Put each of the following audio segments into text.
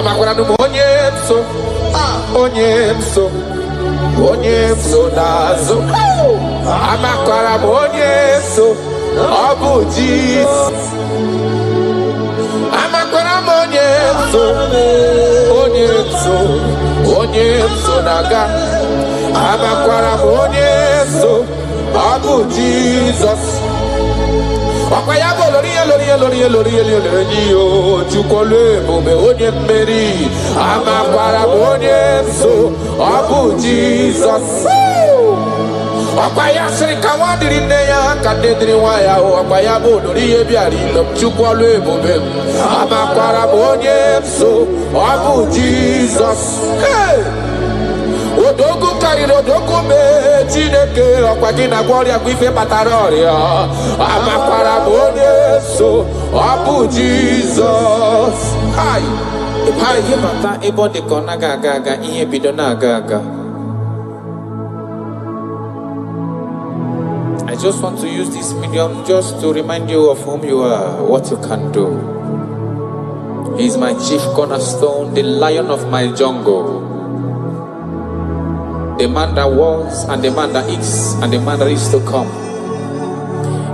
Amakwara onye so nazo. Amakwara onye so Abu Jesus. Amakwara onye so naga. Amakwara onye so Abu Jesus. Wakayabo lori chukole bobe onye mmeri. Amakwara onye so Abu Jesus. Wakayasri kawadiri neya kadedri waya. Wakayabo lori ebiari lom chukole bobe. Amakwara onye so Abu Jesus. Hey! Odogu kariri odogu me Chineke okwagina gloria kwife bataroria. Amakwara onye so Abu Jesus. Hi. Hi himata ebo de kona gaga ihe bido na gaga. I just want to use this medium just to remind you of whom you are, what you can do. He is my chief cornerstone, the lion of my jungle. The man that was, and the man that is, and the man that is to come.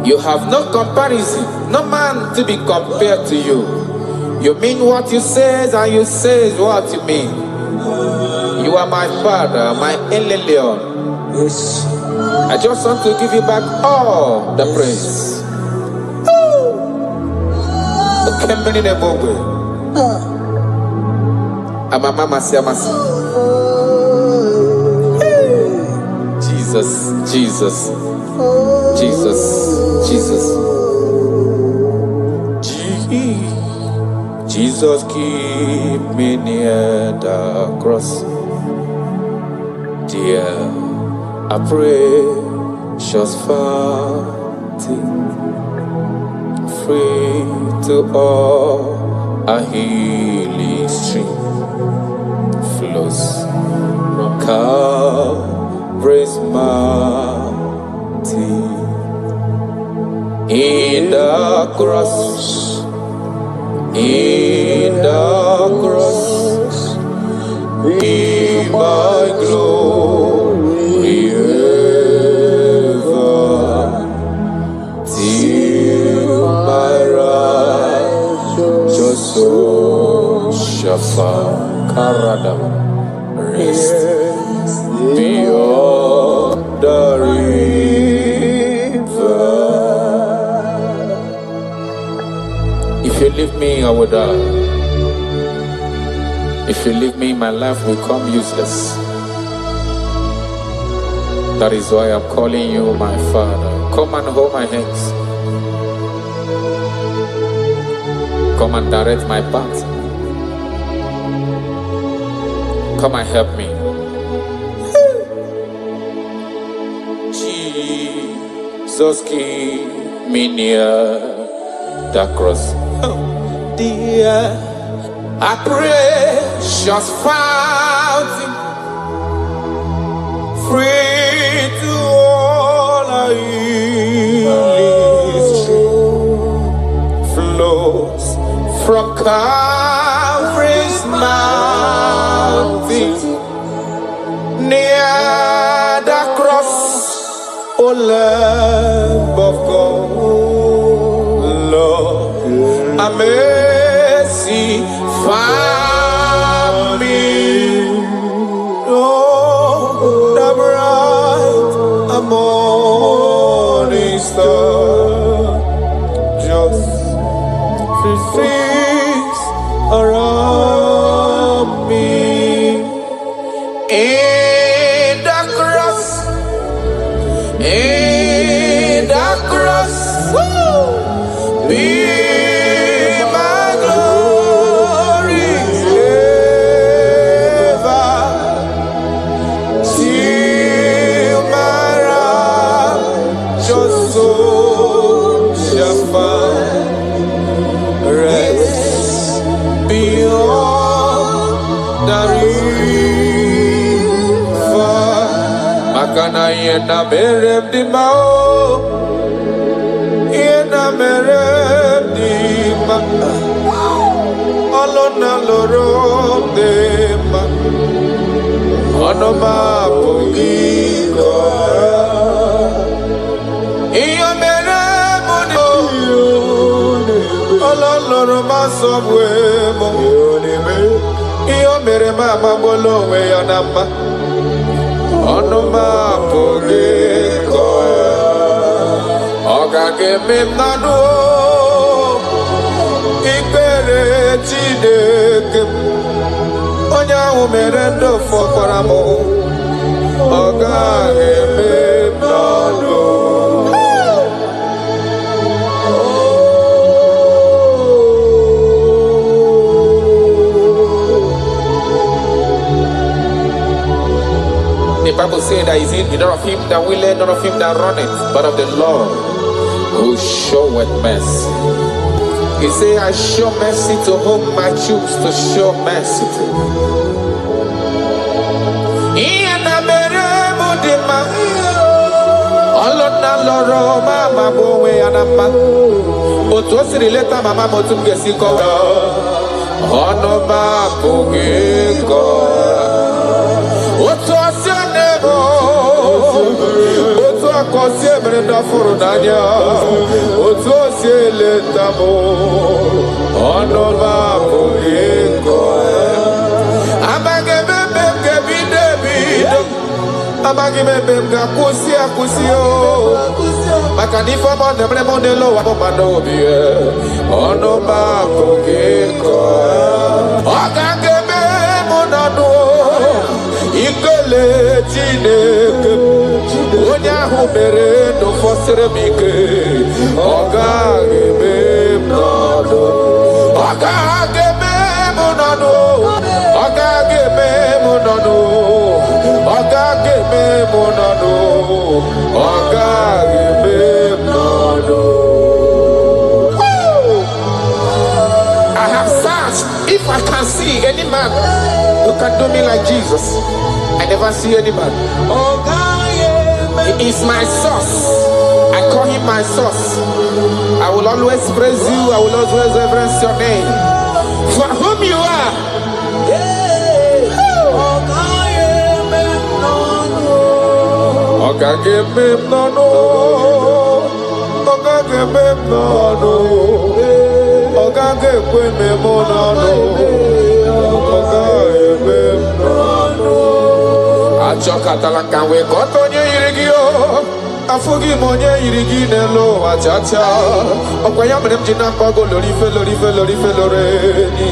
You have no comparison, no man to be compared to you. You mean what you say, and you say what you mean. You are my father, my Eleleon. Yes. I just want to give you back all the praise. Jesus. Jesus, keep me near the cross. Dear, I pray, just fountain, free to all, a healing stream flows from Calvary's mountain. In the cross, be my glory ever, till my righteous soul shall find rest beyond the river. If you leave me, I will die. If you leave me, my life will come useless. That is why I'm calling you my Father. Come and hold my hands. Come and direct my path. Come and help me. Jesus, keep me near the cross. Oh, dear, I pray, just fountain, free to all I flows from Calvary's mountain, near the cross, O Lamb of God, Lord, a mercy found me. Oh, the bright morning star, just things around me. In the cross, woo, be my glory ever, till my righteous soul shall find rest beyond the river. Makana yena merem di mau, yena merem di ma, alona loro Onoma Pugiko. Iyo mere mudo. Ololoro masomwe mo. Iyo mere mama bolo we yanama. Onoma Pugiko. Oga keme nanu. Ikere Chineke. Onya umerendo fokwara mo. Oga keme nanu. The Bible says that is in none of him that willeth, none of him that runneth, but of the Lord who showeth mercy. He said, I show mercy to whom I choose to show mercy to. Otu akosi emere ndafuru n'anya, otu osi eleta mụ, ọnụ m abụghị nkọ. Amaghị m ebe m ga-ebido ebido, amaghị m ebe m ga-akwụsị akwụsị o. Maka na ife ọma na-emere m n'elu ụwa mma n'obi ya, ọnụ m abụghị nkọ. Ọ ga-eme m n'ọnụ ikele Chineke. Onye ahụ mere ndụ fọsịrị m ike, ọ gaghị eme m n'ọnụ. Ọ gaghị eme m n'ọnụ. Ọ gaghị eme m n'ọnụ. Ọ gaghị eme m n'ọnụ. Ọ gaghị eme m n'ọnụ. I have searched if I can see any man who can do me like Jesus. I never see any man. He is my source. I call him my source. I will always praise you. I will always reverence your name. For whom you are. Achọkatala ka wee kọta onye yiri gị o. Afụghị m onye yiri gị n'elu ụwa chacha. Ọkwa ya mere m ji na-akpọ gị lorife lorife lorife loreni.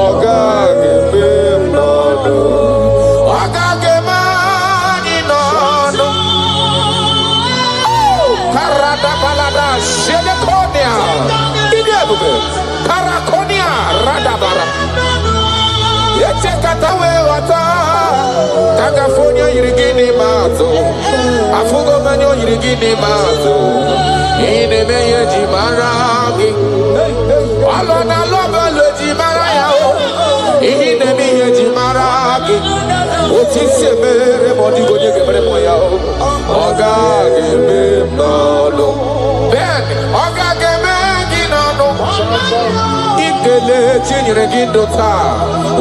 Ọ gaghị eme m n'ọnụ. Ọ gaghị eme anyị n'ọnụ. Karada balada shelekonia. Ịdị ebube. Karakonia radabara. Echekata wee ghọta. California yirigini mato, Afugo manyo yirigini mato. Ine meye jimaragi, alona loba le jimaraya o. Ine meye jimaragi, otise mere modigo nye kemere moya o. Oga geme nolo, ben oga geme ginano. Ikele chinyere gindota,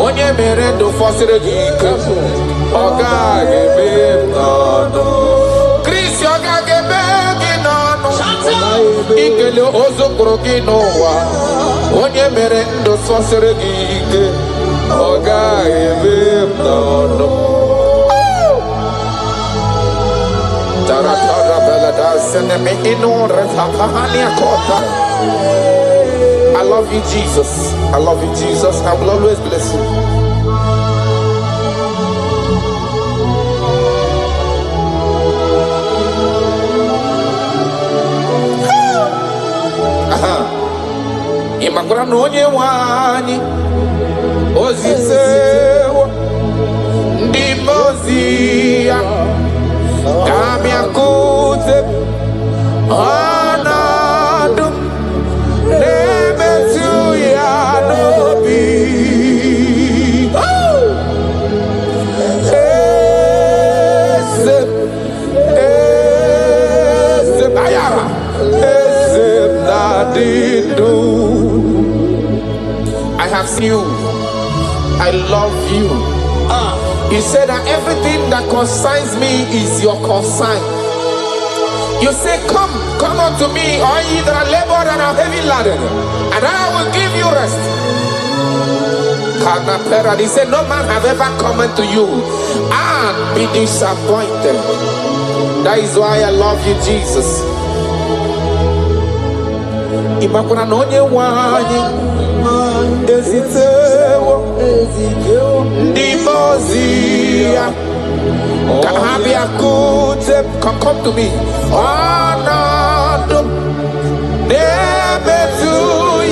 onye mere ndo fosire gike. Oga gebe nano, Chris oga gebe nano. Ikele ozokoro ginowa, onye mere ndo fosire gike. Oga gebe nano. Taratara belada sene me inore tapahani akota. I love you, Jesus. I love you, Jesus. I will always bless you. Imagura no onye nwanyị ozisewo ndị mozi ya ga-abịakwute ọnọdụ na-emetụ ya n'obi. Eze ayara eze na-adị ndụ. I have seen you. I love you. He said that everything that concerns me is your concern. You say, come unto me, all ye that are labored and are heavy laden, and I will give you rest. He said, no man have ever come unto you and be disappointed. That is why I love you, Jesus. Imakuna nonye wanyi ezitewo ndimozia kahabia kute come to me anado nebetu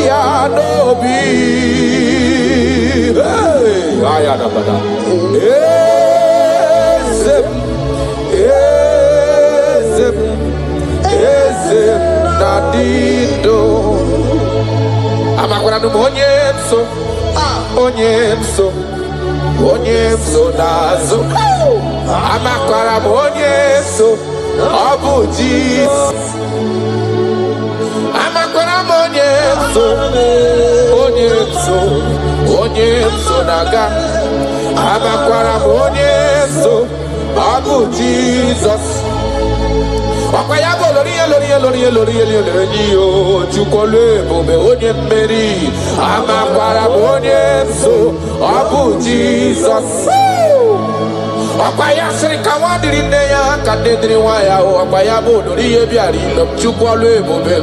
ya nobi hey ayana bada ezem nadido amakwara no onyemso nazo amakwara onyemso obuji amakwara onyemso naga amakwara onyemso obuji Jesus. Wakayabo lori chukole bobe onye mmeri amakwara onye so abu Jesus. Wakaya sirika wadiri neya kadedri waya wakayabo lori ebiari chukole bobe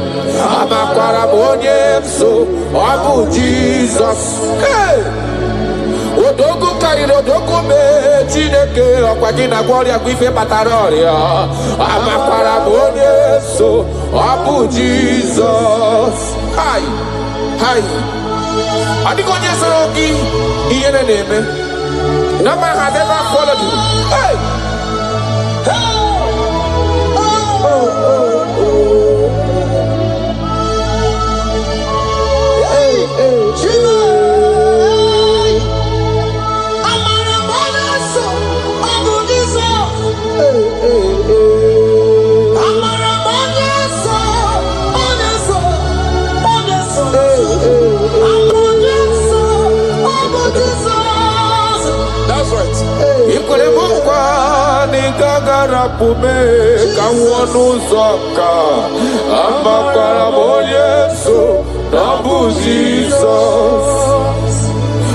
amakwara onye so abu Jesus. Hey! Odogu kariri odogu me Chineke okwagina gloria gwife bataroria amakwara onye so abu Jesus. Hi adigonye sorogi iyene neme no man has ever followed you. Hey Pume kawonu zoka amakwara Yesu nabu Jesus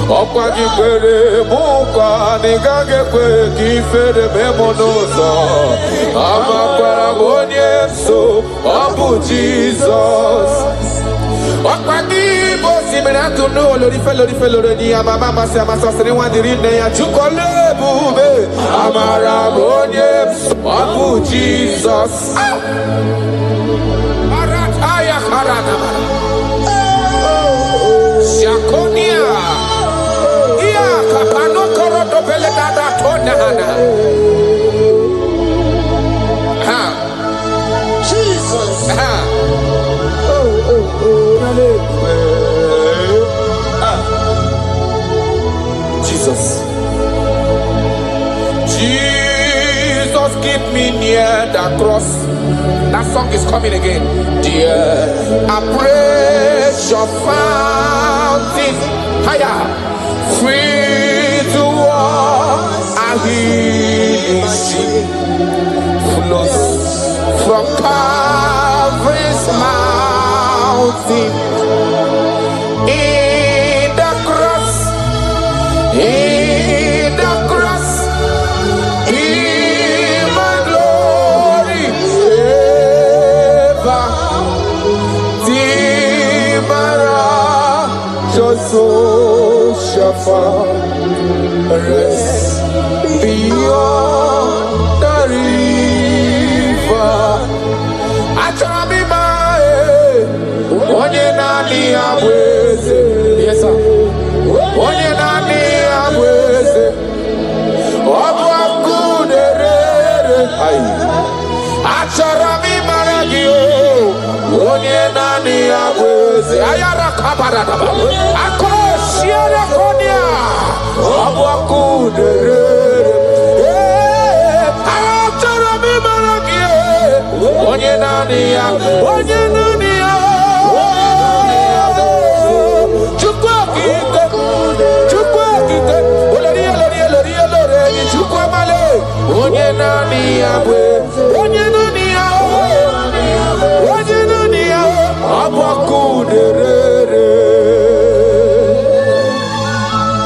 okwagi kwere mukwa nigage kwe kifere memonozo amakwara Yesu nabu Jesus okwagi bosi menatu no lori felo ni amama mase amasasiri wandiri ne ya chukole bube amara Yesu abu Jesus. Arataya harana Shakonia Ia kapano koroto pele dada tona hana ha Jesus ha Jesus keep me near the cross. That song is coming again. Dear, I praise your fountain. Higher, free to walk. I hear sea flows from Calvary's mountain. In the cross, in the cross. So shall rest beyond the river. Achamima, onye nani abweze. Yes sir. Onye nani abweze. Obu akuderere. Achamima ragio. Onye nani abweze. Ayara kabaradaba. Akoshiere konia. Obu akuderere. Achamima ragio. Onye nani abweze. Onye nani abweze. Chukwa kite. Chukwa kite. Oloria loria loria loria.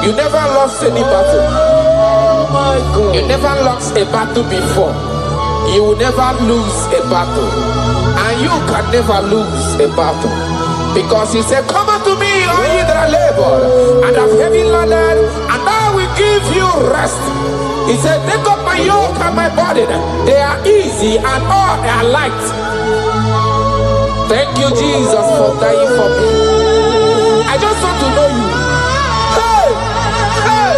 You never lost any battle. You never lost a battle before. You will never lose a battle. And you can never lose a battle. Because he said, come unto me, all ye that are labored and have heavy laden, and I will give you rest. He said, take up my yoke and my burden. They are easy and all are light. Thank you, Jesus, for dying for me. I just want to know you. Hey! Hey!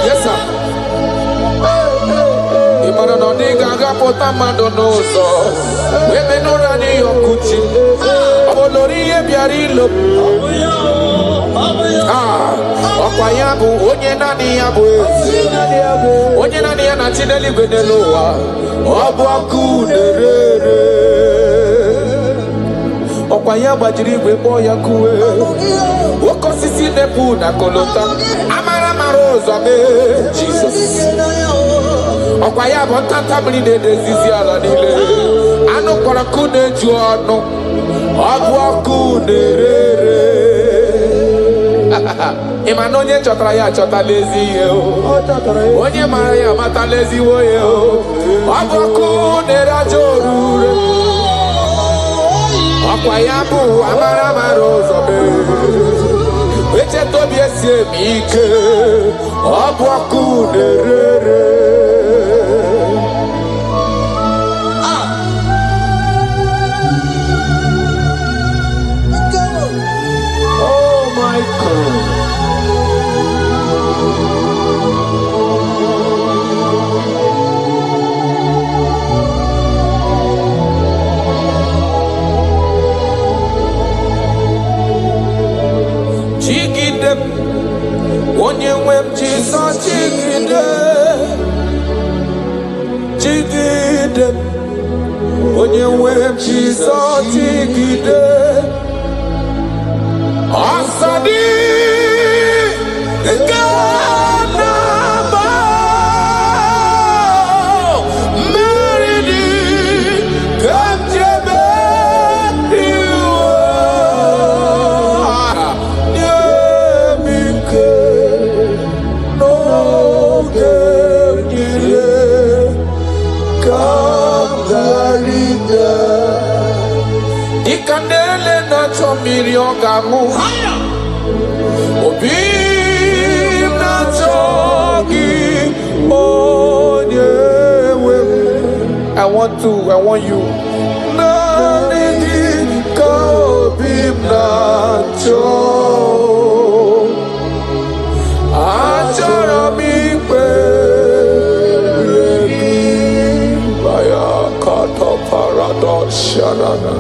Yes, sir. Imana no diga gapota madonoso. Webe no rani yokuchi. Abolori ebiari lo. Okwayabu onye nani yabu. Onye nani ya na chineli beneloa. Obu aku nerere. Okwayaba jiri webo ya kuwe. Woko sisi nepu na kolota. Amara marozo me Jesus. Okwayaba tanta mline de zizi ala nile. Ano kwa kune juano. Obu aku nerere. Imanonye chotara ya chota lezi yo. Onye mara ya mata lezi wo yo. Obu aku nerajorure. Okwayabu amara marozo me. Weche tobi esie mike. Obu aku nerere. Oh my God. Onye nwem Jesus chigide. Onye nwem Jesus chigide. Asadi Ganaba Meridi Kamjebe Ikandele na chomiri ogamu Obi na chogi onyewe. I want you. Na nigi ka obi na cho. Achara mi pe baya kato paradox sharana.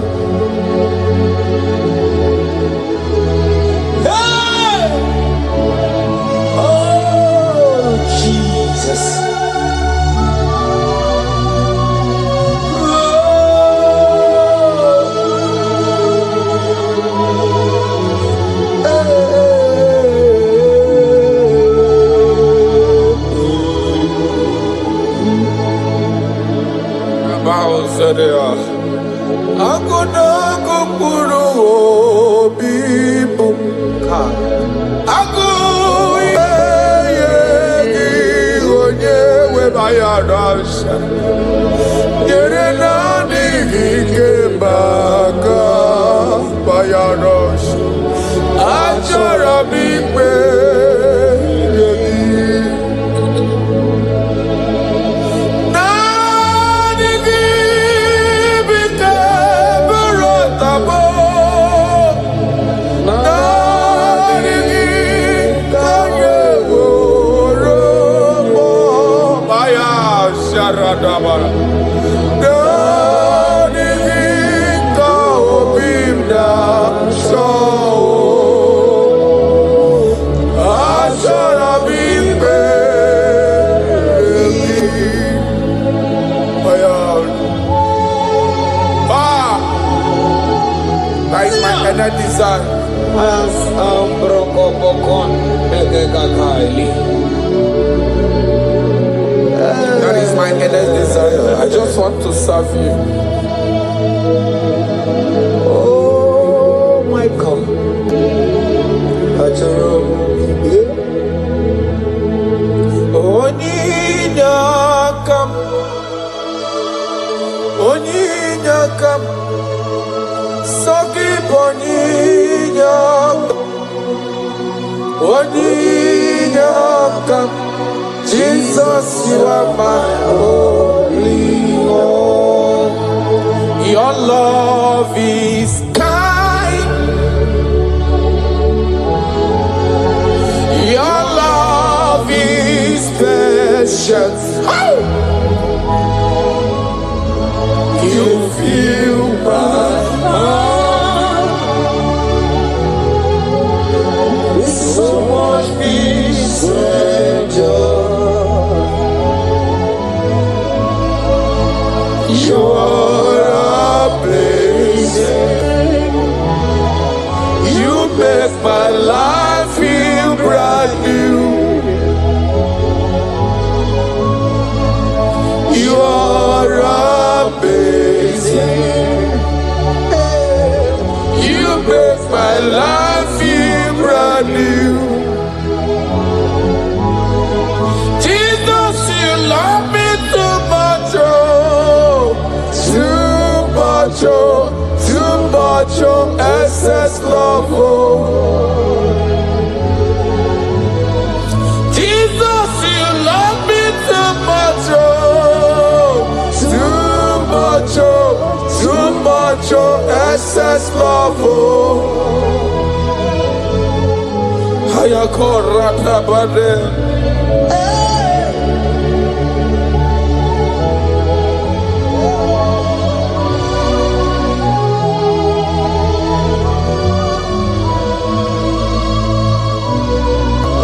Aku naku puru bibu. Aku yegi onyewe bayarasha. Yere nani kikembaka bayarasha. Achara bikwe yegi. Radabara. Dani ka obi That is my inner desire. That is my inner desire. I just want to serve you. Oh my God. Onyakam Soki Onyakam Jesus, you are my only one. Your love is kind. Your love is patient. You fill my heart with so much peace and joy. You're amazing. You make my life feel brand new. You're amazing. You make my life feel brand new. Jesus, you love me too much, oh, too much, oh, too much, oh, excess love, oh. Jesus, you love me too much, oh, too much, oh, excess love, oh. Hayakoratabade.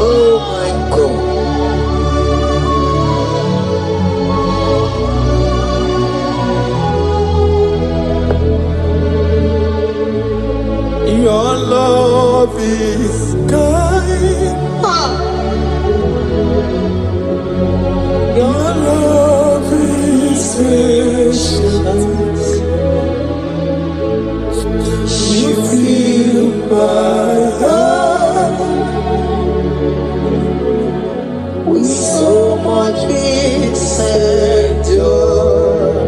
Oh my God. Your love is kind. Your love is patient. You fill my heart with so much peace and joy.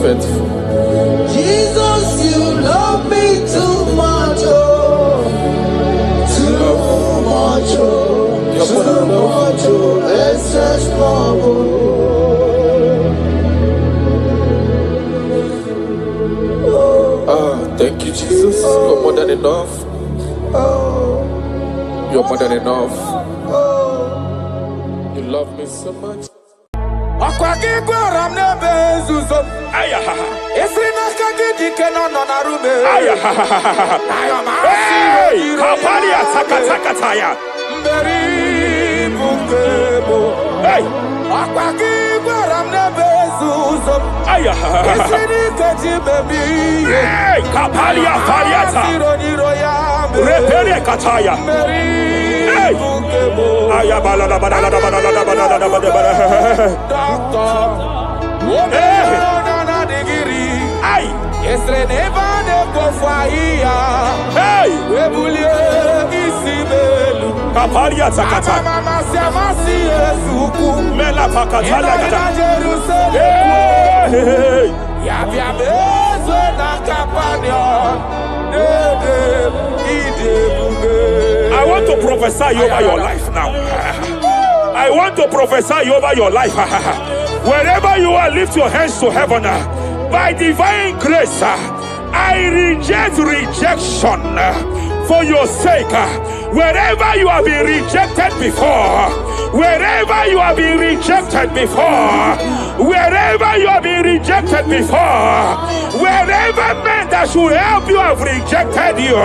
Faithful. Jesus, you love me too much, oh, too much, oh, too much, oh, excess love, oh. Thank you, Jesus. You're more than enough. You're more than enough. You love me so much. Hey, Kapalia Takataya. Hey, Kapalia Fariata. Repere Kataya. Hey, Kapalia Takata. Mela Pakatala. I want to prophesy over your life now. I want to prophesy over your life. Wherever you are, lift your hands to heaven. By divine grace, I reject rejection for your sake. Wherever you have been rejected before, wherever you have been rejected before, wherever you have been rejected before, wherever men that should help you have rejected you,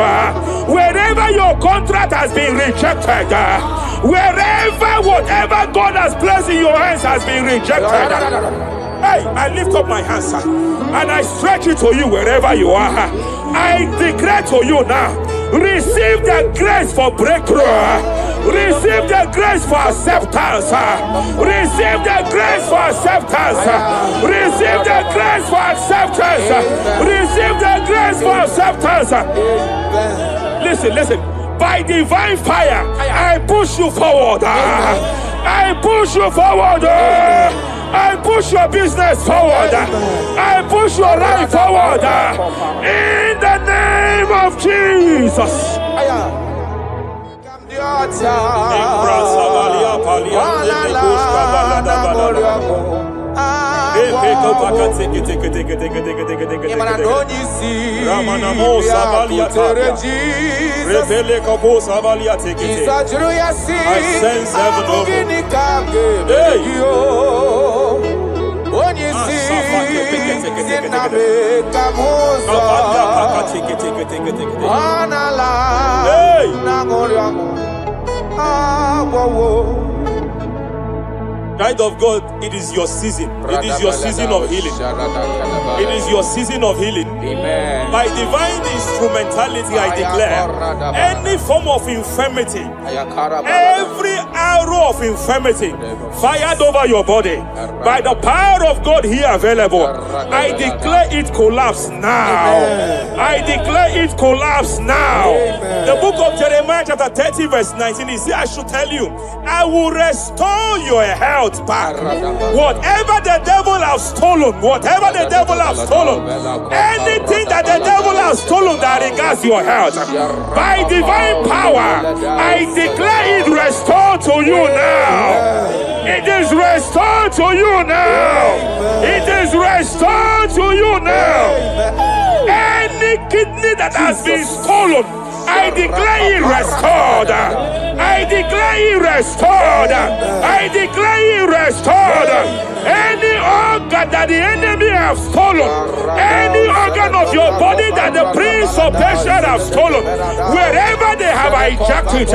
wherever your contract has been rejected, wherever whatever God has placed in your hands has been rejected. Hey, I lift up my hands and I stretch it to you wherever you are. I declare to you now, receive the grace for breakthrough. Receive the grace for acceptance. Receive the grace for acceptance. Receive the grace for acceptance. Receive the grace for acceptance. Listen. By divine fire, I push you forward. I push you forward. I push your business forward. I push your life forward. In the name of Jesus. Child of God, it is your season. It is your season of healing. It is your season of healing. Amen. By divine instrumentality, I declare any form of infirmity, every arrow of infirmity fired over your body, by the power of God here available, I declare it collapse now. I declare it collapse now. The book of Jeremiah chapter 30 verse 19 is here. I should tell you, I will restore your health back. Whatever the devil has stolen, whatever the devil has stolen, anything that the devil has stolen that regards your health, by divine power, I declare it restored to you now. It is restored to you now. It is restored to you now. Any kidney that has been stolen, I declare it restored. I declare it restored. I declare it restored. Any organ that the enemy have stolen, any organ of your body that the prince of Persia have stolen, wherever they have hijacked it,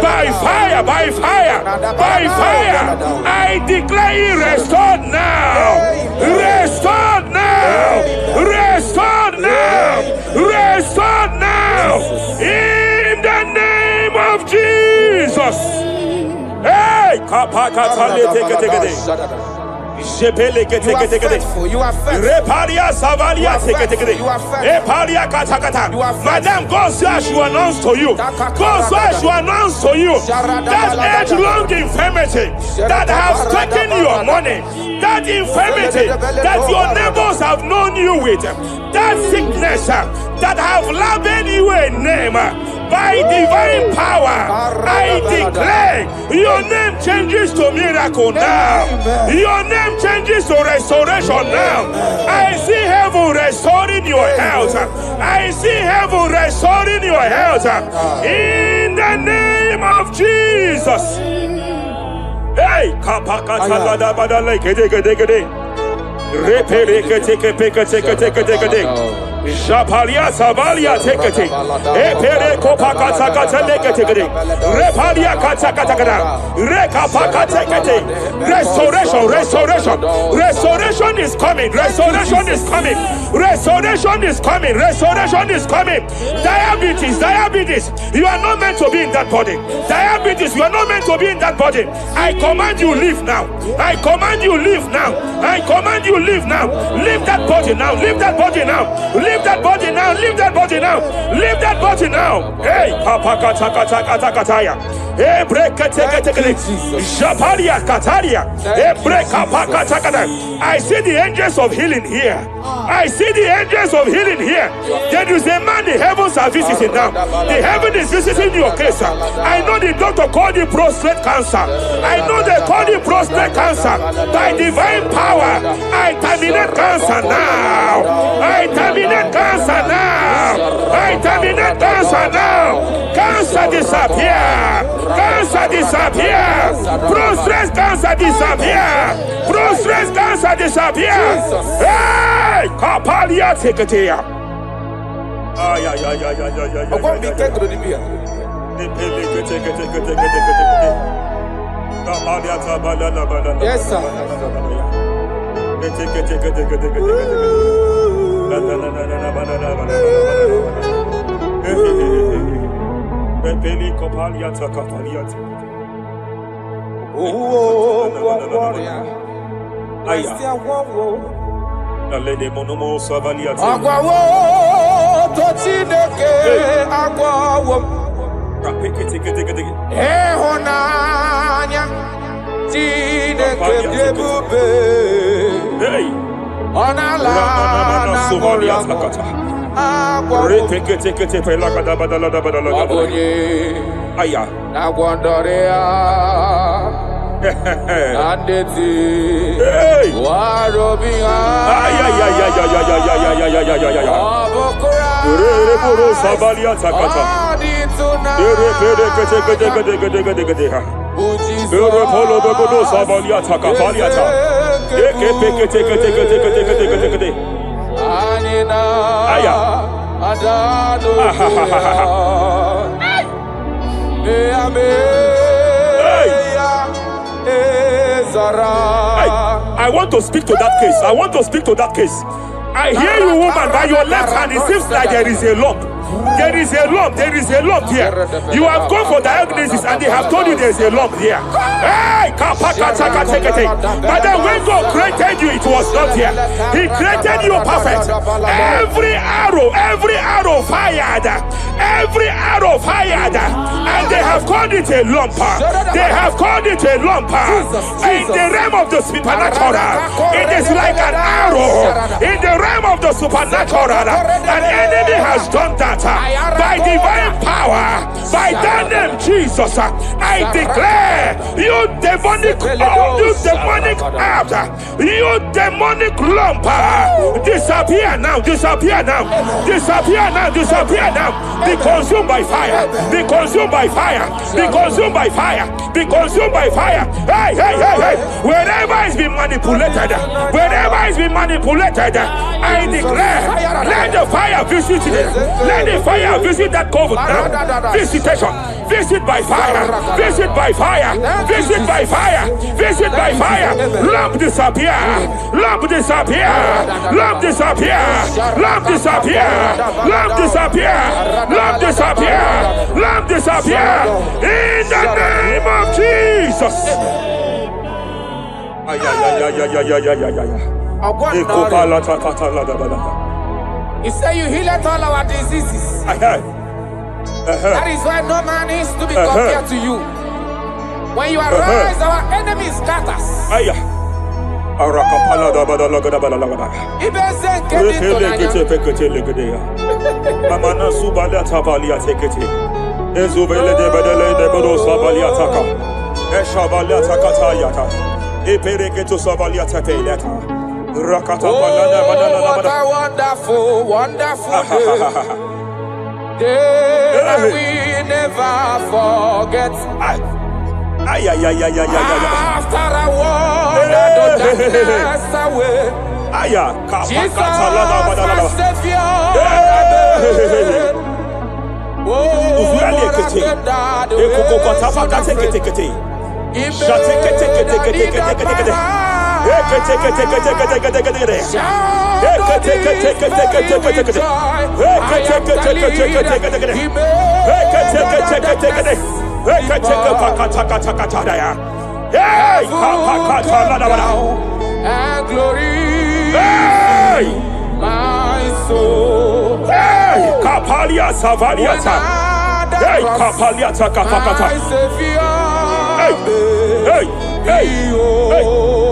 by fire, by fire, by fire, I declare it restored now. Restored now. Restored now. Restored now. In the name of Jesus. Hey, you are faithful. You are Madam, God says you announce to you. God says you announce to you that age-long infirmity that has taken your money, that infirmity that your neighbors have known you with, that sickness that have labeled you a name. By divine power, I declare your name changes to miracle now. Your name changes to restoration now. I see heaven restoring your health. I see heaven restoring your health. In the name of Jesus. Hey, Shapalia Savalia tekete, Epere Kopakata Katalekete, Repalia Katakata, Rekapaka tekete. Restoration is coming, restoration is coming, restoration is coming, restoration is coming. Diabetes, you are not meant to be in that body. Diabetes, you are not meant to be in that body. I command you leave now. I command you leave now. I command you leave now. Leave that body now. Leave that body now. Leave that body now. Leave that body now. Leave that body now. Hey, Kapakatakataya. Hey, break Japaria Kataria. Hey, break Kapakatakata. I see the angels of healing here. I see the angels of healing here. There is a man the heavens are visiting now. The heaven is visiting your case. I know the doctor called it prostate cancer. I know they call it prostate cancer. By divine power, I terminate cancer now. I terminate cancer now. I terminate Cancer now. Cancer disappear. Cancer disappear. Prostate cancer disappear. Prostate cancer disappear. Hey, Kapalia take it here. Ay. Yes, sir. I want to speak to that case. I want to speak to that case. I hear you, woman, by your left hand. It seems like there is a lump. There is a lump. There is a lump here. You have gone for diagnosis and they have told you there is a lump here. Hey, but then when God created you, it was not here. He created you perfect. Every arrow fired. Every arrow fired. And they have called it a lump. They have called it a lump. In the realm of the supernatural, it is like an arrow. In the realm of the supernatural, an enemy has done that. By divine power, by that name Jesus, I declare you demonic you demonic lump, disappear now, disappear now, disappear now, disappear now. Be consumed by fire, be consumed by fire, be consumed by fire, be consumed by fire. Hey, hey, hey, hey. Wherever it's been manipulated, wherever it's been manipulated, I declare, let the fire visit it. Let the fire visit that coven now. Visitation, visit by fire, visit by fire, visit by fire, visit by fire. Lump disappear, lump disappear, lump disappear, lump disappear, lump disappear, lump disappear, lump disappear. In the name of Jesus. He said you heal all our diseases. That is why no man is to be compared to you. When you arise, our enemies scatters. What a wonderful, wonderful day. Day we never forget. After I wandered the darkness away, Jesus, my Savior. Oh, what a good dad. And glory, my soul. Kapalia Savaliata. Kapalia Takapakata.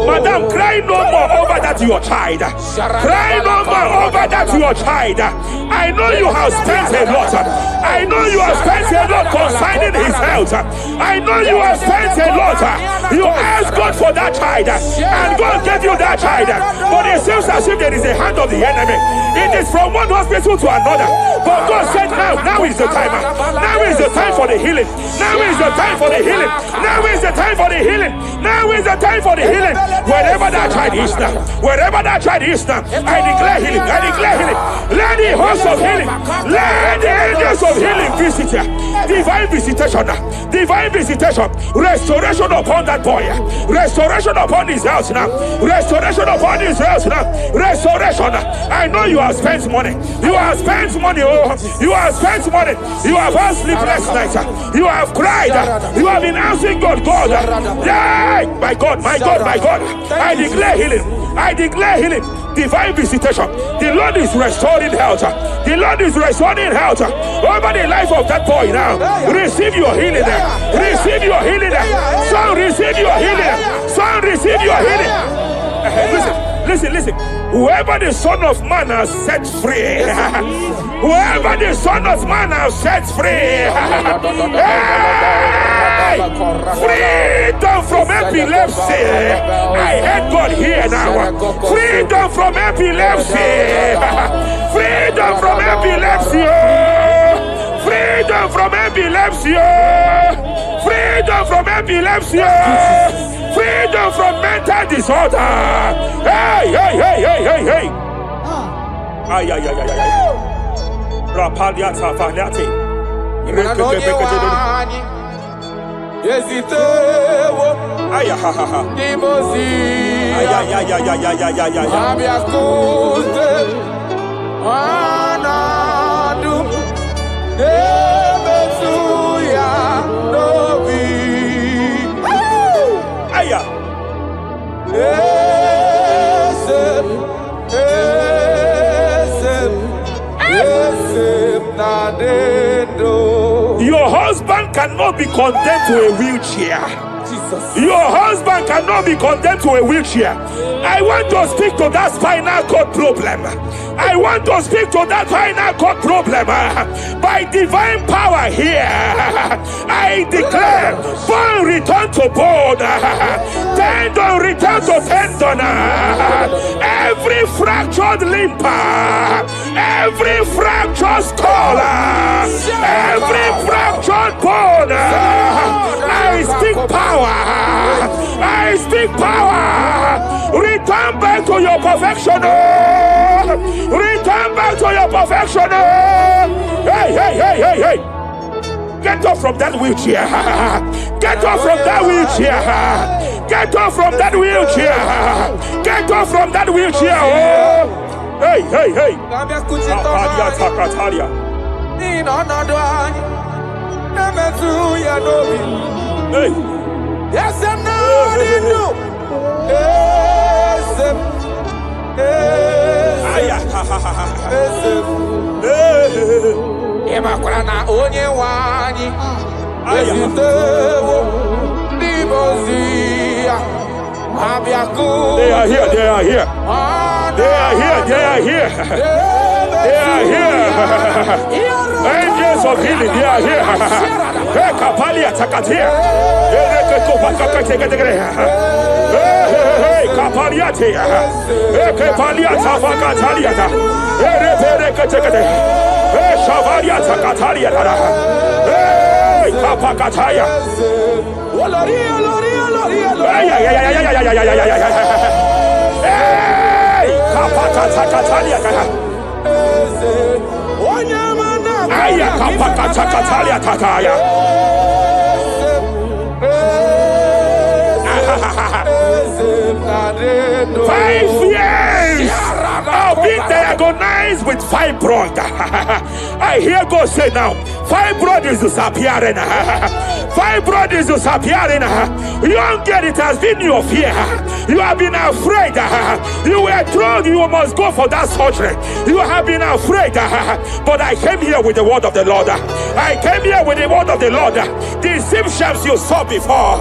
Madam, cry no more over that your child. Cry no more over that your child. I know you have spent a lot. I know you have spent a lot concerning his health. I know you have spent a lot. You asked God for that child, and God gave you that child. But it seems as if there is a hand of the enemy. It is from one hospital to another. But God said now is the time. Now is the time for the healing. Now is the time for the healing. Now is the time for the healing. Now is the time for the healing. Wherever that child is now, wherever that child is now, I declare healing. I declare healing. Let the host of healing, let the angels of healing visit you. Divine visitation, divine visitation, restoration upon that boy, restoration upon his house now, restoration upon his house now, restoration. I know you have spent money, you have spent money, oh, you have spent money, you have had sleepless nights, you have cried, you have been asking God, yeah, my God, my God, my God, I declare healing, I declare healing, divine visitation. The Lord is restoring health, the Lord is restoring health over the life of that boy now. Receive your healing, receive your healing, son, receive your healing, son, receive your healing. Listen. Whoever the Son of Man has set free, whoever the Son of Man has set free, hey, freedom from epilepsy. I heard God here now. Freedom from epilepsy. Freedom from epilepsy. Freedom from epilepsy. Freedom from epilepsy. Freedom from mental disorder. Hey. Ay. Rapalia Tafaniati. Your husband cannot be condemned to a wheelchair. Jesus. Your husband cannot be condemned to a wheelchair. I want to speak to that spinal cord problem. I want to speak to that spinal cord problem. By divine power here, I declare bone return to bone, tendon return to tendon, every fractured limb, every fractured skull, every fractured bone, I speak power. I speak power. Return back to your perfection. Return back to your perfection. Hey. Get off from that wheelchair. Get off from that wheelchair. Get off from that wheelchair. Get off from that wheelchair. Oh. Hey. Hey. Yes, I'm not in you. Emakrana onye wani. They are here. They are here. Angels of healing, they are here. Kapalia Takatia. Kapalia Tia. Kapalia Tafakatalia. Shavalia Takatalia. Kapakataya. Kapata Takatalia. Aya kapakata katalia tataya. 5 years of being diagnosed with fibroid. I hear God say now, fibroid is disappearing. Fibroid is disappearing. Young girl, it has been your fear. You have been afraid. You were told you must go for that surgery. You have been afraid. But I came here with the word of the Lord. I came here with the word of the Lord. The symptoms you saw before,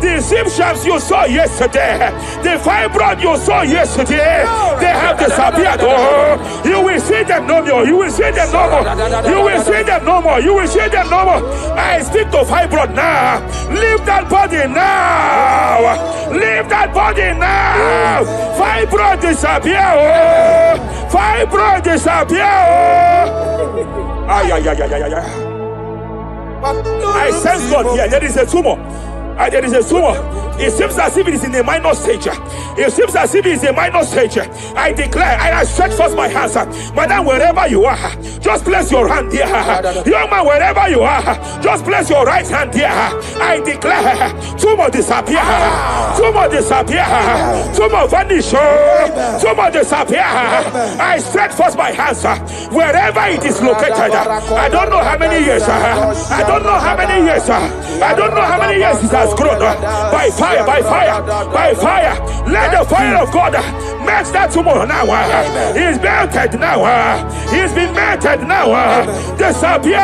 the symptoms you saw yesterday, the fibroid you saw yesterday, they have disappeared. Oh, you will see them no more. You will see them no more. You will see them no more. You will see them no more. I speak to fibroid now. Leave that body now. Leave that body now. Fibroid disappear. Oh, Fibroid disappear. I sense God here. There is a tumor. There is a tumor. It seems as if it is in a minor stage. It seems as if it is a minor stage. I declare, I stretch forth my hands. Madam, wherever you are, just place your hand there. Young man, wherever you are, just place your right hand there. I declare, tumor disappear. Tumor disappear. Tumor vanish. Tumor disappear. I stretch forth my hands. Wherever it is located. I don't know how many years. I don't know how many years. I don't know how many years it has grown. By fire, by fire, by fire. Let the fire of God match that tumor now. He's melted now. He's been melted now. Disappear.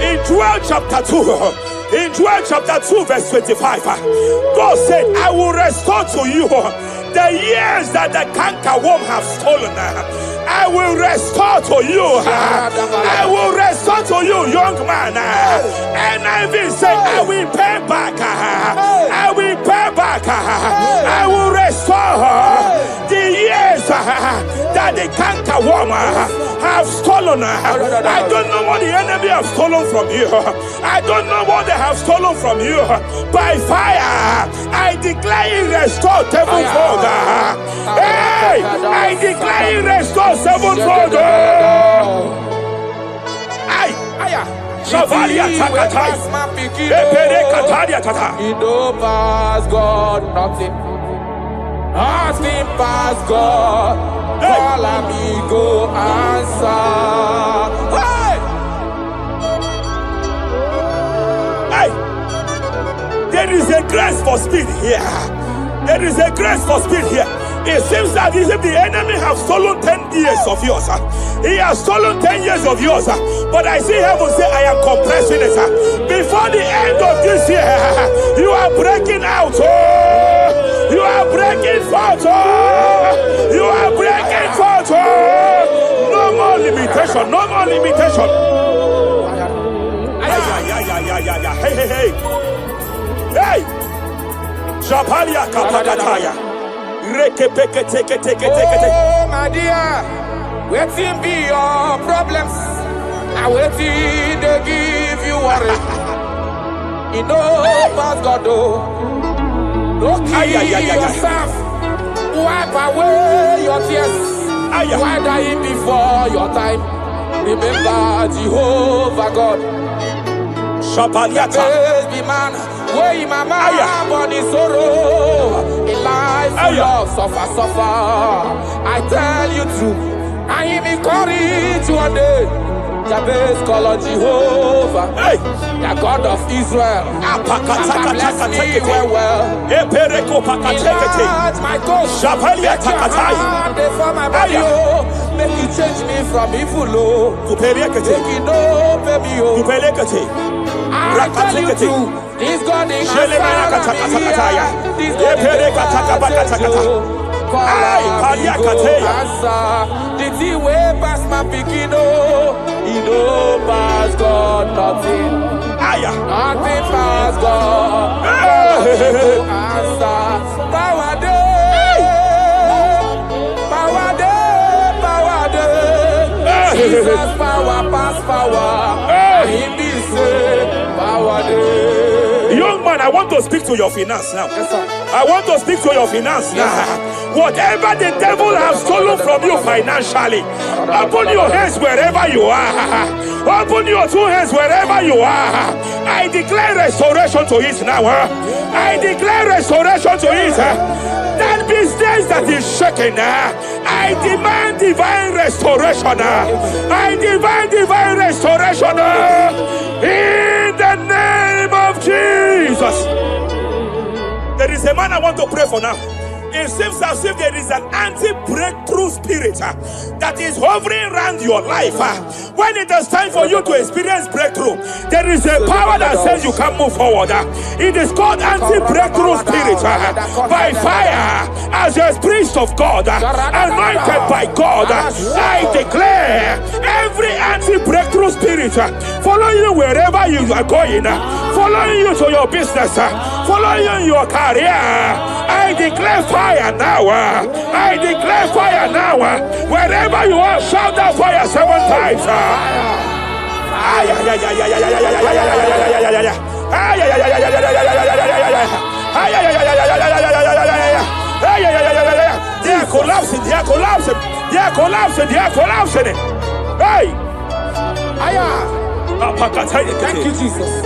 In Joel chapter 2, in Joel chapter 2 verse 25, God said, I will restore to you the years that the cankerworm have stolen. I will restore to you. I will restore to you, young man. And I will say, I will pay back. I will pay back. I will restore the years that the cankerworm have stolen. I don't know what the enemy have stolen from you. I don't know what they have stolen from you. By fire, I declare it restored sevenfold. Hey, I declare it restored sevenfold. Shavalia Takatai. It don't pass God nothing. Nothing past God. Call amigo answer. Hey! There is a grace for speed here. There is a grace for speed here. It seems that if the enemy have stolen 10 years of yours, he has stolen 10 years of yours. But I see heaven say, I am compressing it. Before the end of this year, you are breaking out. You are breaking forth. You are breaking forth. No more limitation. No more limitation. Hey, hey, hey. Hey. Japalia kapakataya. Oh, my dear, waiting be your problems. I waiting to give you worry. You know, but God, don't kill yourself. Wipe away your tears. Why die before your time? Remember Jehovah God. Shapaliata. Be man, where my mama born in sorrow. In life, love, suffer. I tell you true. I am encouraged one day. Jabez call on Jehovah, the God of Israel. Bless me well. Enlarge my coast. Make your hand for my body. Make you change me from evil. Make you know me. I tell you true. This God is This God is answer. The thing way past my picking, he no pass God, nothing. Nothing pass God. Answer. Power day. Power day. Power day. Jesus power pass power. Him be say power day. Young man, I want to speak to your finance now. Yes, sir. I want to speak to your finance now. Whatever the devil has stolen from you financially, open your hands wherever you are. Open your two hands wherever you are. I declare restoration to it now. I declare restoration to it. That business that is shaking, I demand divine restoration. I demand divine restoration in the name of Jesus. There is a man I want to pray for now. It seems as if there is an anti-breakthrough spirit that is hovering around your life. When it is time for you to experience breakthrough, there is a power that says you can't move forward. It is called anti-breakthrough spirit. By fire, as a priest of God, anointed by God, I declare every anti-breakthrough spirit following you wherever you are going, following you to your business, following you in your career. I declare fire now. I declare fire now. Wherever you are, shout that fire 7 times. They are collapsing. They are collapsing. They are collapsing. They are collapsing. Hey. Thank you, Jesus.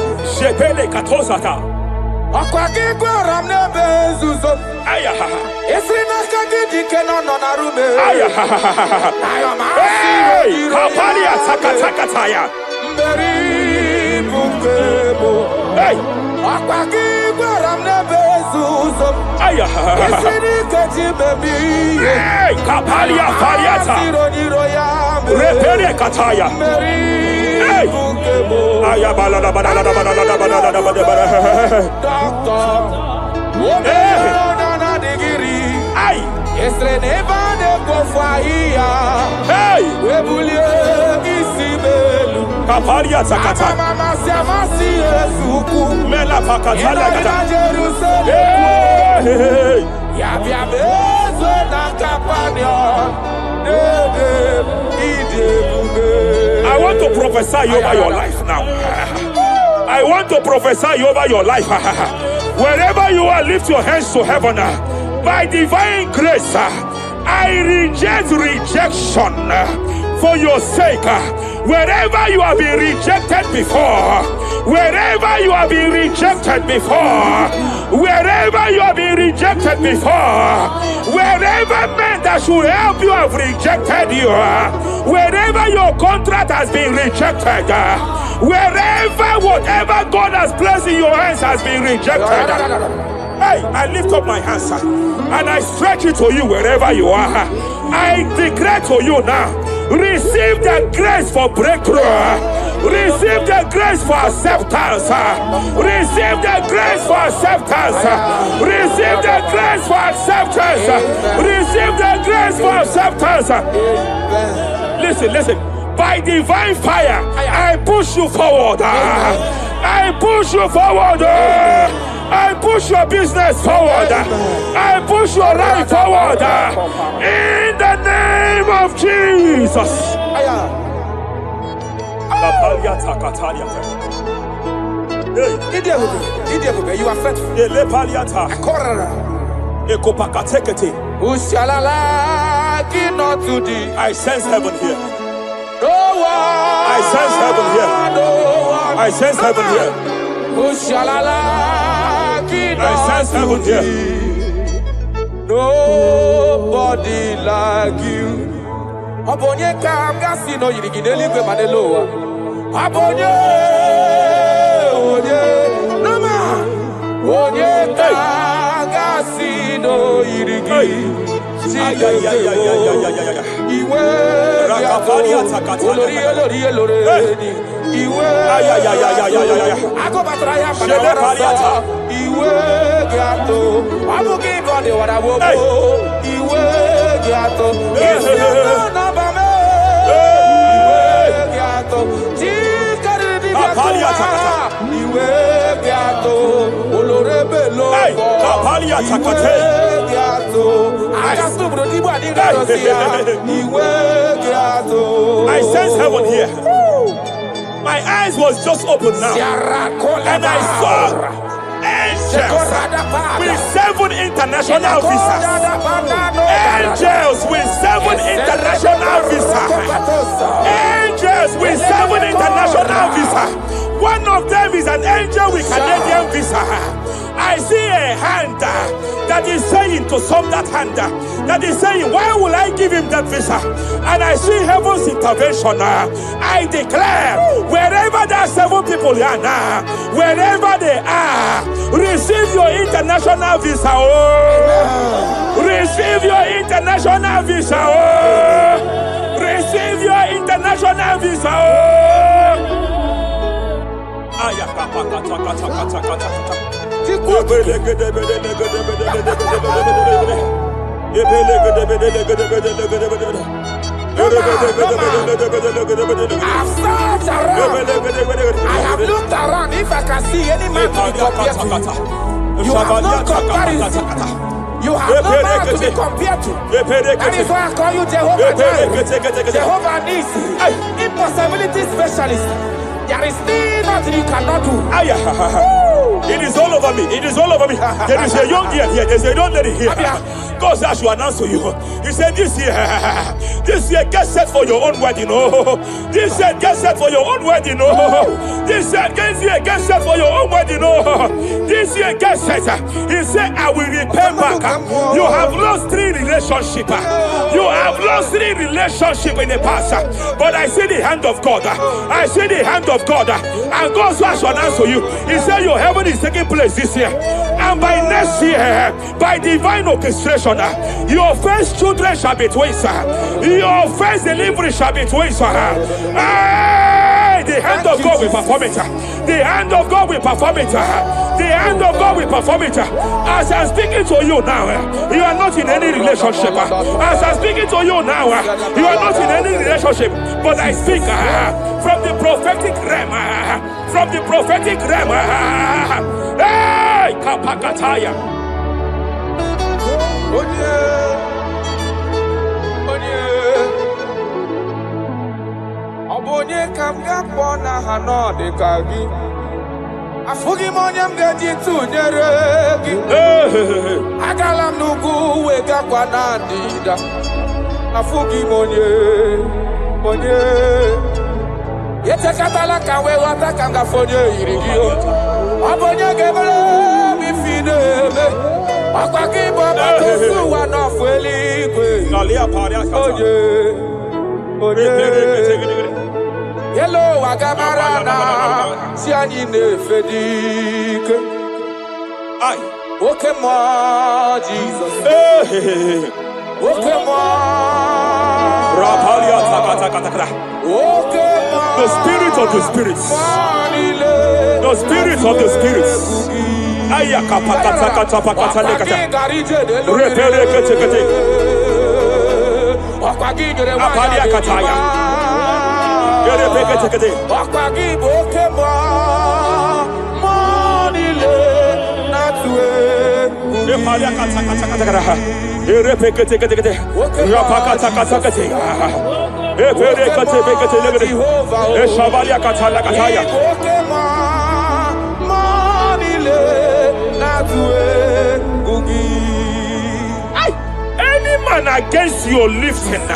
I want to prophesy over your life now. I want to prophesy over your life. Wherever you are, lift your hands to heaven. By divine grace, I reject rejection for your sake. Wherever you have been rejected before, wherever you have been rejected before, wherever you have been rejected before, wherever men that should help you have rejected you, wherever your contract has been rejected, wherever whatever God has placed in your hands has been rejected. Hey, I lift up my hands and I stretch it to you wherever you are. I declare to you now, receive the grace for breakthrough. Receive the grace for acceptance. Receive the grace for acceptance. Receive the grace for acceptance. Receive the grace for acceptance. Listen, listen. By divine fire, I push you forward. I push you forward. I push your business forward. I push your life forward. In the name of Jesus. You are faithful. I sense heaven here. No one. I sense heaven here. No one. I sense heaven here. I sense heaven here. Nobody like you. Abonye kamgasi no yirigideli gbe manelowa. Abonye, onye, nama. Onye kamgasi no yirigi. Iwe Iwe I sense heaven here. My eyes was just open now, and I saw angels with 7 international visas. Angels with 7 international visas. Angels with 7 international visas. One of them is an angel with Canadian visa. I see a hand that is saying to some that hand that is saying, why will I give him that visa? And I see heaven's intervention. I declare, wherever there are 7 people here now, wherever they are, receive your international visa. Oh, receive your international visa. Oh, receive your international visa. Oh, I have looked around if I can see any man to be compared to you. You have no comparison. You have no man to be compared to. That is why I call you Jehovah Jireh, Jehovah Nisi, impossibility specialist. There is nothing you cannot do. It is all over me. It is all over me. There is a young girl here. There's a young lady here. God said I should announce to you. He said this year, get set for your own wedding. Oh, this year, get set for your own wedding. Oh, this year, get set for your own wedding. Oh, this year, get set. He said, I will repay back. You have lost 3 relationships. You have lost 3 relationships in the past. But I see the hand of God. I see the hand of God. And God said I should announce to you. He said your heaven is taking place this year. And by next year, by divine orchestration, your first children shall be twins. Your first delivery shall be twins. The hand of God will perform it. The hand of God will perform it. The hand of God will perform it. As I'm speaking to you now, you are not in any relationship. As I'm speaking to you now, you are not in any relationship. But I speak from the prophetic realm. From the prophetic realm. Hey, Kapakataya. Onye kam ga-akpọ na ha n'ọdịka gị afụghị m onye m ga-eji tụnyere gị agala m n'ugwu wegakwa na ndịda afụghị m onye etekatala ka wee ghọta ka m gafe onye yiri gị ọ bụ onye ga-emere m ife na-eme ọkwa gị bụ ọgbata osi ụwa n'ọfụ eluigwe onye Hello, Agamarana, Sianine Fedike. Okay, more Jesus. Okay, more. The spirit of the spirits. The spirit of the spirits. Any man against your lifting,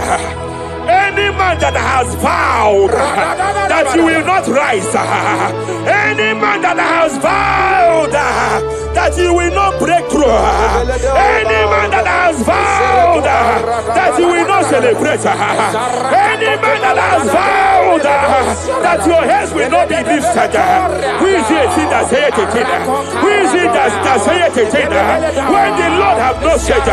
any man that has vowed that you will not rise, any man that has vowed that you will not break through, any man that has vowed that you will not celebrate, any man that has vowed that your heads will not be lifted. Who is it that saith it? Who is it that saith it? When the Lord have not said,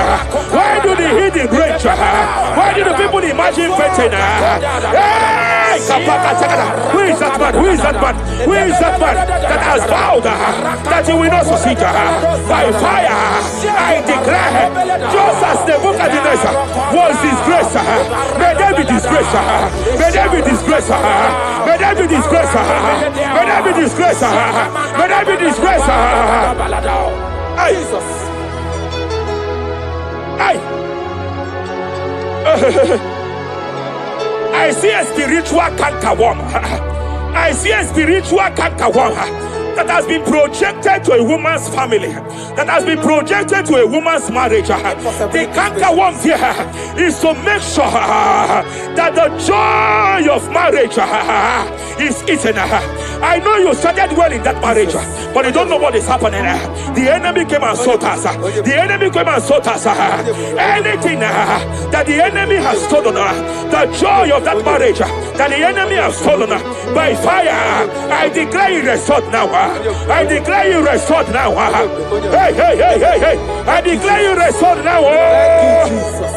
why do the hidden rage? Why do the people imagine fainting? Hey, who is that man? Who is that man? Who is that man that has vowed that he will not succeed? By fire, I declare, just as Nebuchadnezzar was disgraced, may they be disgraced. May they be disgraced. May they be disgraced. May they be disgraced. May they be disgraced. Jesus. I see a spiritual cankerworm. I see a spiritual cankerworm that has been projected to a woman's family, that has been projected to a woman's marriage. The cankerworm here is to make sure that the joy of marriage is eaten. I know you started well in that marriage, but you don't know what is happening. The enemy came and sought us. The enemy came and sought us. Anything that the enemy has stolen, the joy of that marriage that the enemy has stolen, by fire, I declare it restored now. I declare you restored now. Hey, hey, hey, hey, hey. I declare you restored now. Thank you, Jesus.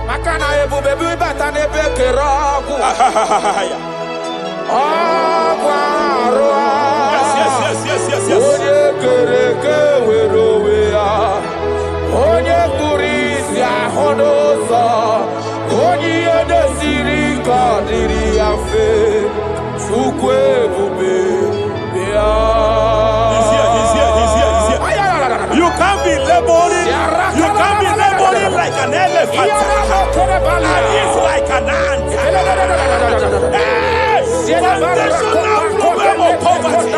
Makana ebu bebu batane bekerogu. Yes. Onye kereke werowe onye kurisi ahonoza. Onye edesiri kadiri afe. Sukwe bube. He's here. You can't be laboring. You can't be laboring like an elephant. And he's like an ant. Foundational problem of poverty.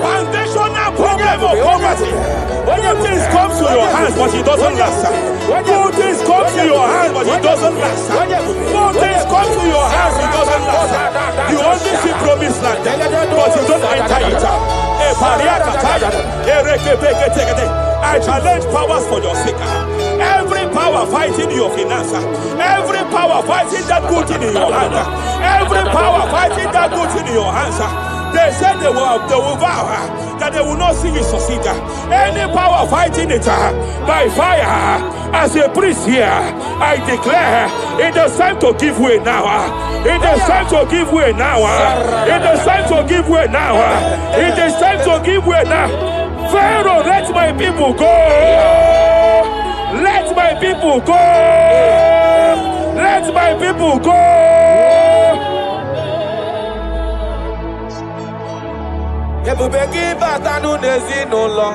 Foundational problem of poverty. Good things come to your hands, but it doesn't last. Good things come to your hands, but it doesn't last. Good things come to your hands, it doesn't last. You only see promised land, but you don't enter it. I challenge powers for your sake. Every power fighting your finance, every power fighting that good thing in your hand, every power fighting that good thing in your hands. They said they will vow that they will not see you succeed. Any power fighting it by fire, as a priest here, I declare it is time to give way now. It is time to give way now. It is time to give way now. It is time to give way now. Pharaoh, let my people go. Let my people go. Let my people go. Ebube gị bata n'ezinụlọ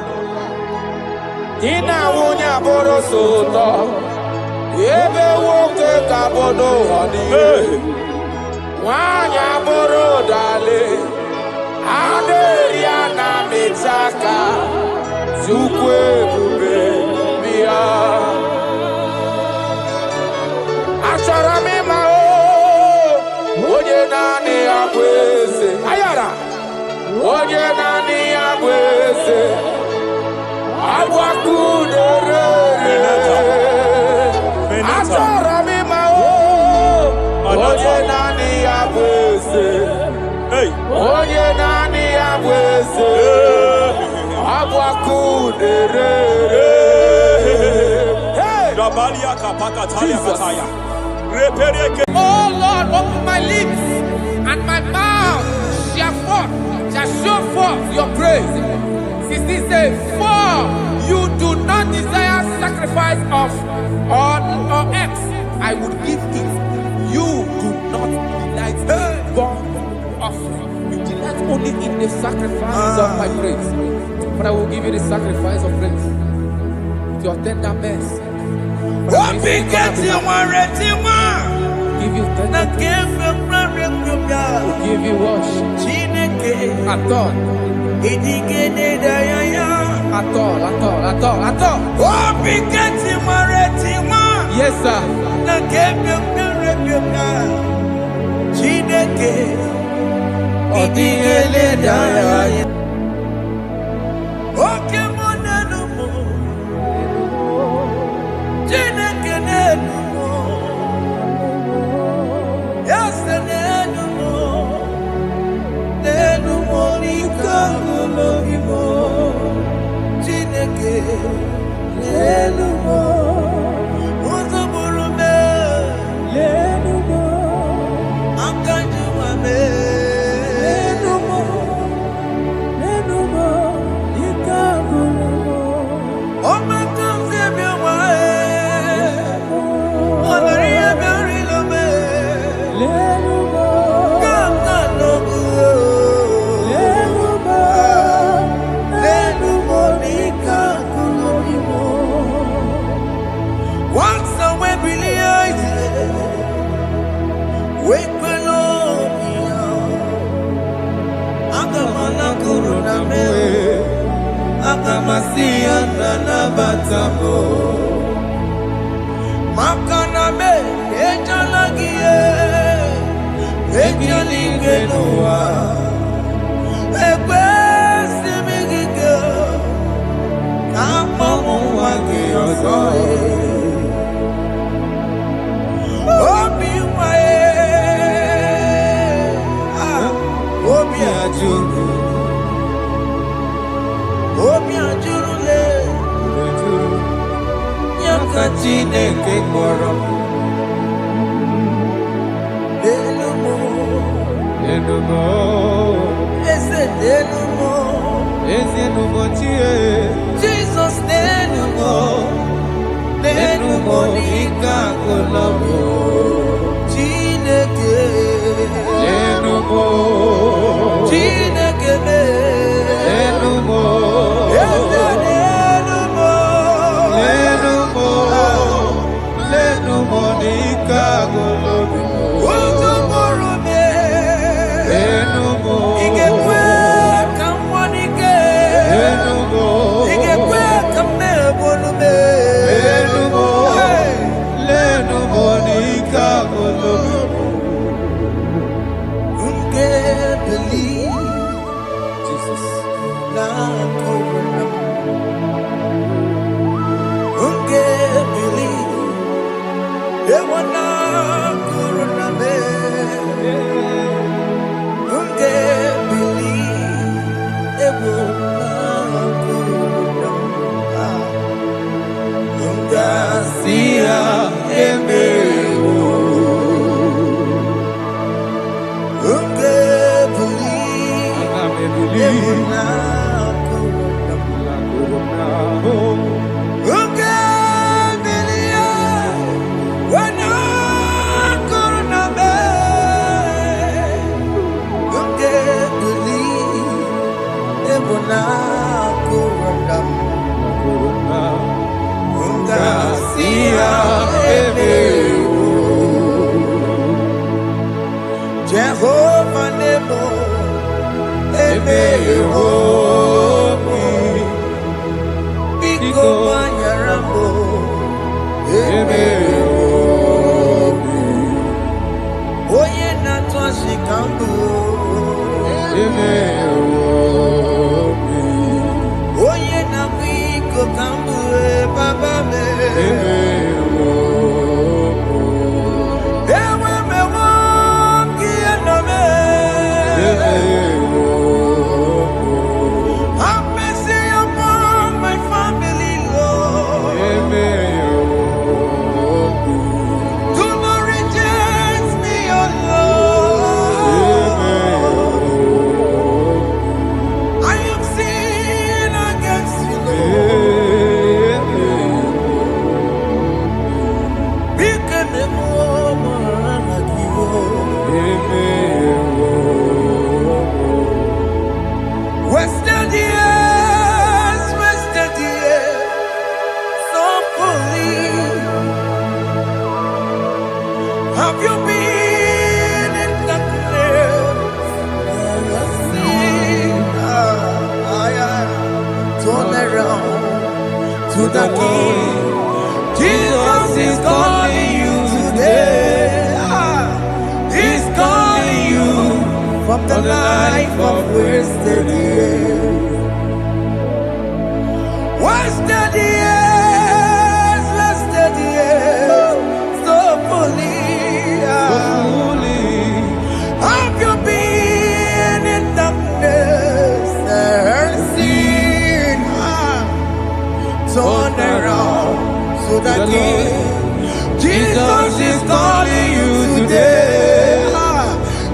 di na nwunye abụrụ so ụtọ ebe nwoke ka bụ n'ụwa niile nwanyị abụrụ ụdale a na-eri a na-amịta aka Chukwu ebube bịa achọrọ m ịma onye naanị ya bụ eze ayara onye naanị ya bụ eze agbakudere achọrọ m ịma onye naanị ya bụ eze onye naanị ya bụ eze agbakudere Oh Lord, open my lips and my mouth shall show forth your praise. 16 says, for you do not desire sacrifice of or X, I would give it. You do not delight in burnt offering. You delight only in the sacrifice of my praise. But I will give you the sacrifice of praise with your tender mercy. Give you tender will give you worship. At all. Yes, sir. Agamasia na batamo Makana me ejalagie Ejalingenua Egbe simigike Kamomu wage ozoe Obi wae Obi ajuru Obi ajurule Yakachine ke koro Delumo Ese delumo chie Jesus delumo nika kolomo Chineke delumo Chineke delumo Monica Golobi Ujumoro me Enumo Igekwe kamwanike Enumo Igekwe kamebolume Enumo Lenu Monica Golobi Unge believe Jesus na korona Unge believe Ewana korona me Unge believe Ewana korona Unga siya emewo Unge believe Ewana korona Unge na kurunda unga siya emewo Jehovah nebo emewo biko banyarambo emewo oye na twashikambu emewo Oye na wiko kambue baba me Ewe me wangi enome Have mercy upon my family, Lord Do not reject me, oh Lord I am sin against you, Lord. Become a woman like you. Wasted years, so fully. Have you been in darkness? Turn around to the King. Jesus is calling you today. He's calling you from the life of wasted years. Wasted years, so fully. Have you been in darkness and seen? Turn around so that Jesus is calling you today.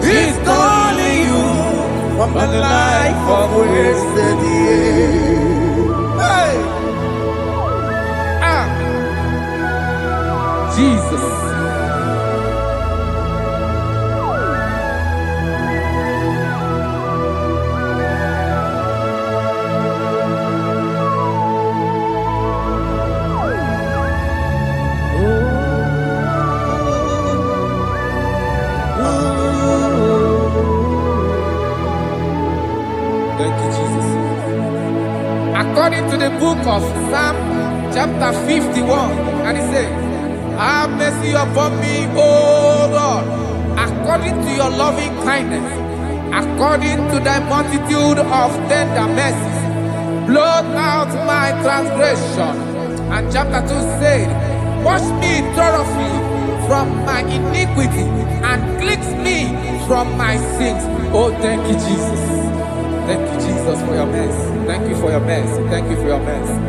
He's calling you from the life of wasted years. Hey! Jesus. Thank you, Jesus. according to the book of Psalm chapter 51, and he says, have mercy upon me, O Lord, according to your loving kindness, according to thy multitude of tender mercies, blot out my transgression. And chapter 2 said, wash me thoroughly from my iniquity and cleanse me from my sins. Oh, thank you, Jesus. Thank you, Jesus, for your mercy. Thank you for your mercy. Thank you for your mercy.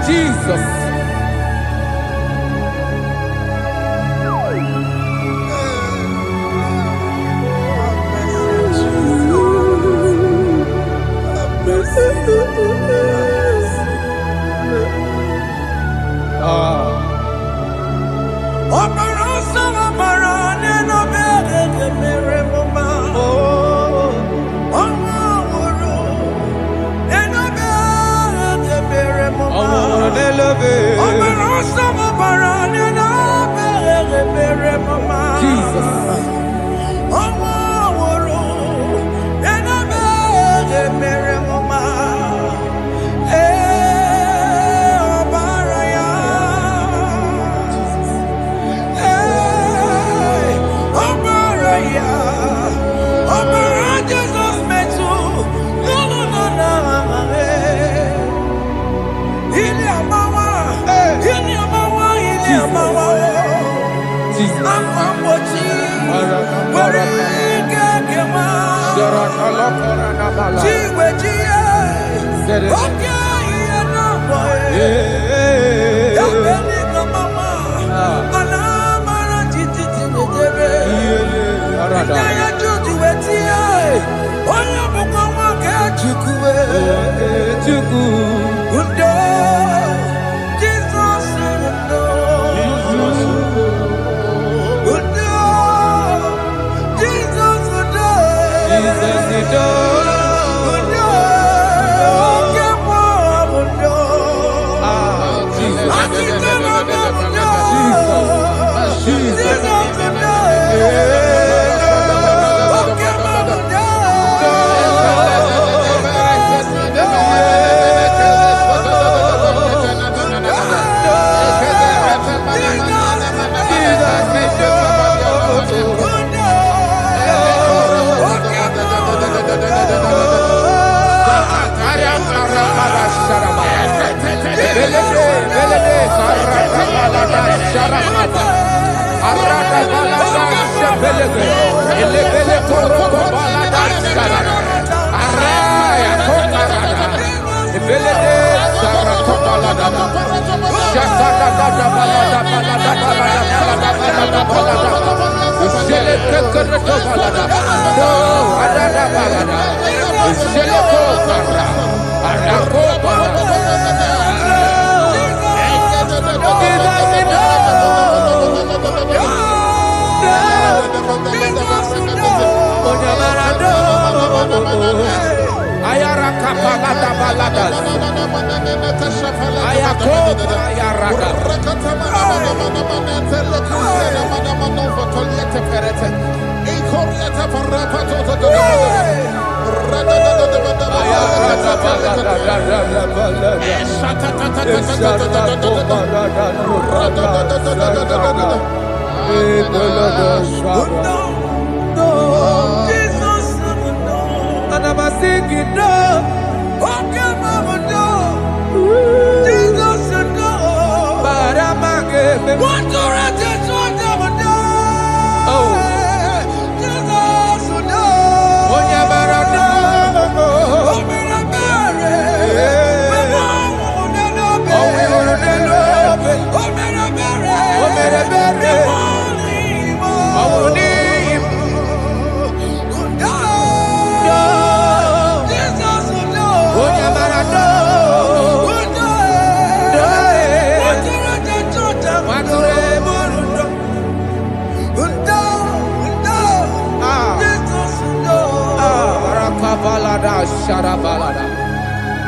Jesus.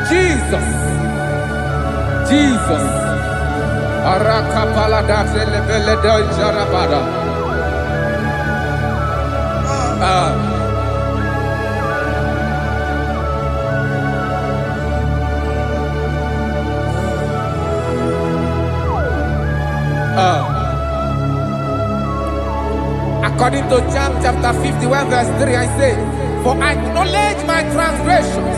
Jesus. Jesus. Arakapalada zelebeledo jarabada. According to John chapter 51 verse 3, I say, for I acknowledge my transgressions,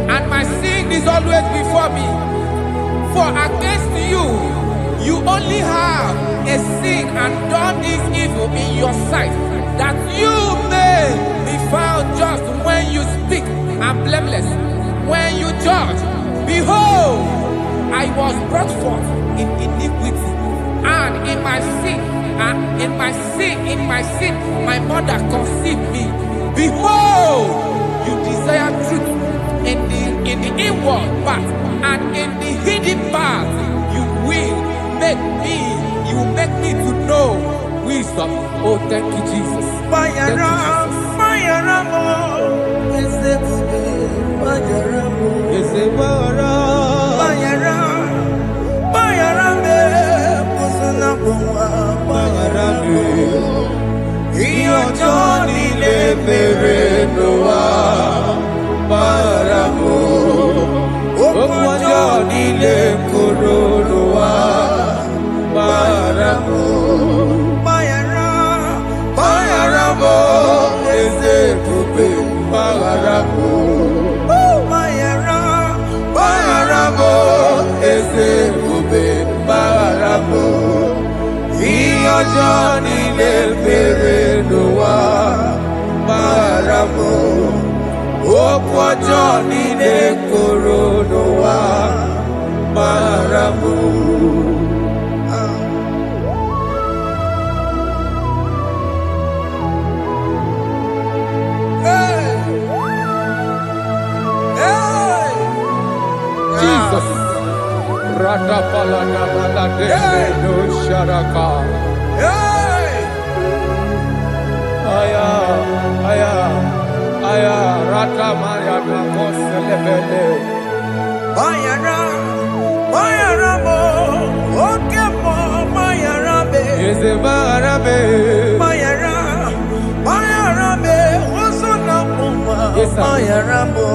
and my sin is always before me. For against you, you only have a sin and done this evil in your sight, that you may be found just when you speak and blameless when you judge. Behold, I was brought forth in iniquity, and in my sin, my mother conceived me. Behold, you desire truth in the inward part, and in the hidden part you will make me to know wisdom. Oh, thank you, Jesus. Thank you, Jesus.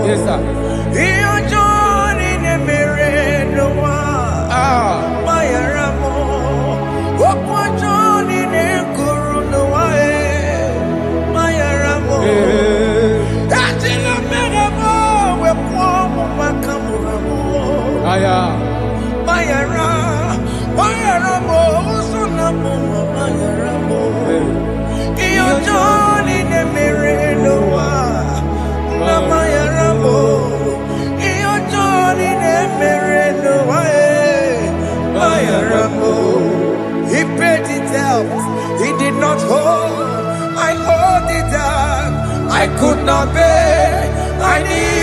Yes, sir. He paid it out. He did not hold. I owed it out. I could not pay. I need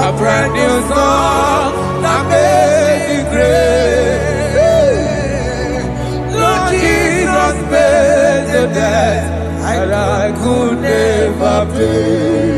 a brand new song, amazing grace. Lord Jesus paid the debt that I could never pay.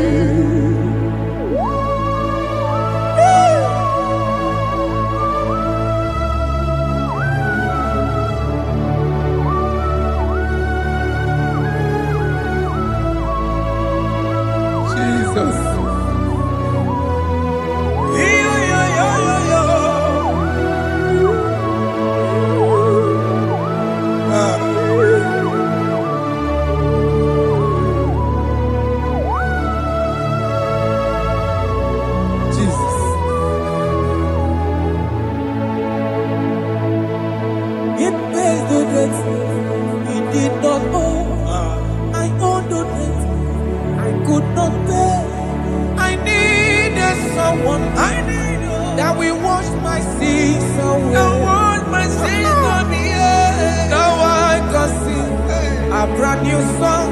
That we wash my sins away. That wash my sins away. Now I can sing a brand new song,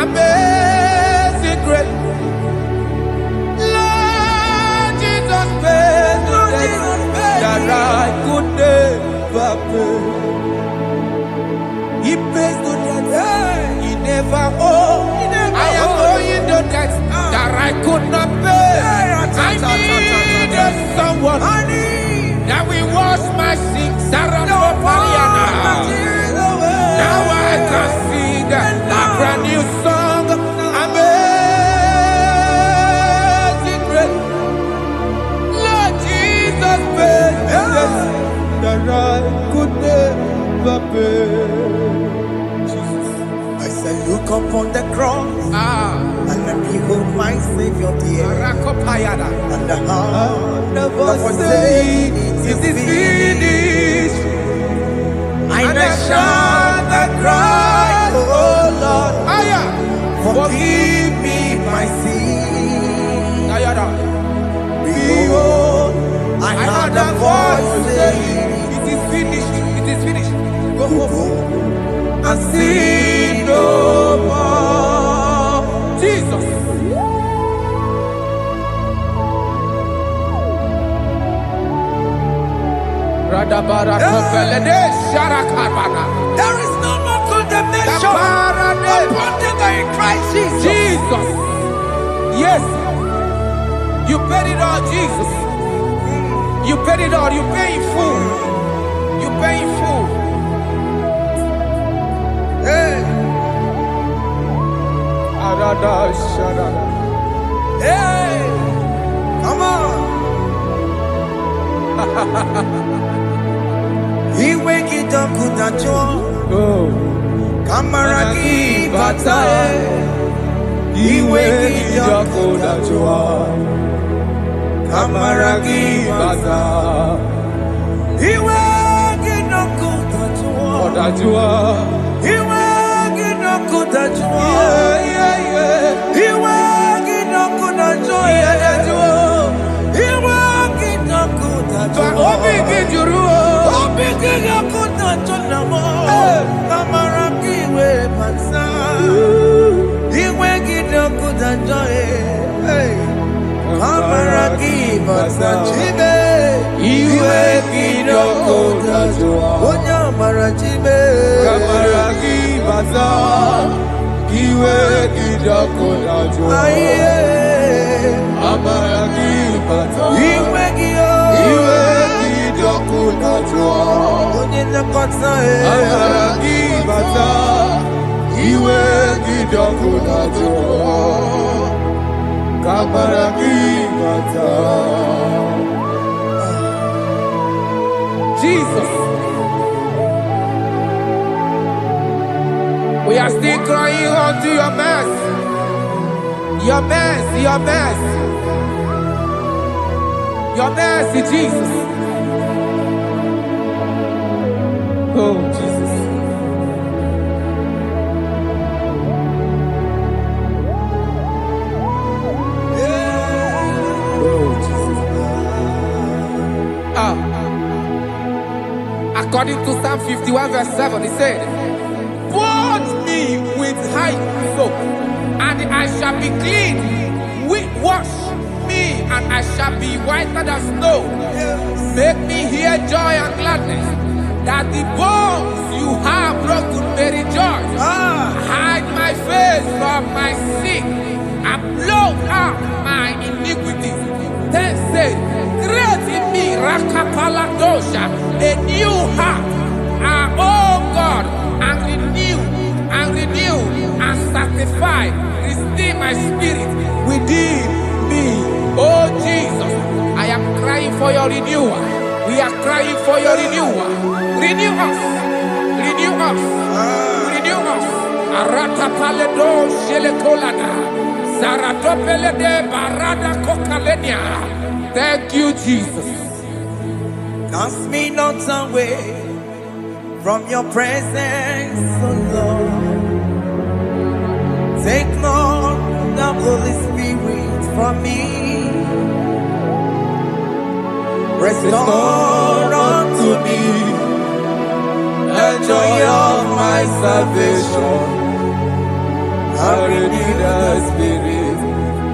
amazing grace. Lord Jesus paid the debt that I could never pay. He pays the debt he never owed. I am owing the debt that I could not pay. I needed someone that will wash my sins. Now I can sing a brand new song, amazing grace. Lord Jesus paid the debt that I could never pay. Jesus, I said, look upon the cross. And then behold my Savior dear. And the heart of us saying, it is finished. I shall not cry, oh Lord, forgive me my sin. Behold, I heard a voice saying, it is finished, it is finished. Go home and sin no more. Jesus. There is no more condemnation upon them in Christ Jesus. Jesus. Yes. You paid it all, Jesus. You paid it all. You pay in full. You pay in full. Hey. Hey. Come on. He wake it up with a joy. Kamaraki batae. He wake it up with a joy. Kamaraki batae. He wake it up with a joy. He wake it up with a joy. He wake it up with a joy. He wake it up with a joy. Obi kijuru. Obi kijuru na chonamo. Kamaraki we pansa. He wake it up with a joy. Kamaraki pansa chibe. He wake it up with a joy. Onya marachibe. Kamaraki pansa. He wake it up with a joy. Kamaraki pansa. He wake it up. Jesus, we are still crying unto your mercy, your mercy, your mercy, your mercy, Jesus. Oh, Jesus. Yeah. Oh, Jesus. According to Psalm 51 verse 7, he said, "Wash me with hyssop, and I shall be clean. Wash me me, and I shall be whiter than snow. Make me hear joy and gladness, that the bones you have broken may rejoice. Hide my face from my sin, and blot out my iniquity. Then say, create in me, Rakapaladosha, a new heart, oh God, and renew, and sanctify, restore my spirit within me. Oh Jesus, I am crying for your renewal. We are crying for your renewal. Renew us, renew us, renew us. Arata paledo shelekolada, zaratopele de barada kokalenia. Thank you, Jesus. Cast me not away from your presence, oh Lord. Take not the Holy Spirit from me. Restore unto me the joy of my salvation. I renew the spirit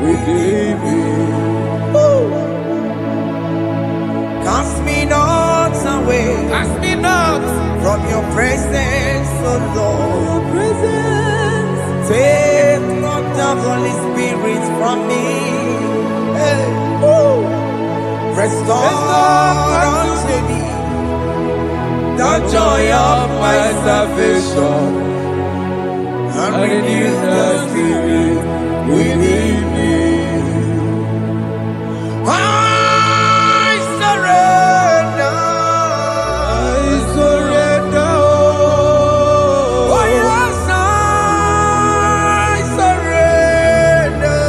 within me. Cast me not away, Cast me not from your presence, oh Lord. Take not the Holy Spirit from me. Hey. Restore unto me the joy of my salvation, and renew the spirit within me. I surrender. Oh yes, I surrender.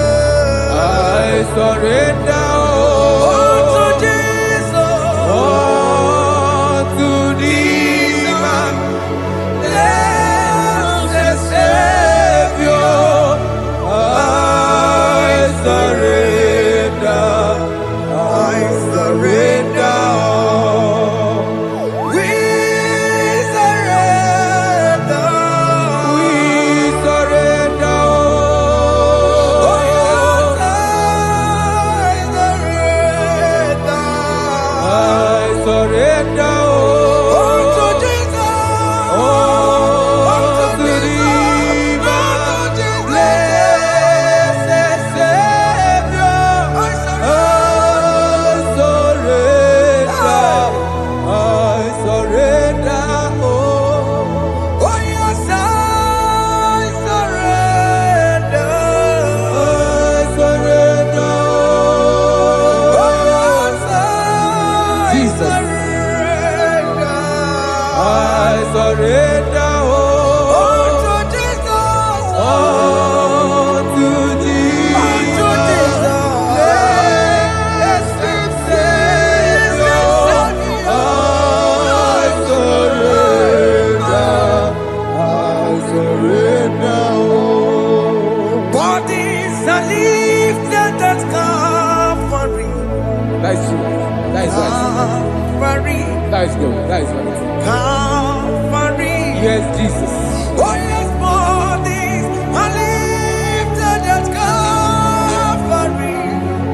That is good. That is good. Calvary. Yes, Jesus. Oh yes, bodies are lifted at Calvary.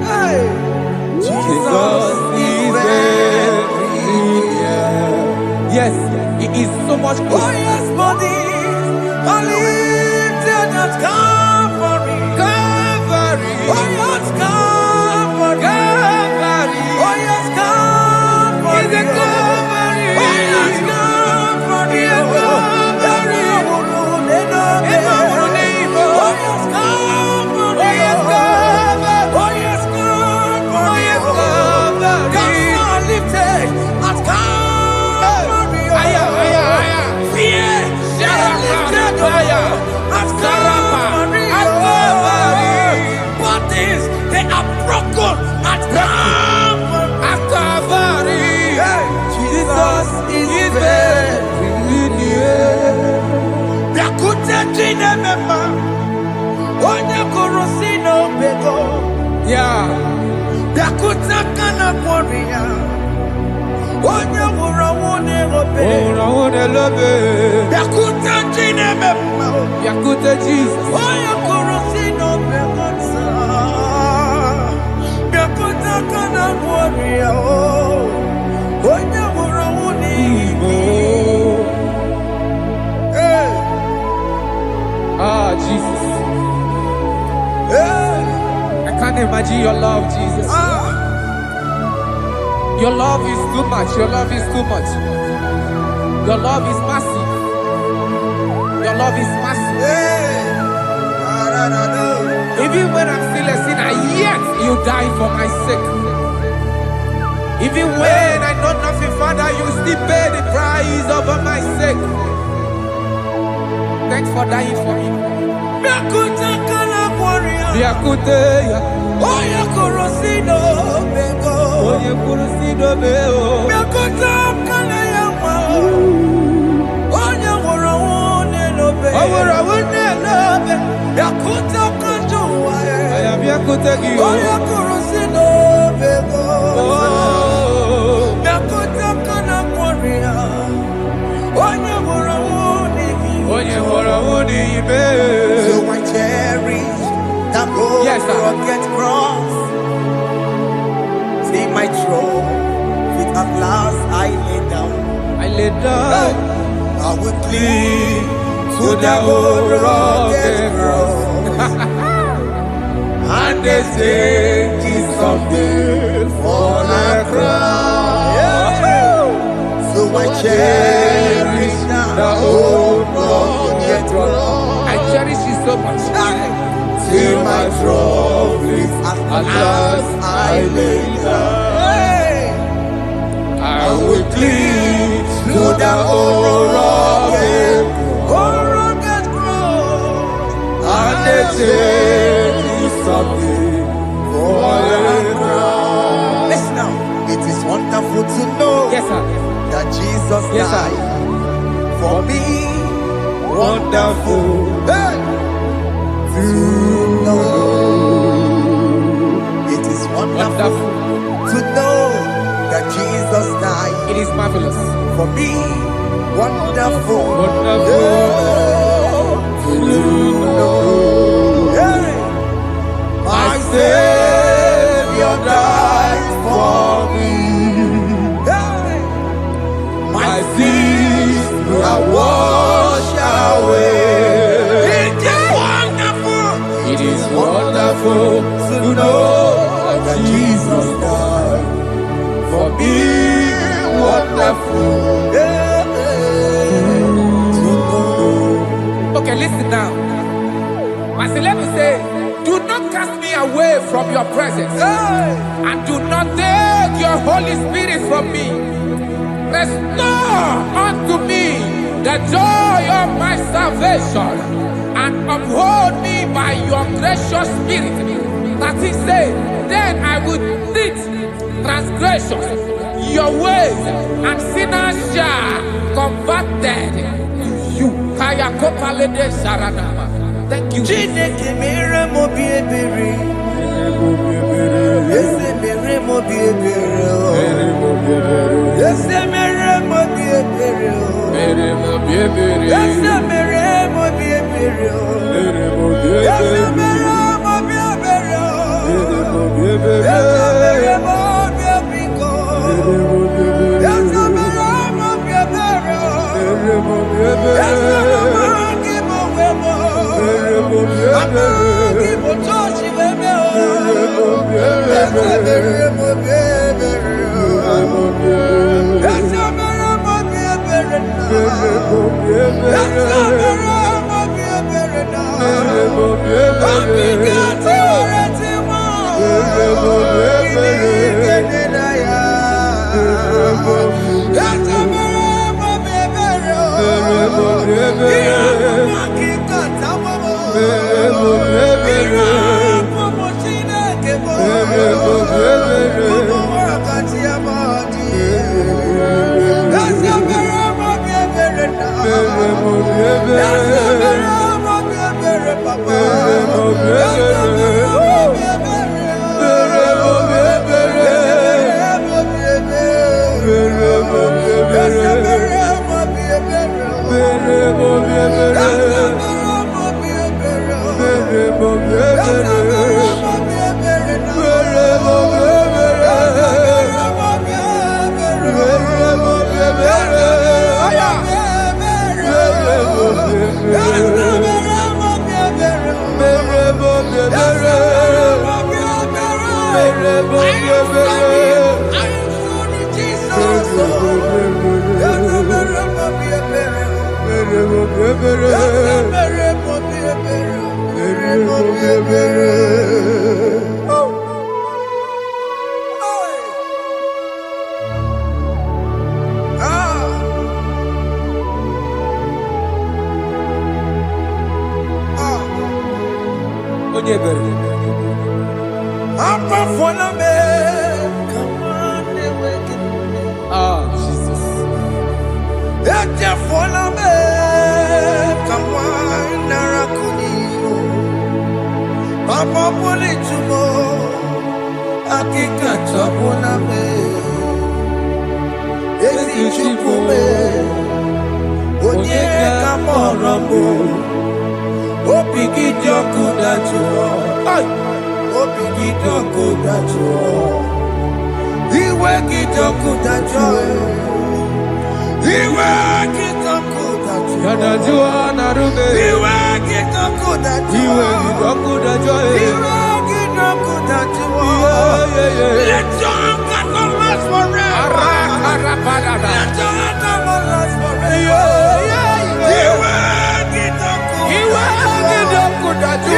Hey. Jesus is everywhere. Yes, it is so much good. Oh yes, bodies are lifted at Calvary. Calvary. Oh yes, Calvary. Calvary. Oh yes, Calvary. Is it Calvary? Oh yes, Calvary. Yes, Calvary. Yeah. Yakuta Jesus. Ah, Jesus. I can't imagine your love, Jesus. Your love is too much. Your love is too much. Your love is massive. Your love is massive. Even when I'm still a sinner, yet you die for my sake. Even when I know nothing, Father, you still pay the price over my sake. Thanks for dying for me. Biakuteya. Oya korosido bego. Oye kurosido beo. Biakuta kala yama. Oya worawone lobe. Oworawone lobe. Biakuta kanjuwa. Aya biakutegi. Oya korosido bego. Biakuta kala kwaria. Oya worawone. Oye worawone ibe. So I cherish that rugged cross. See my throne, with at last I lay down. I lay down. I will cling to the old rugged cross. And they say it's someday for a crown. So I cherish the old rugged cross. I cherish it so much. Till my trophies at last I lay down. I will cling to the old rugged cross. And they say it's someday for a crown. Listen now, it is wonderful to know that Jesus died for me. Wonderful. To know. It is wonderful to know that Jesus died. It is marvelous. For me, wonderful. To know. My Savior died for me. My sins are washed away. It is wonderful to know that Jesus died for me. Wonderful to know. Okay, listen now. My celeb say, do not cast me away from your presence, and do not take your Holy Spirit from me. Restore unto me the joy of my salvation, and uphold me by your gracious spirit. That is say, then I will teach transgressions your ways, and sinners shall converted to you. Kaya kopalede saranama. Thank you. Chineke mere mo biebere. Ese mere mo biebere. Ese mere mo biebere. Ese mere mo biebere. Ese mere mo biebere. Ese mere mo biebiko. Ese mere mo biebere. Ese mere mo wemo. Amagi mo tochi weme o. Ese mere mo biebere. Ese mere mo biebere na. Ese mere mo biebere na. Abigati oreti mo. Ibigene na ya. Ese mere mo biebere o. Iya kumaki kata mo. Iya kumo Chineke mo. Kumo wakati ya madi. Ese mere mo biebere na. Ese mere mo biebere papa. Ese mere mo biebere. Ese mere mo biebere. Papa follow me. Come on, they waking me. Ah, Jesus. Eja follow me. Come on, Narakuni. Papa poli chumo. Akika chapona me. Ezi chukume. Onye kamorambo. Opiki jokuda chuo. Opiki jokuda chuo. Iwe kijokuda chuo. Iwe kijokuda chuo. Yadajua narube. Iwe kijokuda chuo. Iwe kijokuda chuo. Iwe kijokuda chuo. Let your anger not last forever. Let your anger not last forever. Iwe kijokuda chuo.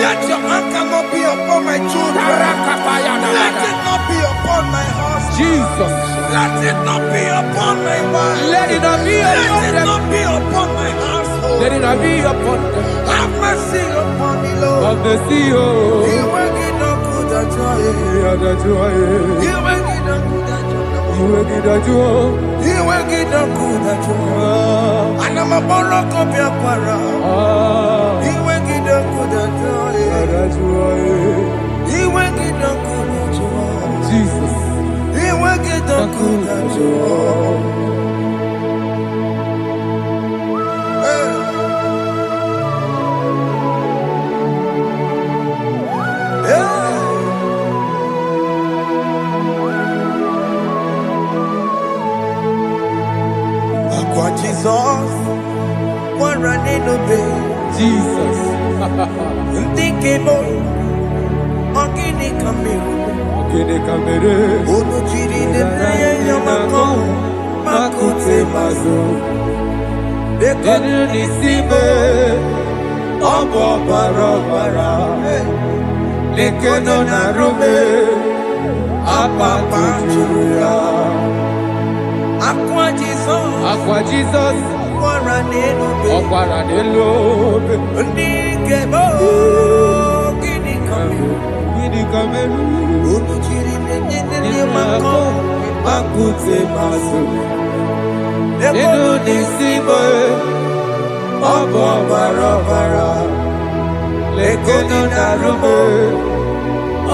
Let your anger not be upon my children. Let it not be upon my house. Jesus. Let it not be upon my wife. Let it not be upon Let it them. not be upon my household. Let it not be upon them. Have mercy upon me, Lord. Of the sea, oh. You make it not good at joy. Yadajua. You make it not good at joy. Iwe kidajua. You make it not good at joy. And I'm a borrow copy of para. Ah. You make it not good at joy. Yadajua. You make it not good at joy. Jesus. You make it not good at joy. Aqua Jesus, one running obey. Jesus. Thinking boy, Ogini Kamiru, Kene kamere. Unu Chiri de Prayer Yamako, Makute Mazo. They Kene couldn't nisibe. Obo barabara. Lekeno narube. Apa kuchuya. Aqua Jesus, Aqua Jesus. one running obey. Okwara de lobe. Thinking boy, Ogini Kamiru, Kene kamere. Unu Chiri de Yamako, Makute maso. they Kene couldn't nisibe. Obo barabara. Lekeno narube.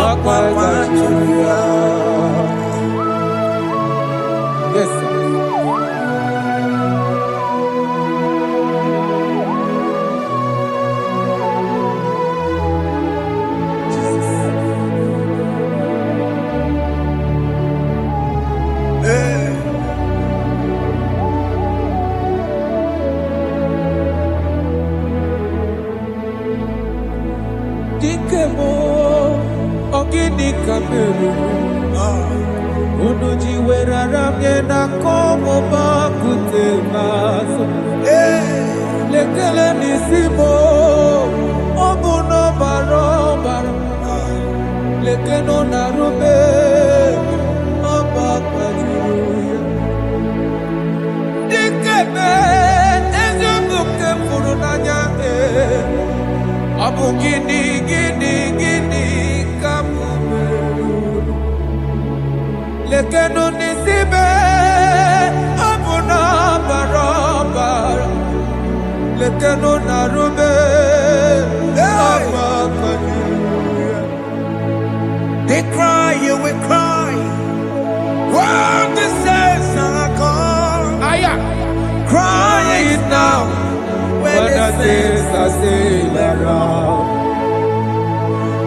Apa kuchuya. Yes, sir. Dikemo, ogini kamere. Unu jiwera ramye na komo bakute maso. Lekele nisimo, obuno barobara. Lekeno narube, abakajuya. Dikeme, ezobuke furunanyame. Abu gini kamumeru. Lekeno nisibe abu na barabara. Lekeno narube abakajuya. They cry, you will cry. When the saints are gone, cry it now. When the saints are still around,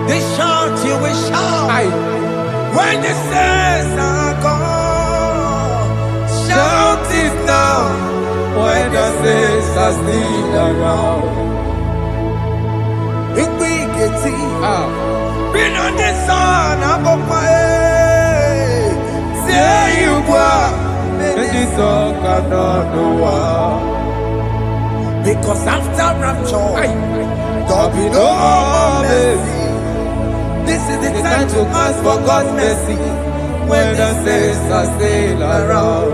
they shout, you will shout. When the saints are gone, shout it now. When the saints are still around. Big big Ah. been on the sun, I'm up my head. Say you go, And this song cannot know why. because after rapture, Aye. there'll be no more mercy. This is the time to ask for God's mercy. when the saints are still around.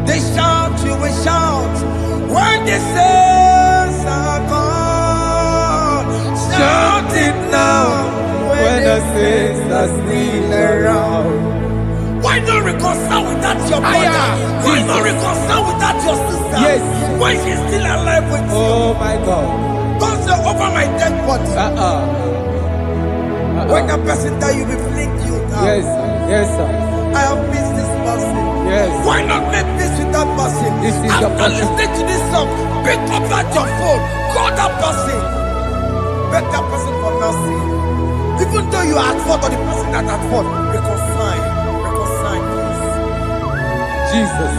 They shout, you will shout when the saints are gone. Shout it now when the saints are still around. Why not reconcile without your brother? Why not reconcile without your sister? Yes. Why she's still alive with you? Oh my God. Don't say over my dead body. When that person die, you will fling you down. Yes, sir. Yes, sir. I have missed this person. Yes. Why not make peace with that person? This is the After person. listening to this song, pick up that your phone, call that person, beg that person for mercy. Even though you are at fault or the person that at fault, reconcile, please. Jesus.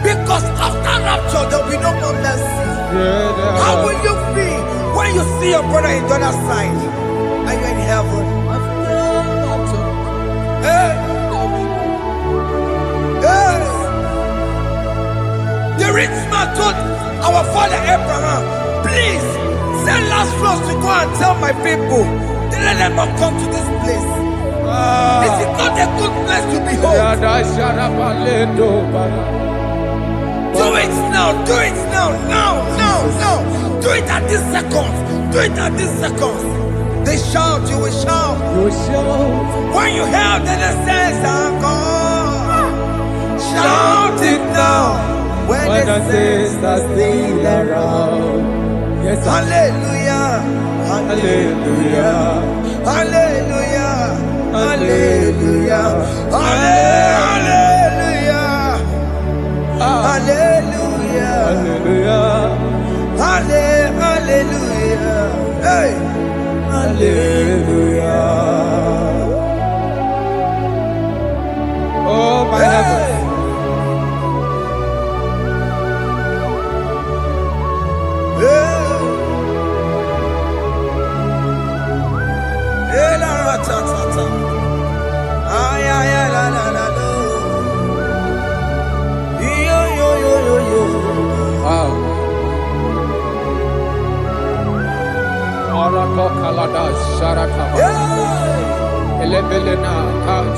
Because after rapture, there will be no more mercy. Yeah, How will you feel when you see your brother in the other side and you're in heaven? Hey. Hey. The rich man told our father Abraham, please send Lazarus to go and tell my people to let them not come to this place. This is not a good place to behold. Do it now, do it now, now. Do it at this second. Do it at this second. They shout, you will shout. You will shout. When you hear that the saints are gone, shout it now. When the saints are still around. Yes, sir. Hallelujah. Hallelujah. Hallelujah. Hallelujah. Hallelujah. Hallelujah. Hallelujah. Hallelujah. Hey. Hallelujah. Oh my heavens.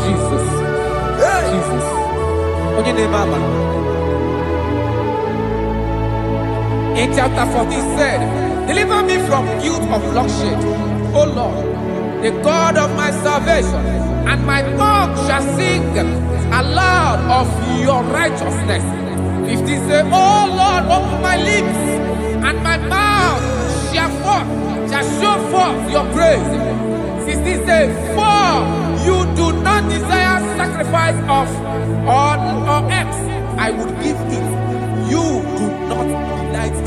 Jesus. Jesus. In chapter 14 said, deliver me from guilt of bloodshed, O Lord, the God of my salvation, and my tongue shall sing aloud of your righteousness. 15 say, O Lord, open my lips, and my mouth shall show forth your praise. 16 say, for you do not desire sacrifice of or eggs, I would give it. You do not delight in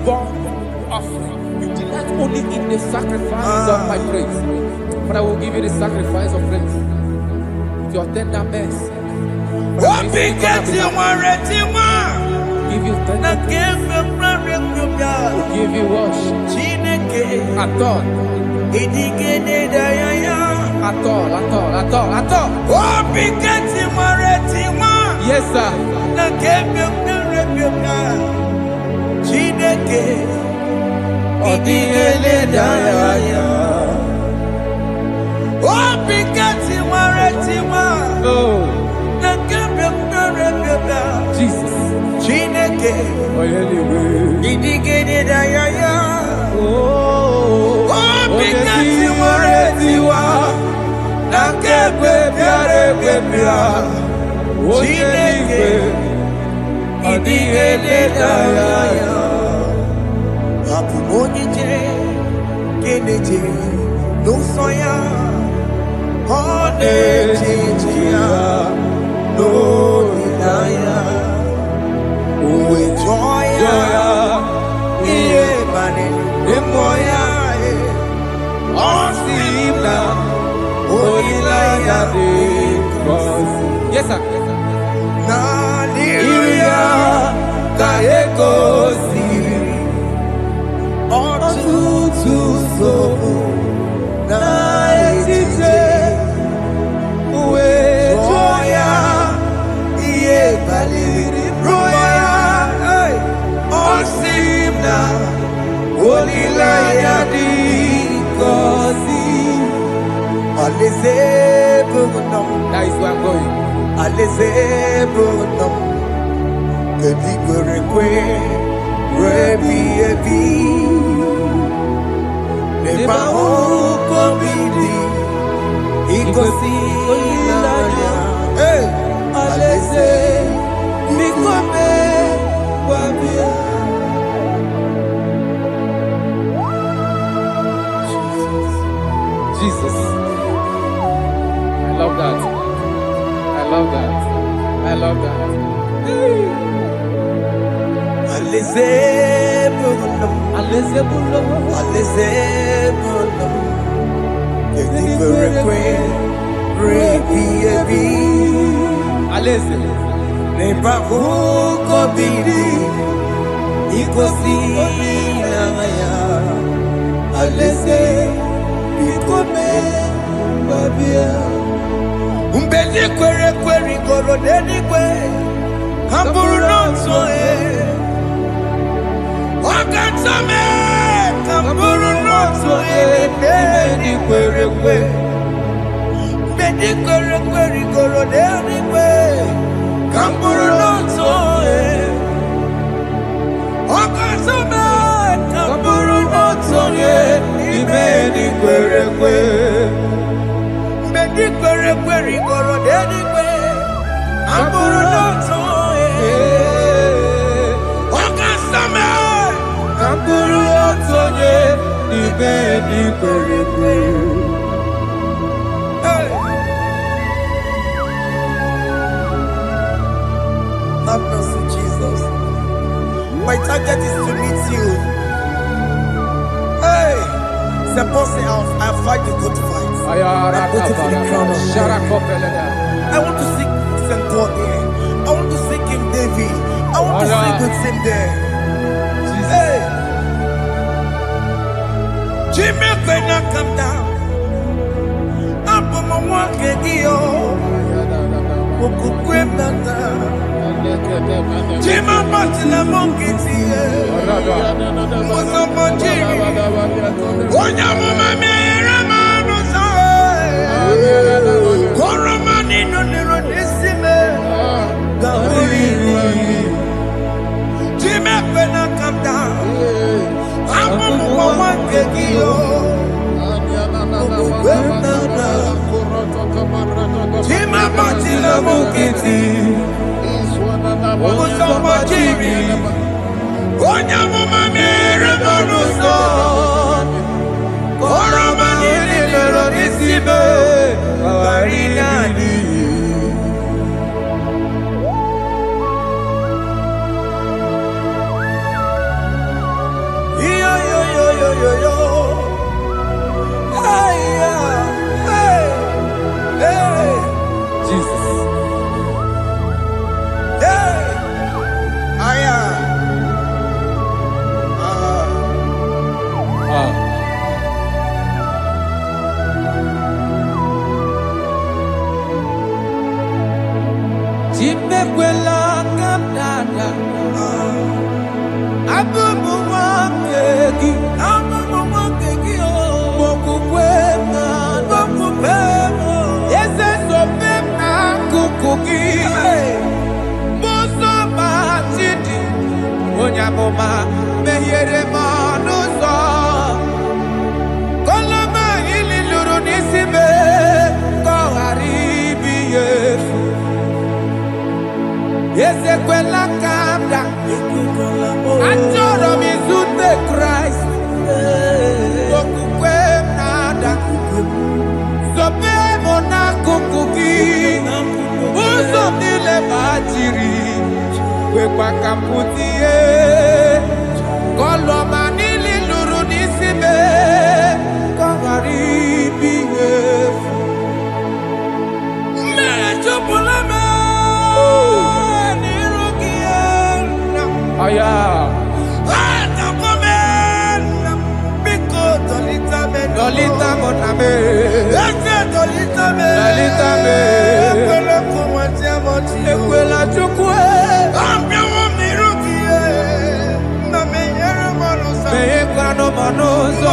burnt offering. You delight only in the sacrifice of my praise. But I will give you the sacrifice of praise with your tender mercy. Give you tender will give you worship. At all. Yes, sir. Jesus. Yes, sir. Alize That is where I'm going. Alaze bonum. Kedigore rebi ebi. Neba oko bidi. Ikosi ilanya. Hey, alaze mikome wabia. Jesus. I love that. I love that. I love that. Alaze bonum. Alaze bonum. Alaze bonum. Kedigore rebi ebi. Alaze. Neba oko bidi. Ikosi ilanya. Alaze mikome wabia. Mbedi kweri goro dedi kwe. Hamburu nonso Wakatame hamburu nonso Mbedi kweri goro dedi kwe. Hamburu nonso Wakatame hamburu nonso Mbedi kweri goro dedi kwe. Hamburu nonso Wakasame hamburu nonso Mbedi kweri. Have mercy, Jesus. My target is to meet you. Hey, suppose I fight the good fight. I go to the crown of I want to seek St. Paul there. I want to seek King David. I want to sing with him there. Hey, Jimmy, when I come down, I'm on my walk again. Jima Patina Monkey, was up on Jimmy. Onya Mama Ramano, Coromani, no Nerodissime, Jimmy, when I come down, I'm on one kegio. Jima Patina Monkey. Okusoma Jimmy, Onya Mama Ramano, Coromani, no Nerodissime, Marinani. Yo. Hey. Jesus. Hey. Jimekwela kamdada. Abubu wakegi. Bokukwema. Yese sopema kukugi. Muso matidi. Onyamoma mehiere manuso. Koloma ili luru nisime. Koharibi yefu. Yese kwela kamda. Anjoro mizute Christ. Bokukwemnada. Sope mona kukugi. Uso nile bajiri. Wekwa kamputie. Koloma nili luru nisime. Koharibi yefu. Mechopulame. Aya. Dolita moname. Dolita me. Ekwela chukwe. Meyekwano monoso.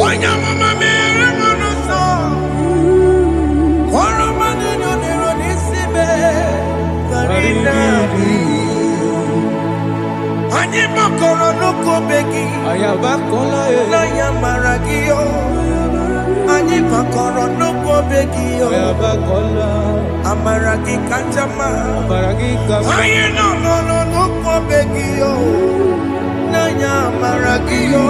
Onya Mama Ramano, Anyị makọrọ n'okobe gị na ya mara gị o. Anyị makọrọ n'okobe gị o. Amara gị kacha mma. Anyị nọ n'okobe gị o. Na ya mara gị o.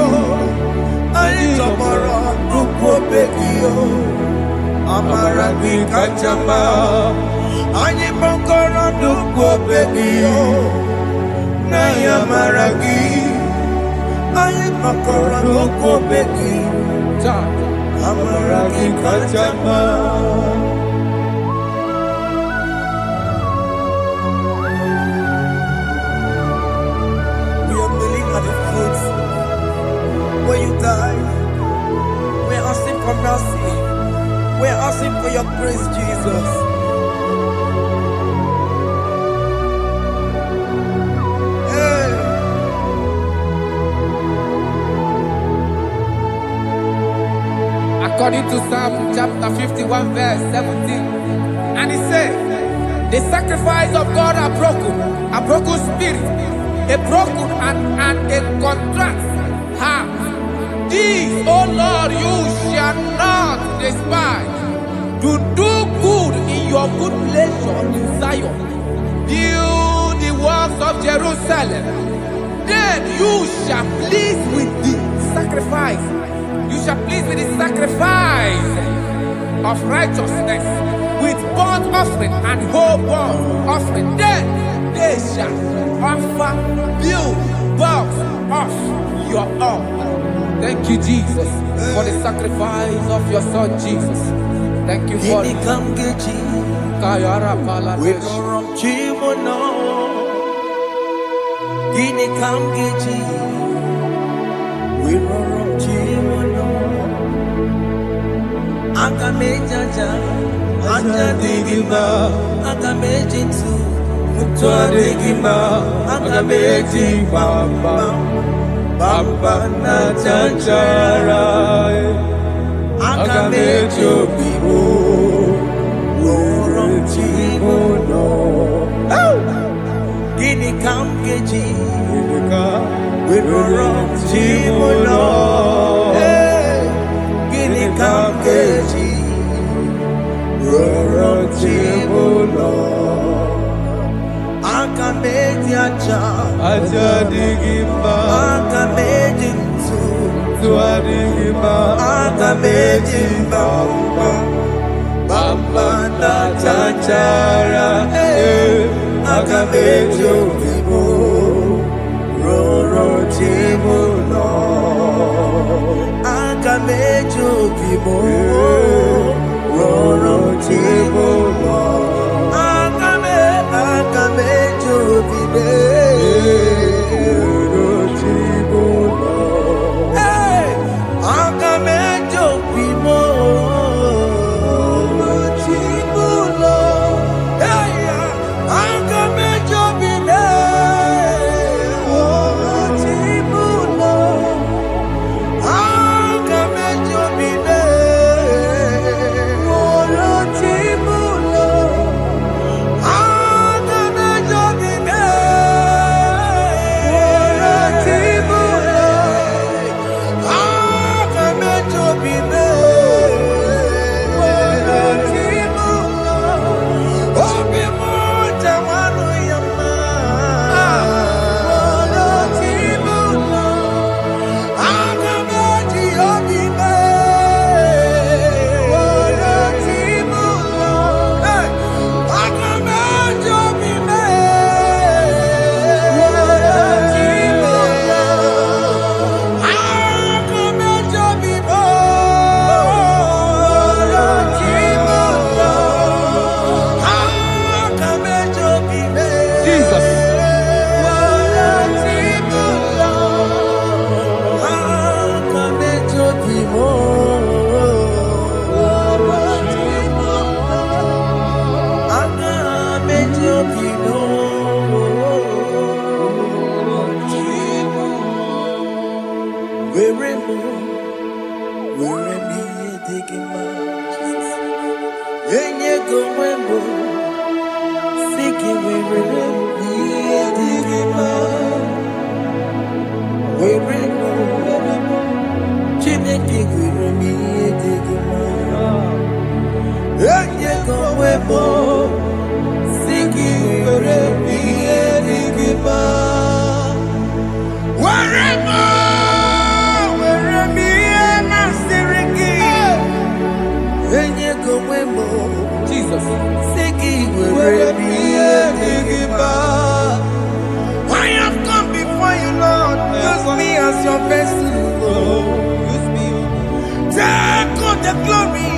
Anyị tọgbọrọ n'okobe gị o. Amara gị kacha mma. Anyị makọrọ n'okobe gị o. Na ya mara gị. Anyị makọrọ n'okobe gị. Amara gị kacha mma. We are kneeling at the foot where you died. We are asking for mercy. We are asking for your grace, Jesus. Hey. According to Psalm chapter 51 verse 17. And he said, the sacrifice of God are broken spirit, a broken and a contrite heart. These, O Lord, you shall not despise. Do good in your good pleasure in Zion. Build the walls of Jerusalem. Then you shall please with the sacrifice. You shall please with the sacrifice of righteousness, with burnt offering and whole burnt offering. Then they shall offer build boughs of your own. Thank you, Jesus, for the sacrifice of your son, Jesus. Thank you for it. Agamejaja, Ajadigima, Agamejitu, Mutuadigima, Agameji Bamba, Bamba na Chanchara, Agamejo Bibo, Worom Chimono, Gini Kamgeji, Worom Chimono. Kamkeji, Roro Chibulo, Akameji Aja Digima, Akameji Tuadigima, Akameji Bamba, Bamba na Chanchara, Akameji Obibo, Roro Chibulo. Akamejo bibo, roro chibo, akamejo bibe, roro chibo, akamejo bibo, roro chibo, akamejo bibe, roro chibo. Jesus. I have come before you, Lord. Use me as your vessel. Use me. Take all the glory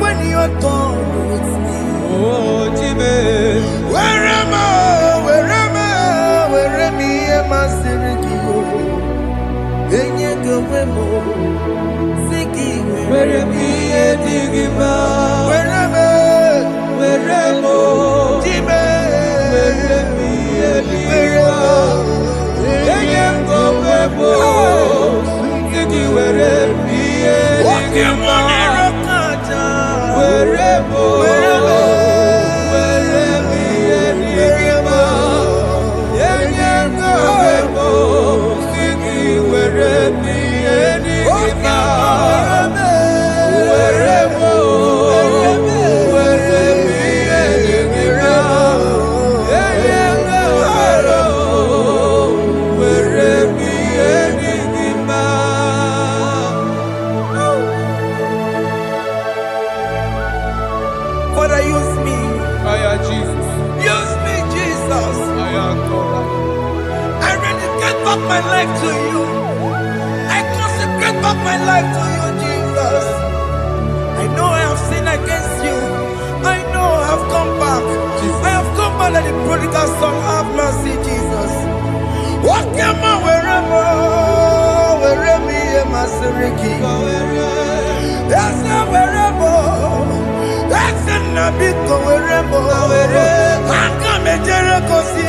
when you are done with me. Oh, Jesus. Where am I? Am I singing you? And you go singing. Where am I? Where am I? Father, use me. Jesus. Use me, Jesus. I dedicate back my life to you. I consecrate back my life to you, Jesus. I know I have sinned against you. I know I have come back. I have come back like the prodigal son. Have mercy, Jesus. What am I wherever me am I seriki? Yes, wherever. That's a nabiko wherever. I come a Jericho see.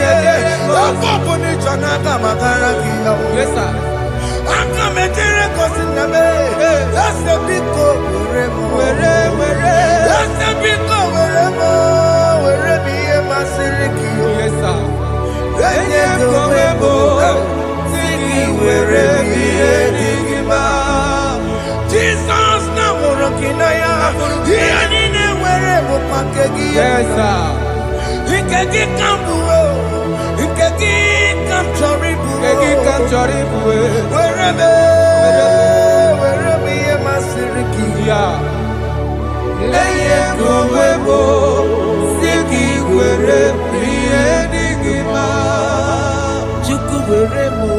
Yes, sir. I come a Jericho see. That's a big wherever. That's a big wherever me am I seriki. Yes, sir. Jesus na morokinaya yanine werebo pakegi Yes, sir. ikegi kambuo ikegi kamchoribu werebe yemasiriki Yeah. eye gowebo siki werebe yedigima chuku werebo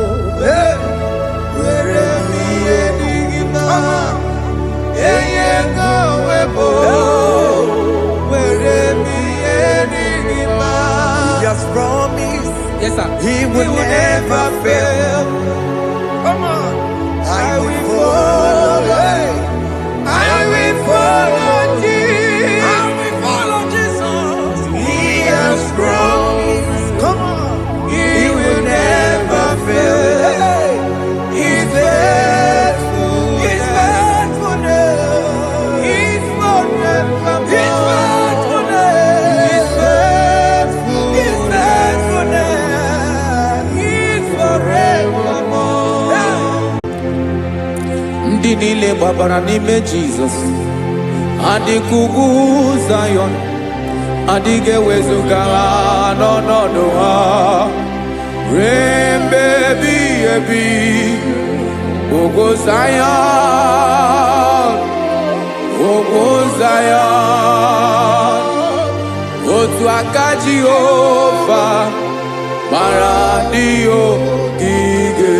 werebe yedigima eye gowebo werebe yedigima. He has promised. Yes, sir. He will never fail. Come on. I will follow. I will follow Jesus. I will follow Jesus. He has promised. Come on. He will never fail. He's faithful. He's faithfulness. He's forever. He's faithfulness. He's faithful. He's faithfulness. He's forevermore. Ndị niile gbabara n'ime Jizọs adịghị ugwu Zayọn, adịghị ewezuga ha n'ọnọdụ ha ruo mgbe ebighị ebi. Ugwu Zayọn, ugwu Zayọn, otu aka Jehova mara ndị ogige.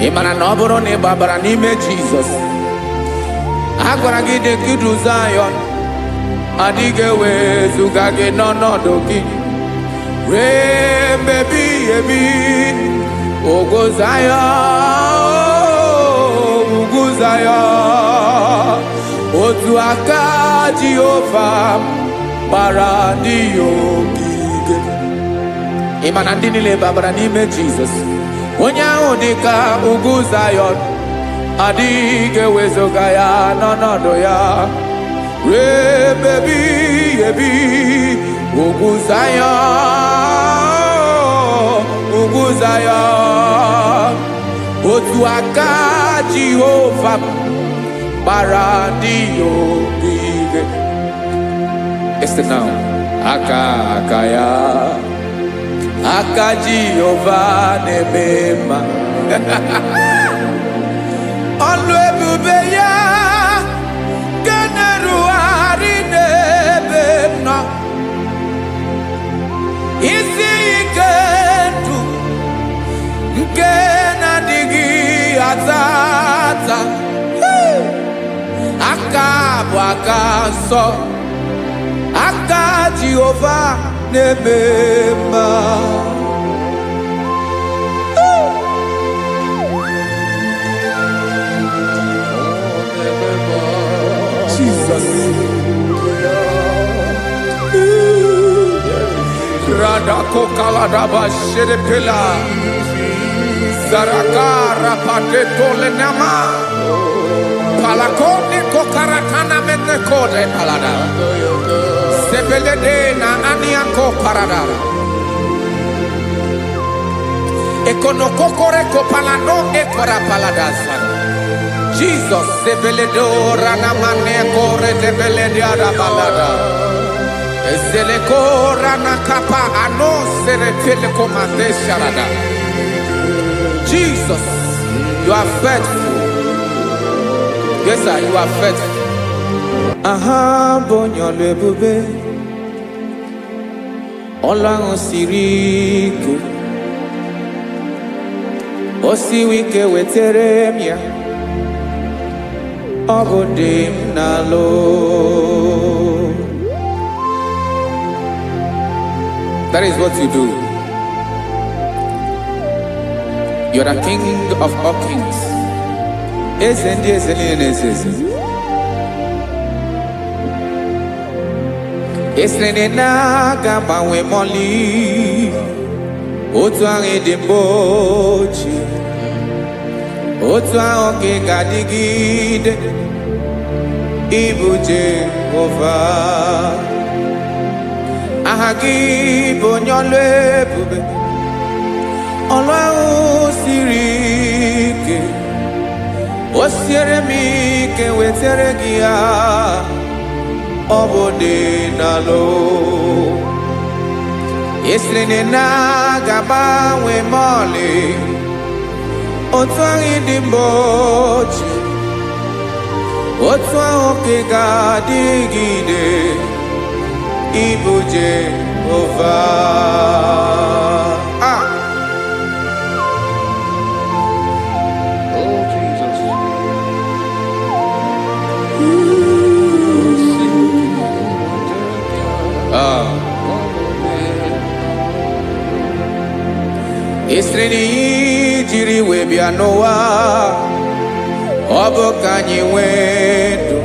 Ị mara na ọ bụrụ na ị gbabara n'ime Jizọs, a gwara gị dị ka idu Zayọn, adịghị ewezuga gị n'ọnọdụ gị ruo mgbe ebighị ebi. Ugwu Zayọn, Zion. Otu aka Jehovah bara ndị ogige. Ịma na ndị niile babara n'ime Jesus. Onye ahụ dịka ugwu Zion, adịghị ewezuga ya n'ọnọdụ ya. Rebebi ebi ugwu Zion, ugwu Zion. Otu aka Jehovah bara ndị ogige. Este now, aka ya, aka Jehovah na-eme. Ọlụ ebube ya ga-na-erugharị n'ebe m nọ. Isi ike ndụ nke na-adịghị ata ata. Aka bụ aka nsọ, aka Jehovah na-eme mma. Jesus. Radako kaladaba shedepela. Zarakara pateto lenama. Palakone kokaratana mene kode palada. Sebelede na aniako parada. Ekonokokore kopalano ekora paladasa. Jesus, sebeledo ranamane kore debelede arabalada. Ezeleko ranakapa ano serepele komande sharada. Jesus, you are faithful. Yes, sir, you are faithful. Aha, bonyo lebube. Olang osiriku. Osiwike weteremia. Ogodim nalo. That is what you do. You are the King of all kings. Esrene na gaba we moli. Otu ange dembochi. Otu ange gadigide. Ibu Jehovah. Ahagi bonyole bube. Olwa sirike. Osiere mi ke wetere gia. Obode nalo. Esrene na gaba we mole. Otu ange dembochi. Otu ange gadigide. Ibu Jehovah. Oh Jesus. Estreni jiri webia noa. Obo kanyi wedu.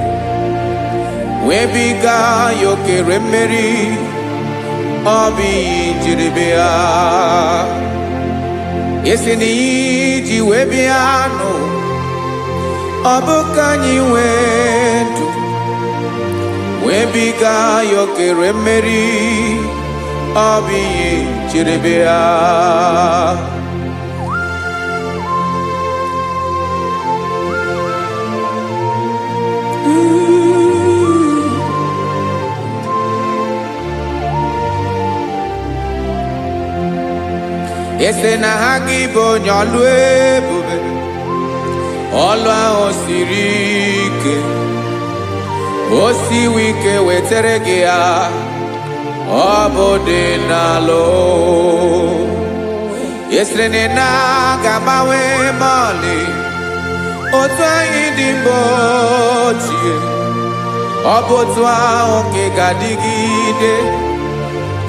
Webiga yoke remeri. Obi jiribia. Estreni ji webia no. Obo kanyi wedu. Webiga yoke remeri. Obi jiribia. Ese na hagi bonyolu ebube. Olwa osirike. Osiwike wetere gia. Obode nalo. Esrene na gamawe mali. Otwa idimbochie. Obotwa onke gadigide.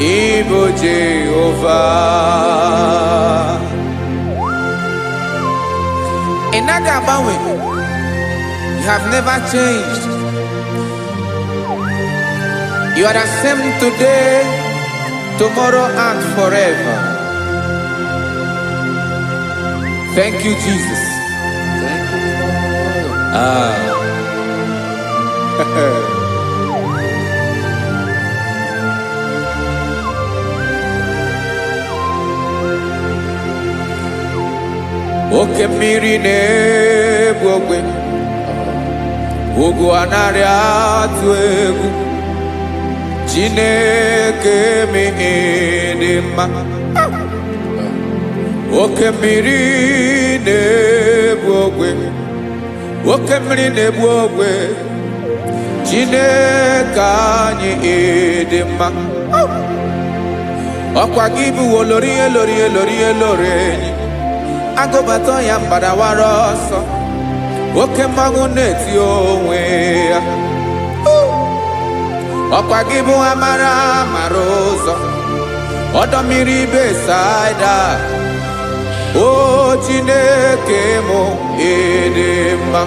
Ibu Jehovah. Enaga bawe. have never changed. You are the same today, tomorrow, and forever. Thank you, Jesus. Thank you, Oke mmiri na-egbu ogwe, ugwu anaghị atụ egwu. Chineke m dị mma. Oke mmiri na-egbu ogwe, oke mmiri na-egbu ogwe. Chineke anyị dị mma. Ọkwa gị bụ olori enyi. Agụbata ya mbadawara ọsọ, oke mmanwụ na-eti onwe ya. Ọkwa gị bụ amara ụzọ, ọdọ mmiri Besaida. O Chineke m dị mma.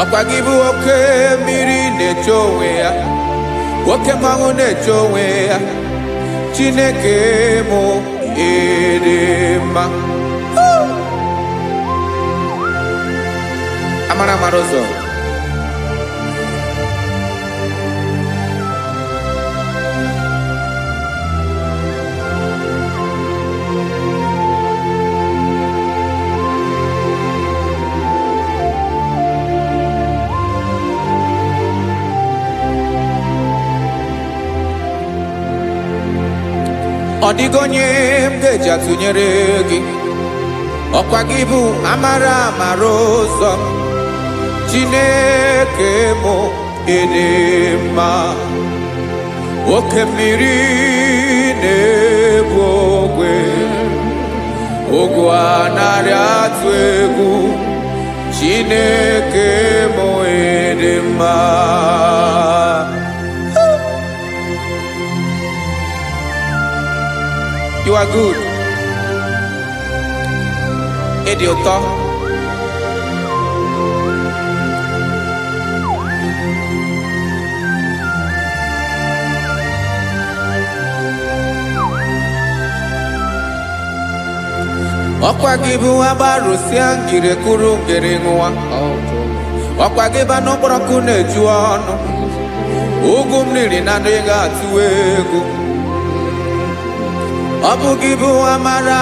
Ọkwa gị bụ oke mmiri na-eche onwe ya, oke mmanwụ na-eche onwe ya. Chineke m dị mma. Amara ụzọ. Ọ dịghị onye m ga-eji atụnyere gị. Ọkwa gị bụ amara ụzọ. Chineke m dị mma. Oke mmiri na-egbu ogwe, ugwu anaghị atụ egwu. Chineke m dị mma. You are good. Ịdị ụtọ. Ọkwa gị bụ agbarụsịa ngiri kụrụ ngiri nwa. Ọkwa gị bụ n'okporoko na-eju ọnụ. Ugwu mmiri na-adịghị atụ egwu. Ọ bụ gị bụ amara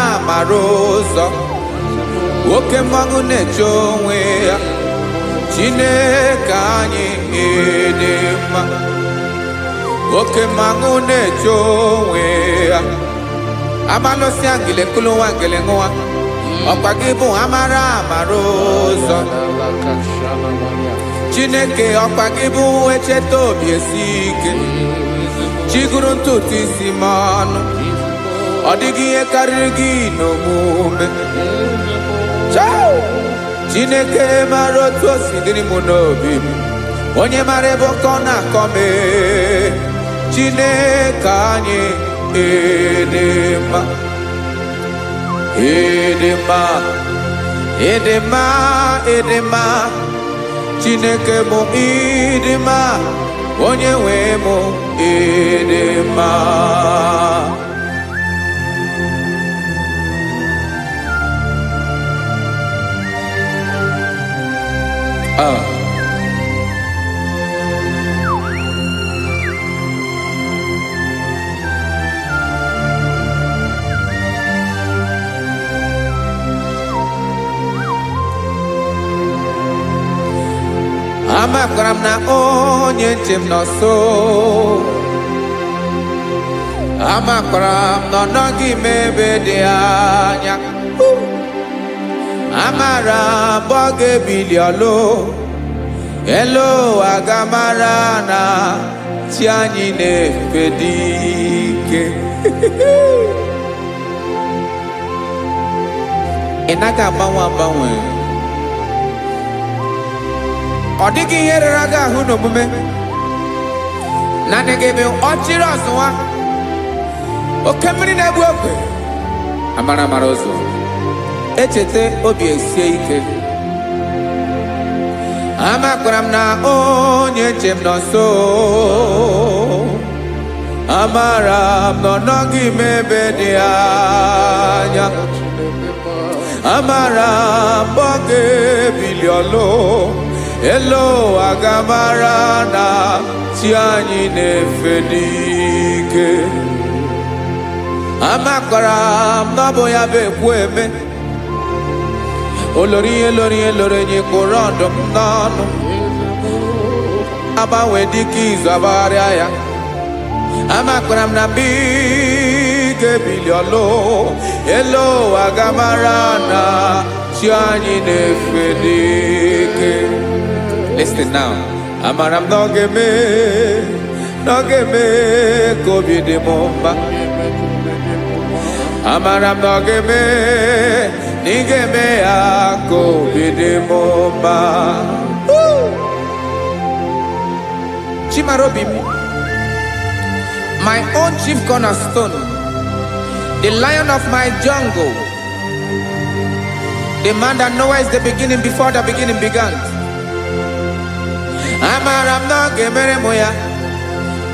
ụzọ, oke mmanwụ na-eche onwe ya. Chineke anyị dị mma. Oke mmanwụ na-eche onwe ya. Amalụsị ngile kụlụ nwa ngile nwa. Ọkwa gị bụ amara ụzọ. Chineke ọkwa gị bụ echeta obi esi ike. Chiguru ntutu isi m ọnụ. Ọ dịghị ihe karịrị gị n'omume. Chineke mara otu o si dịrị m n'obi m. Onye mara ebe ọkọ na-akọ m. Chineke anyị dị mma. Dị mma. Chineke m dị mma. Onye nwe m dị mma. Amakwara m na onye nche m nọ nso. Amakwara m na ọ nọghị m ebe dị anya. Amara m ọ ga-ebili ọlụ. Elu agamara na chi anyị na-efe dị ike. Ị naghị agbanwe. Ọ dịghị ihe rara gị ahụ n'omume. Naanị gị bụ ọchịrị ọzụwa. Oke mmiri na-egbu ogwe. Amara ụzọ. Echeta obi esie ike. Amakwara m na onye nche m nọ nso. Amara m na ọ nọghị m ebe dị anya. Amara m mgbe ọ ga-ebili ọlụ. Elu ụwa ga-amara na chi anyị na-efe n'ike. Amakwara m na ọ bụ ya bụ ekwu eme. Olori enyi kwụrụ ọdụm n'ọnụ. Agbanwe dịka izu agbagharịa ya. Amakwara m na mgbe ị ga-ebili ọlụ. Elu ụwa ga-amara na chi anyị na-efe n'ike. Listen now. Amara m na ọ ga-eme ka obi dị m mma. Amara m na ọ ga-eme na ị ga-eme ya ka obi dị m mma. Chimarobi m, my own chief cornerstone, the lion of my jungle, the man that knows the beginning before the beginning began. Amara m na ọ ga-emere m ya,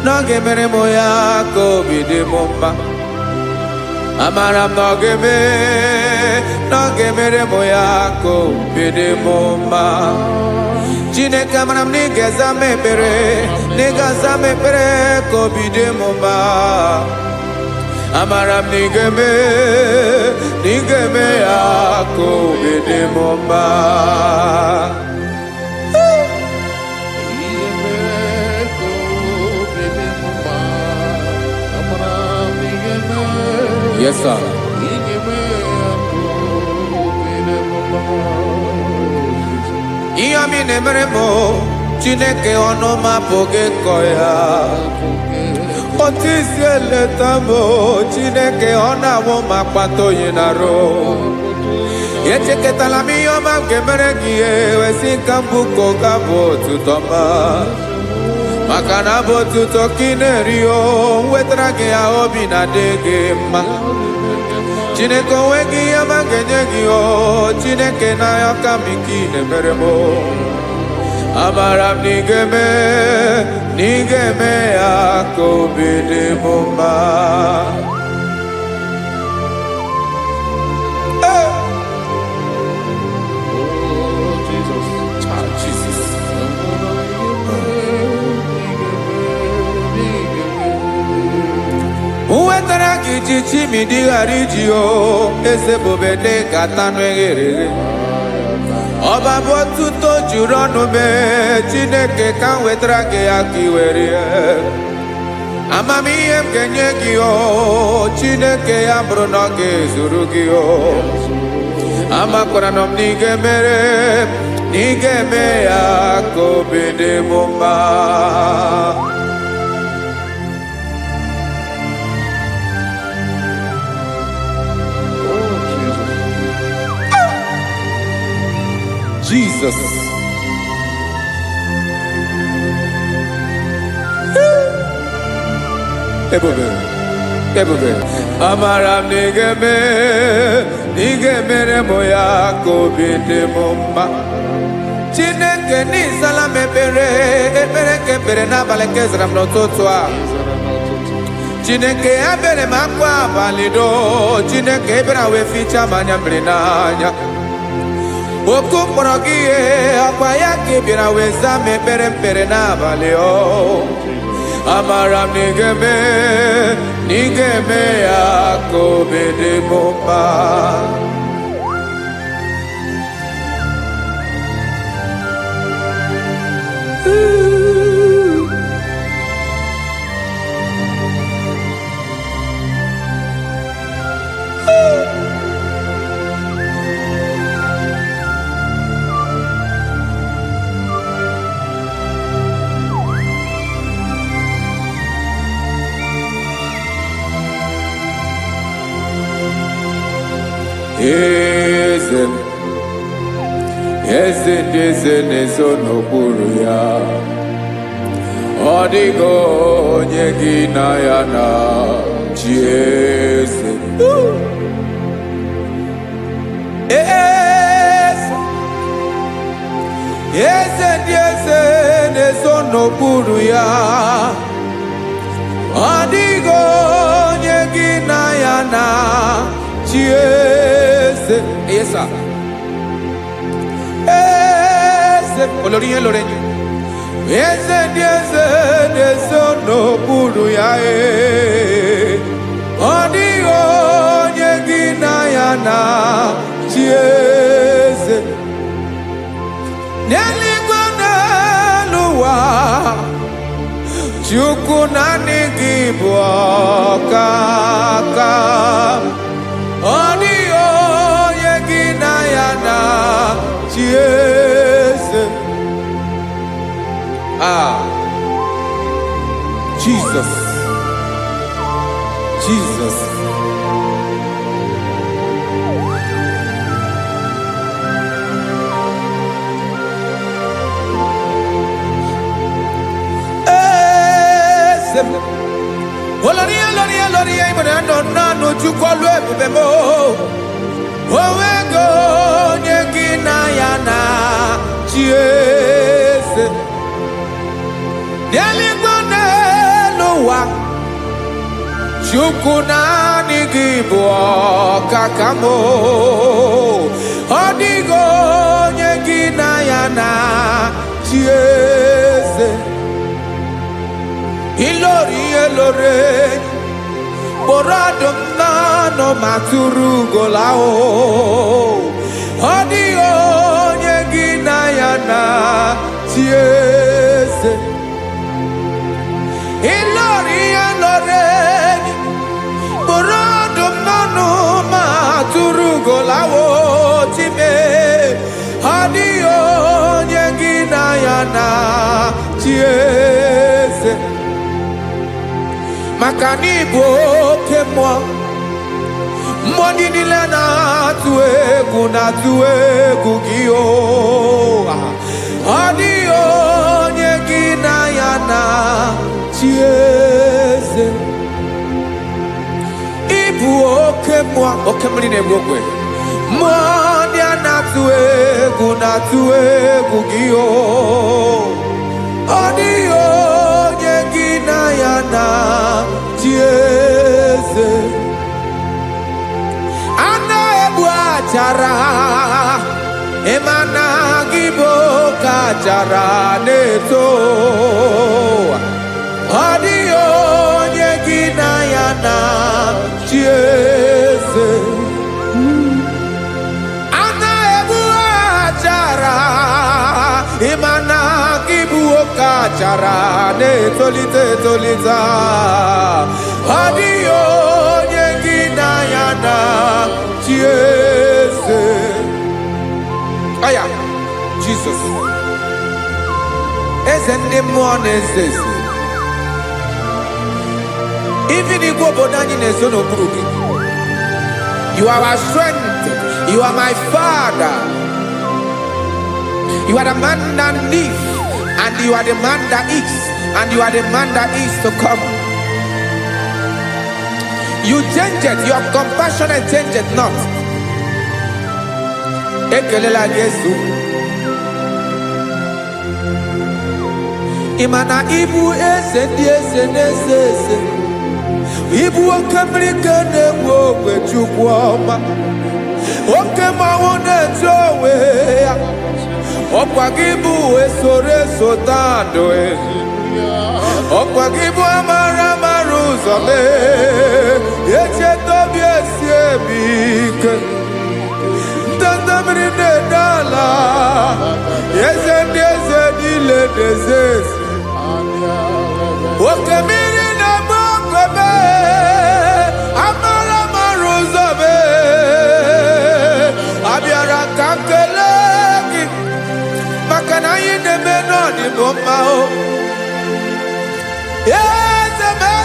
na ọ ga-emere m ya ka obi dị m mma. Amara m na ọ ga-emere m ya ka obi dị m mma. Chineke amara m na ị ga-aza m ekpere, na ị ga-aza m ekpere ka obi dị m mma. Amara m na ị ga-eme ya ka obi dị m mma. Yes, sir. Ihe mi na-emere m Chineke ọnụ m apụghị ịkọ ya. Otu isi eleta m Chineke ọ na-awụ m akpata oyi n'arụ. Echeketala m ihe ọma m ga-emere gị ewesị ka m bụkọ ga-abụ otuto ma. Maka na bụ otuto ka ị na-eri o wetara gị ya obi na-adị gị mma. Chineke onwe gị ihe ọma ga-enye gị o Chineke n'anya ka m ike ị na-emere m. Amara m na ị ga-eme ya ka obi dị m mma. Wetara gị ji chimidi ghara iji o eze bobede gata n'eghere. Ọba bụ otuto juru ọnụ mee Chineke ka m wetara gị ya ka ị were. Amamihe m ga-enye gị o Chineke ya bụrụ na ọ ga-ezuru gị o. Amakwara na m na ị ga-eme ya ka obi dị m mma. Jesus. Ebube. Amara m na ị ga-emere m ya ka obi dị m mma. Chineke n'ịzala m ekpere ka ekpere n'abalị ka ezara m n'ụtụtụ a. Chineke ya bere m akwa abalị do. Chineke ebere wee ficha m anya mmiri n'anya. Oku mkpọrọ gị ihe ọkwa ya ka ị bịara wee zaa m ekpere n'abalị o. Amara m na ị ga-eme ya ka obi dị m mma. Eze ndị eze na-ezo n'okpuru ya. Ọ dịghị onye gị na ya na chi eze. eze ndị eze na-eso n'okpuru ya. Ọ dịghị onye gị na ya na-achị eze. Yes, sir. Eze olórí yẹn lórí yẹn. Eze ndị eze na-eso n'okpuru ya. Ọ dịghị onye gị na ya na-achị eze. N'eluigwe n'elu ụwa, Chukwu naanị gị bụ ọkaka. Ọ dịghị onye gị na ya na-achị eze. Jesus. Jesus. Olórí ìmọ̀ràn àná nánú Chukwu ọlú ebube mo. Owego onye gị na ya na-achị eze. N'eluigwe n'elu ụwa, Chukwu naanị gị bụ ọkaka m. Ọ dịghị onye gị na ya na-achị eze. Ilori elore kpọrọ ọdụm n'ọnụ ma tụrụ ugo laa. Ọ dịghị onye gị na ya na-achị eze. Ilori elore kpọrọ ọdụm n'ọnụ ma tụrụ ugo laa. Chime, ọ dịghị onye gị na ya na-achị eze. Maka na ị bụ oke mmụọ, mmụọ ndị niile na-atụ egwu gị. Ọ dịghị onye gị na ya na-achị eze. Ị bụ oke mmụọ, oke mmiri na-egbu ogwe. Mmụọ ndị a na-atụ egwu gị. Ọ dịghị onye gị na ya na-achị eze. A na-egbu achara, ịma na gị bụ ka achara na-eto. Ọ dịghị onye gị na ya na-achị eze. A na-egbu achara, ịma na gị bụ oke achara na-etolite etolite. Ọ dịghị onye gị na ya na-achị eze. Aya, Jesus. Eze ndị mmụọ na-eze eze. Even igwe obodo anyị na-ezo n'okpuru gị. You are our strength. You are my Father. You are the man that lives, and you are the man that is, and you are the man that is to come. You change it, your compassion and change it not. Ekelela Jesu. Imana ibu eze ndị eze na-eze eze. Ibu oke mmiri ka na-egbu ogwe Chukwu ọma. Oke mmanwụ na-eche onwe ya. Ọkwa gị bụ esoro eso tando. Ọkwa gị bụ amara ụzọ mee. Echeta obi esi ebi ike. Ntanta mmiri na-ede ala. Eze ndị eze niile na-eze eze. Oke mmiri na-agba ogwe mee. Amara ụzọ mee. Abịara ka nkele gị. Maka na anyị na-eme n'ọdịbụ mma o. Eze mee,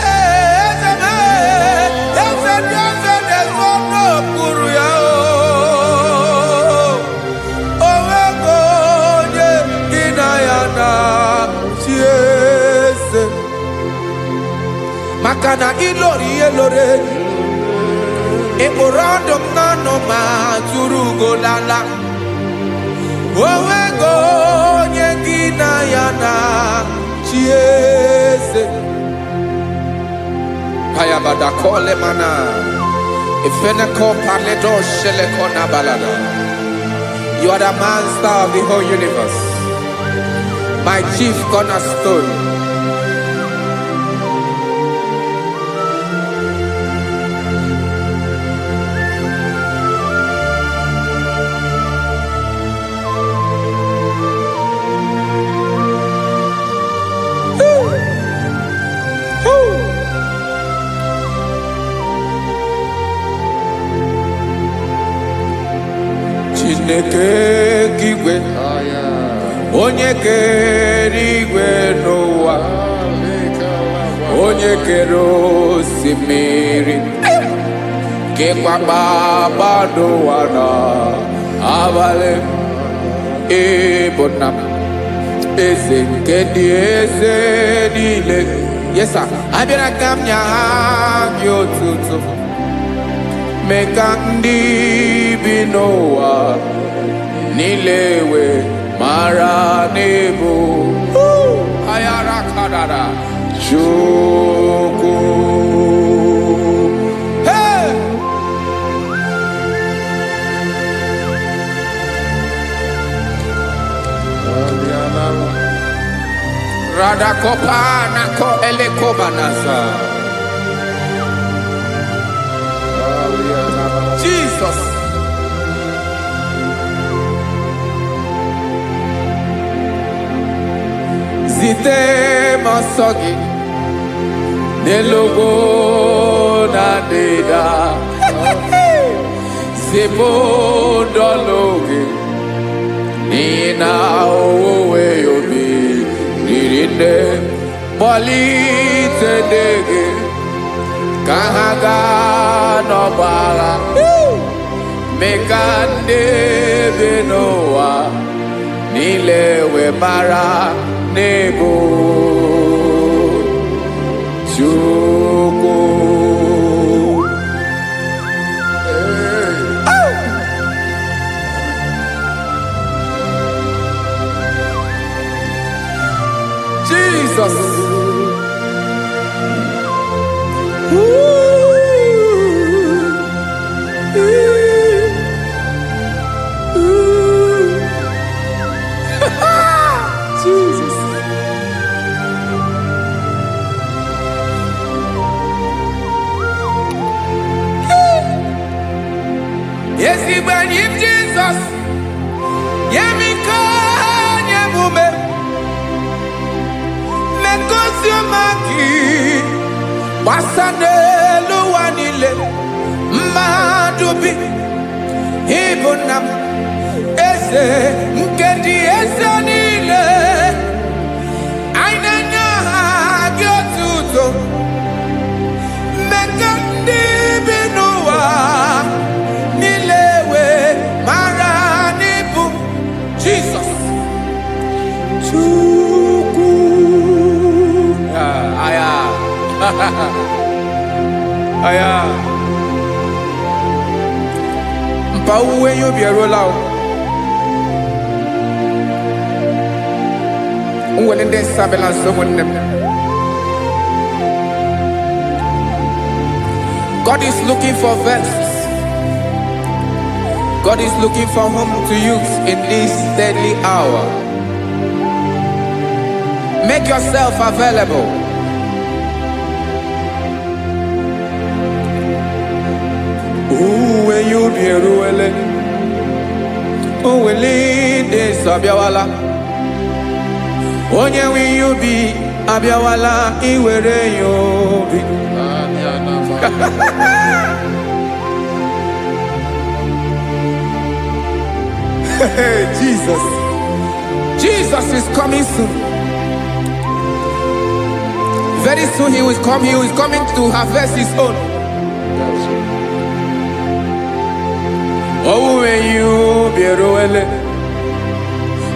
eze mee, eze ndị eze na-ezo n'okpuru ya o. Owego onye gị na ya na-achị eze. Maka na ilori ihe lore. Ịkpụrụ ọdụm n'ọnụ ma tụrụ ugo lala. Owego da kole mana. Ifene ko paledo shele kona balada. You are the master of the whole universe. My chief cornerstone. Chineke kigwe onye kere igwe n'ụwa onye kere osimiri kekwa kpakpando ụwa na abalị ịbụ nna m eze nke ndị eze niile. Yes sir, abịara ka m nye ha gị otuto mee ka ndị bi n'ụwa niile wee mara n'ebu ayara kadara Chukwu. Hey! Radakopa nako elekobanasa. Jesus. Zite masogi nelogo na deda Zipo dologe nina owe yobi nirinde bolite dege kahaga no bala mekande benoa nilewe mara nebo Chukwu. Jesus. Jesus. Yes, he when him Jesus. Yemika nyemume. Mekosio maki. Wasane luwanile. Madubi. Ibunam. Eze. Nkedi eze nile. Ainanya gyotuto. Mekandi binuwa. Nilewe maranibu. Jesus. Chukwu. Aya. Aya. Mpa uwe yobi erola o. When they sabela someone God is looking for verses. God is looking for whom to use in this deadly hour. Make yourself available. When you be ruele, when they sabiawala. Onye wi yubi abiawala iwere yubi. Jesus. Jesus is coming soon. Very soon he will come. He is coming to harvest his own. Oh, when you be ruele.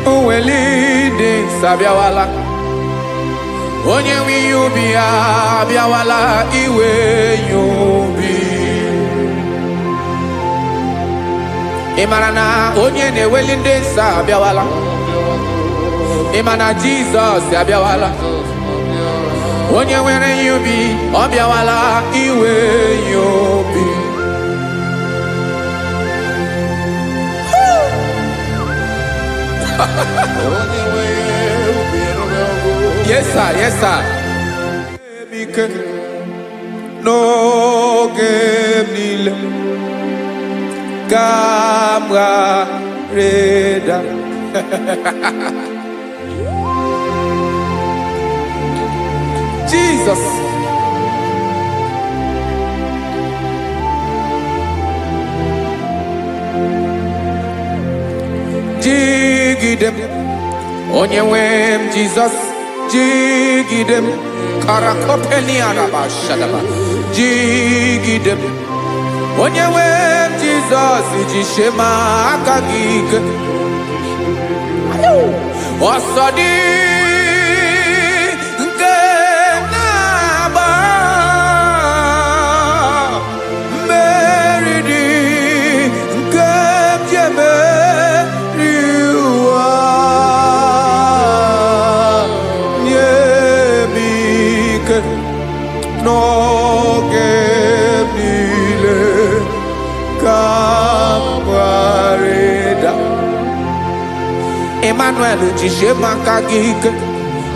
Uweli de sabiawala onye wi yubi abiawala iwe yubi Imarana onye na-eweli ndị nsọ abiawala Imana Jesus abiawala onye nwere ya obi ọ bịawala iwe ya obi. Yes sir, yes sir. N'oge niile ka m ga-reda. Jesus. Jigidem, onye nwe m Jesus, jigidem, karakopeni araba shadaba, jigidem, onye nwe m Jesus, jishema aka gị ike. Ọsọdị nke na-agba mmeri dị nke jeme n'oge niile ka m ga-arịda. Emmanuel jisie maka gị ike,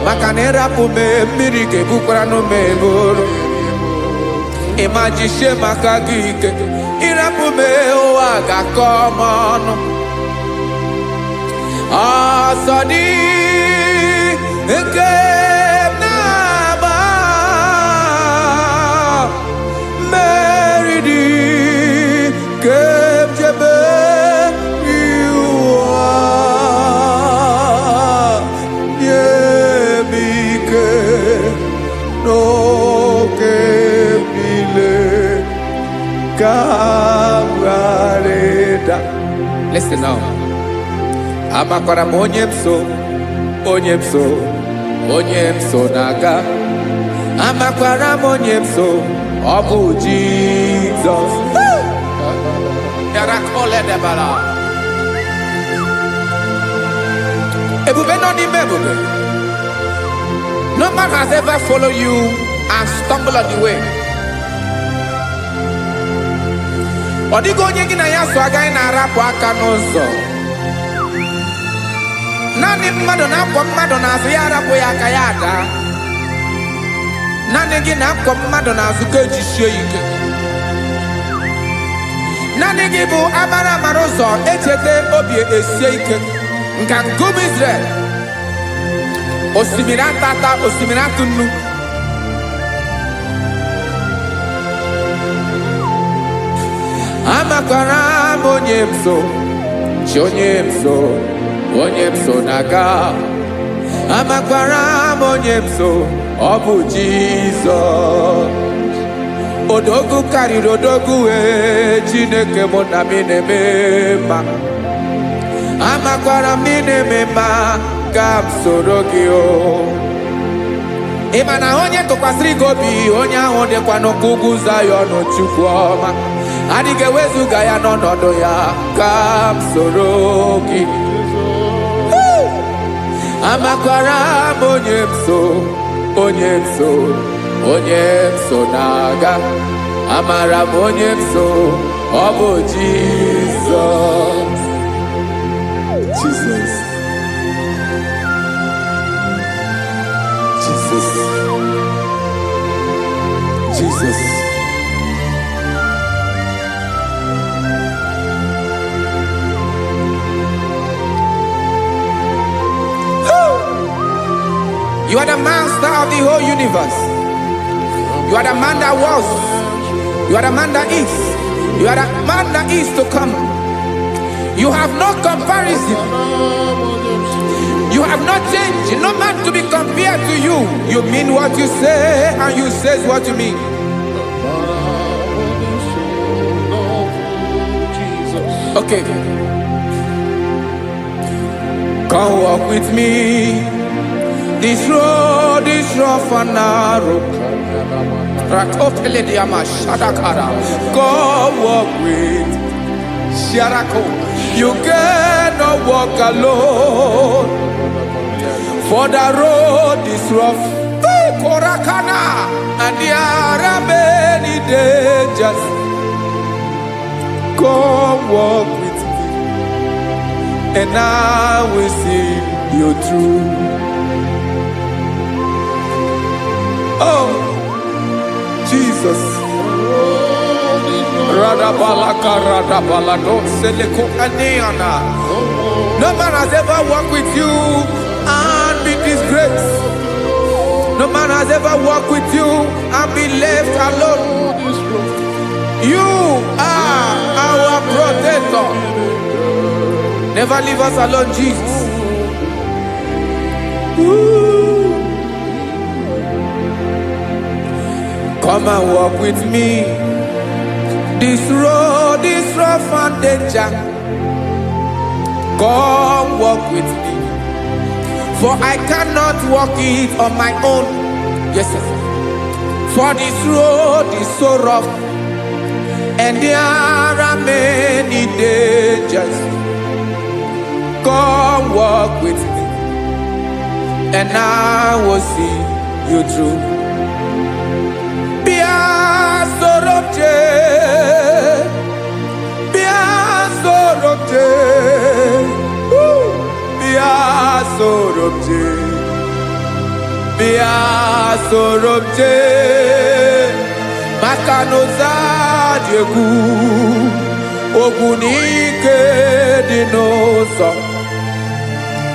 maka na ịrapụ m mmiri ga-ebukwara m eboro. Ịma jisie maka gị ike, ịrapụ m ụwa ga-akọ m ọnụ. Ọsọ dị nke listen now. Amakwara m onye m so, onye m so, onye m so na-aga. Amakwara m onye m so, ọ bụ Jizọs. Ebube nọ n'ime ebube. No man has ever followed you and stumbled on the way. Ọ dịghị onye gị na ya so agaghị na-arapụ aka n'ụzọ. Naanị mmadụ na-akwọ mmadụ n'azụ ya arapụ ya aka ya ada. Naanị gị na-akwọ mmadụ n'azụ ka ejisie ike. Naanị gị bụ amara ụzọ echete obi esie ike. Nka nkume Israel. Osimiri atata, osimiri atụ nnu. Amakwara m onye m so, chi onye m so, onye m so na-aga. Amakwara m onye m so, ọ bụ Jizọs. Odogwu karịrị odogwu Chineke mụ na mi na-eme mma. Amakwara m na-eme mma ka m soro gị o. Ị ma na onye tụkwasịrị gị obi, onye ahụ dịkwa n'ụkwụ ugwu Zayọn Chukwu ọma. Adịghị ewezuga ya n'ọnọdụ ya ka m soro gị. Amakwara m onye m so, onye m so, onye m so na-aga. Amara m onye m so, ọ bụ Jizọs. Jesus. Jesus. Jesus. You are the master of the whole universe. You are the man that was. You are the man that is. You are the man that is to come. You have no comparison. You have not changed. No man to be compared to you. You mean what you say and you say what you mean. Okay. Come walk with me. This road is rough and narrow. Go walk with Sharako. You cannot walk alone. For the road is rough. korakana, and there are many dangers. Come walk with me, and I will see you through. Oh, Jesus. No man has ever walked with you and be disgraced. No man has ever walked with you and be left alone. You are our protector. Never leave us alone, Jesus. Ooh. Come and walk with me. This road is rough and danger. Come walk with me, for I cannot walk it on my own. Yes, sir. For this road is so rough, and there are many dangers. Come walk with me, and I will see you through. Sorobje Makanoza Diegu Ogunike Dinosa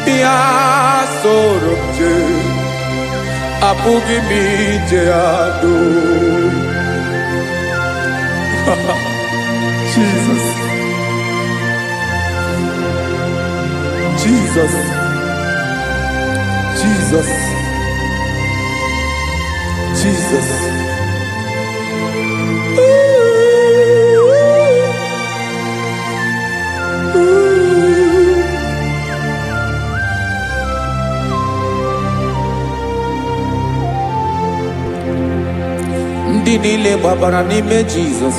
Bia Sorobje Apugi Mijeado. Jesus. Jesus. Jesus. Jesus. Ndị niile gbabara n'ime Jesus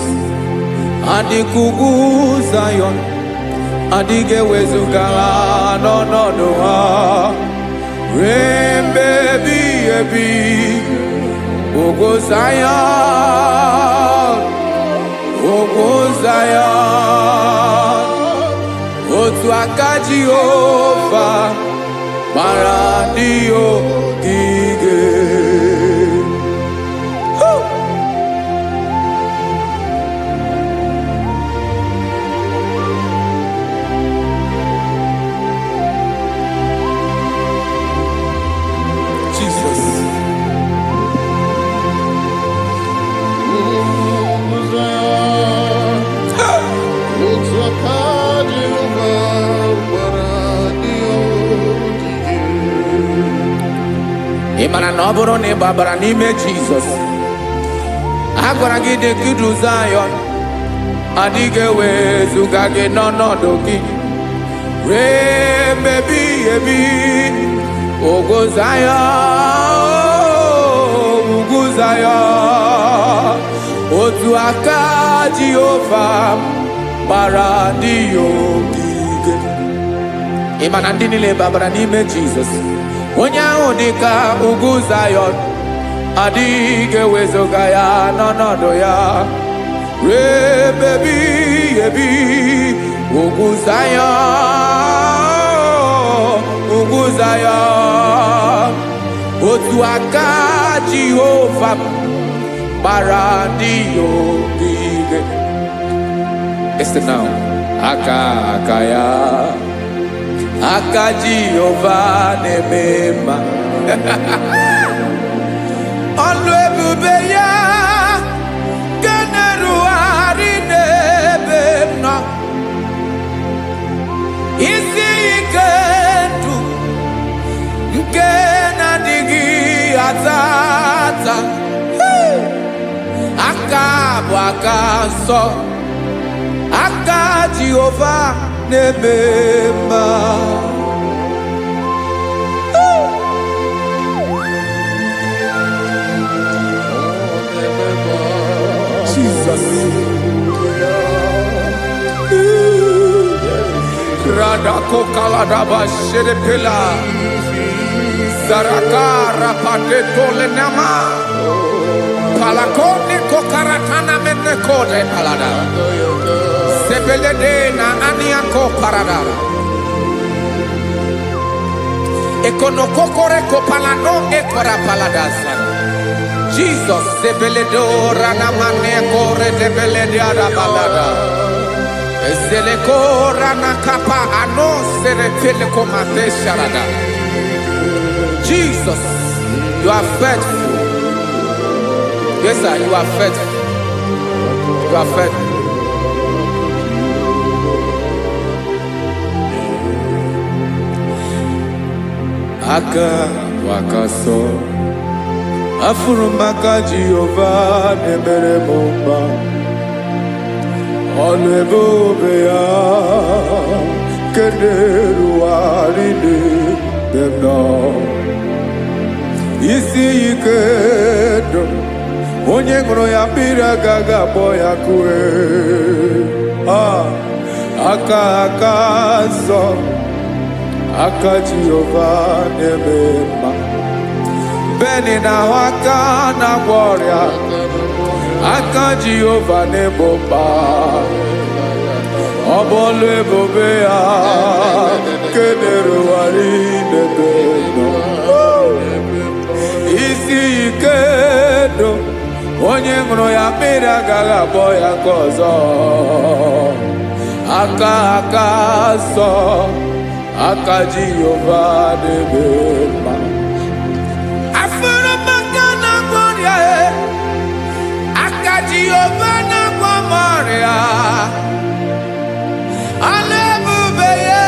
adịkugwu Zion, adịghị ewezuga ha n'ọnọdụ ha ruo mgbe ebighị ebi. Ogo Zion, Ogo Zion, otu aka Jehova mara ndị ogige. Ịmara na ọ bụrụ na ị gbabara n'ime Jizọs, a gwara gị dị kudu Zion, adịghị ewezuga gị n'ọnọdụ gị ruo mgbe ebighị ebi. Ogo Zion, ugwu Zion, otu aka Jehova gbara ndị ogige. Ịma na ndị niile gbabara n'ime Jizọs, onye ahụ dị ka ugwu Zion, adịghị ewezuga ya n'ọnọdụ ya ruo mgbe ebighị ebi. Ugwu Zion, ugwu Zion, otu aka Jehova gbara ndị ogige. Listen now, aka ya, aka Jehova na-eme mma. Ọlụ ebube ya ga na-erugharị n'ebe m nọ. Isi ike ndụ nke na-adịghị ata ata. Aka bụ aka nsọ, aka Jehova na-eme mma. Jesus. Rada kokala daba sherepela. Zarakara Padetole Nama Palakone Kokaratana Menekode Palada Sebelede na Aniako Paradara Ekonokokore Kopalano Ekora Paladasa Jesus Sebeledo Ranamane Kore Debeledia Balada Zeleko Ranakapa Ano Serepeleko Mate Sharada. Jesus, you are faithful. Yes, sir, you are faithful. You are faithful. Aka wakaso afurumaka Jehovah nebere momba olebobea kederu aride demno isi ikedo onye ngoro ya bira gaga boya kue aka so aka Jehovah nebema beni na waka na gloria aka Jehovah nebomba obole bobea kederu aride demno isi ikedo onye ngoro ya mere agaghị abọ ya ka ọzọ aka so aka Jehovah n'ebe mma afụrụ maka na gloria aka Jehovah na gloria ala ebube ya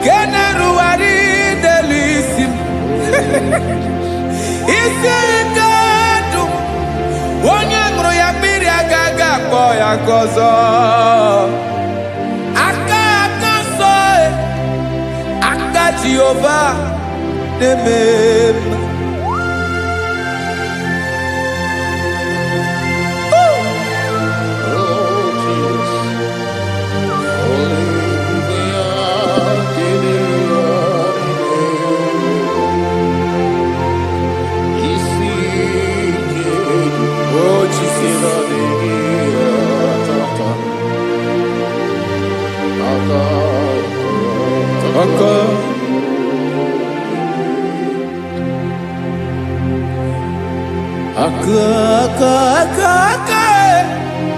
keneruwari delisim isi ikedu onye ṅụrụ ya mmiri agaghị akpọ ya gọzọ aka so aka Jehovah na-eme mma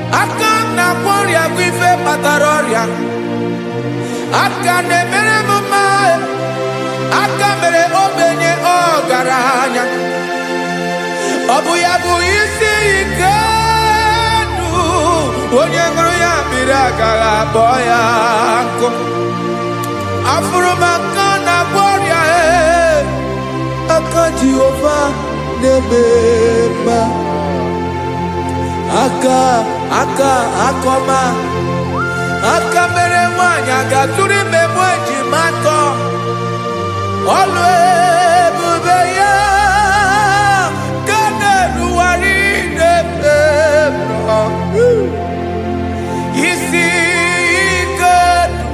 aka na gloria wife pataroria aka na-emere mma aka mere ogbenye ọgaranya ọ bụ ya bụ isi ikedu onye ṅụrụ ya mmiri agaghị akpọ ya nkụ afụrụ maka na gloria aka Jehovah n'ebe mma aka akọma aka mere nwanyị agatụrụ ime mụ ejima atọ ọlụ ebube ya ka na-eruwari n'ebe isi ikedu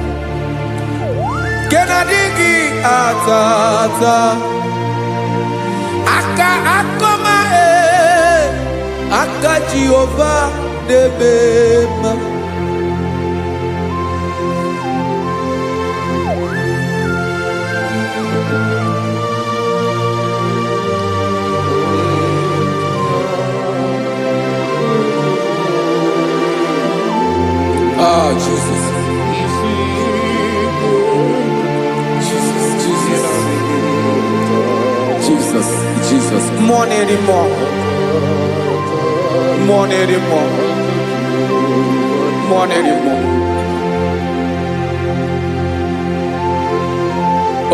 ke na-adịghị ata aka akọma aka Jehovah n'ebe mma Jesus. Jesus. More anymore.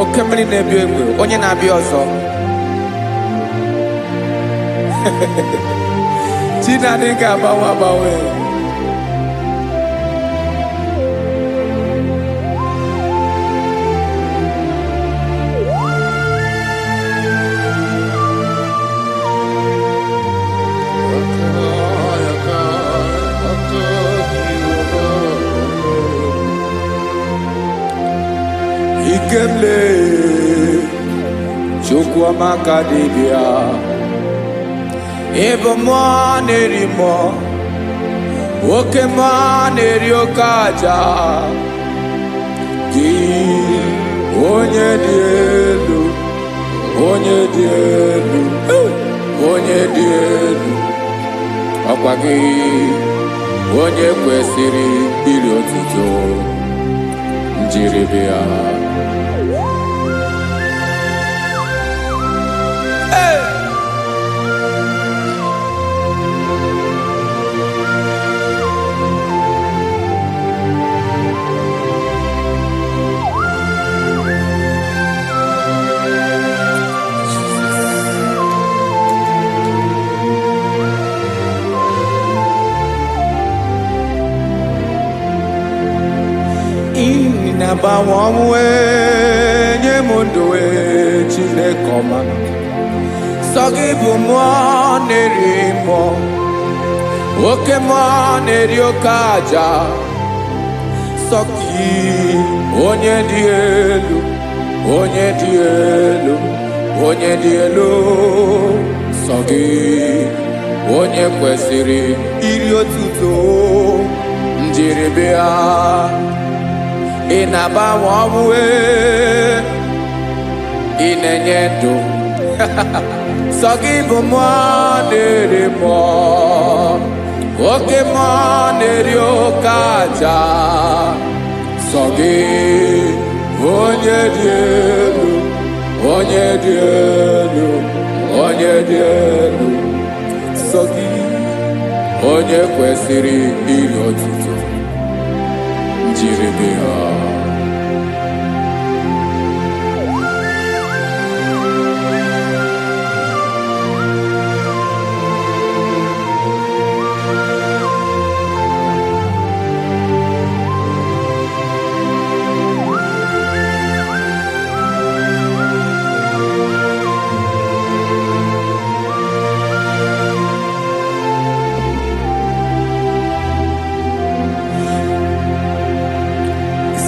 Oke mmiri na-ebi egbe onye na-abịa ọzọ Chinadị ga-agbanwe Chukwuamaka dibịa ịbụ mmụọ na-eri mmụọ oke mmụọ na-eri oke aja gị onye dị elu onye dị elu onye dị elu ọkwa gị onye kwesịrị iri otuto njiri bịa. Na-agbanwe ọnwụ nye m ndụ Chineke ọma sọ gị bụ mmụọ na-eri mmụọ oke mmụọ na-eri oke aja sọ gị onye dị elu onye dị elu onye dị elu sọ gị onye kwesịrị iri otuto njiri bịa. Ị na-agbanwe ọnwụ ị na-enye ndụ sọ gị bụ mmụọ na-eri mmụọ oke mmụọ na-eri oke aja sọ gị onye dị elu onye dị elu onye dị elu sọ gị onye kwesịrị iri otuto njiri bịa.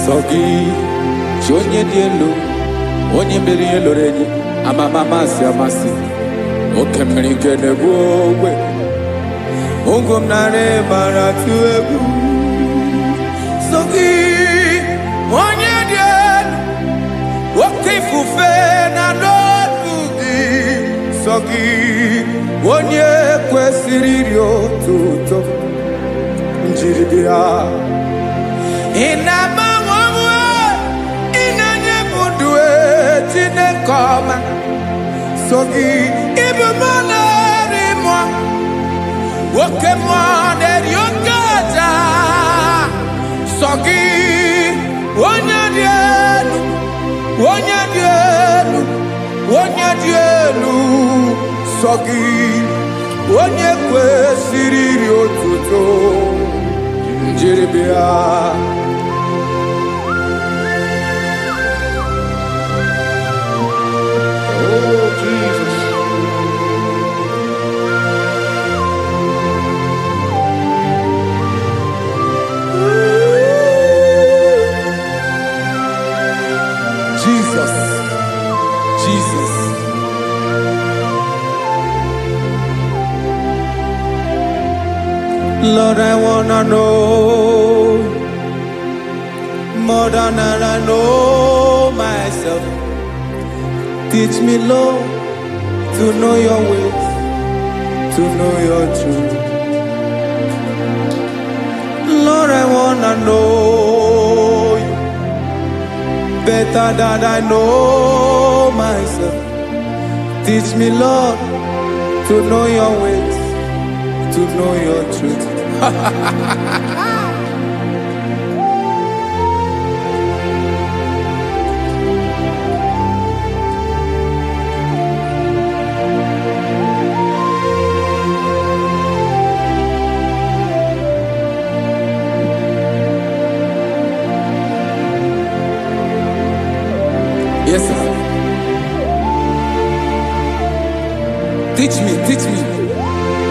Sọ gị chi onye dị elu onye mere ihe loro enyi amama amasị amasị oke mmiri nke na-egbu ogbe ụgwọ m nara mara tụ egwu. Sọ gị onye dị elu oke ifufe na n'ọdụ gị sọ gị onye kwesịrị iri otuto njiri bịa. Ị na-agbanwe ọnwụ ị na-enye m ndụ Chineke ọma sọ gị ịbụ mmụọ na-eri mmụọ oke mmụọ na-eri oke aja sọ gị onye dị elu onye dị elu onye dị elu sọ gị onye kwesịrị iri otuto njiri bịa. Oh, Jesus. Jesus, Jesus. Lord, I wanna know more than I know myself. Teach me, Lord, to know your ways, to know your truth. Lord, I wanna know you better than I know myself. Teach me, Lord, to know your ways, to know your truth. Yes, sir. Teach me, teach me.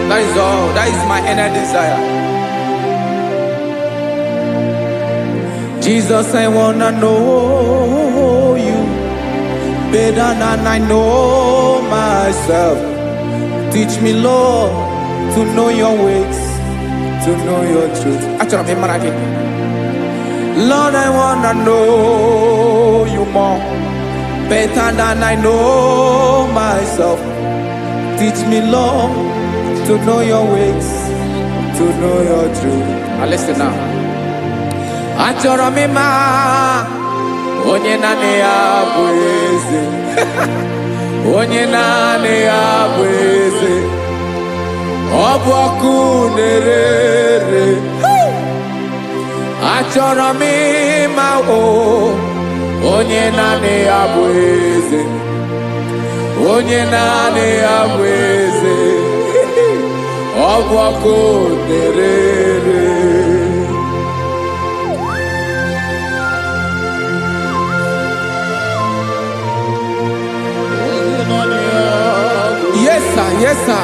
That is all. That is my inner desire. Jesus, I wanna know you better than I know myself. Teach me, Lord, to know your ways, to know your truth. Lord, I wanna know you more, better than I know myself. Teach me, Lord, to know your ways, to know your truth. Listen now. Achọrọ m ịma onye naanị ya bụ eze. Onye naanị ya bụ eze. Ọ bụ ọkụ na-ere. Achọrọ m ịma onye naanị ya bụ eze. Onye naanị ya bụ eze. Ọ bụ ọkụ na-ere. Yes, sir. Yes, sir.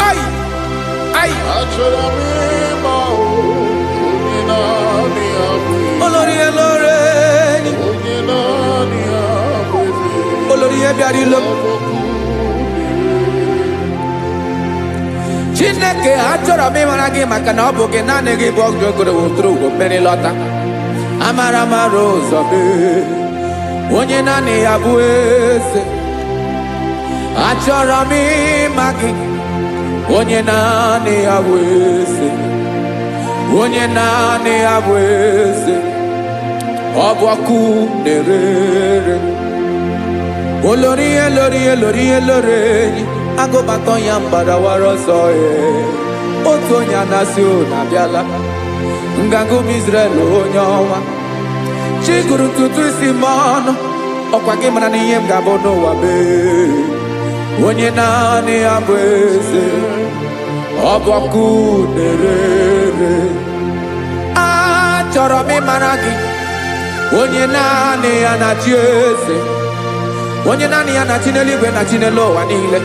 Ay, ay. Olórí elore. Olórí ebiari lo. Chineke achọrọ m ịmara gị maka na ọ bụ gị naanị gị bụ ọgụgụ wụtụrụ ụgwọ mmeri lọta. Amara mara ụzọ mee. Onye naanị ya bụ eze. Achọrọ m ịma gị. Onye naanị ya bụ eze. Onye naanị ya bụ eze. Ọ bụ ọkụ na-ere. Olórí elórí elórí elórí. Agụbatọ ya mbadawara ọsọ ya. Otu onye anasị ụlọ abịala. Nganga ụmụ Izrel onye ọnwa. Chiguru tutu isi m ọnụ. Ọkwa gị mara na ihe m ga-abụ n'ụwa mee. Onye naanị ya bụ eze. Ọ bụ ọkụ na-ere. Achọrọ m ịmara gị. Onye naanị ya na-achị eze. Onye naanị ya na-achị n'eluigwe na-achị n'elu ụwa niile.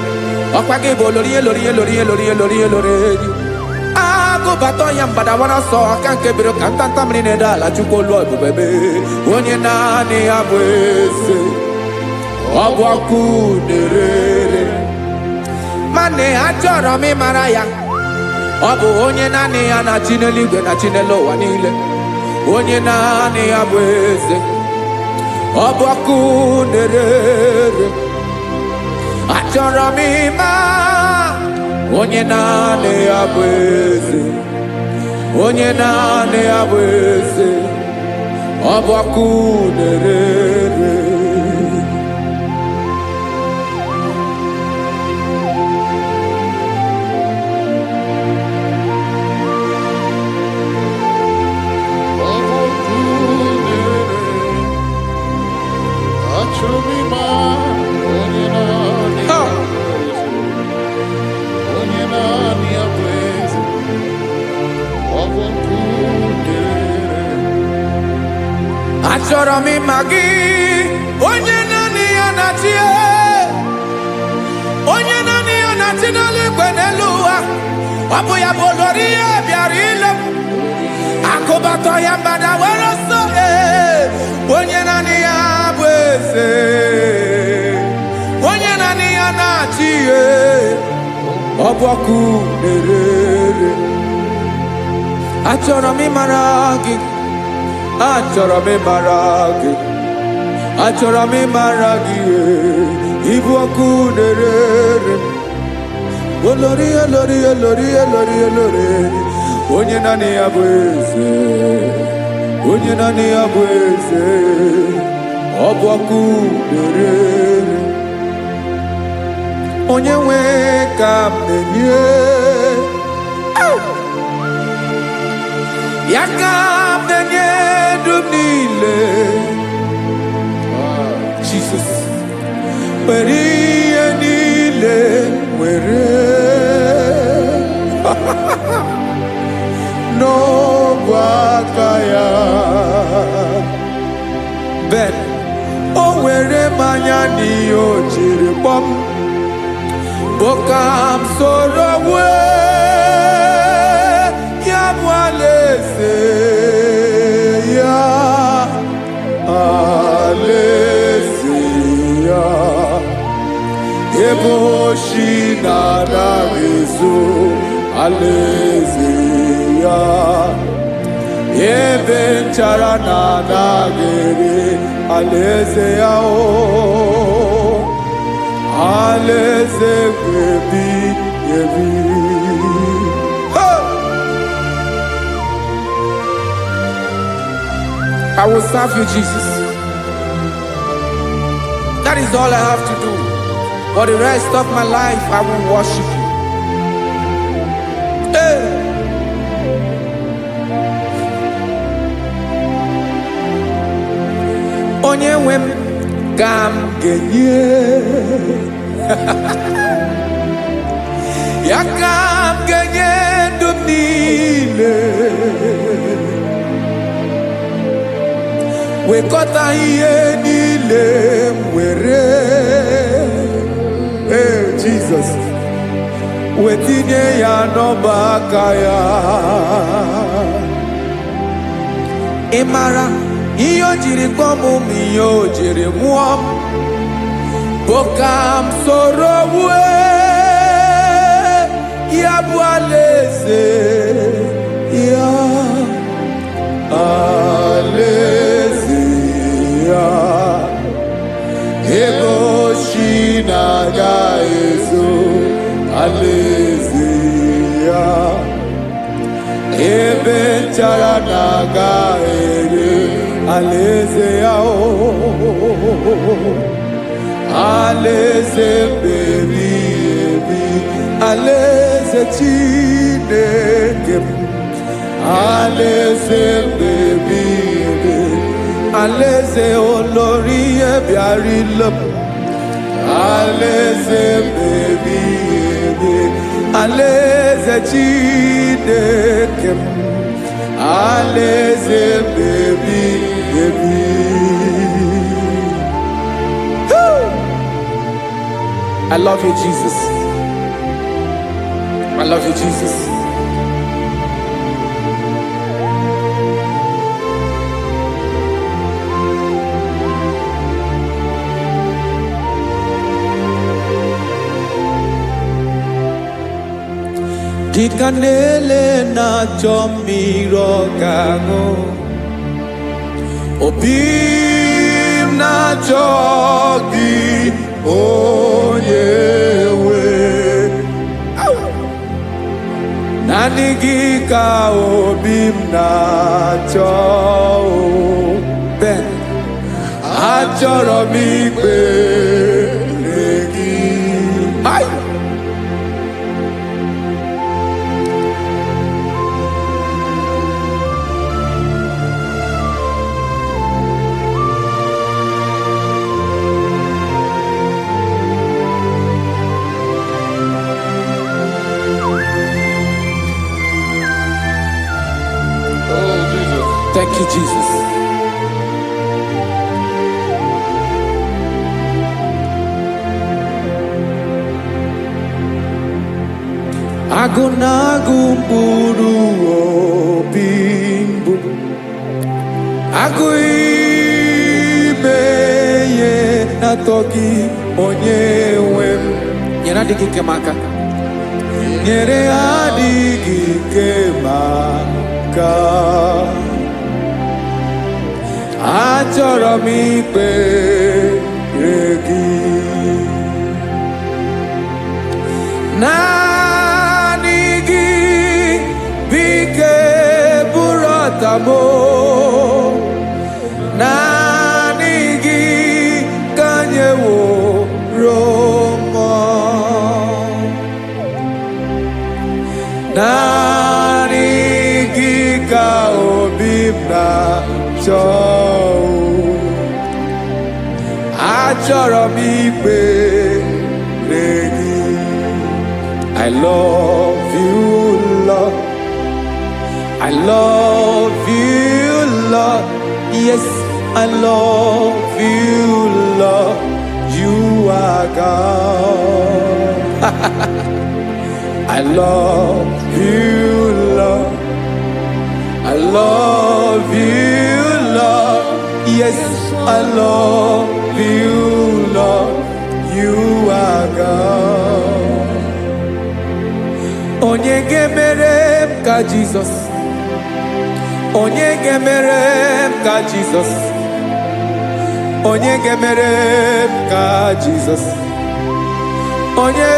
Ọkwa gị bụ olórí elórí elórí elórí elórí elórí. Agụbatọ ya mbadawara ọsọ aka nke biro ka ntanta mmiri na-ede ala Chukwu olu ebube mee. Onye naanị ya bụ eze. Ọ bụ ọkụ na-ere. Mane achọrọ m ịmara ya. Ọ bụ onye naanị ya na-achị n'eluigwe na-achị n'elu ụwa niile. Onye naanị ya bụ eze. Ọ bụ ọkụ na-ere. Achọrọ m ịma onye naanị ya bụ eze. Onye naanị ya bụ eze. Ọ bụ ọkụ na-ere. Achọrọ m ịma gị. Onye naanị ya na-achị. Onye naanị ya na-achị n'eluigwe n'elu ụwa. Ọ bụ ya bụ olórí ya bịara ile. Akụbatọ ya mbadawara ọsọ. Onye naanị ya bụ eze. Onye naanị ya na-achị. Ọ bụ ọkụ na-ere. Achọrọ m ịmara gị. Achọrọ m ịmara gị. Achọrọ m ịmara gị. Ibu ọkụ na-ere. Olórí elórí elórí elórí elórí. Onye naanị ya bụ eze. Onye naanị ya bụ eze. Ọ bụ ọkụ na-ere. Onye nwe ka m na-enye. Ya ka m na-enye dum niile. Jesus. Were ihe niile were. N'ọbụ aka ya. Ben, o were mmanya n'ihe o jiri kpọm. Boka m soro wee. Ya bụ alaeze ya. ebe oshi na-anaghịzo alaeze ya, ebe nchara na-anaghịrị alaeze ya o, alaeze ebi ebi. I will serve you, Jesus. That is all I have to do. For the rest of my life, I will worship you. Hey. Onye nwe m ka m ga-enye ya, ka m ga-enye ndụ m niile, wekọta ihe niile m were, Jesus, wetinye ya n'ọba aka ya. Ị mara ihe o jiri kpọọ m, ihe o jiri mụọ m, bụ ka m soro wee ya bụ alaeze ya, alaeze ya, ebe oshi na-agaghịzo alaeze ya, ebe nchara na-agaghịrị alaeze ya o, alaeze ebi ebi, alaeze Chineke m, alaeze ebi ebi, alaeze olori ebiarịla m, alaeze ebi ebi, alaeze Chineke m, alaeze ebi ebi. I love you, Jesus. I love you, Jesus. Dikanele na chomiro gago, obim na chogi onyewe, nanigi ka obim na cho, ben achoro mi gbe legi. Thank you, Jesus. Agụnagụ mkpụrụ obi mbụ, agụ ime ihe na-atọ gị onye nwe m, nyere adịghị ike m aka, nyere adịghị ike m aka. Achọrọ m ikpere gị, naanị gị bike bụrụ ọtamo, naanị gị ka nyeworo m, naanị gị ka obi m na-achọ. Achọrọ m ikpere gị. I love you, Lord. I love you, Lord. Yes, I love you, Lord. You are God. I love you, Lord. I love you, Lord. Yes, I love you, Lord. You are God. ka Jesus. Onye ga-emere m ka Jesus. Onye ga-emere m ka Jesus. Onye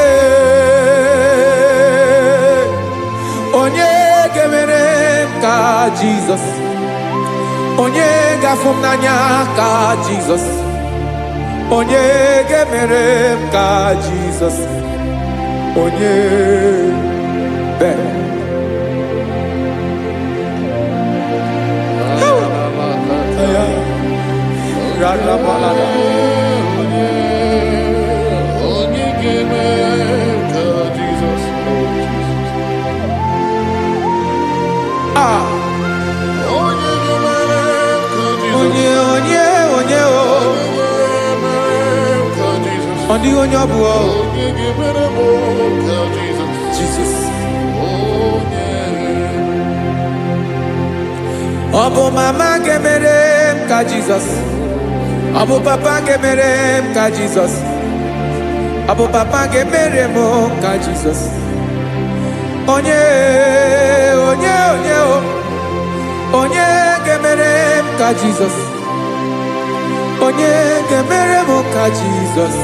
ga-emere m ka Jesus. Onye ga-afụ m n'anya ka Jesus. Onye ga-emere m ka Jesus. Onye Jesus. Obu mama gemere m ka Jesus. Obu papa gemere m ka Jesus. Obu papa gemere m ka Jesus. Onye gemere m ka Jesus. Onye gemere m ka Jesus.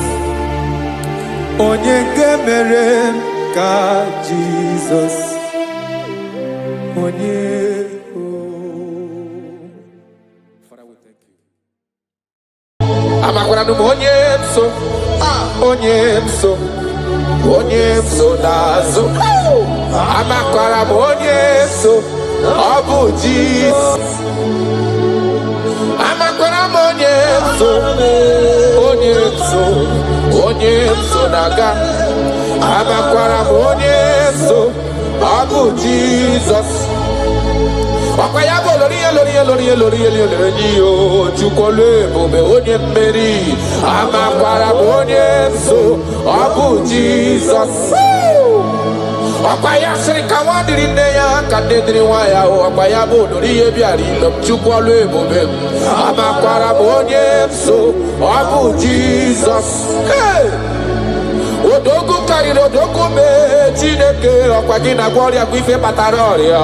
Onye gemere m ka Jesus. Onye onye so n'azụ amakwara m onye so ọ bụ Jizọs amakwara m onye so na-aga amakwara m onye so ọ bụ Jizọs ọkwa ya bụ lori Chukwulu ebube onye mmeri amakwara m onye so ọ bụ Jizọs ọkwa ya sịrị ka nwa dịrị nne ya ka nne dịrị nwa ya ọkwa ya bụ lori ihe bịara ilo m Chukwulu ebube amakwara m onye so ọ bụ Jizọs Odogu karịrị odogu mee Chineke ọkwa gị na-agwọ ọrịa bụ ife kpatara ọrịa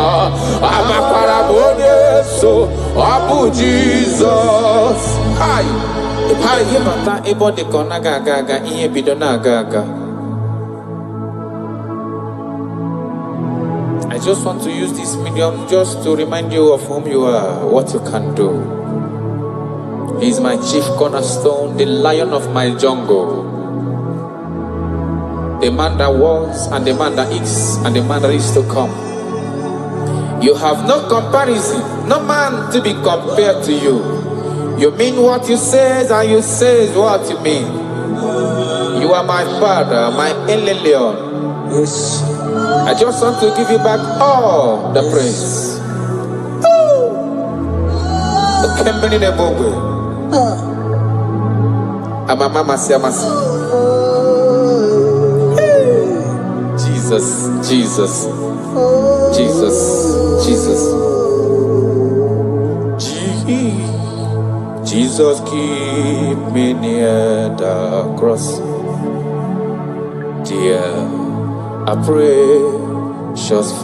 amakwara m onye so ọ bụ Jizọs ihe bata ebe ọ dị ka ọ naghị aga ihe bido na-aga aga. I just want to use this medium just to remind you of whom you are, what you can do. He is my chief cornerstone, the lion of my jungle. The man that was, and the man that is, and the man that is to come. You have no comparison, no man to be compared to you. You mean what you say, and you say what you mean. You are my father, my Eleleon. Yes. I just want to give you back all the praise. Jesus, Jesus, Jesus, Jesus. Jesus, keep me near the cross. Dear, I pray, just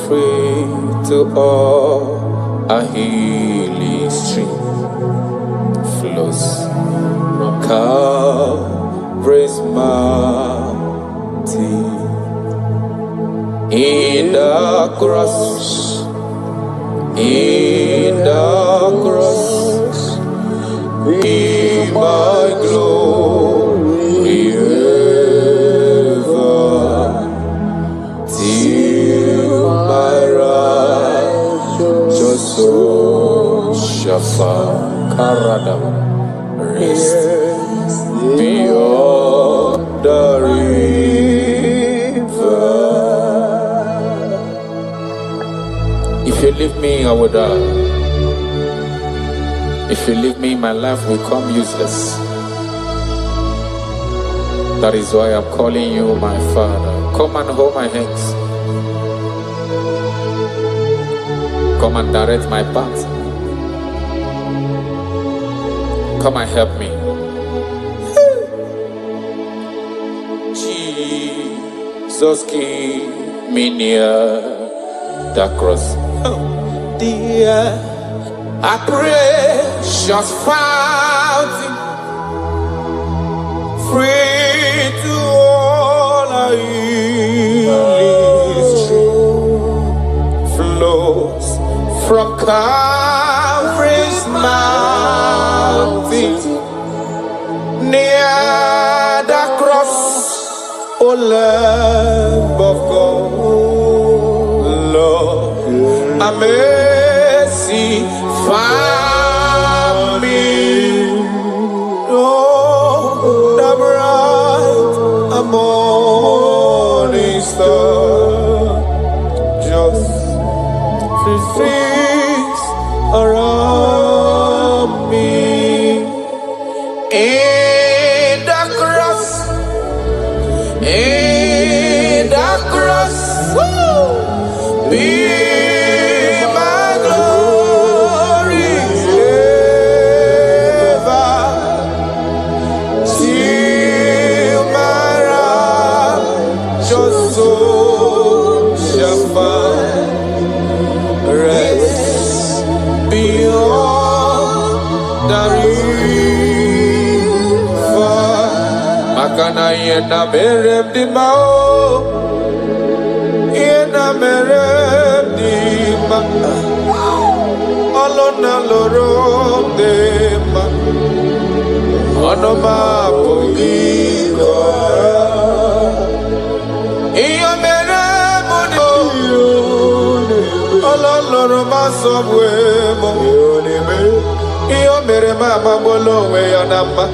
free to all a healing stream flows from Calvary's mountain. In the cross, in the cross, be my glory ever, till my righteous soul shall find rest beyond the river. If you leave me, I will die. If you leave me, my life will come useless. That is why I'm calling you my Father. Come and hold my hands. Come and direct my path. Come and help me. Jesus. Jesus keep me near the cross. Dear, I precious fountain, free to all I flows from Calvary's mountain, near the cross, O Lamb of God, Lord, a mercy found me. Oh, the bright morning star, just freeze around me. In the cross, woo, be my glory ever, till my righteous soul shall find rest beyond the river. Makana yena merem di mao, yena merem di ma, alona lorom de ma, onoma pogigo. Iyo merem di alona ma sobwe mo, iyo merem ma bolo we yanama.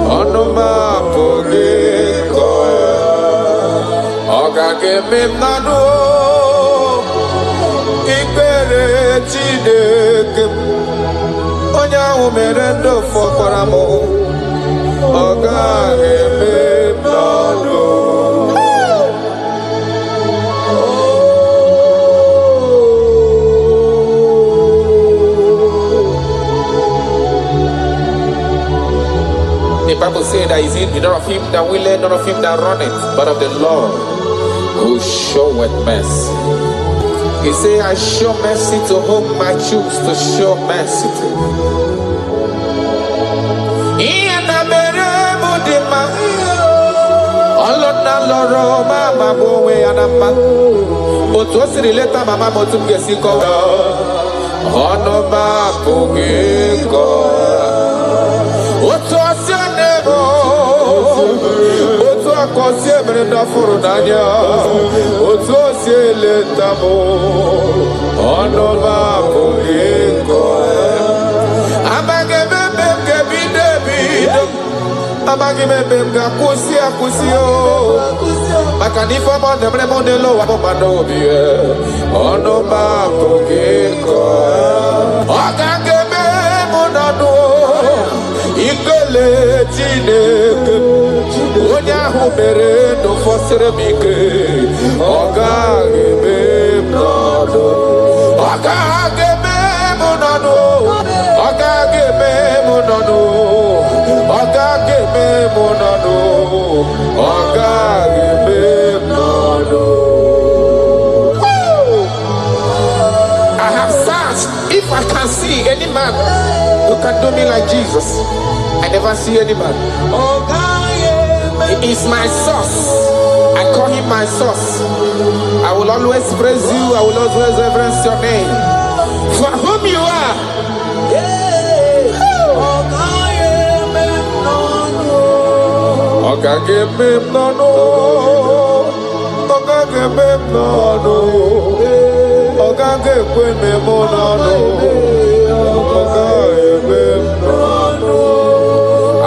Onoma pogigo, oga keme nado, ikere chideke, onya umerendo fokoramo, oga keme nado. The Bible says that is in none of him that willeth, none of him that runneth, but of the Lord who showeth mercy. He said, I show mercy to whom I choose to show mercy to. Otu akosi emere ndafuru n'anya, otu osi eleta mụ, ọnụ m apụghị ịkọ ya. Amaghị m ebe m ga-ebido ebido, amaghị m ebe m ga-akwụsị akwụsị o, maka na ife ọma na-emere m n'elu ụwa m ma n'obi ya, ọnụ m apụghị ịkọ ya. Ọ ga-eme m n'ọnụ ikele Chineke, onye ahụ mere ndụ fọsịrị m ike, ọ gaghị eme m n'ọnụ, ọ gaghị eme m n'ọnụ, ọ gaghị eme m n'ọnụ, ọ gaghị eme m n'ọnụ, ọ gaghị eme m n'ọnụ. I have searched if I can see any man who can do me like Jesus. I never see any man. He is my source. I call him my source. I will always praise you. I will always reverence your name. For whom you are.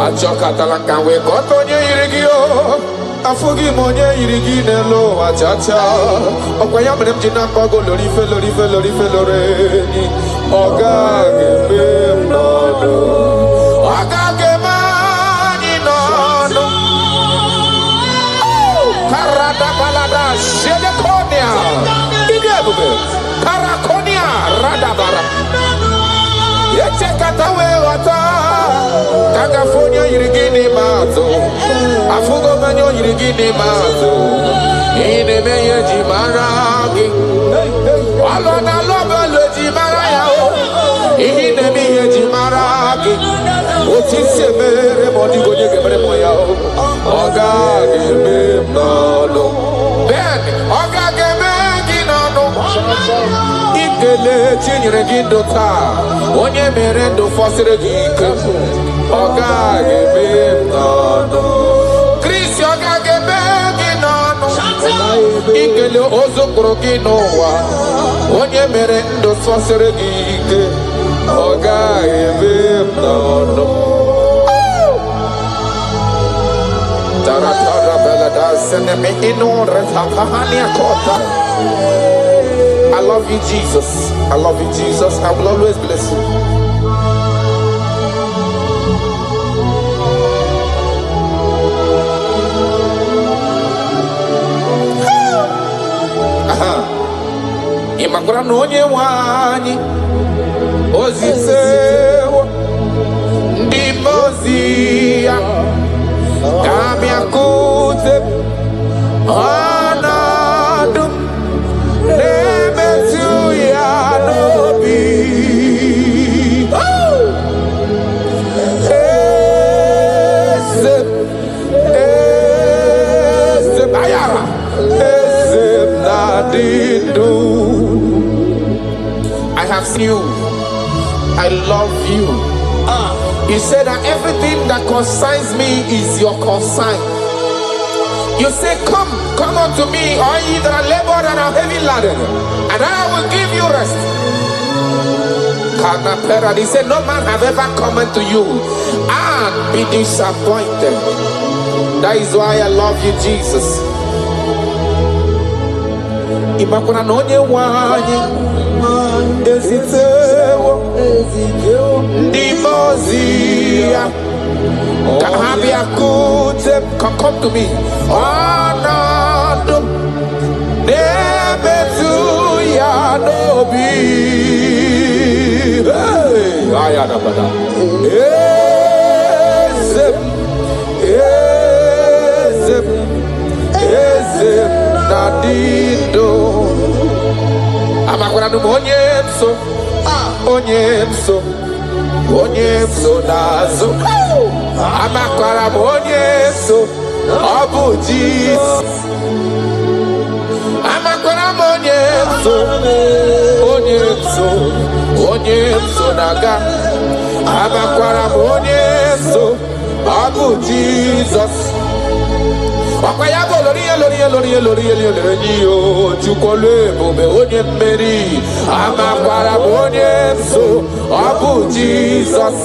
Achọkatala ka wee kọta onye yiri gị o, afụghị m onye yiri gị n'elu ụwa chacha. Ọkwa ya mere m ji na-akpọgo lorife lorife lorife loreni. Ọ gaghị eme m n'ọnụ, ọ gaghị eme anyị n'ọnụ. Karada balada shedekonia, ịdị ebube karakonia radabara. Echekata wee ghọta California yiri gịnị ma atụ. Afugo manyo yirigini mazo. Ine meye jimaragi. Alona lobe le jimara o. Ine meye jimaragi. Oti semere modi goje gemere moya o. Oga geme nolo. Ben oga geme ginano. Ikele chinyere gindota. Onye merendo fosire gike. Oga geme nolo. Ikele ozokoro gị n'ụwa onye mere ndụ sọsịrị gị ike ọ gaghị eme m n'ọnụ taratara belada seneme inore tapahania kota. I love you, Jesus. I love you, Jesus. I will always bless you. Imakura nonye wanyi ozisewo ndimozia kamya kute anadum nemetu ya nobi esem ayara esem nadidu. I have seen you. I love you. You said that everything that concerns me is your concern. You say, come unto me, all ye that are labored and are heavy laden, and I will give you rest. He said, no man have ever come unto you and be disappointed. That is why I love you, Jesus. Imakuna nonye wanyi ezitewo ndimozia kahabia kute. Come to me anadum nebetu ya nobi. Hey, ayana bada ezem nadido. Amakwara onyemso nazo. Amakwara onyemso obu Jesus. Amakwara onyemso naga. Amakwara onyemso obu Jesus. Wakayabo lori chukole bobe onye mmeri amakwara onye so abu Jesus.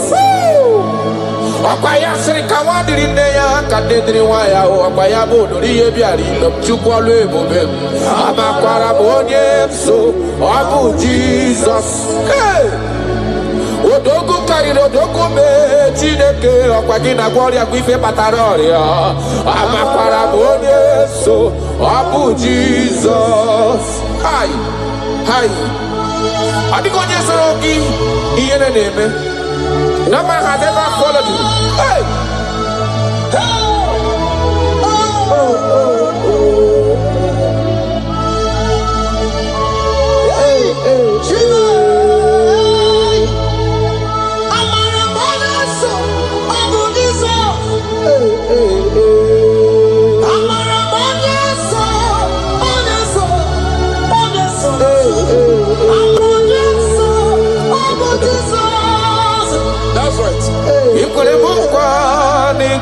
Wakwaya siri kawadiri nne ya kadediri waya wakayabo lori ebiari chukole bobe amakwara onye so abu Jesus. Odogu karịrị odogu mee Chineke ọkwa gị na gwa ọrịa gwa ife kpatara ọrịa. Amakwara m onye so ọ bụ Jizọs. Hai ọ dịghị onye soro gị ihe na-eme. No man has ever followed you. Hey!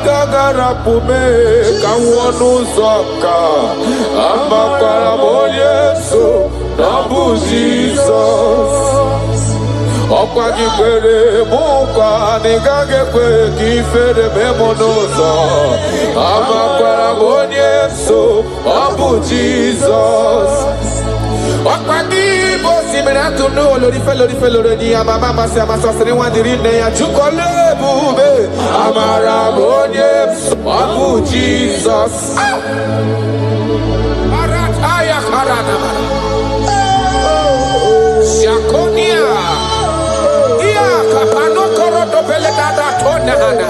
Gagarapume kawonuzoka amakwara monyeso nabu Jesus. Okwa gikwere mukwa nigagekwe kifere memonozo amakwara monyeso nabu Jesus. Okwa gibo simiratu no lori ni amama mase amasosiri wandiri ne ya chukole bube amara monye abu Jesus. Arataya karana Shakonia Ia kapano korodo pele dada tona hana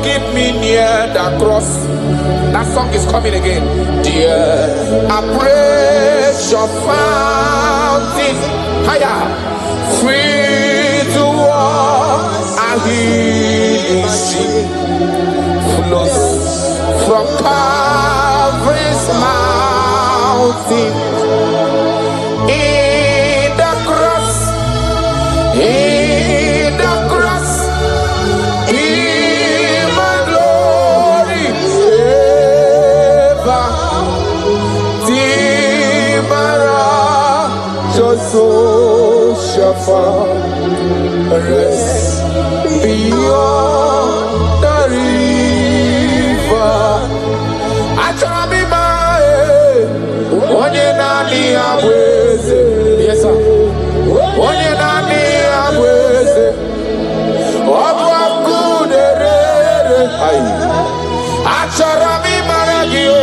keep me near the cross. That song is coming again. Dear, I praise your fountain. Higher, free to walk. I hear sing flows from Calvary's mountain. In the cross, in the cross, in my glory ever. Timara, just so shafa, rest beyond the river. Achamima, onye nani abweze. Yes, sir. Onye nani abweze. Obwa kuderere. Achamima ragio.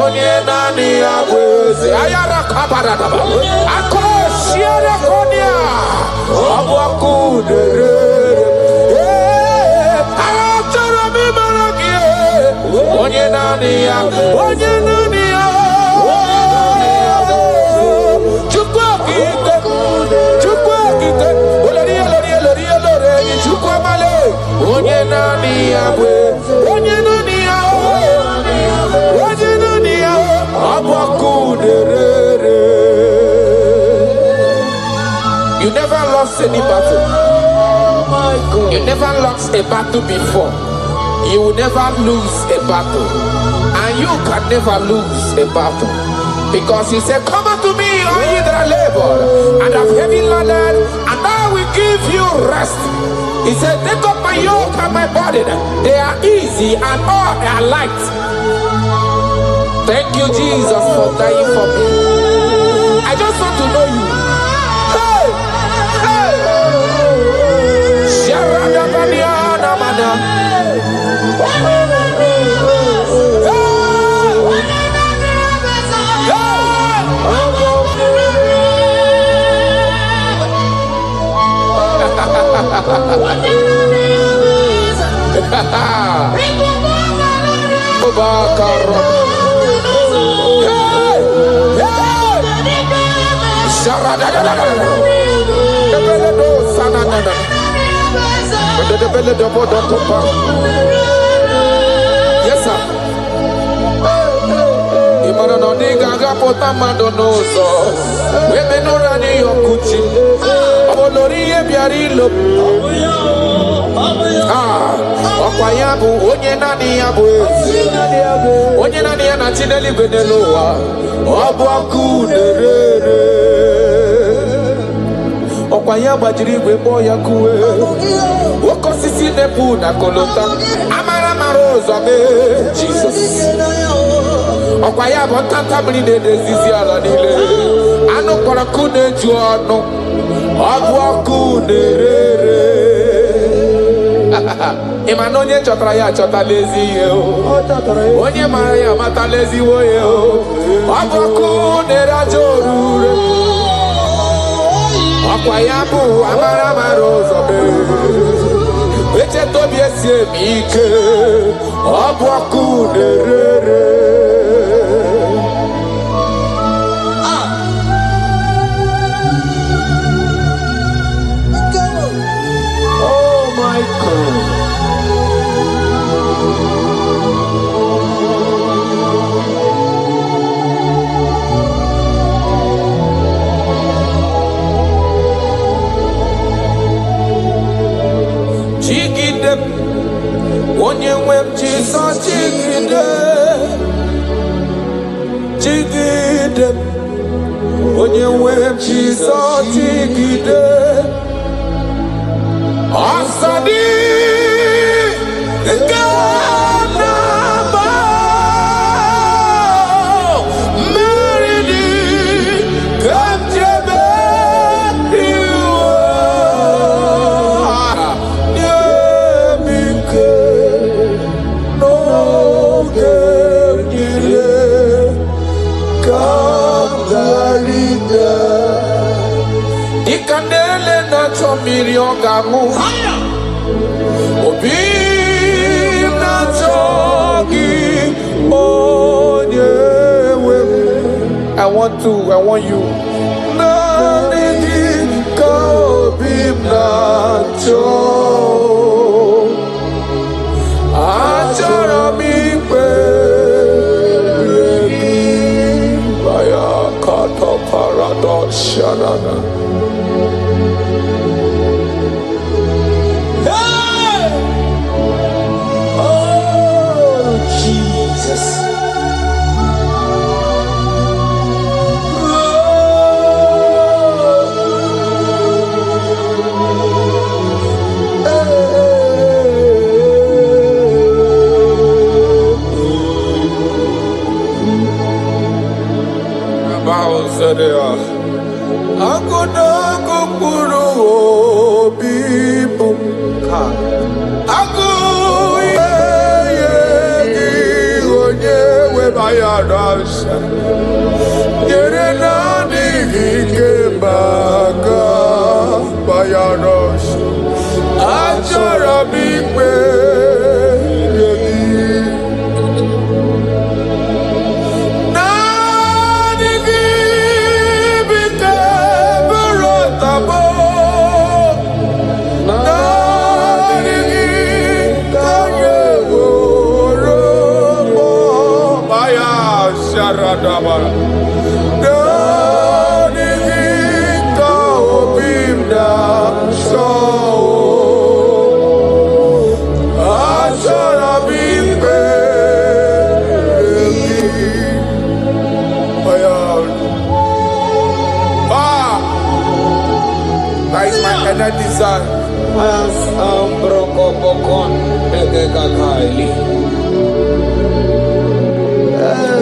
Onye nani abweze. Ayara kabaradaba. Akoshiere konia. Obwa kuderere. Achamima ragio. Onye nani abweze. Onye nani onye nani abwe, onye nani abakuderere. You never lost any battle. You never lost a battle before. You will never lose a battle, and you can never lose a battle, because he said, "Come unto me, all ye that are labored and have heavy laden, and I will give you rest." He said, "Take up my yoke and my burden; they are easy and all are light." Thank you, Jesus, for dying for me. I just want to know you. Hey, hey, Sharada Badiana Mana. Yes, sir. Imana no diga gapota madonoso. Webe no rani yokuchi. Olori ebiari lo. Okwayabu onye nani yabu. Onye nani ya na chineli beneloa. Obu akuderere. Okwayaba jirigwe boya kuwe. Woko sisi nepu na kolota. Amara marozo me Jesus. Okwayaba tanta mride zizi ala nile. Ano kwa kune juano. Obu akuderere. Imanonye chotara ya chota lezi yo. Onye mara ya mata lezi wo yo. Obu akuderajorure. Okwayabu amara marozo me. Eche tobi esie mike. Obu akuderere. Oh my God. Onye nwe m Jizọs jigide onye nwe m Jizọs jigide ọsọ dị nke na-agba mmeri dị ka m jebe Ikandele na chomiri ogamu Obi I want you.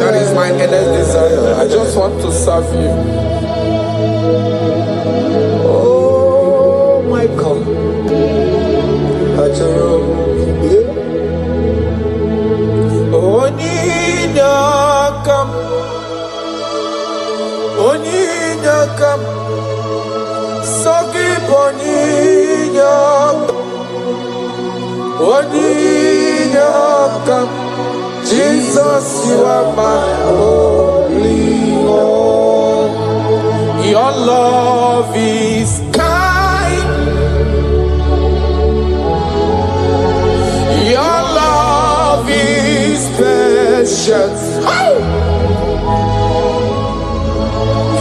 That is my earnest desire. I just want to serve you. Oh my God. Oninyakam. Sogi Oninyakam. Jesus, you are my only one. Your love is kind. Your love is patient.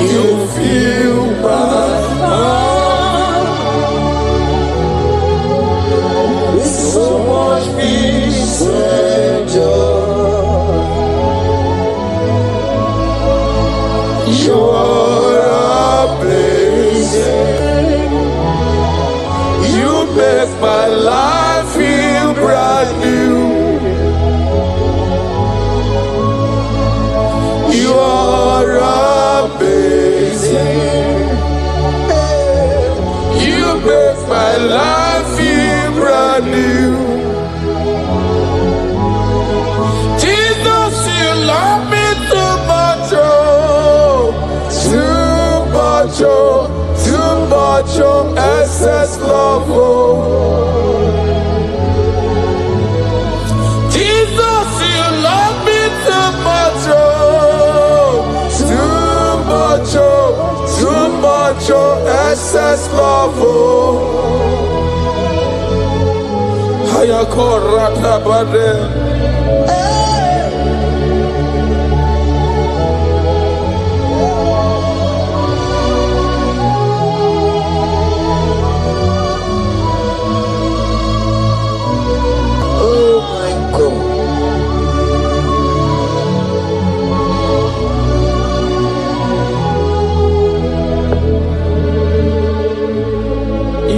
You fill my heart with so much peace and joy. You're amazing. You make my life feel brand new. You're amazing. You make my life feel brand new. Jesus, you love me too much, oh. Too much, oh, excess love, oh. Jesus, you love me too much, oh. Too much, oh, excess love, oh. Hayakoratabade.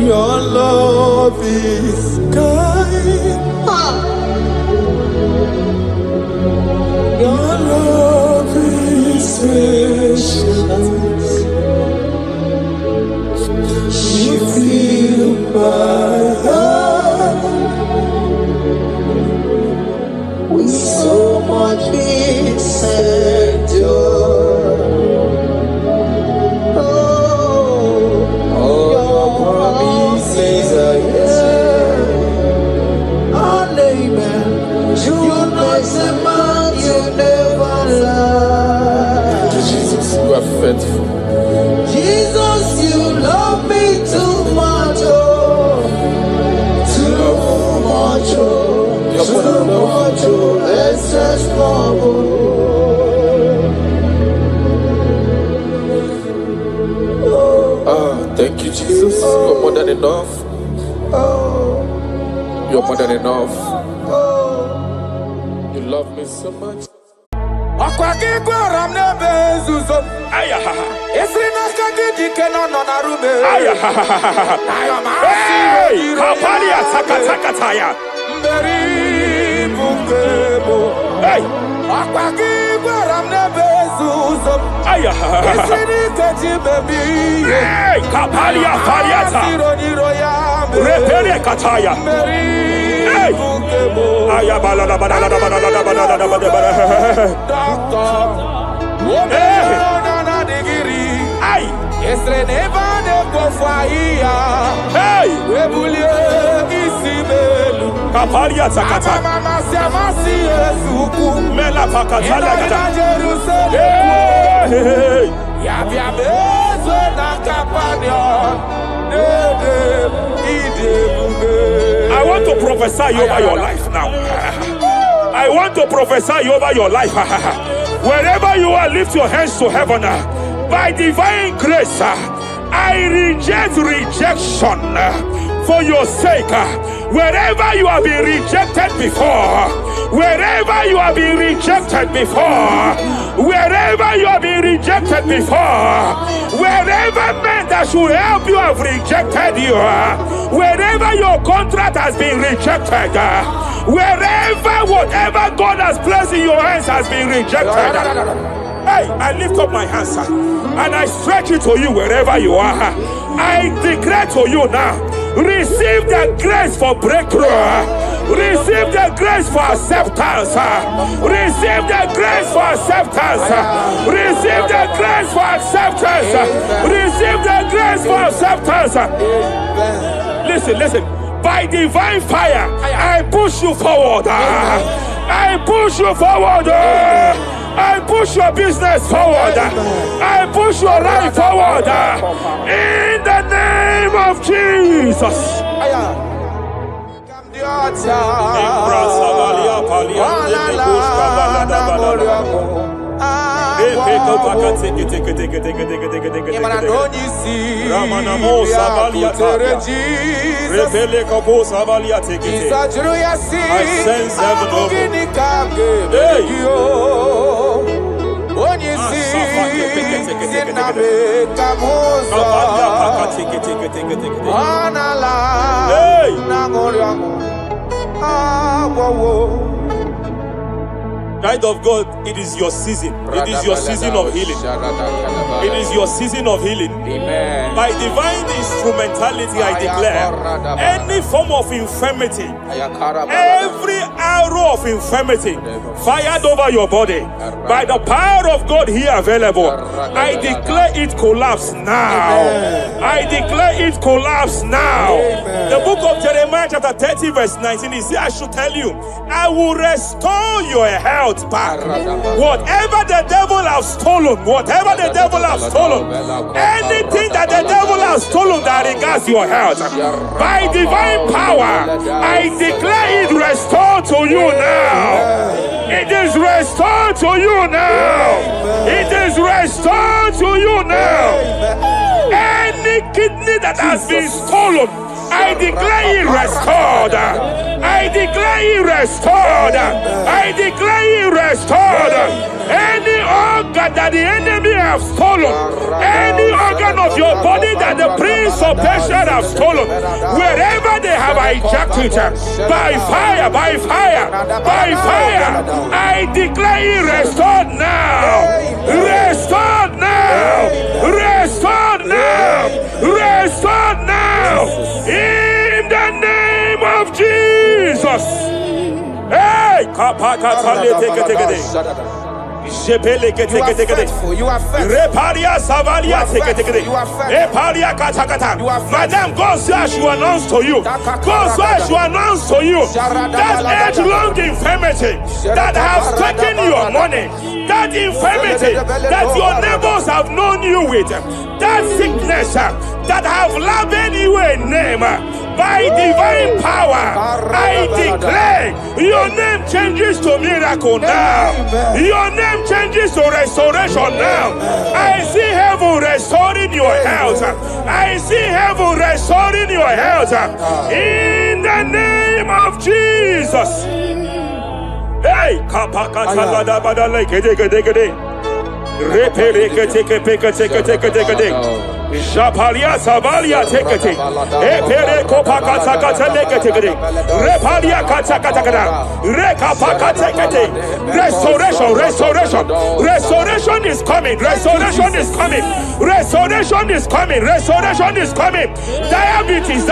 Your love is kind. Your love is patient. You fill my heart with so much peace and joy. You're more than enough. You love me so much. I want to prophesy over your life now. I want to prophesy over your life. Wherever you are, lift your hands to heaven. By divine grace, I reject rejection for your sake. Wherever you have been rejected before, wherever you have been rejected before, wherever you have been rejected before, wherever men that should help you have rejected you, wherever your contract has been rejected, wherever whatever God has placed in your hands has been rejected. Hey, I lift up my hands and I stretch it to you wherever you are. I declare to you now, receive the grace for breakthrough. Receive the grace for acceptance. Receive the grace for acceptance. Receive the grace for acceptance. Receive the grace for acceptance. Listen. By divine fire, I push you forward. I push you forward. I push your business forward. I push your life forward. In the name of Jesus. Child of God, it is your season. It is your season of healing. It is your season of healing. Amen. By divine instrumentality, I declare any form of infirmity, every arrow of infirmity fired over your body, by the power of God here available, I declare it collapse now. I declare it collapse now. The book of Jeremiah chapter 30 verse 19 is here. I should tell you, I will restore your health back. Whatever the devil has stolen, whatever the devil has stolen, anything that the devil has stolen that regards your health, by divine power, I declare it restored to you now. It is restored to you now. It is restored to you now. Any kidney that has been stolen, I declare it restored. I declare it restored. I declare it restored. Any organ that the enemy have stolen, any organ of your body that the prince of Persia have stolen, wherever they have hijacked it, by fire, by fire, by fire, I declare it restored now. Restored now. Restored now. Restored now. In the name of Jesus. Hey, Madam, God says you announce to you. God says you announce to you that age-long infirmity that has taken your money, that infirmity that your neighbors have known you with, that sickness that have labeled you a name. By by divine power, I declare your name changes to miracle now. Your name changes to restoration now. I see heaven restoring your health. I see heaven restoring your health. In the name of Jesus. Hey, kapakata badala gede. Repeleke take. Shapalia Savalia tekete. Epere kopakata katekete. Repalia katakata. Rekapaka tekete. Restoration is coming. Restoration is coming. Diabetes.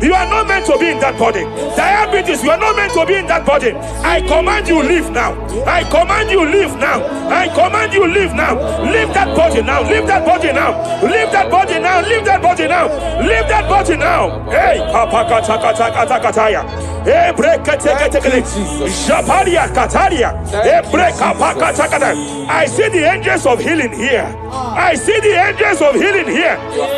You are not meant to be in that body. Diabetes, you are not meant to be in that body. I command you leave now. Leave that body now. Leave that body now. Hey, kapakatakataya. Hey, break Japaria Kataria. Hey, break kapakatakata. I see the angels of healing here.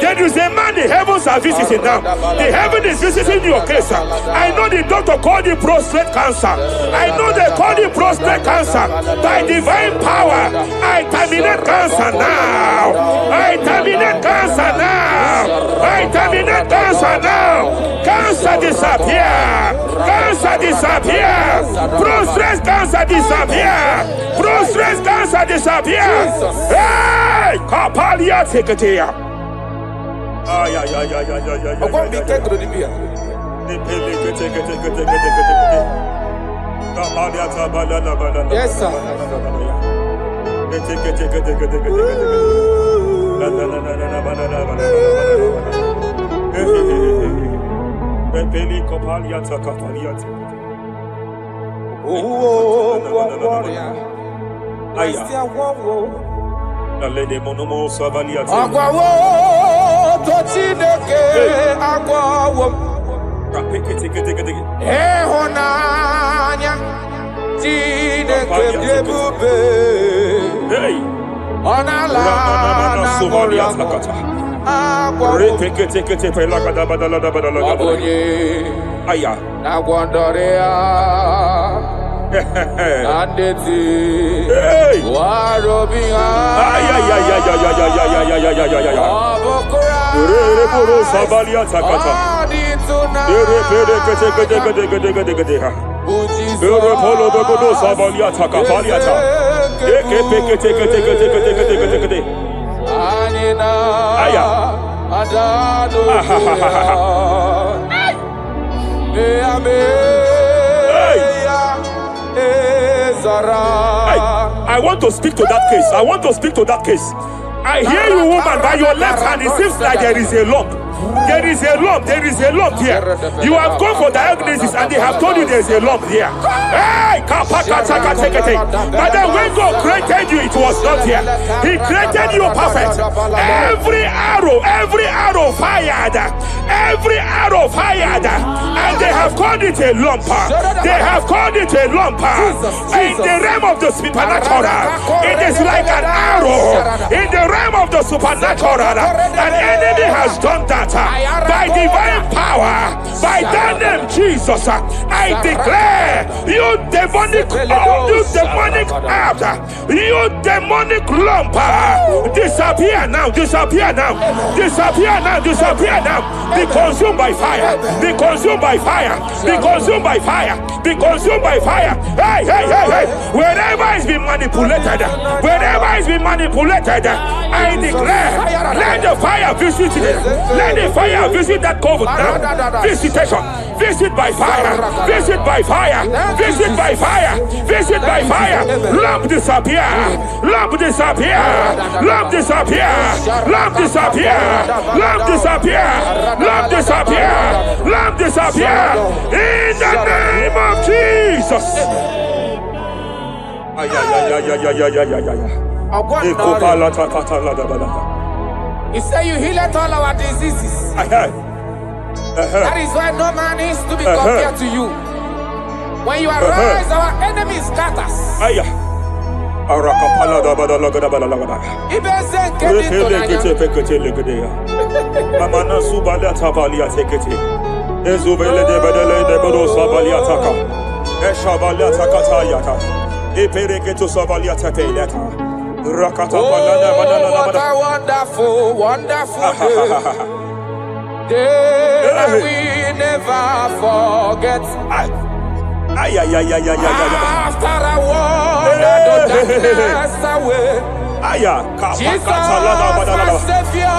There is a man the heavens are visiting now. The heaven is visiting your case. I know the doctor called it prostate cancer. By divine power, I terminate cancer now. Cancer disappear. Prostate cancer disappear. Hey, kapalia teketea. Yes, sir. I want to speak to that case. I hear you, woman, by your left hand. It seems like there is a lump. There is a lump here. You have gone for diagnosis and they have told you there is a lump here. Hey, but then when God created you, it was not here. He created you perfect. Every arrow fired, and they have called it a lump. In the realm of the supernatural, it is like an arrow. In the realm of the supernatural, an enemy has done that. By divine power, by that name Jesus, I declare you demonic lump, disappear now. Be consumed by fire. Hey. Wherever it's been manipulated, I declare, let the fire visit it. Let the fire visit that coven now. Visitation. Visit by fire. Lump disappear. In the name of Jesus. He said you heal all our diseases. That is why no man is to be compared to you. When you arise, our enemies scatters. He Amana subalia tabalia tekete. Ezubele de bedele de bodo sabalia taka. Eshabalia takata yaka. Epereketo sabalia tapeleta. Rakata balana banana what a wonderful, wonderful day that we never forget. After a war, the darkness away. Jesus, my Savior.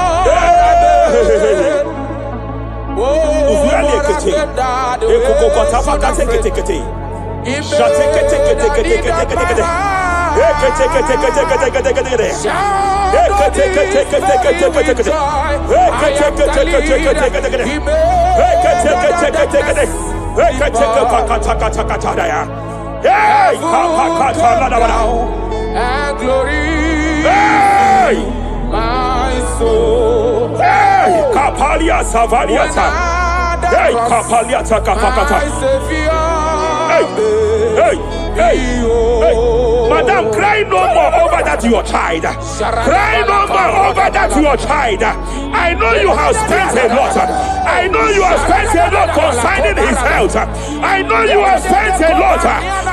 Oh, what a good dad. And glory, my soul. Kapalia Savaliata. Kapaliata Kapakata. Madam, cry no more over that your child. Cry no more over that your child. I know you have spent a lot. I know you have spent a lot concerning his health. I know you have spent a lot.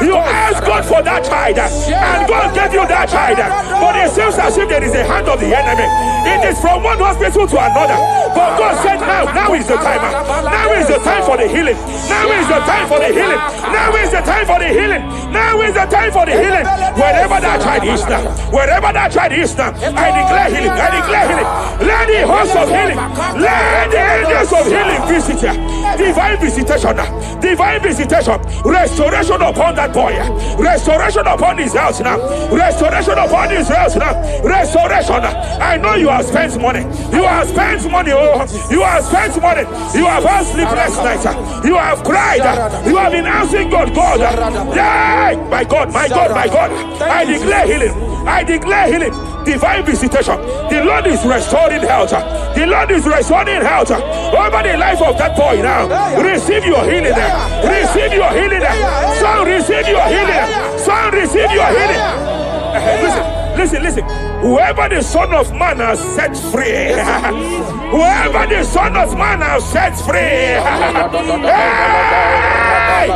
You asked God for that child, and God gave you that child. But it seems as if there is a hand of the enemy. It is from one hospital to another. But God said, now is the time. Now is the time for the healing. Now is the time for the healing. Now is the time for the healing. Now is the time for the healing. Wherever that child is now, wherever that child is now, I declare healing. I declare healing. Let the host of healing, let the angels of healing visit you. Divine visitation, divine visitation, restoration upon that boy, restoration upon his house now, restoration upon his house now, restoration. I know you have spent money. You have spent money. Oh, you have spent money. You have had sleepless nights. You have cried. You have been asking God, God. Yeah, my God, my God, my God. I declare healing. I declare healing. Divine visitation. The Lord is restoring health. The Lord is restoring health over the life of that boy now. Receive your healing. Receive your healing. Son, receive your healing. Son, receive your healing. Listen. Whoever the Son of Man has set free, whoever the Son of Man has set free, hey!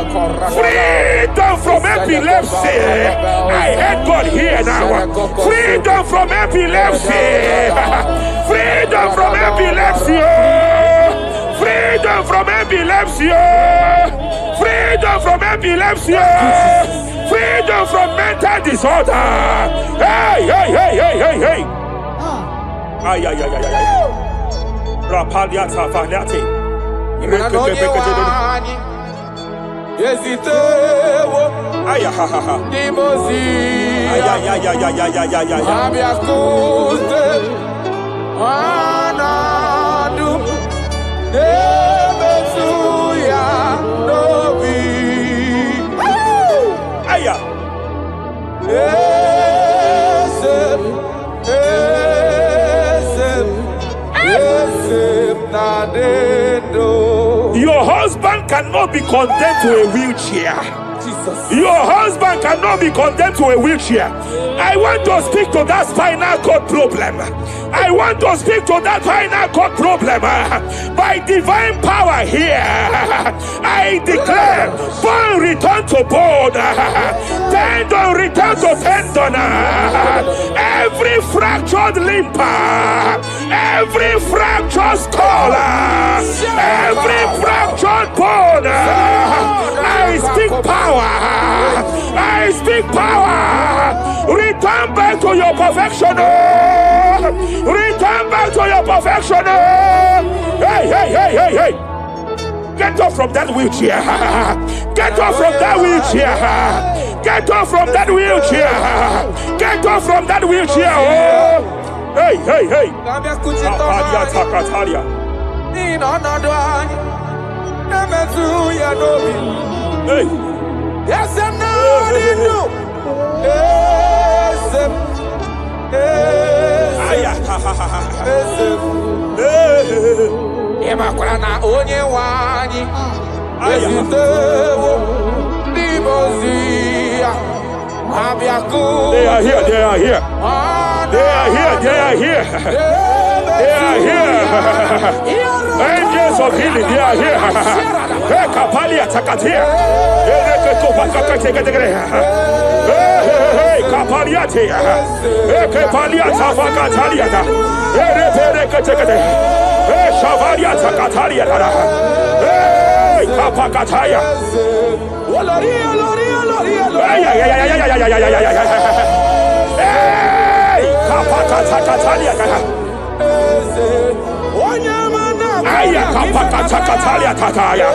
Freedom from epilepsy. I heard God here now. Freedom from epilepsy. Freedom from epilepsy. Freedom from epilepsy. Freedom from epilepsy. Freedom from mental disorder. Hey. Ay. Rapalia Tafaliati. Your husband cannot be condemned to a wheelchair. Jesus. Your husband cannot be condemned to a wheelchair. I want to speak to that spinal cord problem. I want to speak to that spinal cord problem. By divine power here, I declare bone return to bone, tendon return to tendon, every fractured limb, every fractured skull, every fractured bone. I speak power. I speak power. Return back to your perfection. Return back to your perfection. Hey. Get off from that wheelchair. Get off from that wheelchair. Get off from that wheelchair. Get off from that wheelchair. Hey. Hey. Yes, I'm not in you. Emakrana onye wani. They are here. They are here. They are here. Angels of healing, they are here. Hey, Kapalia Takatia. Hey, Kapaliati. Hey, Kapalia Tafakatalia. Hey, Shavalia Takatalia. Hey, Kapakataya. Hey, Kapakatakalia. Aya Kapakatakalia Takaya.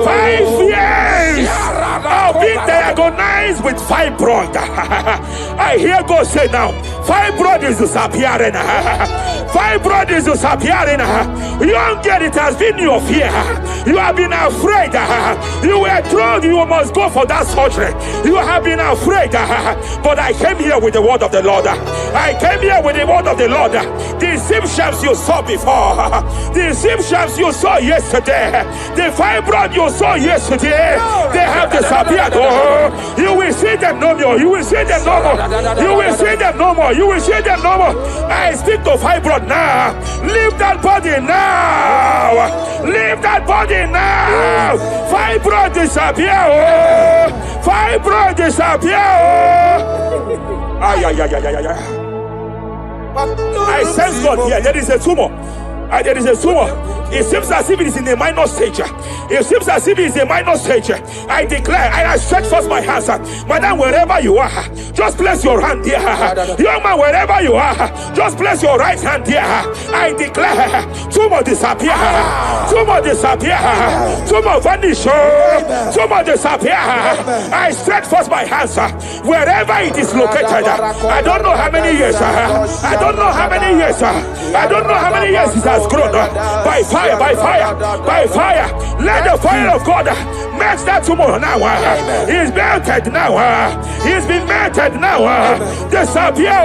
5 years of being diagnosed with fibroid. I hear God say now, fibroid is disappearing. Fibroid is disappearing. Young girl, it has been your fear. You have been afraid. You were told you must go for that surgery. You have been afraid. But I came here with the word of the Lord. I came here with the word of the Lord. The symptoms you saw before, the symptoms you saw yesterday, the fibroid you saw yesterday, they have disappeared. Oh, you will see them no more. You will see them no more. You will see them no more. You will see them no more. I speak to fibroid now. Leave that body now. Leave that body now. Fibroid disappear. Oh, fibroid disappear. Oh. Ay, ay, ay, ay, ay, ay. I sense God here. There is a tumor. There is a tumor. It seems as if it is in a minor stage. It seems as if it is a minor stage. I declare, I stretch forth my hands. Madam, wherever you are, just place your hand there. Young man, wherever you are, just place your right hand there. I declare, tumor disappear. Tumor disappear. Tumor vanish. Tumor disappear. I stretch forth my hands. Wherever it is located. I don't know how many years. I don't know how many years. I don't know how many years it has grown. By fire, by fire, by fire. Let the fire of God match that tumor now. He's melted now. He's been melted now. Disappear.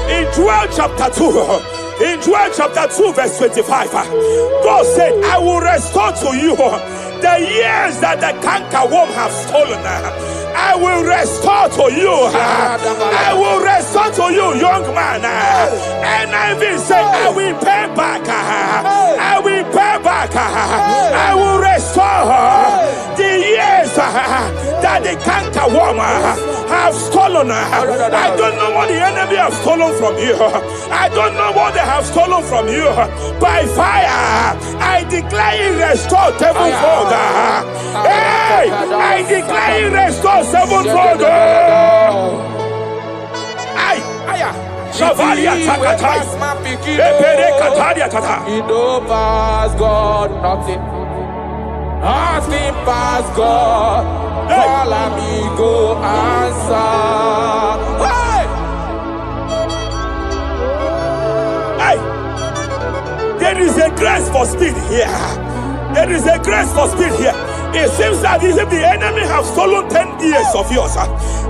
In Joel chapter 2, in Joel chapter 2 verse 25, God said, I will restore to you the years that the cankerworm have stolen. I will restore to you. I will restore to you, young man. And I will say, I will pay back. I will pay back. I will restore the years that the cankerworm have stolen. I don't know what the enemy have stolen from you. I don't know what they have stolen from you. By fire, I declare restore sevenfold. Hey, I declare restore sevenfold. Shavalia Takatai. It don't pass God, nothing. Nothing pass God. Call amigo, answer. Hey! There is a grace for speed here. There is a grace for speed here. It seems that if the enemy have stolen 10 years of yours,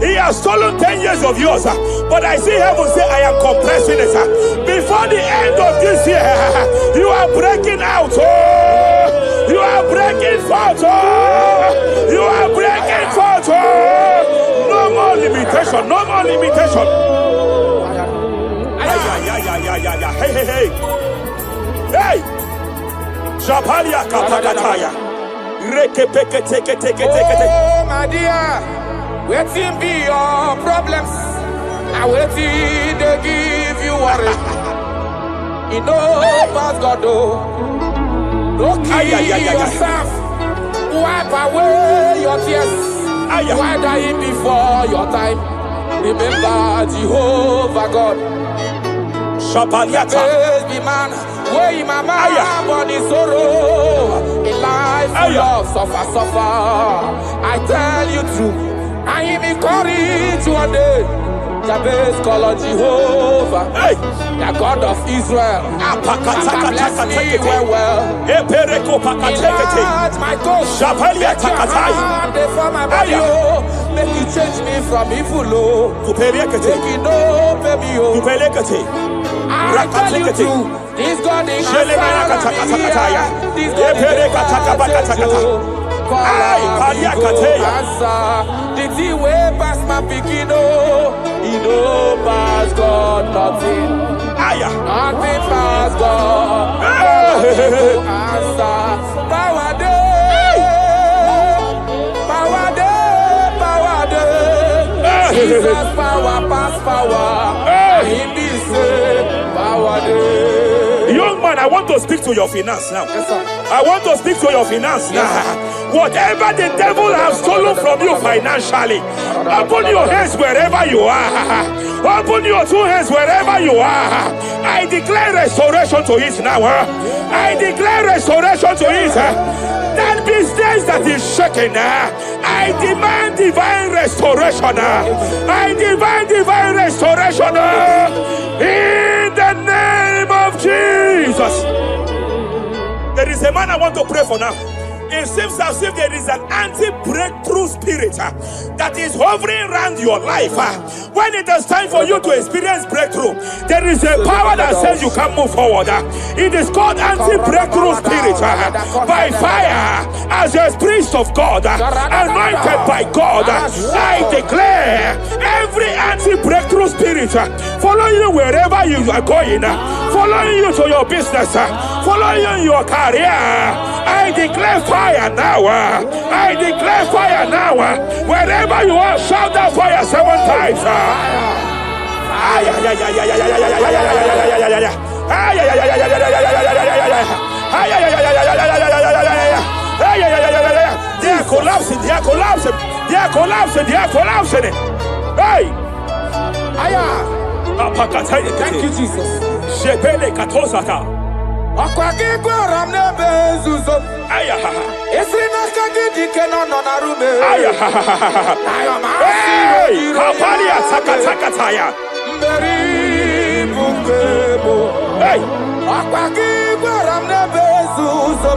He has stolen 10 years of yours. But I see heaven say, I am compressing it. Before the end of this year, you are breaking out. Oh, you are breaking forth. Oh, you are breaking forth. Oh, no more limitation. No more limitation. Hey. Hey. Japalia kapakataya. Rekepeke teke. Oh, my dear, waiting be your problems. I waiting to give you worry. You know, past God, don't kill yourself. Wipe away your tears. Why die before your time? Remember Jehovah God. Shapaliata. Be man, way my man, body sorrow. In life, full of suffer. I tell you true. I am encouraged one day. Jabez call on Jehovah, the God of Israel. Bless me well. Enlarge my coast. Make your hand for my body. Make you change me from evil. Make you know, baby. I tell you true. This God is here. This God is the thing way past my picking, he know past God nothing. Nothing past God. Answer. Power day. Jesus power past power. He be say power day. Young man, I want to speak to your finance now. Yes, sir. I want to speak to your finance now. Whatever the devil has stolen from you financially, open your hands wherever you are. Open your two hands wherever you are. I declare restoration to it now. I declare restoration to it. That business that is shaking, I demand divine restoration. I demand divine restoration in the name of Jesus. There is a man I want to pray for now. It seems as if there is an anti-breakthrough spirit that is hovering around your life. When it is time for you to experience breakthrough, there is a power that says you can't move forward. It is called anti-breakthrough spirit. By fire, as a priest of God, anointed by God, I declare every anti-breakthrough spirit following you wherever you are going, following you to your business, following you in your career. I declare fire now. I declare fire now. Wherever you are, shout that fire 7 times. They are collapsing. They are collapsing. They are collapsing. They are collapsing. Hey. Thank you, Jesus. Shepele katosaka. Akwagigwa ramne bezuzo. Esrina kagidi kenono na rume. Hey, kapalia takataya. Mberi bungebo. Hey, akwagigwa ramne bezuzo.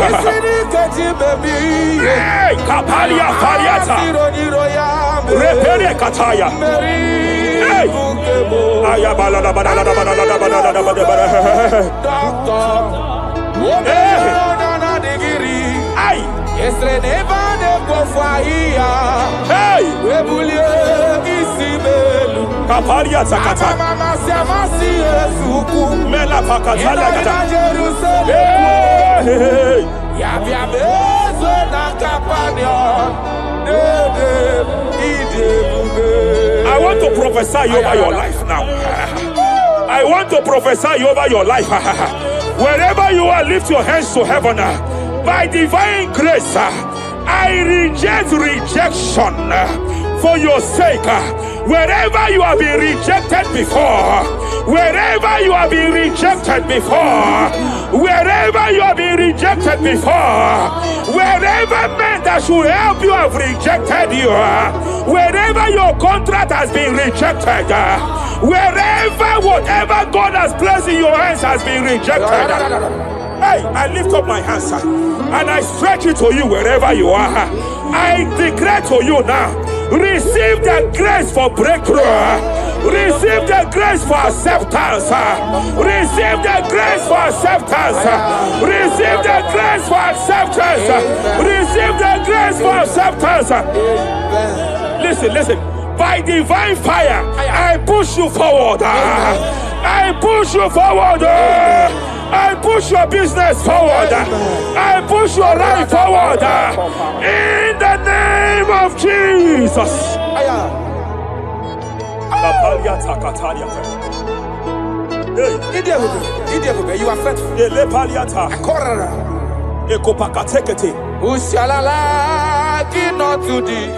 Esrina kagidi bebi. Hey, kapalia faliata. Repere kataya. Hey, ayabala la bala. Ay, hey, kapalia takata. Mela pakatala kata. Hey, I want to prophesy over your life now. I want to prophesy over your life. Wherever you are, lift your hands to heaven. By divine grace, I reject rejection for your sake. Wherever you have been rejected before, wherever you have been rejected before, wherever you have been rejected before, wherever men that should help you have rejected you, wherever your contract has been rejected, wherever whatever God has placed in your hands has been rejected. Hey, I lift up my hands and I stretch it to you wherever you are. I declare to you now, Receive the grace for breakthrough. Receive the grace for acceptance. Receive the grace for acceptance. Receive the grace for acceptance. Receive the grace for acceptance. Listen. By divine fire, I push you forward. I push you forward. I push your business forward. I push your life forward. In the name of Jesus. You are faithful.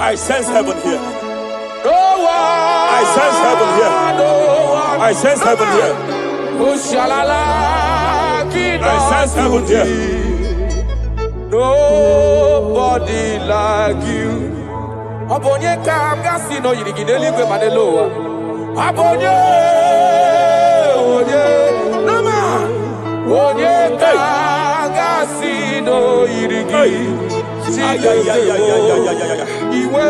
I sense heaven here. No one. I sense heaven here. No one. I sense heaven here. I sense heaven here. Nobody like you. Abonye kamgasi no yirigideli gwe maneloa. Abonye, nama. Abonye kamgasi no yirigideli. Iwe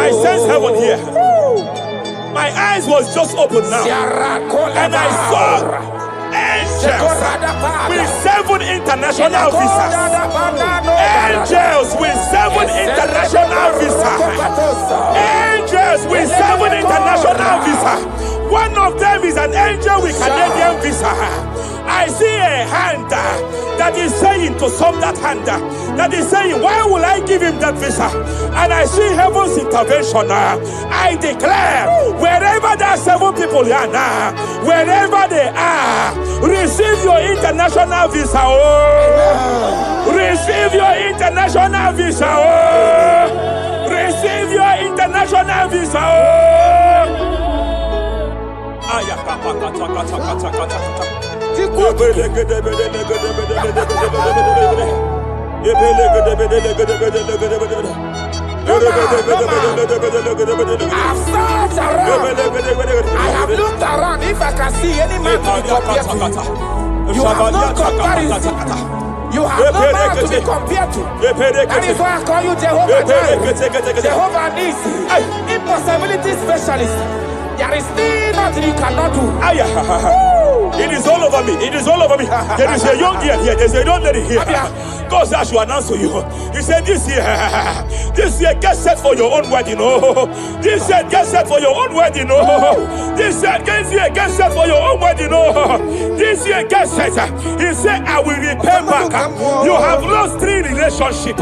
I sense heaven here. My eyes was just open now, and I saw angels with 7 international visas. Angels with 7 international visas. Angels with 7 international visas. One of them is an angel with Canadian visa. I see a hand that is saying to some that hand that is saying, why will I give him that visa? And I see heaven's intervention. I declare, wherever there are 7 people here now, wherever they are, receive your international visa. Oh. Receive your international visa. Oh. Receive your international visa. Oh. I have looked around if I can see any man to be compared to you. You have no comparison. You have no man to be compared to. That is why I call you Jehovah Jireh, Jehovah Nisi, impossibility specialist. There is nothing you cannot do. It is all over me. It is all over me. There is a young girl here. There's a young lady here. God said I should announce to you. He said this year, get set for your own wedding. Oh, this year, get set for your own wedding. Oh, this year, get set for your own wedding. Oh, this year, get set. He said, I will repay back. You have lost 3 relationships.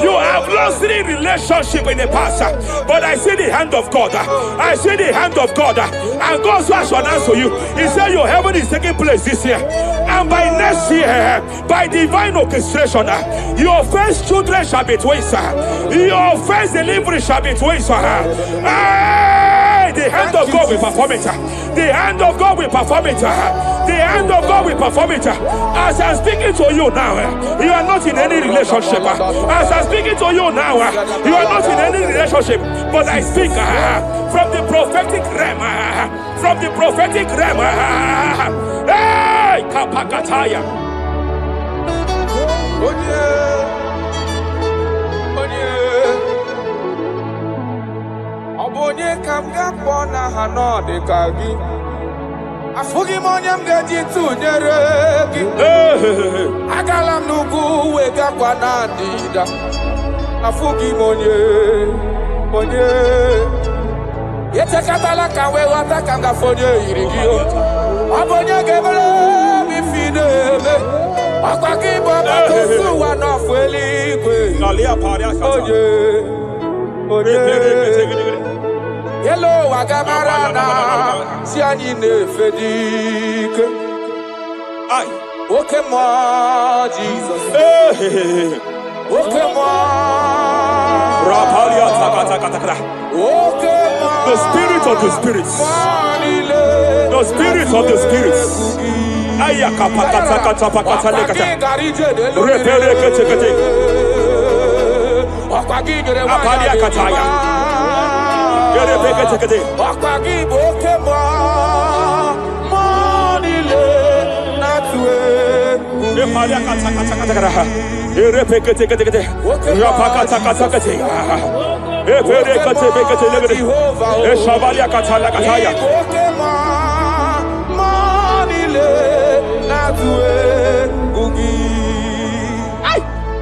You have lost 3 relationships in the past. But I see the hand of God. I see the hand of God. And God said I should announce to you. He said your heaven is taking place this year. And by next year, by divine orchestration, your first children shall be twins. Your first delivery shall be twins. The hand of God will perform it. The hand of God will perform it. The hand of God will perform it. As I'm speaking to you now, you are not in any relationship. As I'm speaking to you now, you are not in any relationship. But I speak from the prophetic realm. From the prophetic realm. Hey, Kapakataya. Obonye kamga pona hanode kagi. Afugi monyam gaji tunyere gi. Agalam nugu wega kwa nandida. Afugi monye. Yete katala kawe wata kanga fonye irigio. Obonye gebele mifidele. Akwaki baba kusu wanofweli kwe. Oye. Hello, Wagamarana, Siani Nefedike. Okay, moi, Jesus. Okay, moi. Rapalia Takata The spirit of the spirits. The spirit of the spirits.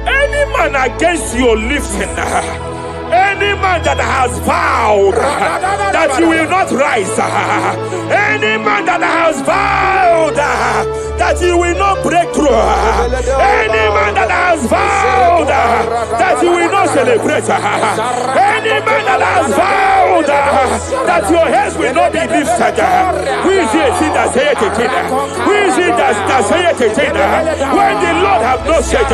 Any man against your lifting, any man that has vowed that you will not rise, any man that has vowed that you will not break through, any man that has vowed that you will not celebrate, any man that has vowed that your heads will not be lifted, who is it that saith it? Who is it that saith it? When the Lord have not said,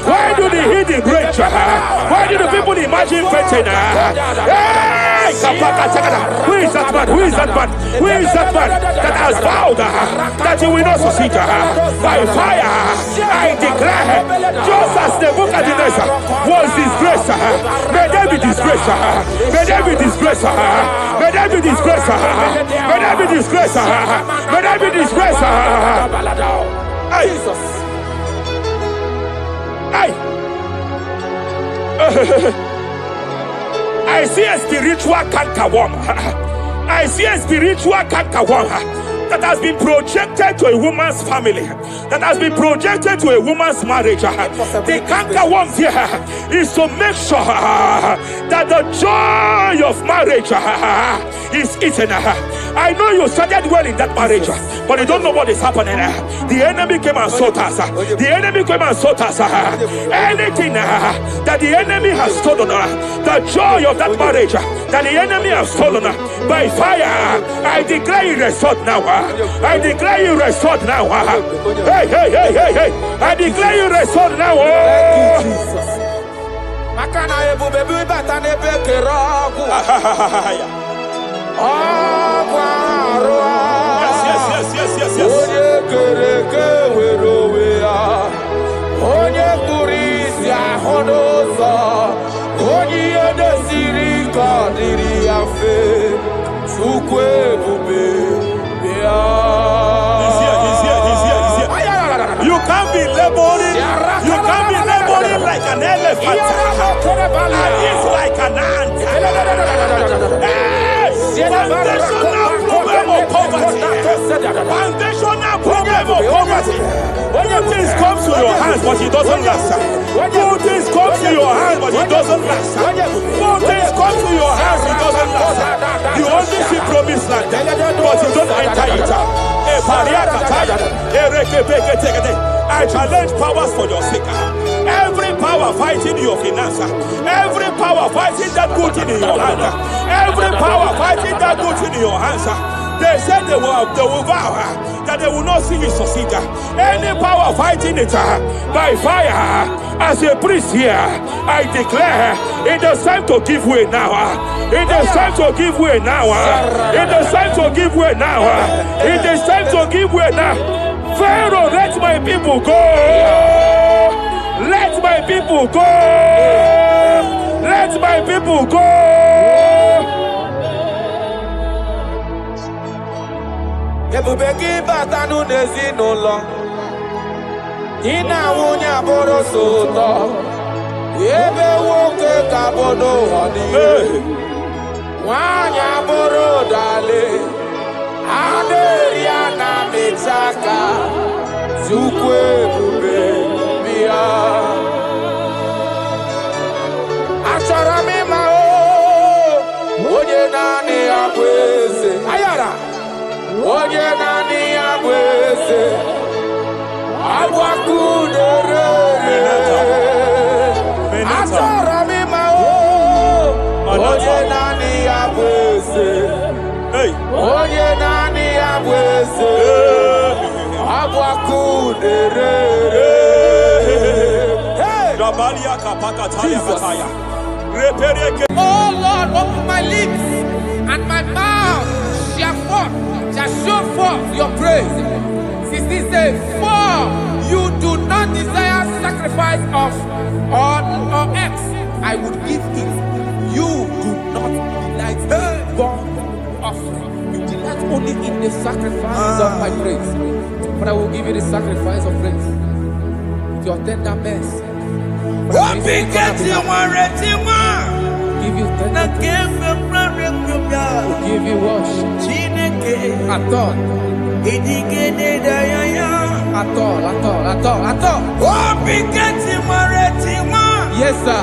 why do the hidden rage? Why do the people imagine fainting? Hey! Who is that man? Who is that man? Who is that man that has vowed that you will not succeed? By fire, I declare, just as Nebuchadnezzar was disgraced, may they be disgraced. May they be disgraced. May they be disgraced. May they be disgraced. May they be disgraced. Jesus. I see a spiritual cankerworm. I see a spiritual cankerworm that has been projected to a woman's family, that has been projected to a woman's marriage. The cankerworm here is to make sure that the joy of marriage is eaten. I know you started well in that marriage, but you don't know what is happening. The enemy came and sought us. The enemy came and sought us. Anything that the enemy has stolen, the joy of that marriage that the enemy has stolen, by fire, I declare it restored now. I declare you restored now. Hey, hey, hey, hey, hey. I declare you restored now. Thank you, Jesus. Makana ebu bebu batane bekerogu. Yes. Onye kereke werowe onye kurisi ahonoza. Onye edesiri kadiri afe. Sukwe bube. He's here. You can't be laboring. You can't be laboring like an elephant. And he's like an ant. Foundational problem of poverty. Foundational problem of poverty. Good things come to your hands, but it doesn't last. Good things come to your hands, but it doesn't last. Good things come to your hands, it doesn't last. You only see promised land, but you don't enter it. I challenge powers for your sake. Every power fighting your finance, every power fighting that good thing in your hand, every power fighting that good thing in your hands. They said they will vow that they will not see you succeed. Any power fighting it by fire, as a priest here, I declare it is time to give way now. It is time to give way now. It is time to give way now. It is time to give way now. Pharaoh, let my people go. Let my people go. Let my people go. Ebube gị bata n'ezinụlọ gị na nwunye abụrụ so ụtọ ebe nwoke ka bụ n'ụwa niile nwaanyị abụrụ ụdale a na-eri a na-amịcha aka Chukwu ebube bịa achọrọ m ịma onye naanị ya bụ eze ayara onye naanị ya bụ eze agbakudere achọrọ m ịma onye naanị ya bụ eze onye naanị ya bụ eze agbakudere. Jesus. Oh Lord, open my lips, and my mouth shall show forth your praise. 16 says, for you do not desire sacrifice of or X, I would give it. You do not delight in burnt offering. You delight only in the sacrifice of my praise. But I will give you the sacrifice of praise with your tender mercy. Give you tender will give you worship. At all. Yes, sir.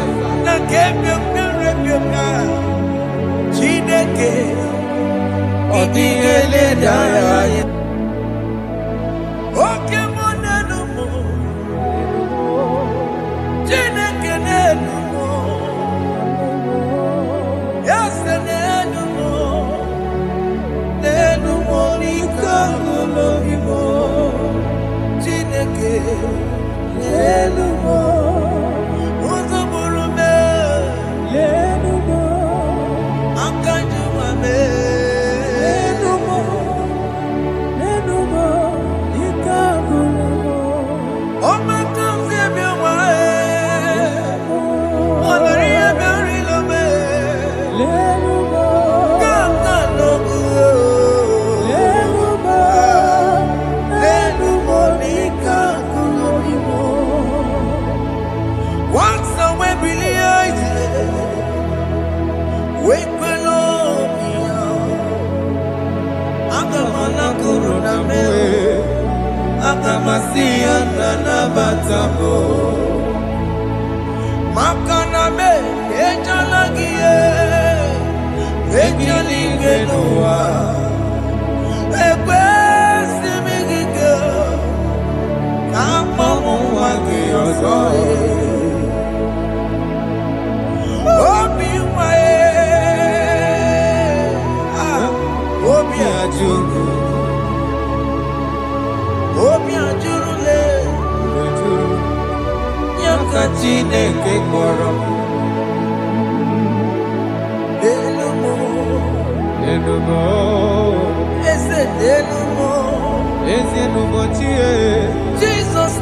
Jesus,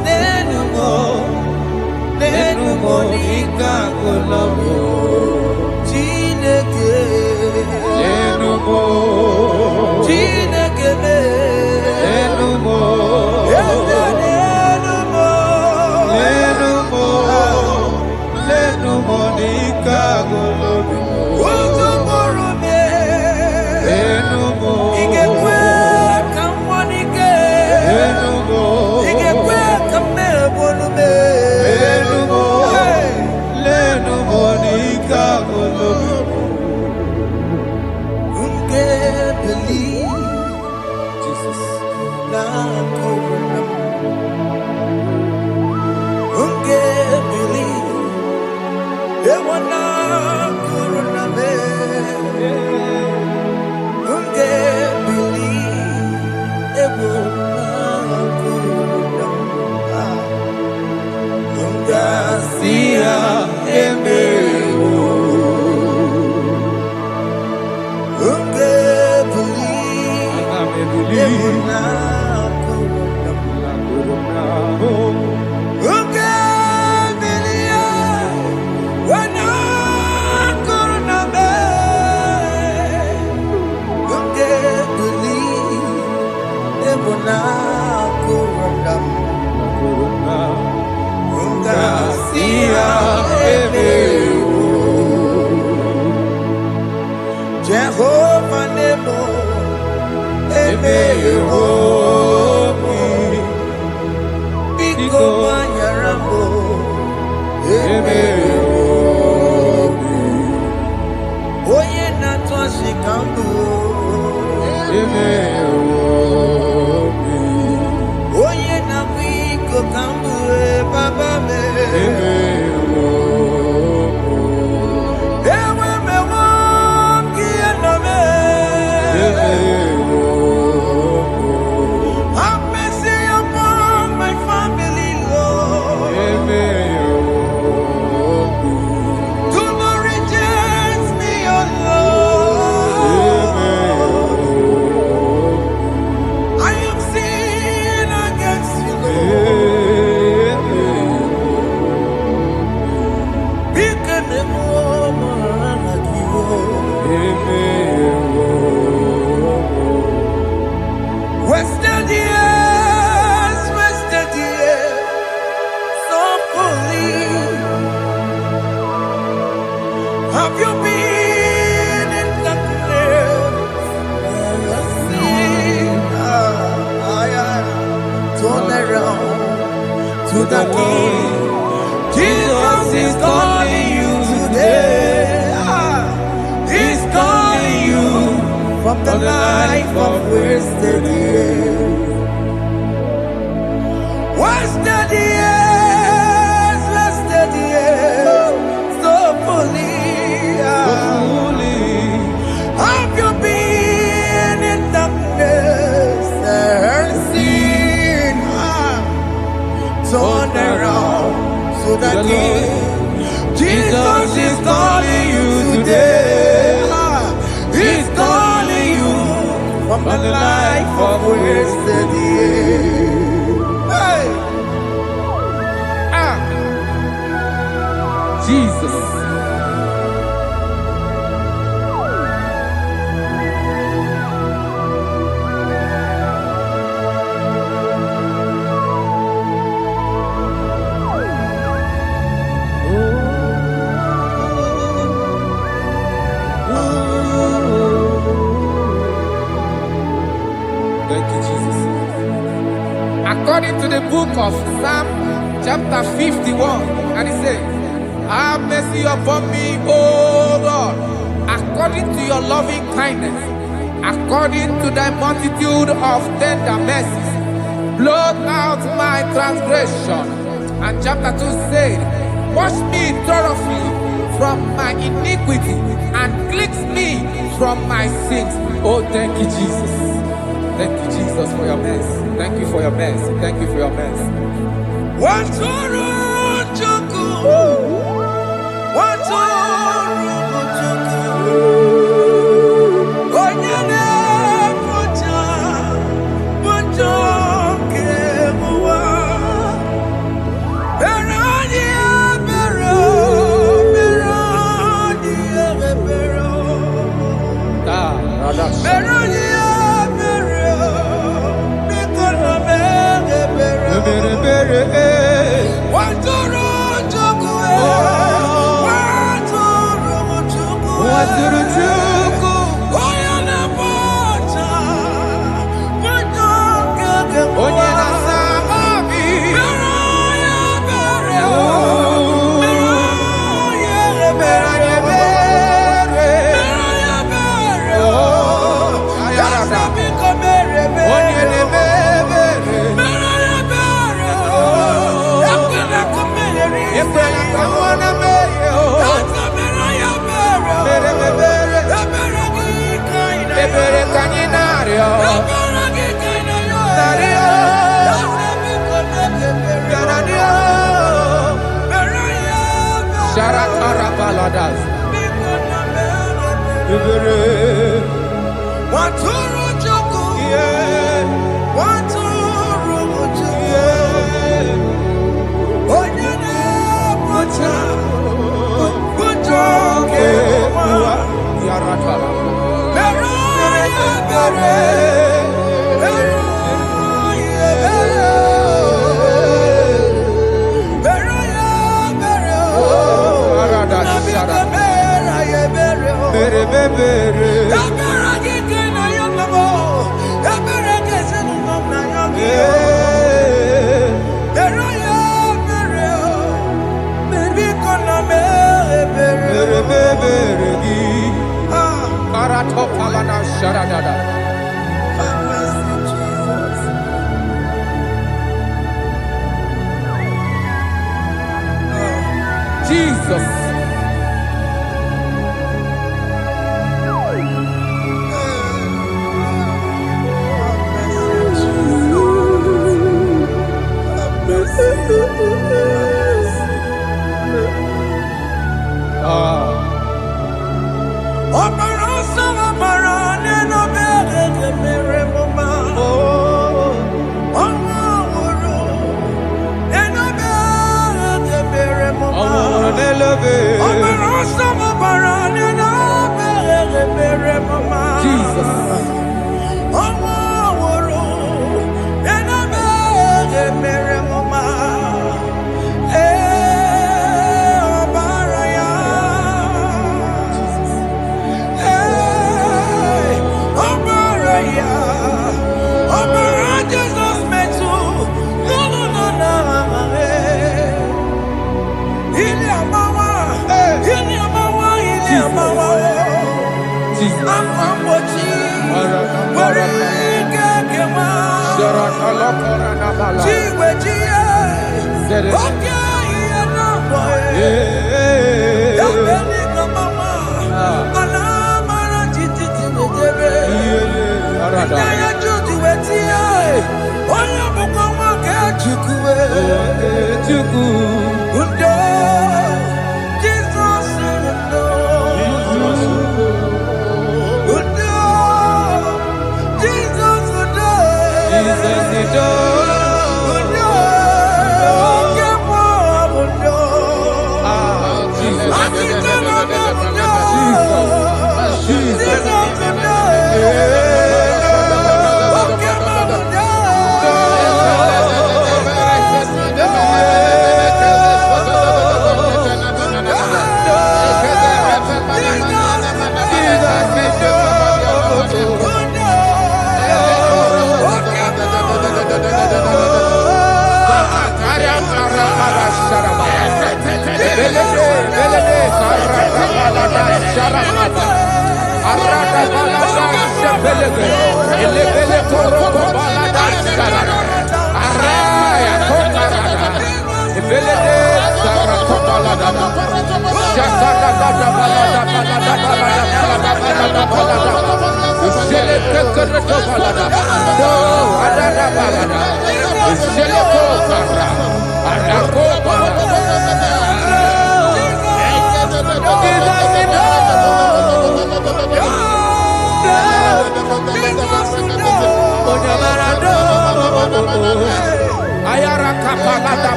around to the King. Jesus is calling you today. He's calling you from the life of wasted years. Wasted years, wasted years, so foolish. Have you been in darkness and seen? Turn around to the King. Jesus is calling you today. He's calling you from the life of wasted years. Hey! Jesus. According to the book of Psalm chapter 51, and it says, have mercy upon me, O God, according to your loving kindness, according to thy multitude of tender mercies, blot out my transgression. And chapter 2 said, wash me thoroughly from my iniquity and cleanse me from my sins. Oh, thank you, Jesus. Thank you, Jesus, for your mercy. Thank you for your mercy. Thank you for your mercy.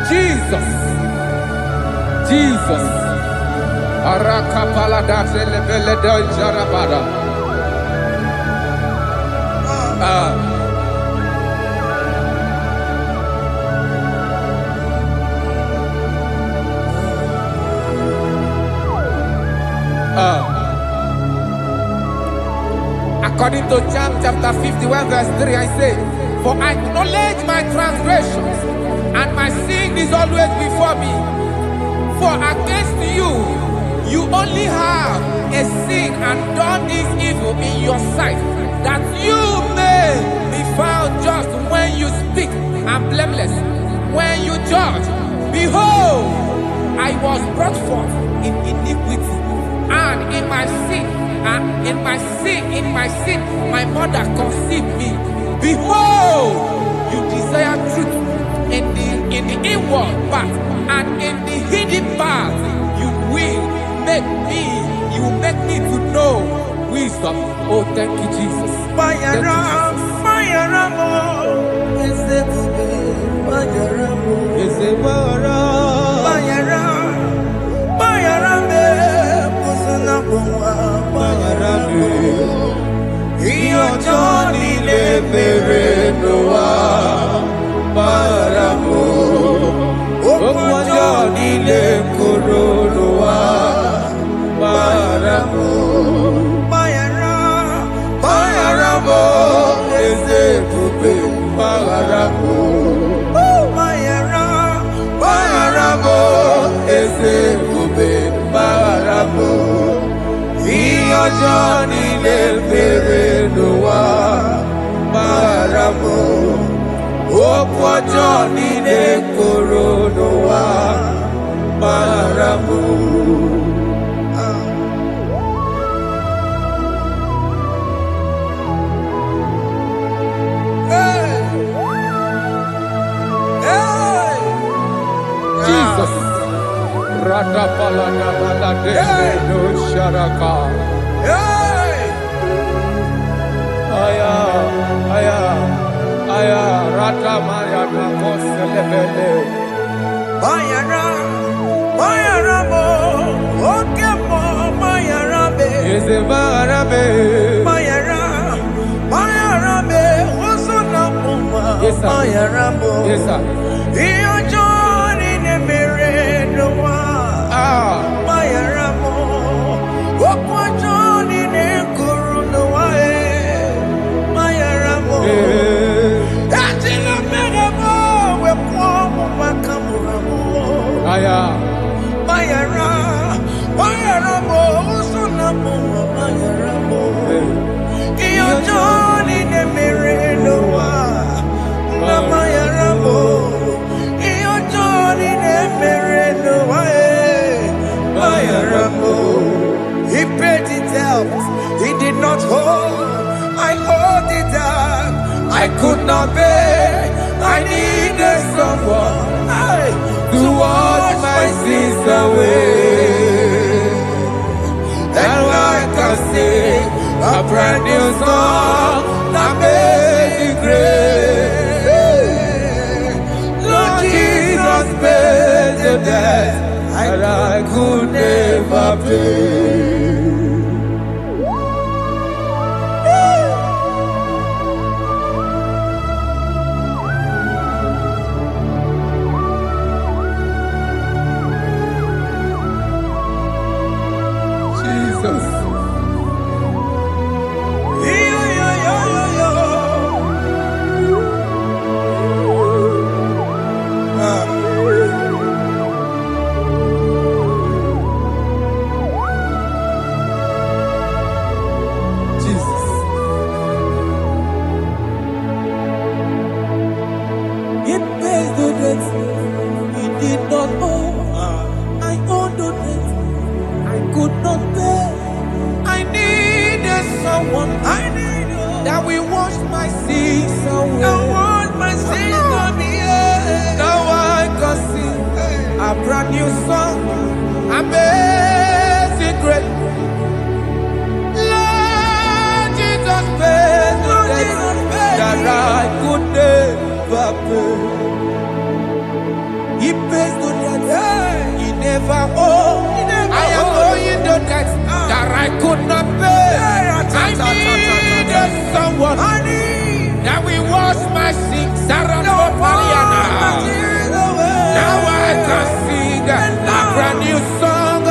Jesus. According to John chapter 51 verse 3, I say, for I acknowledge my transgressions, and my sin is always before me. For against you, you only have a sin and done this evil in your sight, that you may be found just when you speak and blameless when you judge. Behold, I was brought forth in iniquity, and in my sin, my mother conceived me. Behold, you desire truth in the inward part, and in the hidden part you will make me to know wisdom. Oh, thank you, Jesus. Thank you, Johnny le bere noa, baramo. Johnny de Coronoa Marabu. Jesus. Radapalana balade no sharaka. Aya, aya, aya, ratamaya na koselebele. Bayara, Bayara mo, Okemo, Bayara be. Eze barabe. Bayara, Bayara be, Osuna Puma, Yes, sir. Bayara mo. Yes, sir. Iyo Johnny ne mere no wa. Bayara mo, Okwa Johnny ne kuru no wa Bayara mo. Atila mere mo, we kwa mo makamura mo. Aya. Bayara, Bayara mo, Osuna Puma, Bayara mo. Iyo Johnny ne mere no wa. Bayara mo. Iyo Johnny ne mere no wa. Bayara mo. He paid it out. He did not hold. I owed it out. I could not pay. I needed someone to wash my sins away. And I can sing a brand new song that made me great. Lord Jesus paid the debt that I could never pay. Jesus. Jesus. It pays the debt he did not owe. I owed the debt I could not pay. I needed someone. That will wash my sins away. That wash my sins away. Now I can sing a brand new song. Amazing grace. Lord Jesus paid the debt that I could never pay. He pays the debt he never owed. I am owing the debt that I could not pay. I needed someone that will wash my sins. Now I can sing a brand new song.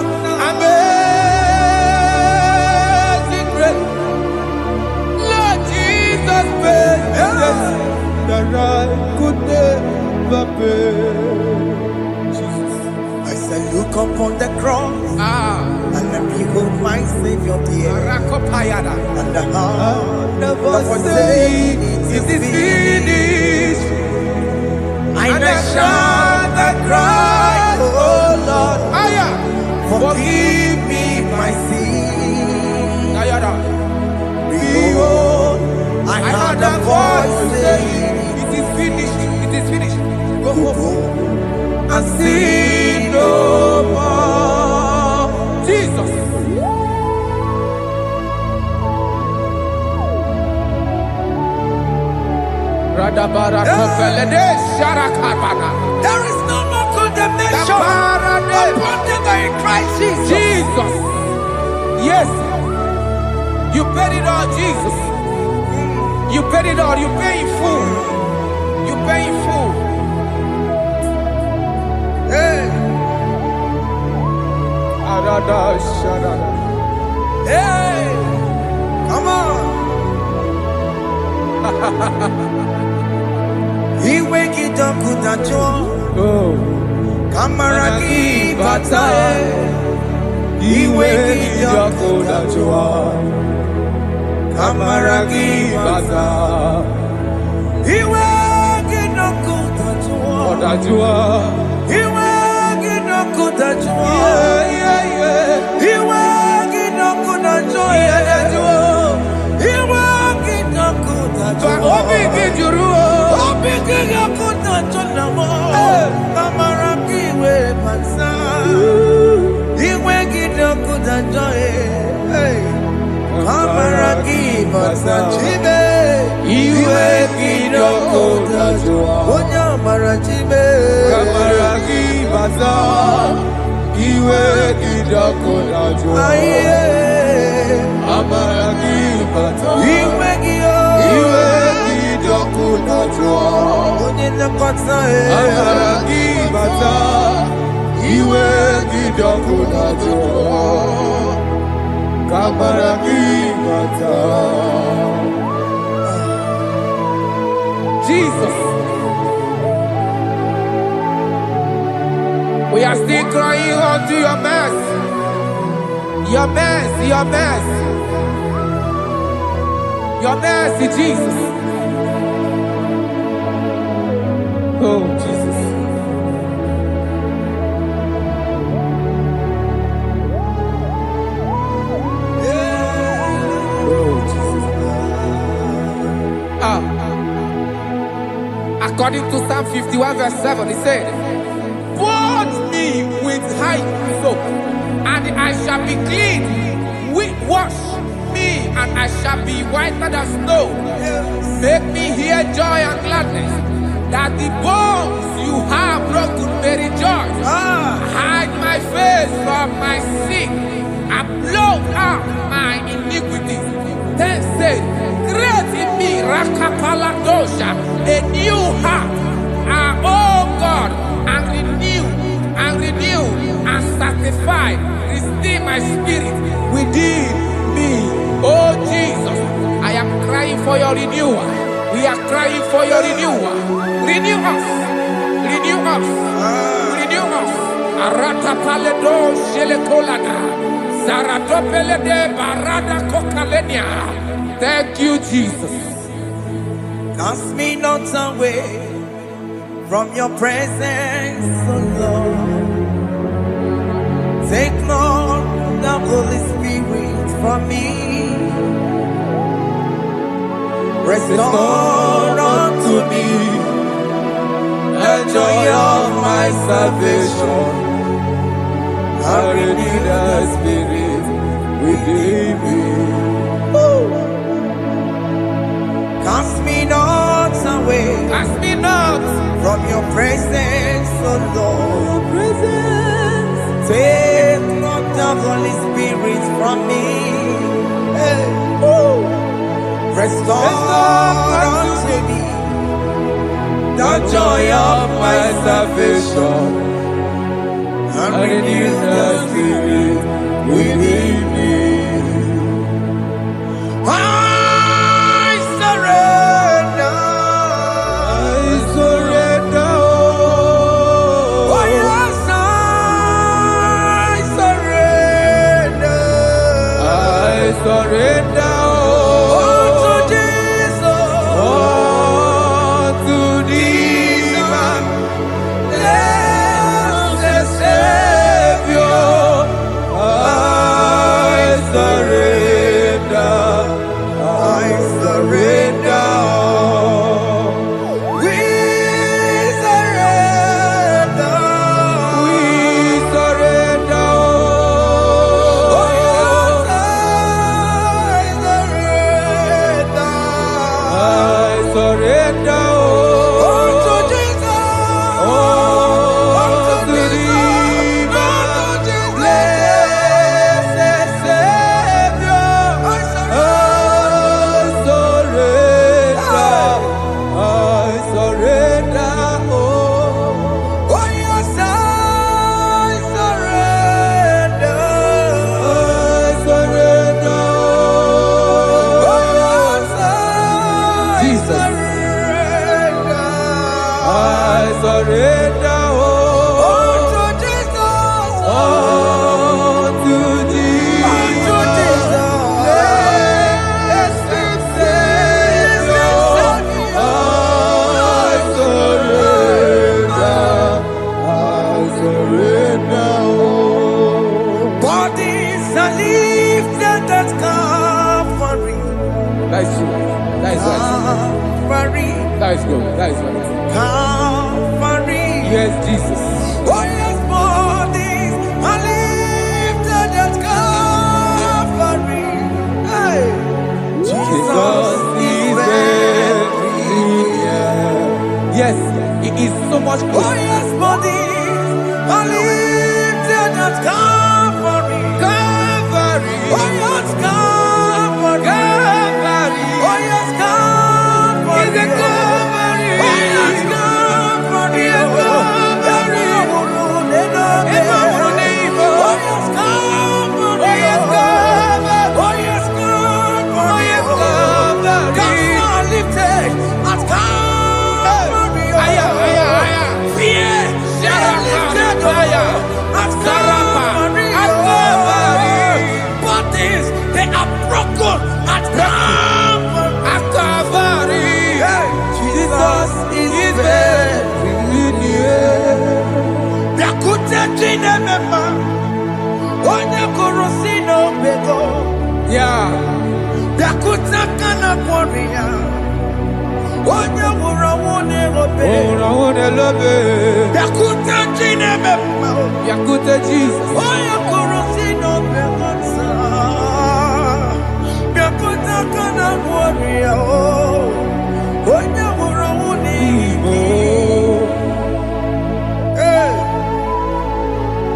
Amazing grace. Lord Jesus paid the debt that I could never pay. I said, look upon the cross and then behold my Savior dear. And the heart never saying it is finished. I shout and cry, oh Lord, forgive me my sin. Behold, I heard a voice saying, it is finished, it is finished. Go home and sin no more. Jesus. There is no more condemnation upon them in Christ Jesus. Jesus. Yes. You paid it all, Jesus. You paid it all. You pay in full. You pay in full. Hey. Hey. Come on. He wake it up with a joy. Kamaraki batae. He wake it up with a joy. Kamaraki batae. He wake it up with a Kodajua. Iwe gino kodajua. Iwe gino kodajua. Iwe gino kodajua. Obi gijuru. Obi gino kodajua namo. Kamara kiwe pansa. Iwe gino kodajua. Kamara kiwe pansa. Chibe. Iwe gino kodajua. Onya marachime. Kamara kiwe pansa. Iwe gino kodajua. Kamara kiwe pansa. Iwe gino kodajua. Onye nakotsa. Kamara kiwe pansa. Iwe gino kodajua. Kamara kiwe pansa. Jesus. We are still crying unto your mercy. Your mercy, your mercy. Your mercy, Jesus. Oh, Jesus. Oh, Jesus. According to Psalm 51 verse 7, it said, "Wash me with high soap, and I shall be clean. Wash me, and I shall be whiter than snow. Make me hear joy and gladness, that the bones you have broken may rejoice. Hide my face from my sin, and blot out my iniquities. Then say, create in me Rakapaladosha, a new heart, oh God, and renew, and sanctify, restore my spirit within me." Oh Jesus, I am crying for your renewal. We are crying for your renewal. Renew us, renew us, renew us. Arata paledo shelekolada, zaratopele de barada kokalenia. Thank you, Jesus. Cast me not away from your presence, oh Lord. Take not the Holy Spirit from me. Restore unto me the joy of my salvation. And renew the spirit within me. Cast me not away. Cast me not from your presence, oh Lord. Take not the Holy Spirit from me. Restore unto me the joy of my salvation, and renew the spirit within me. I surrender. Oh yes, I surrender. I surrender. That is good. That is good. Calvary. Yes, Jesus. Oh yes, bodies are lifted at Calvary. Hey. Jesus is everywhere. Yes, it is so much Oh closer. yes, bodies are lifted at Calvary. Calvary. Oh yes, Calvary. Calvary. Oh yes, Calvary. Is it Calvary? Oh yes, Calvary. Yes, Calvary. Oh yes, Calvary. Oh yes, Calvary. Oh, yes, Calvary. Oh yes, Calvary. Oh, yes, Calvary. God lifted at Calvary. Aya, aya, aya. Fear lifted at Calvary. At Calvary. Bodies, they are broken at Calvary. At Calvary. Jesus is very near. Yakute Chinemema, Onye Kurosino Bego, Yeah. Yakuta Kana Warrior, Onye Wurawone Obe, Oh, love it. Yakuta Chinemema, Yakute Jesus. Onye Kurosino Bego, Yakuta Kana Warrior, Onye Wurawone Oh. Hey,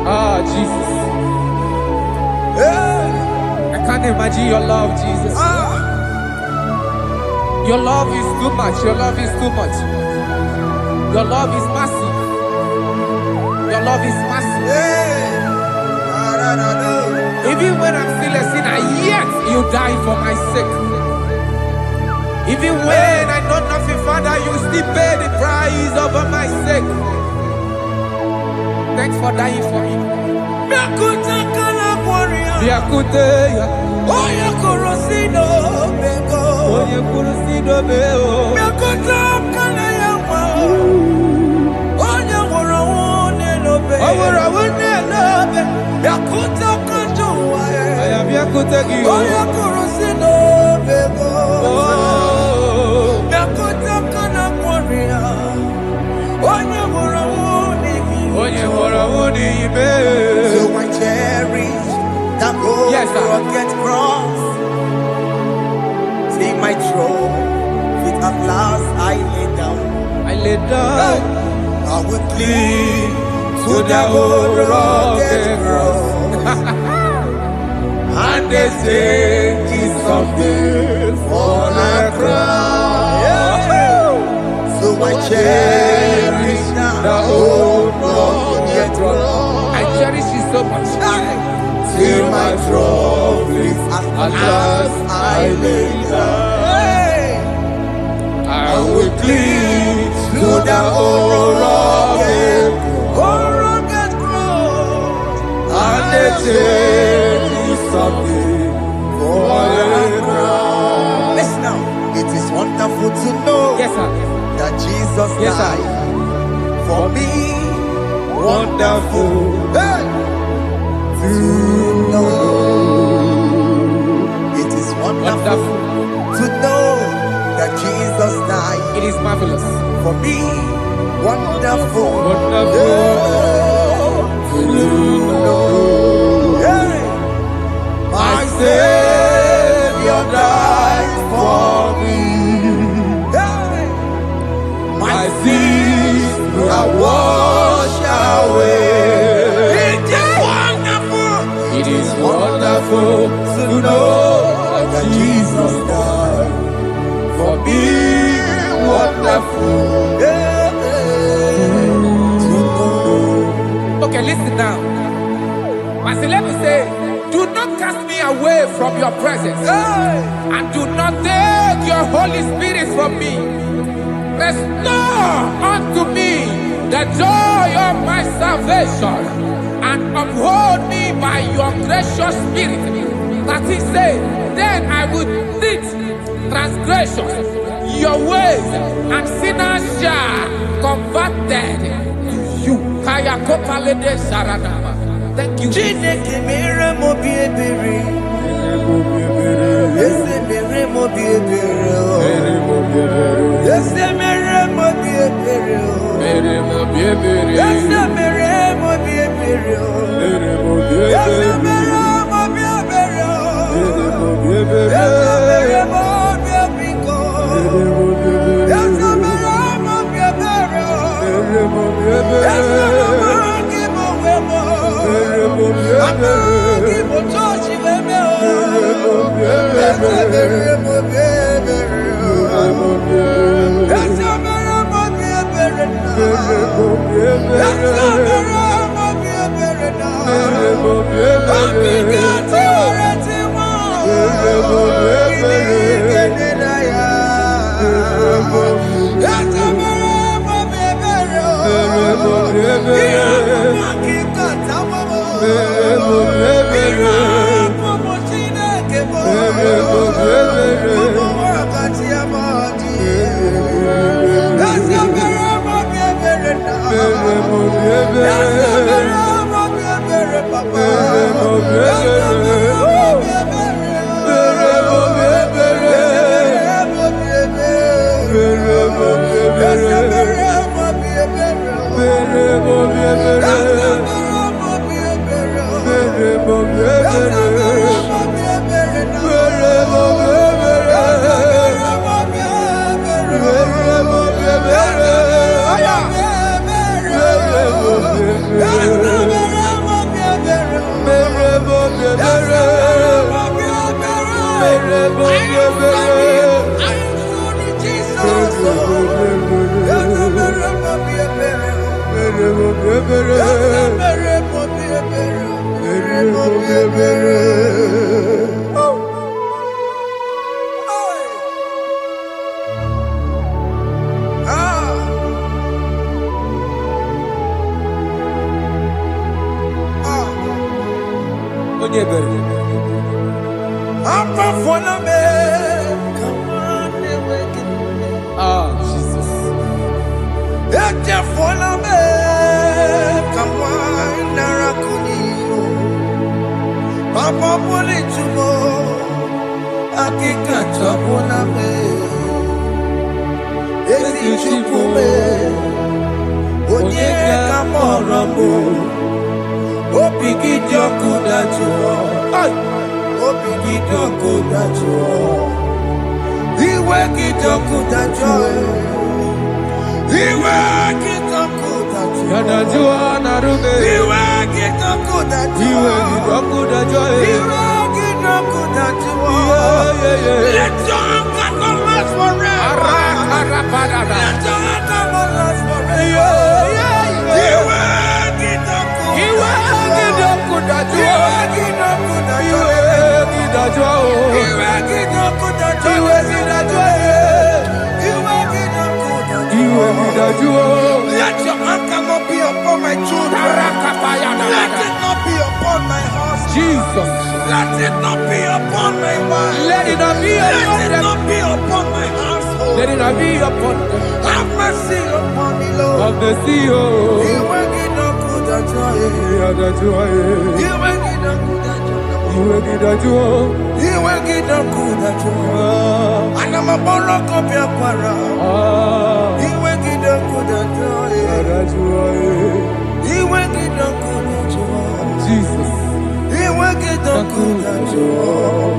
Ah, Jesus. hey, I can't imagine your love, Jesus. ah. Your love is too much. Your love is too much. Your love is massive. Your love is massive. Even when I'm still a sinner, yet you die for my sake. Even when I know nothing, Father, you still pay the price over my sake. Thanks for dying for me. Yakute, Oya Kurosino Bego, Onye Kurosido Beo. Yakuta Kana Yawa, Oya Wurawone Lobe, Owura wune love. Yakuta Kanjuwa, I am Yakute Gio. Oya Kurosino Bego, Oh. Yakuta Kana Warrior, Oya Wurawone Onye wora wuni ibe. So I cherish that gold Yes, sir. rugged cross. See my throne, with at last I lay down. I lay down I will cling to the old rugged cross. and they say it's something for the crown. So I cherish The old rugged cross. I cherish it so much. till my trophies at last I lay down. I will cling to the old rugged rugged cross. and they say it's something for the crown. Listen now, it is wonderful to know Yes, sir. that Jesus Yes, sir. died for me. Wonderful. Hey! To know. It is wonderful Wonderful. to know that Jesus died It is marvelous. for me. Wonderful. Wonderful. Hey! My Savior died for me. Hey! My sins are washed away. It is wonderful. It is wonderful to know that Jesus died for me. Wonderful. To know. Okay, listen now. Master, let me say, do not cast me away from your presence, Hey! and do not take your Holy Spirit from me. Restore unto me the joy of my salvation, and uphold me by your gracious spirit. That is said, then I will teach transgressions your ways, and sinners shall converted to you. Kaya kopalede saradama. Thank you. Chineke mere mo bi ebere. Let your anger not be upon my children. Let it not be upon my husband. Jesus. Let it not be upon my wife. Let it not be upon Let it them. not be upon my household. Let it not be upon them. Have mercy upon me, Lord. Of the sea, oh. You will get no good at joy. You will get no good at joy. You will get no good at joy. And I'm a borrow copy of Para. You will get no good at joy. You will get no good at joy. Jesus. You will get no good at joy.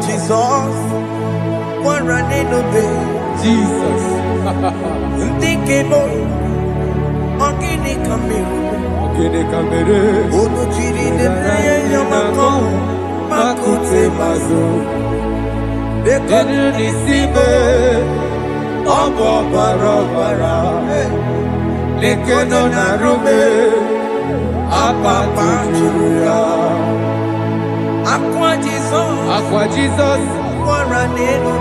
Jesus, one running obey. Jesus. Thinking boy, Ogini Kamere, Odo Chiri de Prayer Yamako, Makute Mazo, the Konu Sibe, Obo Barabara, the Konu Narube, Apapa Churia. Aqua Jesus, Aquaranelo,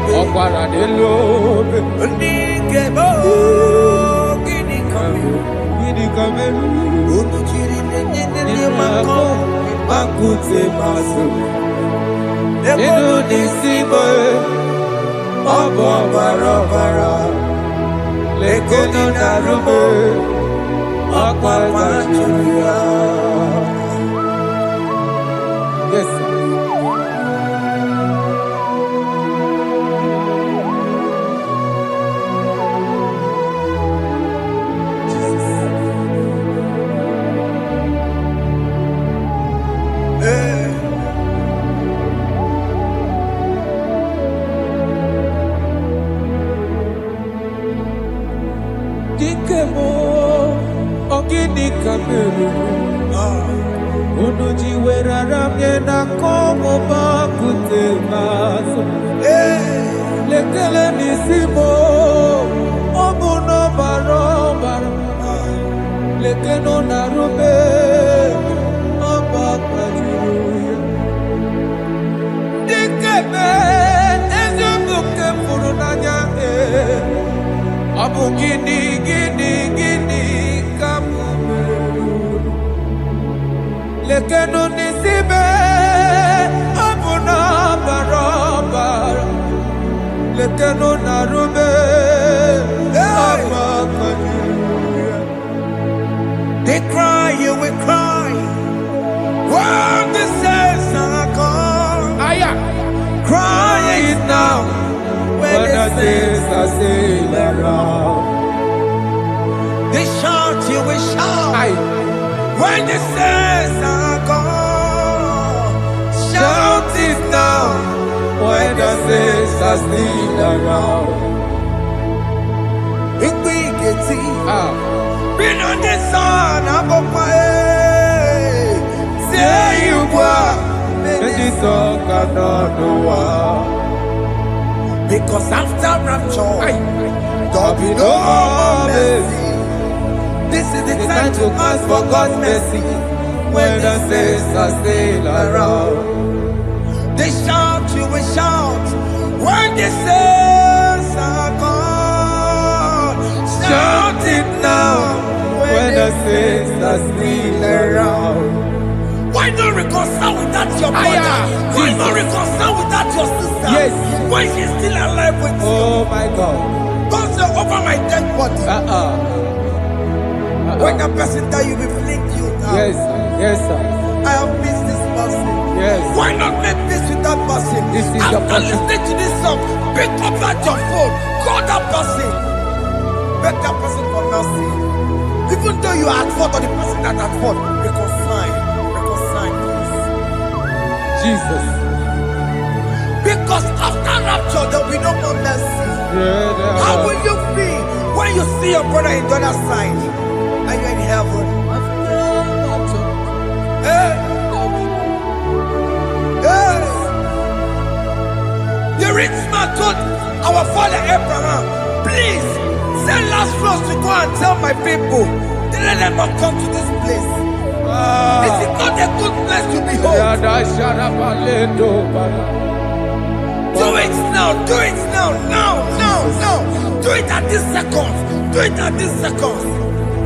Ndikebo, Gini Kameru, Unuchiri, Mako, bakute maso. Inu nisimo obo barabara. Lekeno narumo akwa machuya. Yes, sir. Dikemo ogini kameru unuji weraramye na komo bakute maso lekele nisimo obuno barobara lekeno narube abakajuya dikeme ezobuke furunanya Abu gini kamu lekeno nisibe abu na barabara lekeno narube they cry you will cry when the saints are gone cry it now when the saints are still around. They shout, you will shout. When the saints are gone, shout it now. When the saints are still around. If we get it, been on the sun, I'm on my way. Say you are, then the sun cannot do what. Because after rapture, there'll be no more mercy. This is the time to ask for God's mercy. When the saints are still around, they shout, you will shout. When the saints are gone, shout it now. When the saints are still around. Why not reconcile without your brother? Why not reconcile without your sister? Yes. Why she's still alive with you? Oh my God. Don't say over my dead body. When that person die, you will fling you down. Yes, sir. Yes, sir. I have missed this person. Yes. Why not make peace with that person? This is after listening to this song, pick up that your phone, call that person, beg that person for mercy. Even though you are at fault or the person that at fault, reconcile. Jesus. Because after rapture, there will be no more mercy. How will you feel when you see your brother in the other side and you're in heaven? Hey. Hey. The rich man told our father Abraham, please send Lazarus to go and tell my people, let them not come to this place. This is not a good place to behold. Do it now, do it now, now. Do it at this second. Do it at this second.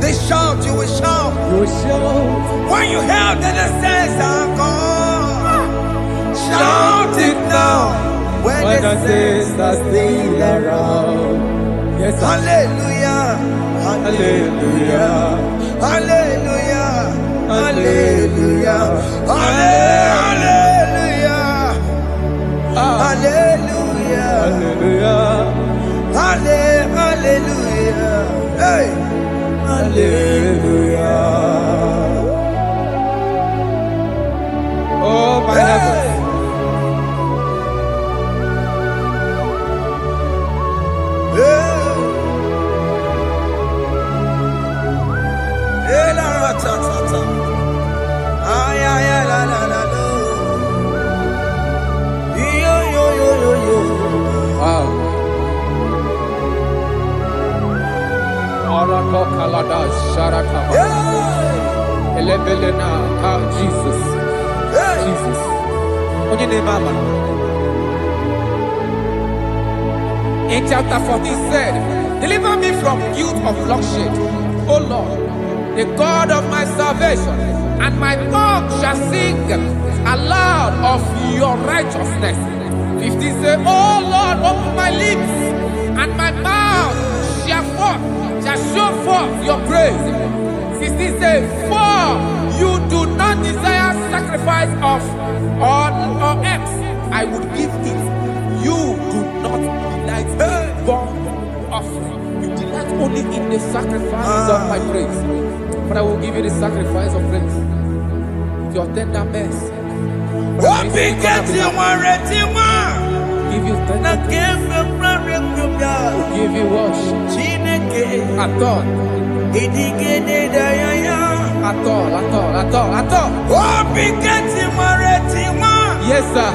They shout, you will shout. When you hear that the saints are gone, shout it now. When the saints are still around. Yes, hallelujah, hallelujah, hallelujah. Hallelujah, hallelujah, hallelujah, hallelujah, hallelujah, hey, hallelujah. Oh my heavens. Jesus. Jesus. In chapter 14 said, deliver me from guilt of bloodshed, O Lord, the God of my salvation, and my tongue shall sing aloud of your righteousness. 15 say, oh Lord, open my lips, and my mouth shall show forth your praise. 16 say, for you do not desire sacrifice of or eggs, I would give it. You do not delight in burnt offering. You delight only in the sacrifice of my praise. But I will give you the sacrifice of praise. Your tender mercy. Give you tender give you worship. At all. Yes, sir.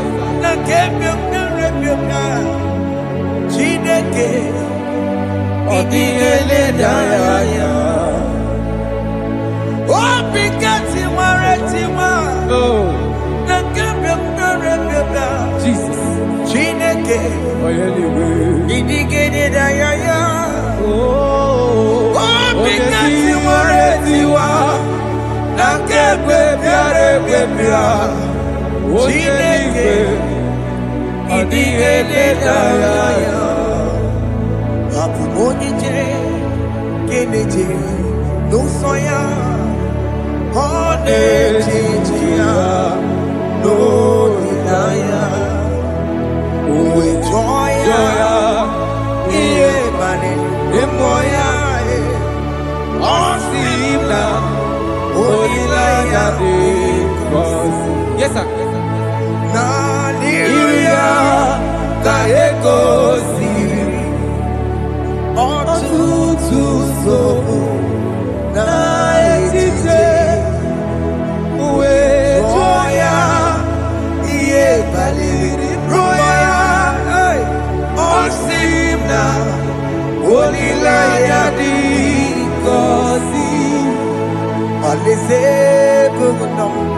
Jesus. Yes, sir.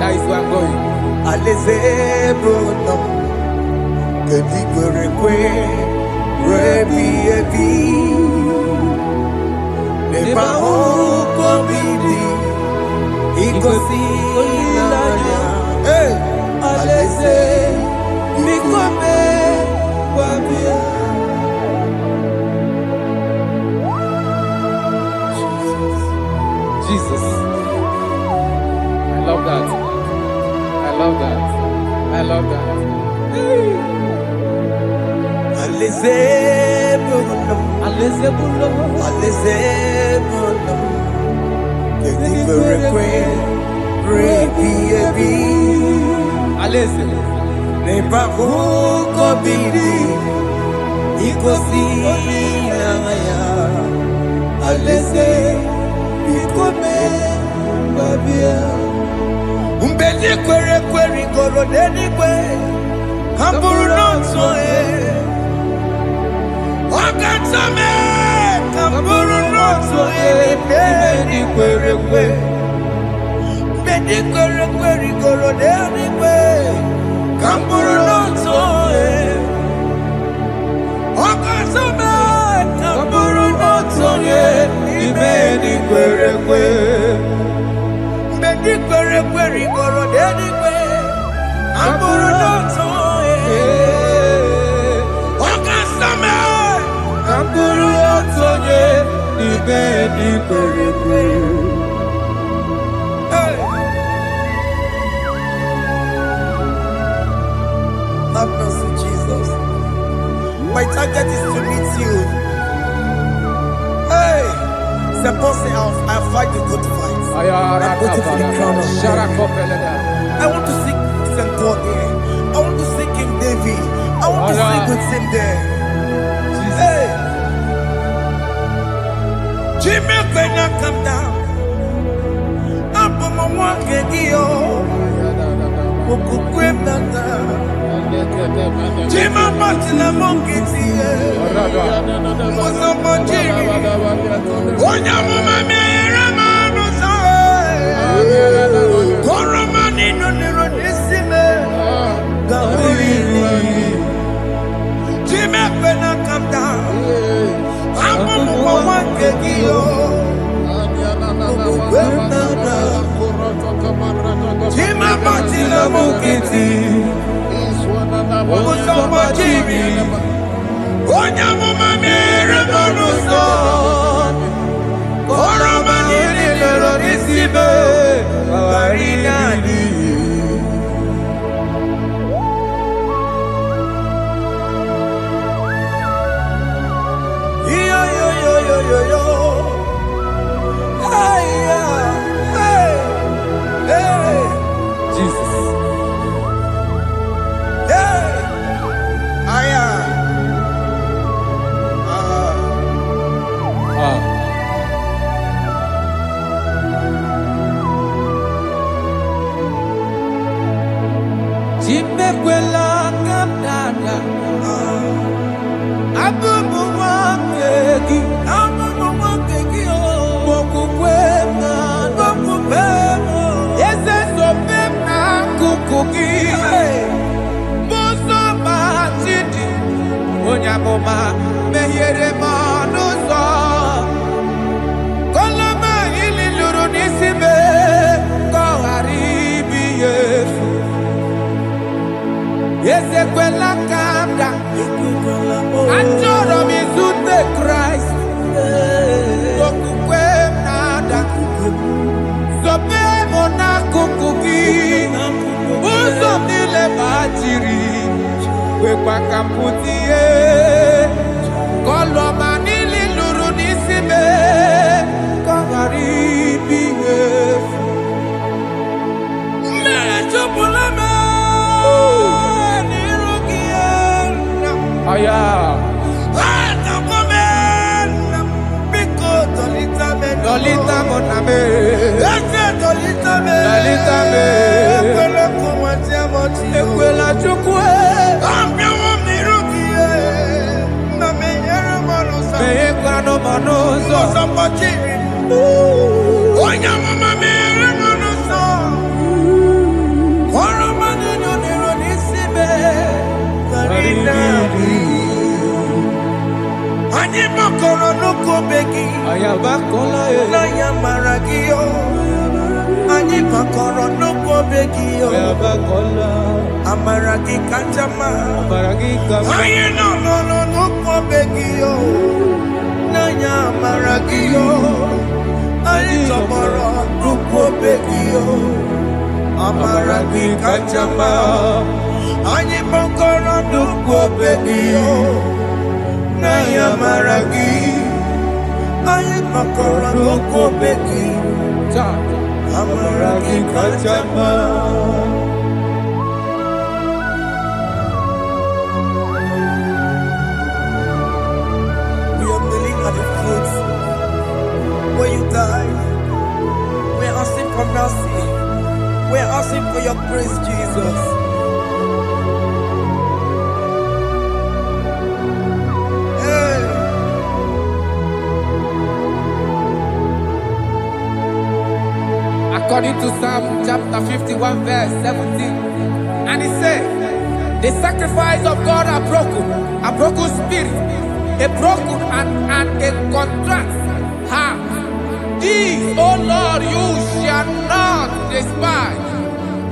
That is where I'm going. Jesus. I love that. I love that. I love that. Have mercy, Jesus. My target is to meet you. Hey, suppose I fight the good fight. I'm waiting for the crown of I want to seek St. Paul there. I want to seek King David. I want to sing with him there. Hey, Jimmy, when I come down, I'm on my walk again. Jima Martina Monkiti, Mosamajiri, Onya Mama Ramano Koramani no Nerodissime, Jima when I come down, I'm on one kegio. Jima Martina Monkiti. According to Psalm chapter 51 verse 17. And he said, the sacrifice of God are broken spirit, a broken and a contrite heart. These, O Lord, you shall not despise.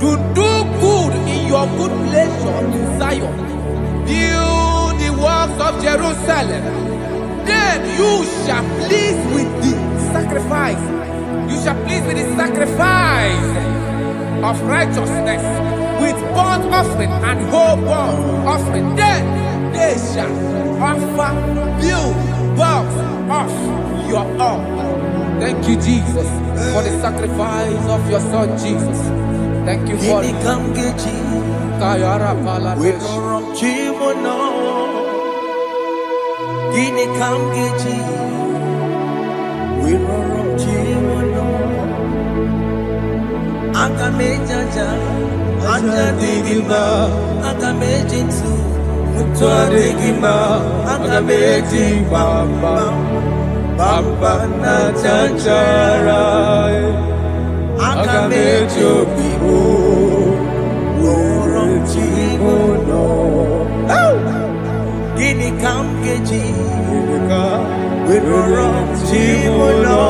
To do good in your good pleasure in Zion. Build the works of Jerusalem. Then you shall please with the sacrifice. You shall please with the sacrifice of righteousness, with burnt offering and whole burnt offering. Then they shall offer build works of your own. Thank you, Jesus, for the sacrifice of your Son, Jesus. Thank you for it. Bamba na chanchara Agamejo bibo Worom chimono Gini kam geji Worom chimono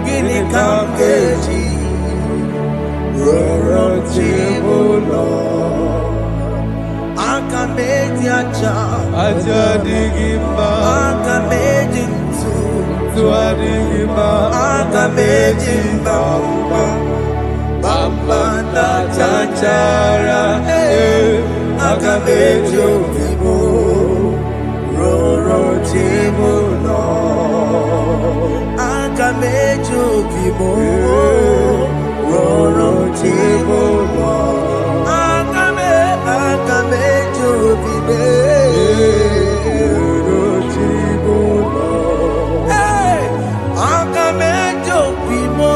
Gini kam geji Worom chimono Agameji acha Ajadigima, Agamejintu, Tuadigima, Agamejimba, Bamba na Chachara, Agamejo Vivo, Roro Timuno, Agamejo Vivo, Roro Timuno, Agamejo Vivo, Roro Timuno, Agamejo Vivo.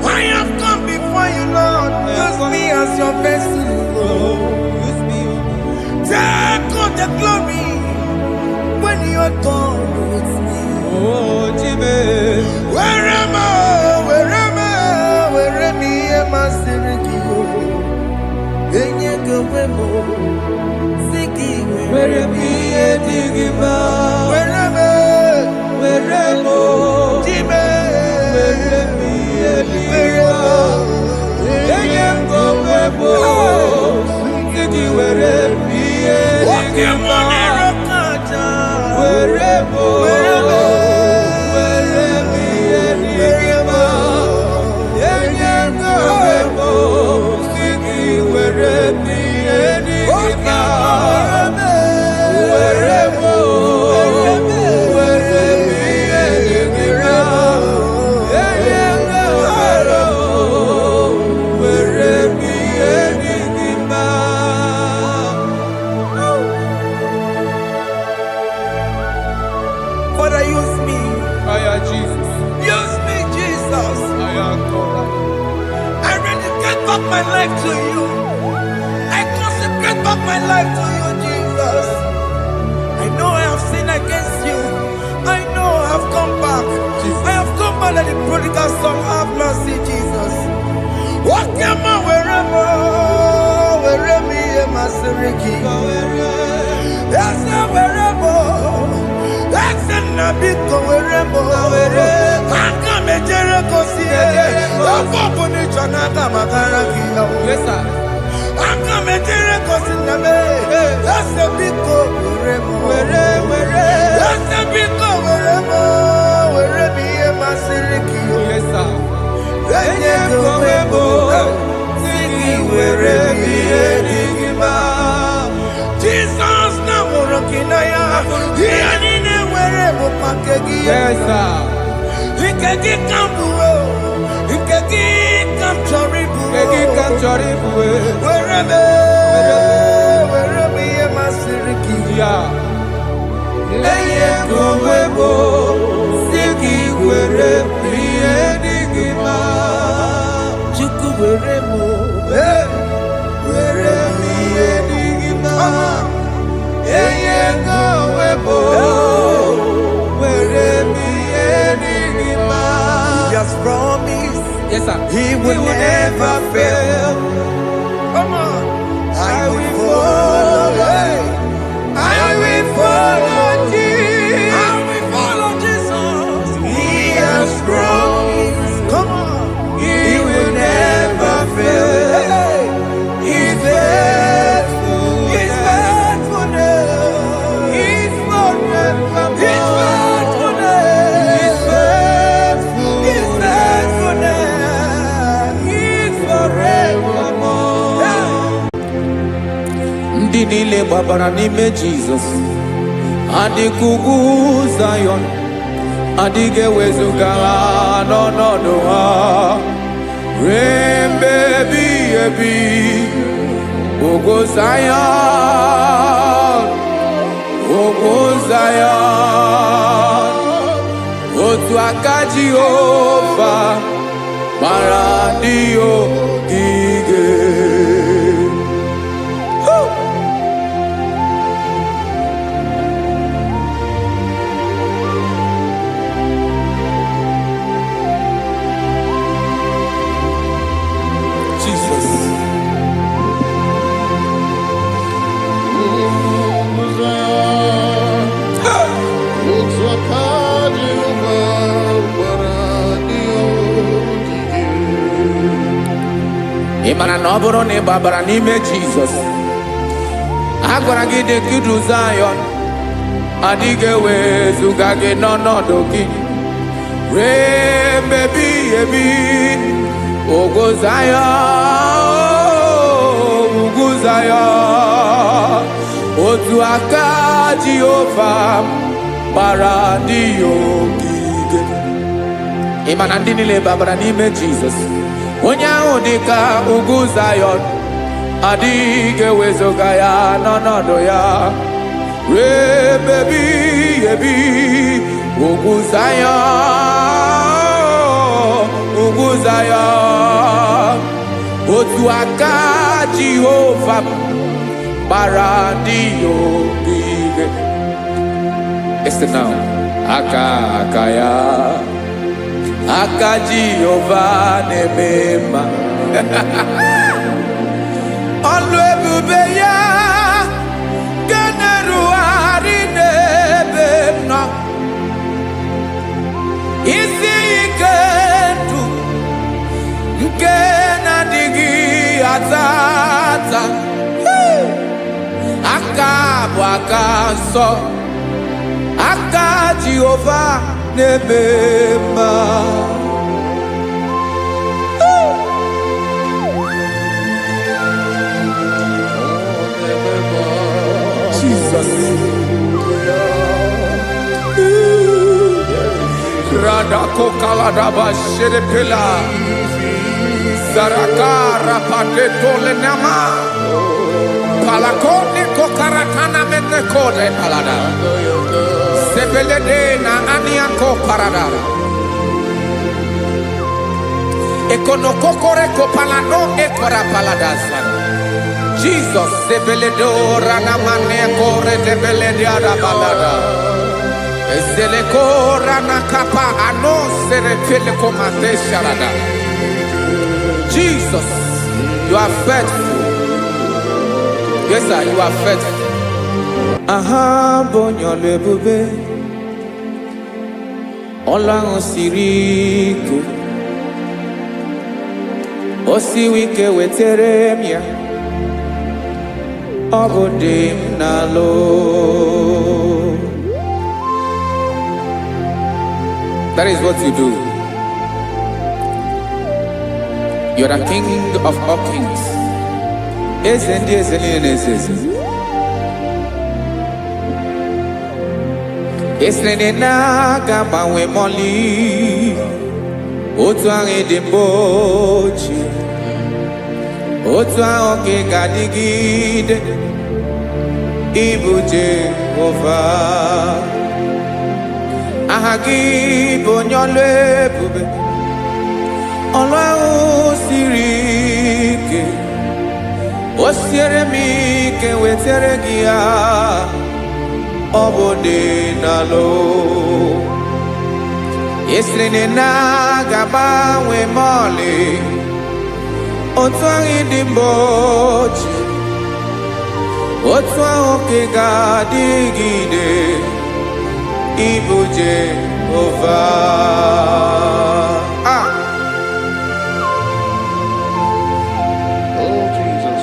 I have come before you, Lord. Use me as your vessel. Take all the glory when you are done with me. Oh, Jimmy. Where am I? Am I Sirikio? Enyegowemo, Siki, Where me a digima? wherever, Jimmy, Where me a digima? Siki, where me a digima? My life to you. I consecrate back my life to you, Jesus. I know I have sinned against you. I know I have come back. I have come back like the prodigal son. Have mercy, Jesus. What am I wherever me am I Siriki? Yes, wherever. That's a nabiko wherever. I come a Jericho see. Yes, sir. I'm coming to the that's a big go wherever. That's a big go wherever me and my Siriki. Yes, sir. Then you go Siki wherever me and Jesus now working here in wherever Pakegi. Yes, sir. He can get come to Yes, sir. He will never fail. Come on. I will follow. I will follow Jesus. I will follow Jesus. He has promised. Come on. He will never fail. He's faithful. He's faithful. He's forever. He's faithful. He's faithful. He's faithful. He's forevermore. Ndị niile gbabara n'ime Jizọs adịghị ugwu Zion, adịghị ewezuga ha n'ọnọdụ ha ruo mgbe ebighị ebi. Ugwu Zion, ugwu Zion, otu aka Jehova gbara ndị ogige. Ị mara na ọ bụrụ na ị gbabara n'ime Jizọs, a gwara gị dị ka udu Zion, adịghị ewezuga gị n'ọnọdụ gị ruo mgbe ebighị ebi. Ugwu Zion, ugwu Zion, otu aka Jehova gbara ndị ogige. Ị ma na ndị niile gbabara n'ime Jizọs, onye ahụ dị ka ugwu Zion, adịghị ewezuga ya n'ọnọdụ ya ruo mgbe ebighị ebi. Ugwu Zion, ugwu Zion, otu aka Jehova gbara ndị ogige. Listen now, aka ya, aka Jehova na-eme mma. Ọlụ ebube ya ga na-erugharị n'ebe m nọ. Isi ike ndụ nke na-adịghị ata ata. Aka bụ aka nsọ, aka Jehova na-eme mma. Jesus. Radako kaladaba sherepela Zarakara pateto lenama Palakone kokaratana mene kode palada Sebelede na aniako parada Ekonokokore kopalano ekora paladasa Jesus sebeledo ranamane kore debelede arabalada Ezeleko ranakapa ano serepele komate sharada Jesus, you are faithful. Yes, sir, you are faithful. Aha, bonyo lebube. Ola osiriku. Osiwike weteremia. Obodim nalo. That is what you do. You are the King of all kings. Esrene na gaba we moli. Otu ange dembochi. otu ahụ ka ị ga-adịgide ịbụ Jehova. Aha gị bụ onye ọlụ ebube, ọlụ ahụ siri ike, o siere m ike wetere gị ya, ọ bụ dị n'alụ. Esiri na ga-agbanwe m ọlị, otu ahụ dị mgbe ochie, otu ahụ ka ị ga-adịgide ịbụ Jehova. Oh, Jesus.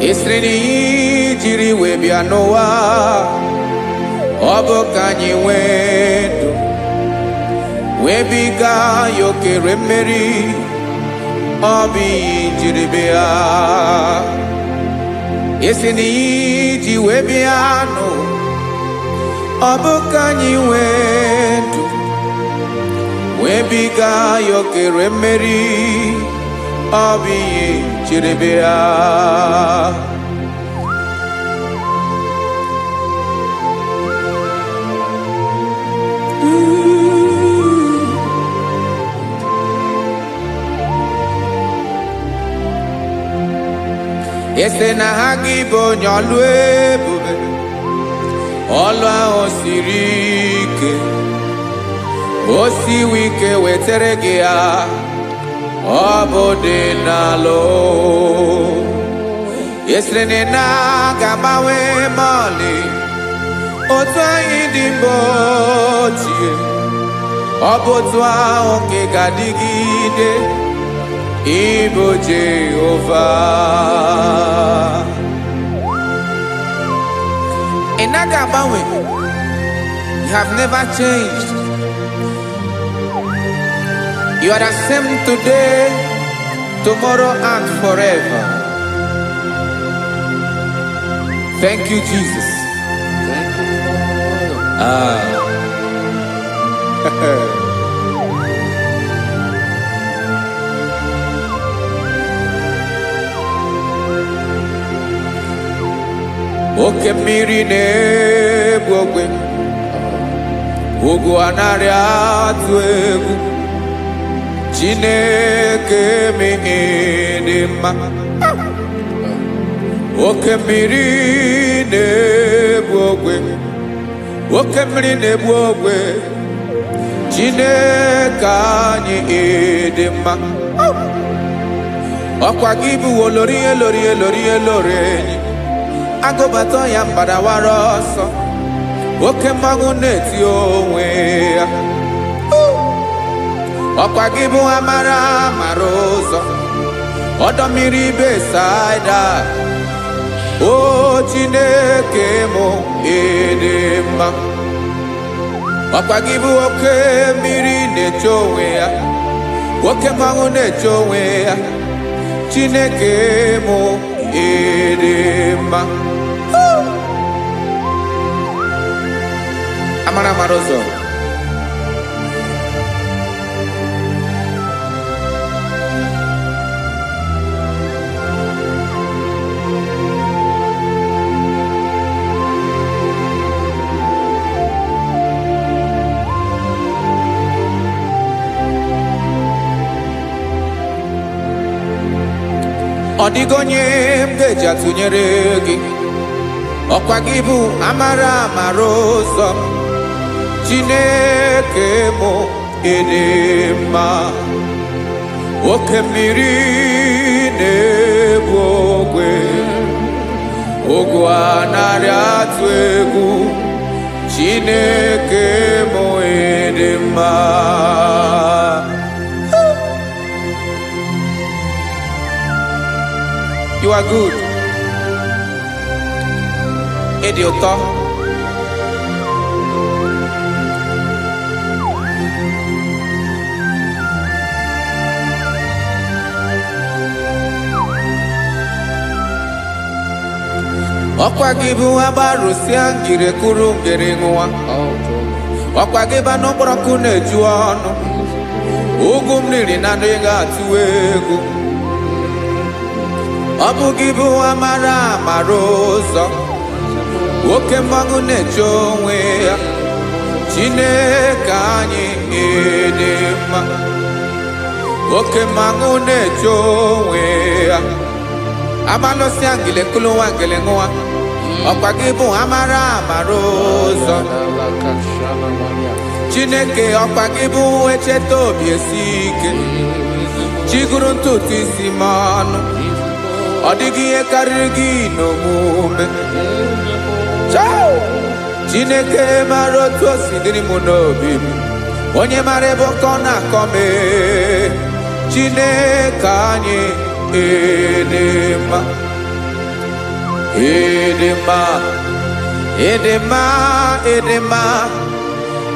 Esiri na ihe jiri wee bịa n'ụwa, ọ bụ ka anyị nwee ndụ, wee biga ya okere mmeri, ọ bụ ihe jiri bịa. Esi na ihe ji wee bịa nụ, ọ bụ ka anyị nwee ndụ, wee biga ya okere mmeri, ọ bụ ihe jiri bịa. Ese na ha gị bụ onye ọlụ ebube, ọlụ ahụ siri ike, o siwe ike wetere gị ya, ọ bụ dị n'alụ. Esere na ga-agbanwe m ọlị, otu anyị dị mgbe ochie, ọ bụ otu ahụ ka ị ga-adịgide ịbụ Jehova. Ị naghị agbanwe, you have never changed. You are the same today, tomorrow and forever. Thank you, Jesus. Thank you, Father. Oke mmiri na-egbu ogwe, ugwu anaghị atụ egwu, Chineke mee dị mma. Oke mmiri na-egbu ogwe, oke mmiri na-egbu ogwe, Chineke anyị dị mma. Ọkwa gị bụ olori elori elori elori enyi, agụbata ya mbadawara ọsọ, oke mmanwụ na-eti onwe ya. Ọkwa gị bụ amara amara ụzọ, ọdọ mmiri Besaida, o Chineke mụ ịdị mma. Ọkwa gị bụ oke mmiri na-eche onwe ya, oke mmanwụ na-eche onwe ya, Chineke mụ ịdị mma. Amara amara ụzọ, ọ dịghị onye m ga-eji atụnyere gị. Ọkwa gị bụ amara amara ụzọ, Chineke mụ ịdị mma. Oke mmiri na-egbu ogwe, ugwu anaghị atụ egwu, Chineke mụ ịdị mma. You are good. Ịdị ụtọ. Ọkwa gị bụ agbarụsịa ngire kuru ngere nwa. Ọkwa gị ba n'ọkpọrọkụ na-eju ọnụ. Ugwu mmiri na ndị ga-atụ egwu. Ọ bụ gị bụ amara amara ụzọ. Nwoke mmanwụ na-eche onwe ya. Chineke anyị dị mma. Nwoke mmanwụ na-eche onwe ya. Amalụsị angele kulu angele nwa. Ọkwa gị bụ amara amara ụzọ. Chineke ọkwa gị bụ echeta obi esi ike. Chiguru ntutu isi m ọnụ. Ọ dịghị ihe karịrị gị n'omume. Chineke mara otu o si dịrị m n'obi m. Onye mara ebe ọkọ na-akọ m. Chineke anyị dị mma. Dị mma. Dị mma. Dị mma.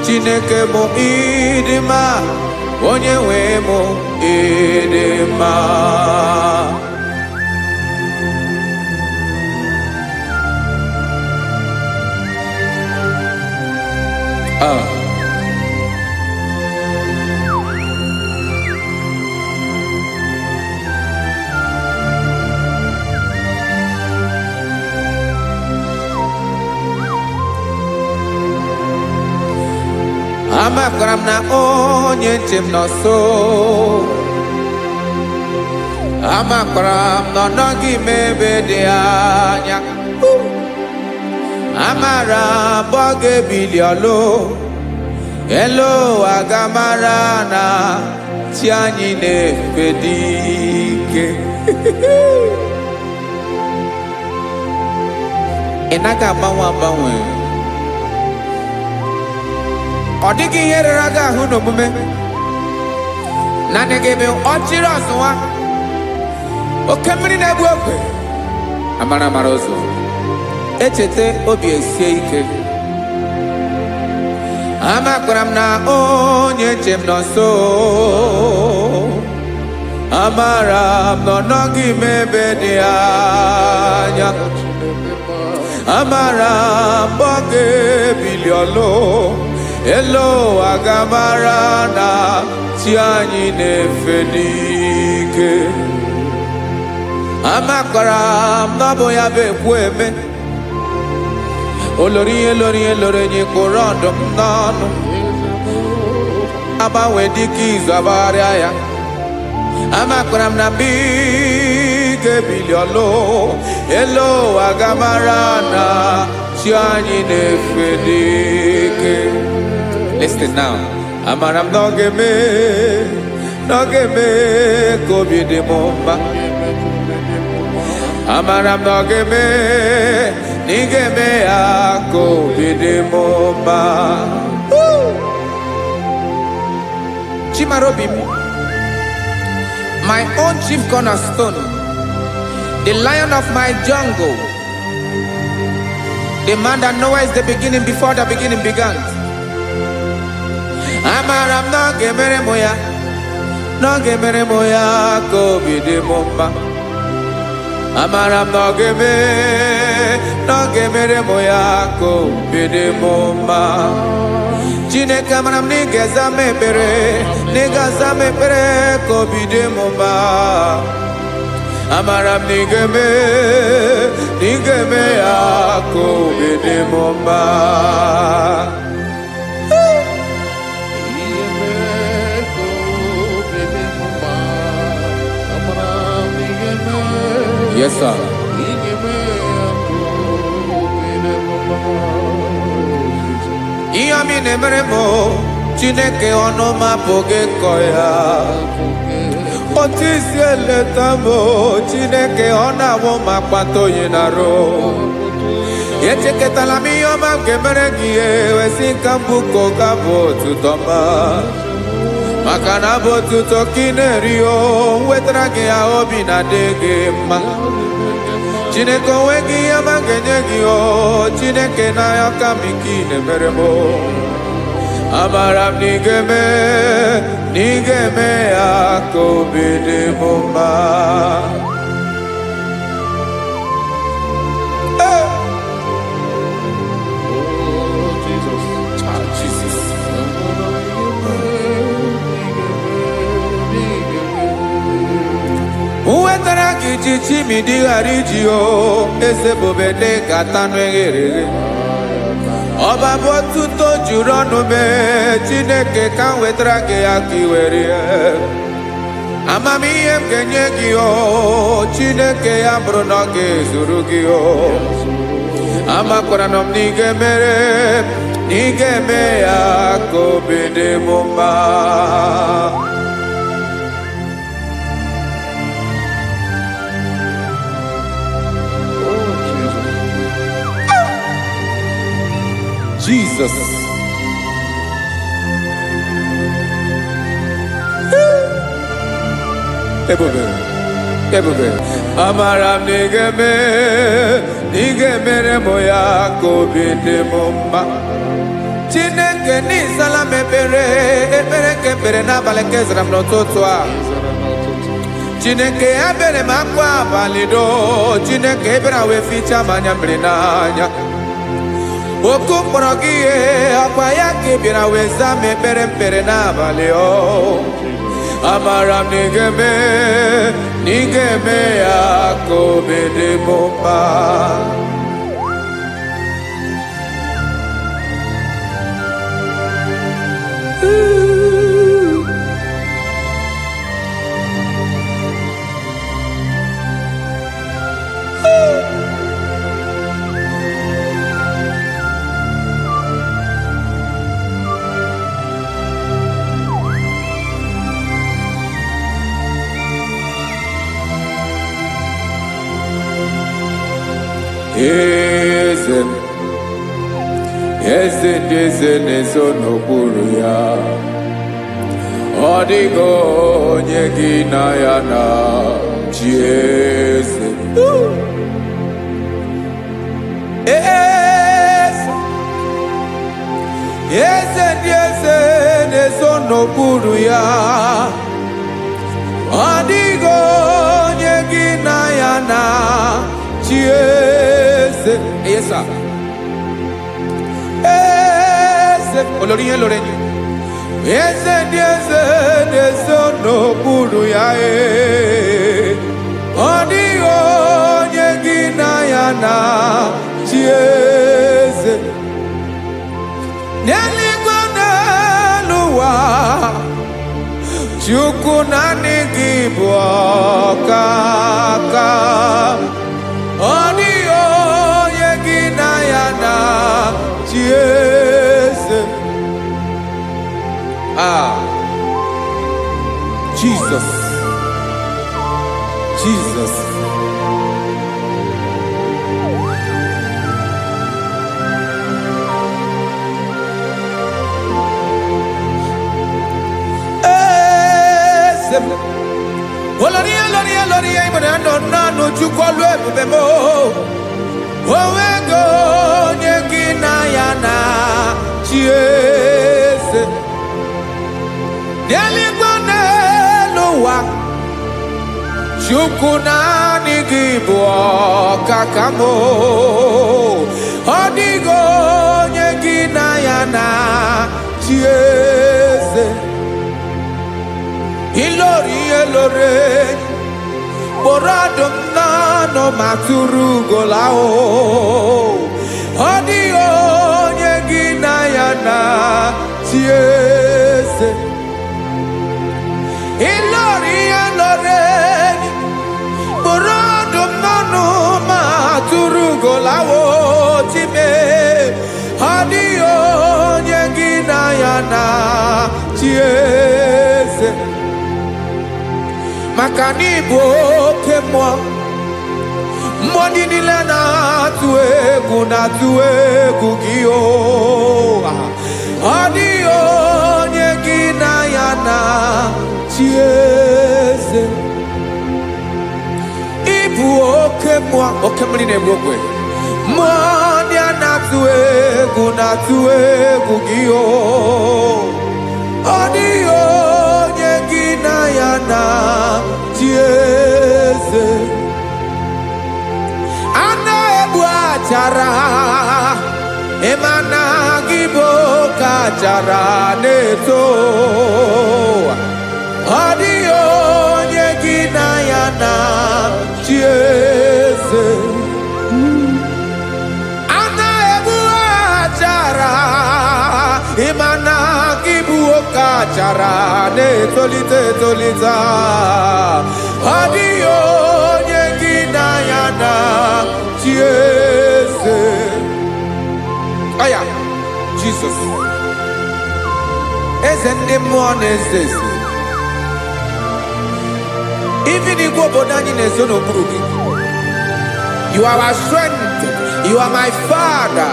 Chineke bụ ịdị mma. Onye nwe m dị mma. Amakwara m na onye nche m nọ nso. Amakwara m na ọ nọghị m ebe dị anya. Amara m ọ ga-ebili ọlụ. Elu agamara na chi anyị na-efe dị ike. Ị naghị agbanwe agbanwe. Ọ dịghị ihe rere aga ahụ n'omume. Naanị gị bụ ọchịrị ọzụwa. Oke mmiri na-egbu ogwe. Amara amara ụzọ. Echeta obi esie ike. Amakwara m na onye nche m nọ nso. Amara m na ọ nọghị m ebe dị anya. Amara m ọ ga-ebili ọlụ. Elu agamara na chi anyị na-efe n'ike. Amakwara m na ọ bụ ya bụ ekwu eme. Olori ihe lori ihe lori enyi kpụrụ ọdụm n'ọnụ. Agbanwe dịka izu agbagharịa ya. Amakwara m na mgbe ị ga-ebili ọlụ. Elu agamara na chi anyị na-efe n'ike. Listen now. Amara m na ọ ga-eme ka obi dị m mma. Amara m na ọ ga-eme na ị ga-eme ya ka obi dị m mma. Chimara obi m. My own chief cornerstone. The lion of my jungle. The man that knows the beginning before the beginning began. Amara m na ọ ga-emere m ya. Na ọ ga-emere m ya ka obi dị m mma. Amara m na ọ ga-emere m ya ka obi dị m mma. Chineke amara m na ị ga-aza m ekpere. Na ị ga-aza m ekpere ka obi dị m mma. Amara m na ị ga-eme ya ka obi dị m mma. Yes, sir. Ihe ọmị na-emere m Chineke ọnụ m apụghị ịkọ ya. Otu isi eleta m Chineke ọ na-awụ m akpata oyi n'arụ. Echeketala m ihe ọma m ga-emere gị ewesị ka m bụkọ ga-abụ otuto mma. Maka na bụ otuto ka ị na-eri o wetara gị ya obi na-adị gị mma. Chineke onwe gị ihe ọma ga-enye gị o Chineke n'anya ka m ike ị na-emere m. Amara m na ị ga-eme ya ka obi dị m mma. Chichi mi di harigio ese bobede katanu eghere Oba botuto juronu me Chineke kan wetra ke akiwere Amami em kenye gio Chineke ya bruno ke zuru gio Ama koranom nige mere Nige me ya kobede mumba Jesus. Ebube. Amaram nigeme moya kobinde mumba. Chineke ni salame ebere kebere na baleke zram no totwa. Chineke abere makwa balido. Chineke ebera we ficha manyambre nanya. Oku morogie akwaya kibira weza mepere mpere na baleo Amaram nigeme yako bede bomba Eze nezo n'okpuru ya ọ dịghị onye gị na ya na chi eze ndị eze nezo n'okpuru ya ọ dịghị onye gị na ya na chi eze olórí lórí eze ndị eze na-eso n'okpuru ya ọ dịghị onye gị na ya na chi eze n'eluigwe n'elu ụwa Chukwu naanị gị bụ ọkaka ọ dịghị onye gị na ya na chi eze Jesus. Oloria imana no chukwalu ebubemo owego onye gị na ya na chi eze n'eluigwe n'elu ụwa Chukwu naanị gị bụ ọkaka m ọ dịghị onye gị na ya na chi eze ilori kpọrọ ọdụm n'ọnụ ma tụrụ ugola ọ dịghị onye gị na ya na chi eze ilori kpọrọ ọdụm n'ọnụ ma tụrụ ugola chime ọ dịghị onye gị na ya na chi eze maka na ịbụ oke mmụọ ndị niile na-atụ egwu gị ọ dịghị onye gị na ya na chi eze ịbụ oke mmụọ oke mmiri na-egbu ogwe mmụọ ndị a na-atụ egwu gị ọ dịghị onye gị na ya na chi eze a na-egbu achara ịmana gị bụ ka achara na-eto ọ dịghị onye gị na ya na chi kachara na-etolite etolite ọ dịghị onye gị na ya na chi eze aya Jizọs eze ndị mmụọ na-eze eze even igwe obodo anyị na-ezo n'okpuru gị. You are our strength. You are my Father.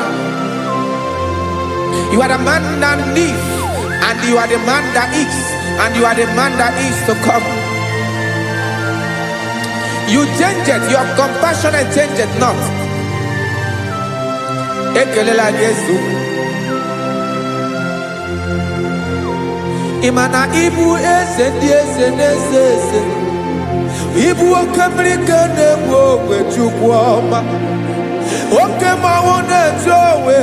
You are the man that lives, and you are the man that is, and you are the man that is to come. You change it. Your compassion and change it not. Ekelela Jesu. Imana ibu eze ndi eze n'eze eze. Ibu okemerike na-enwe ogwe Chukwu ọma. Oke mmanwụ na-eche onwe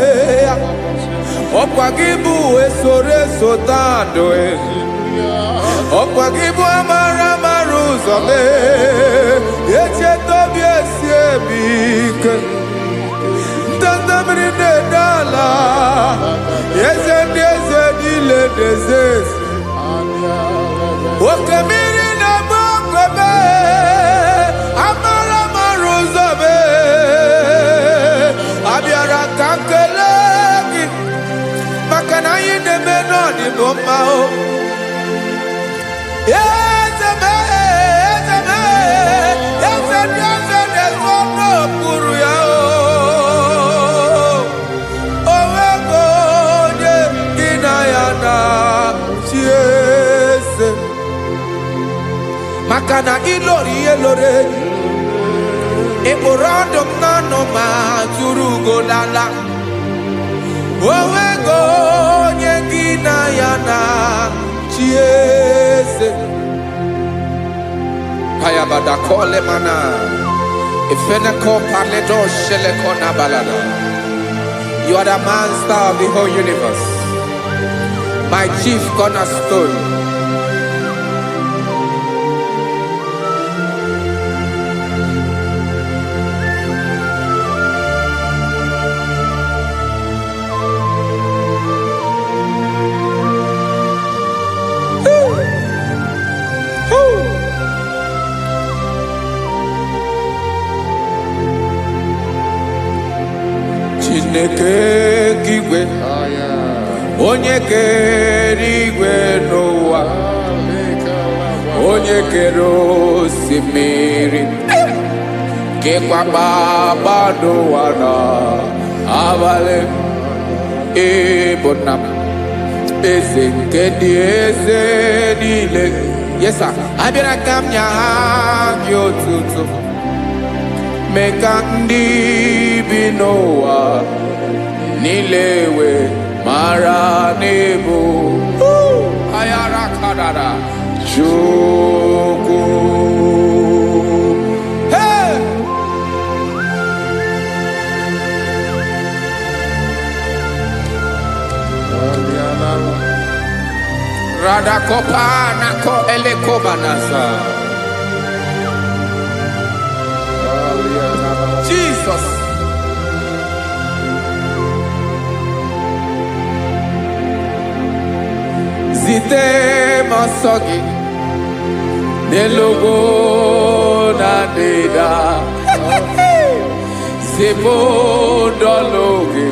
ya. Ọkwa gị bụ esoro esota ndụ ọkwa gị bụ amara amara ụzọ mee echeta obi esi ebi ike ndanda mmiri na-ede ala eze ndị eze niile na-eze eze oke mmiri na-agba okwebe amara amara ụzọ mee abịara ka nkele gị maka na anyị na-eme n'ọdịbụ mma o eze mee eze mee eze ndị eze na-ezo n'okpuru ya o nwego onye gị na ya na chi eze maka na ịlọrọ ihe lọrọ enyi ịkpụrụ ọdụ m n'ọnụ ma tụrụ ugo lala owego onye gị na ya na chi eze ayabada kole mana ifeneko paledo sheleko na balada. You are the master of the whole universe, my chief cornerstone. Chineke igwe onye kere igwe n'ụwa onye kere osimiri kekwa kpakpando ụwa na abalị ịbụ nna m eze nke ndị eze niile yesa abịara ka m nya ha gị otuto mee ka ndị bi n'ụwa niile wee mara n'ebu ayara kadara Chukwu. Hey! Radakopa nako elekobanasa. Jesus. Zite masogi nelogo na deda Zipo dologe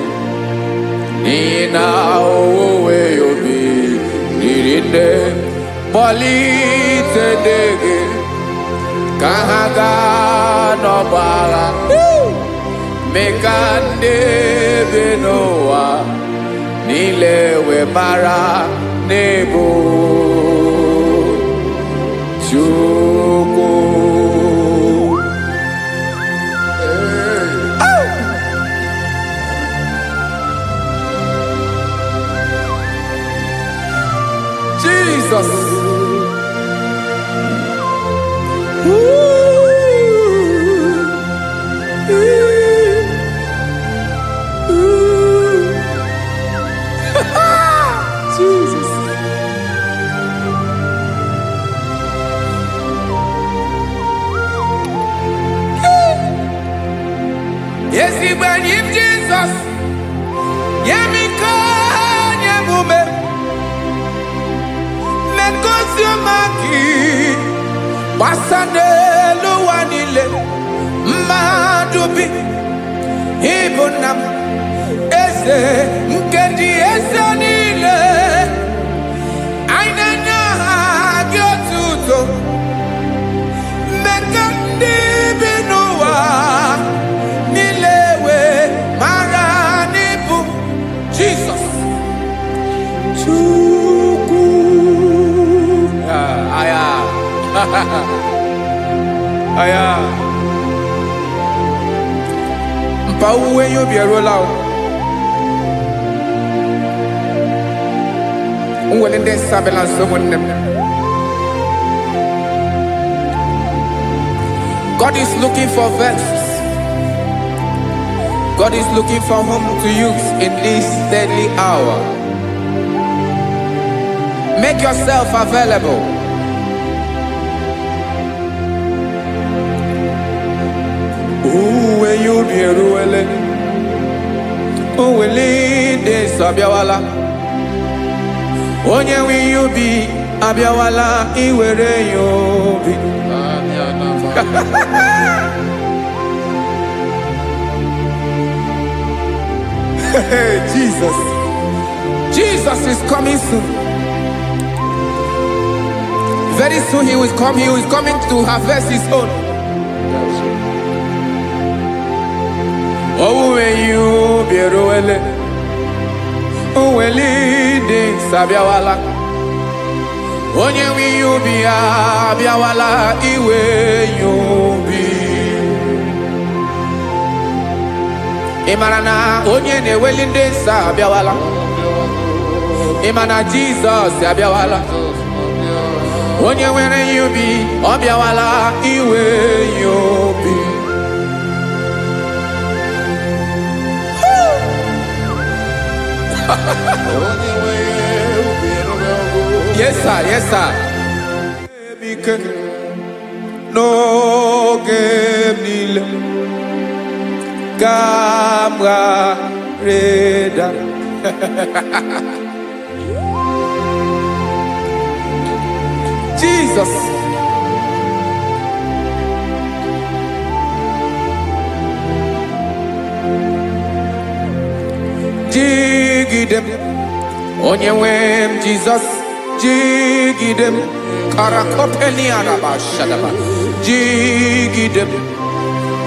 nina owe yobi nirinde bolite dege kahaga no bala mekande benoa nilewe mara nebo Chukwu. Jesus. Jesus. Yes, he when him Jesus. Yemika, yemume. Oziomaki Basanelu wanile Madubi Ibunam Eze Nkedi Eze nile Ainanya Gyotuto Mekandi Binuwa Nilewe Maranibu Jesus Chuku Aya Aya Mpa uwe yo bierola Uwele de sabela someone. God is looking for vessels. God is looking for whom to use in this deadly hour. Make yourself available. Uwe you be ruele. Uwele de sabiawala. Onye wi you be abiawala iwere you be. Jesus. Jesus is coming soon. Very soon he will come. He is coming to harvest his own. Oh, when you be ruele, oh, when leading sabiawala, onye wi you be abiawala iwe you be. Imarana onye ne welinde sabiawala, imana Jesus sabiawala, onye were you be abiawala iwe you be. Yes, sir. Yes, sir. No game nil. Camera reda. Jesus. Jigidem. Onye wem Jesus. Jigidem. Karakopeni araba shadaba. Jigidem.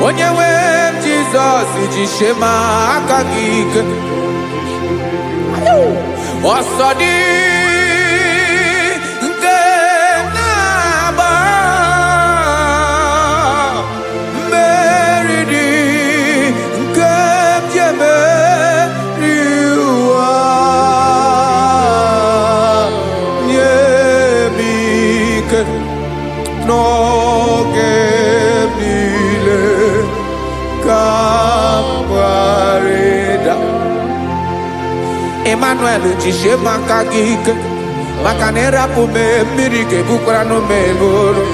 Onye wem Jesus. Jishema akagike. Osodi. Nke naba. Meridi. Nke jeme. No gemile kampareda Emmanuel jishe makagike makanera pume mirike bukrano meboro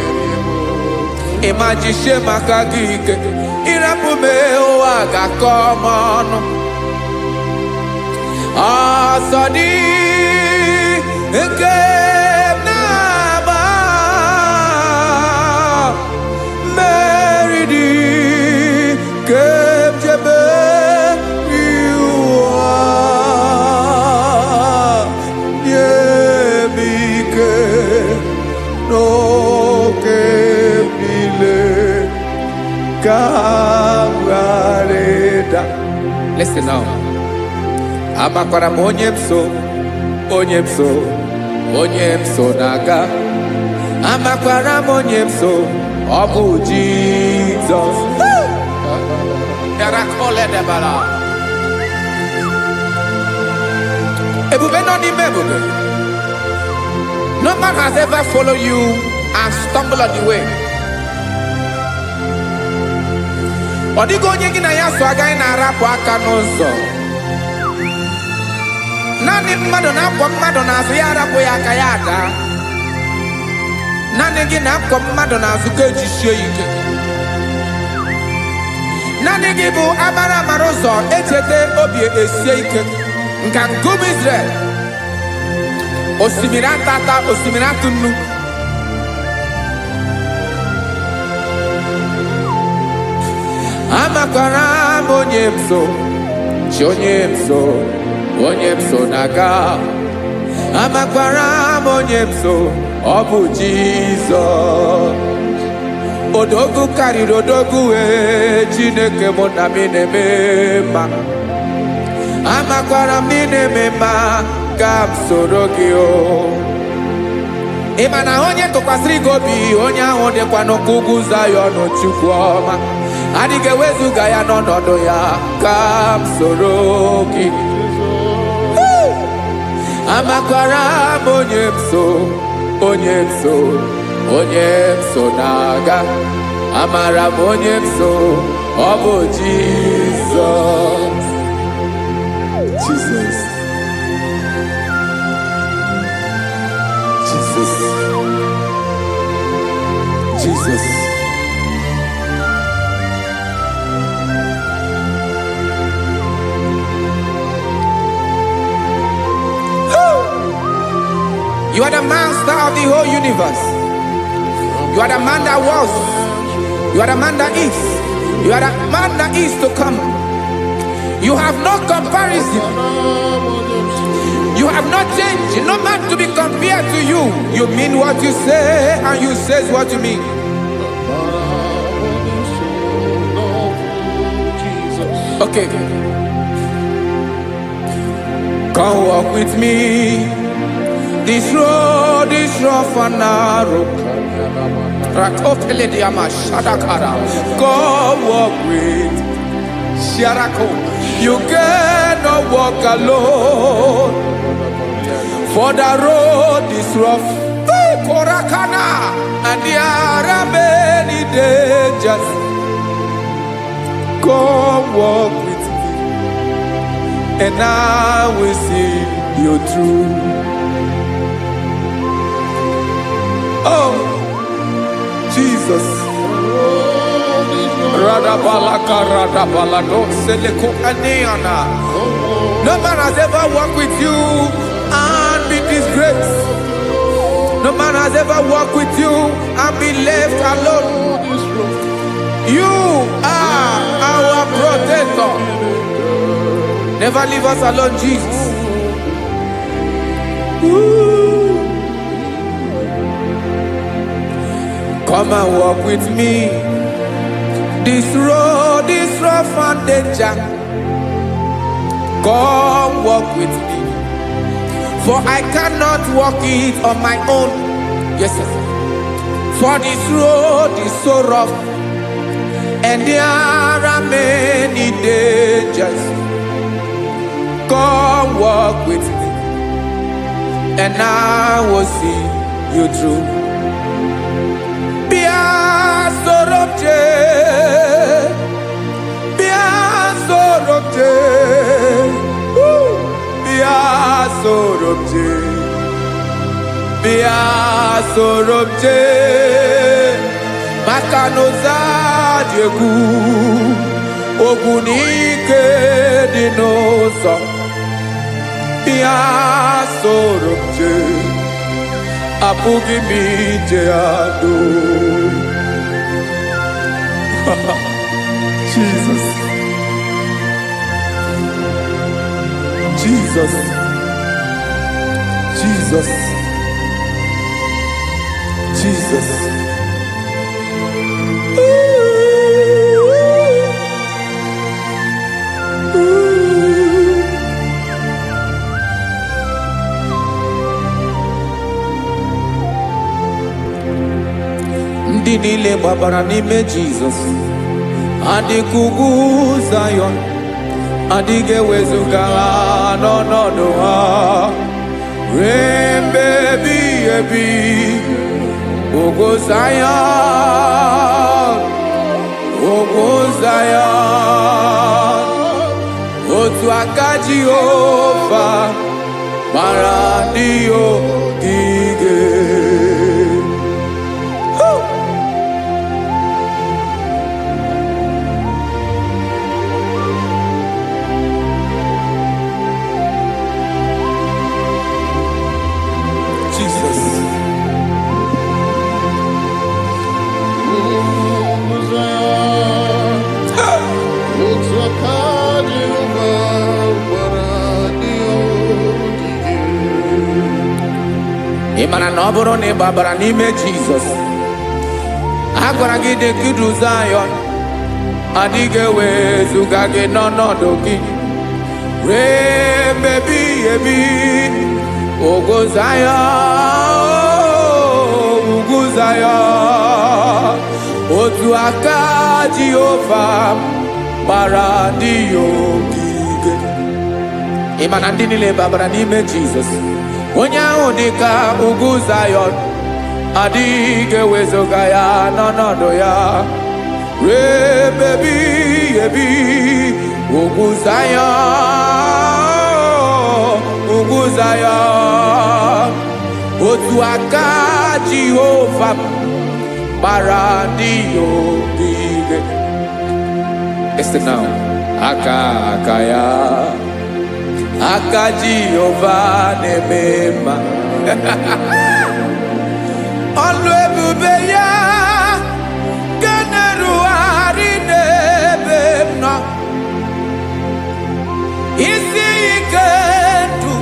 Emajishe makagike irapume oaga komono Asadi nke Listen now. Amakwara onye mso naga. Amakwara onye mso, ọ bụ Jesus. Ebube no n'ime ebube. No man has ever followed you and stumbled on the way. Ọ dịghị onye gị na ya so agaghị na-arapụ aka n'ụzọ. Naanị mmadụ na-akwọ mmadụ n'azụ ya arapụ ya aka ya aga. Naanị gị na-akwọ mmadụ n'azụ ka ejisie ike. Naanị gị bụ amara ụzọ echete obi esie ike. Nka nkume Israel. osimiri atata osimiri atunu amakwara m onye mso chi onye mso na-aga amakwara m onye mso ọ bụ Jizọs odogwu karịrị odogwu Chineke mụ na mi na-eme mma amakwara m na-eme mma ka m soro gị o ị ma na onye tụkwasịrị gị obi onye ahụ dịkwa n'ụkwụ ugwu Zayọn Chukwu ọma adịghị ewezuga ya n'ọnọdụ ya ka m soro gị amakwara m onye mso na-aga amara m onye mso ọ bụ Jizọs Jesus. You are the master of the whole universe. You are the man that was. You are the man that is. You are the man that is to come. You have no comparison. You have not changed. No man to be compared to you. You mean what you say and you say what you mean. Okay. Come walk with me. This road is rough and narrow. Come walk with Sharako. You cannot walk alone. For the road is rough. Korakana. And there are many dangers. Come walk with me. And I will see you through. Oh, Jesus. No man has ever walked with you and be disgraced. No man has ever walked with you and be left alone. You are our protector. Never leave us alone, Jesus. Ooh. Come and walk with me. This road is rough and danger. Come walk with me. For I cannot walk it on my own. Yes, sir. For this road is so rough. And there are many dangers. Come walk with me. And I will see you through. Sorobje Makanoza Diegu Ogunike Dinosa Bia Sorobje Apugi Mijeado Jesus. Ndị niile gbabara n'ime Jizọs adịghị ugwu Zayọn adịghị ewezuga ha n'ọnọdụ ha ruo mgbe ebighị ebi. Ugwu Zayọn otu aka Jehova mara ndị ogige. Imana na ọ bụrụ na ị gbabara n'ime Jizọs, a gwara gị dị kudu Zion, adịghị ewezuga gị n'ọnọdụ gị. Ree mebi ebi, Ugwu Zion, Ugwu Zion, otu aka Jehova gbara ndị ya ogige. Ịma na ndị niile babara n'ime Jizọs, onye ahụ dị ka Ugwu Zion, adịghị ewezuga ya n'ọnọdụ ya. Ree mebi ebi, Ugwu Zion, Ugwu Zion, otu aka Jehova gbara ndị ya ogige. Listen now, aka ya, aka Jehova na-eme mma. Ọlụ ebube ya ga-erugharị n'ebe m nọ. Isi ike ndụ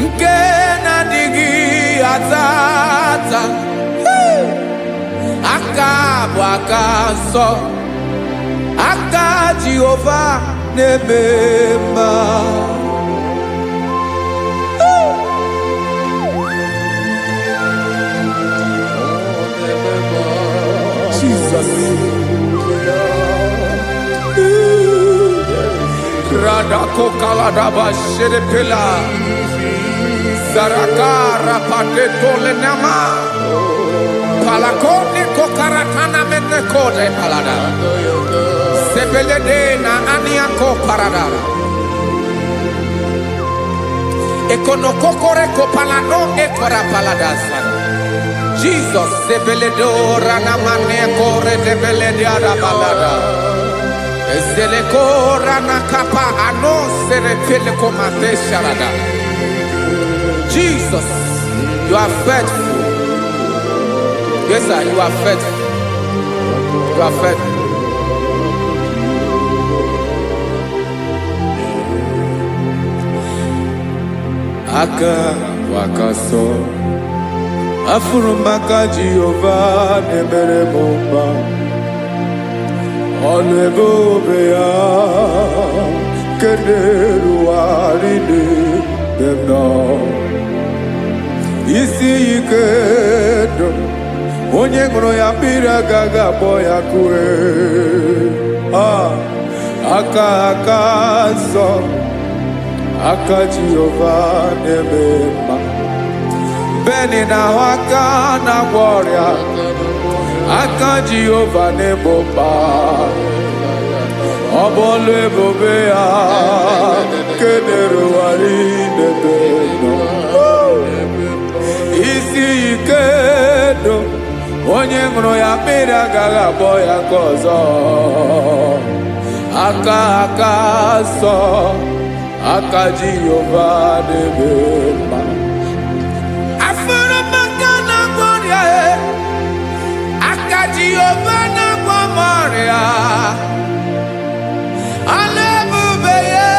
nke na-adịghị ata ata, aka bụ aka nsọ, aka Jehova na-eme mma. Jesus. Radako kaladaba sherepela, Zarakara pateto lenama, Palakone kokaratana menekode palada, Sebelede na aniako parada, Ekonokokore kopalano ekora paladasa. Jesus, Sebeledo ranamane kore debelede arabalada. Zeleko ranakapa ano serepele komate sharada. Jesus, you are faithful. Yes, sir, you are faithful. You are faithful. Aka wakaso, afurumaka Jehova nemere mumba. Ọlụ ebube ya keneruarị n'ebe m nọ. Isi ike ndụ, onye ṅụrụ ya mmiri agaghị agbọ ya kue. Aka nsọ, aka Jehova na-eme mma. Beni na-ahụ aka na-agwọ ọrịa, aka Jehova na-egbo mkpa. Ọ bụ ọlụ ebube ya kenerugharị n'ebe nọ. Isi ike ndụ, onye ṅụrụ ya mmiri agaghị agbọ ya nke ọzọ. Aka nsọ, aka Jehova na-eme mma. Jehova na-agwọ m ọrịa, ọlụ ebube ya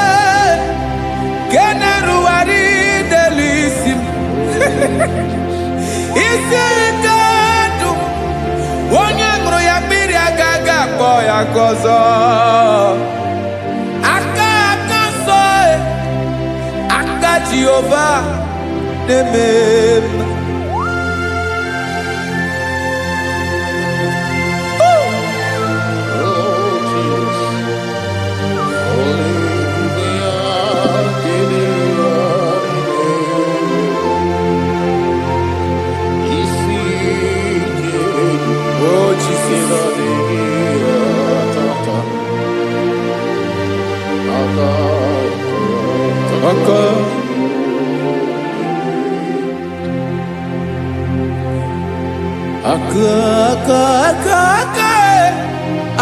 ga-erugharị n'elu isi m. Isi ike ndụ, onye ṅụrụ ya mmiri agaghị akpọ ya nke ọzọ. Aka nsọ, aka Jehova na-eme mma.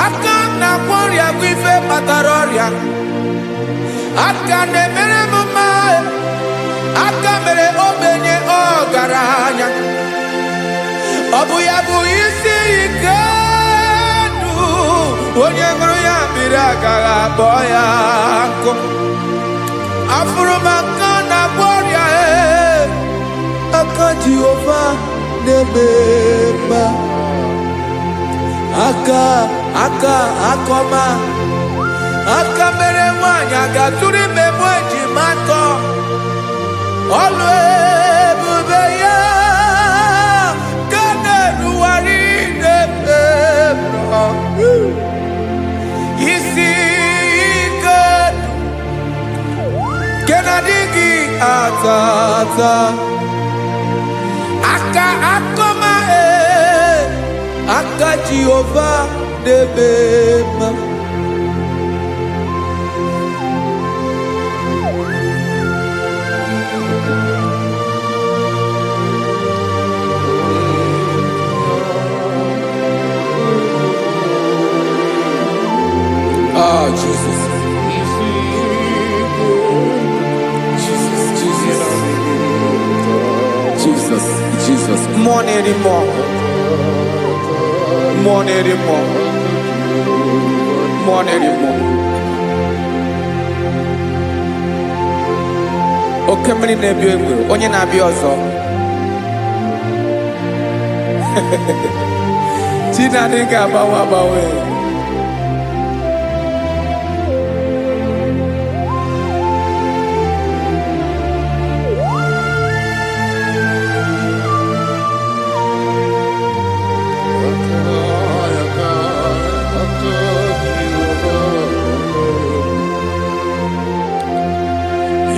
Aka na-agwọ ọrịa bụ ife kpatara ọrịa. Aka na-emere m mma, aka mere ogbenye ọgaranya. Ọ bụ ya bụ isi ike ndụ, onye ṅụrụ ya mmiri agaghị akpọ ya nkụ. Afụrụ m aka na-agwọ ọrịa, aka Jehovah nebeba akoma mere nwanyị agatụrụ ime mụ ejimako ọlụ ebube ya ka na-eruwari nebeba isi ike kenadigi atata akoma aka Jehovah nebeba Jesus. Jesus. More anymore. Oke mmiri na-ebi egbe, onye na-abịa ọzọ. Chinadị ga-agbanwe.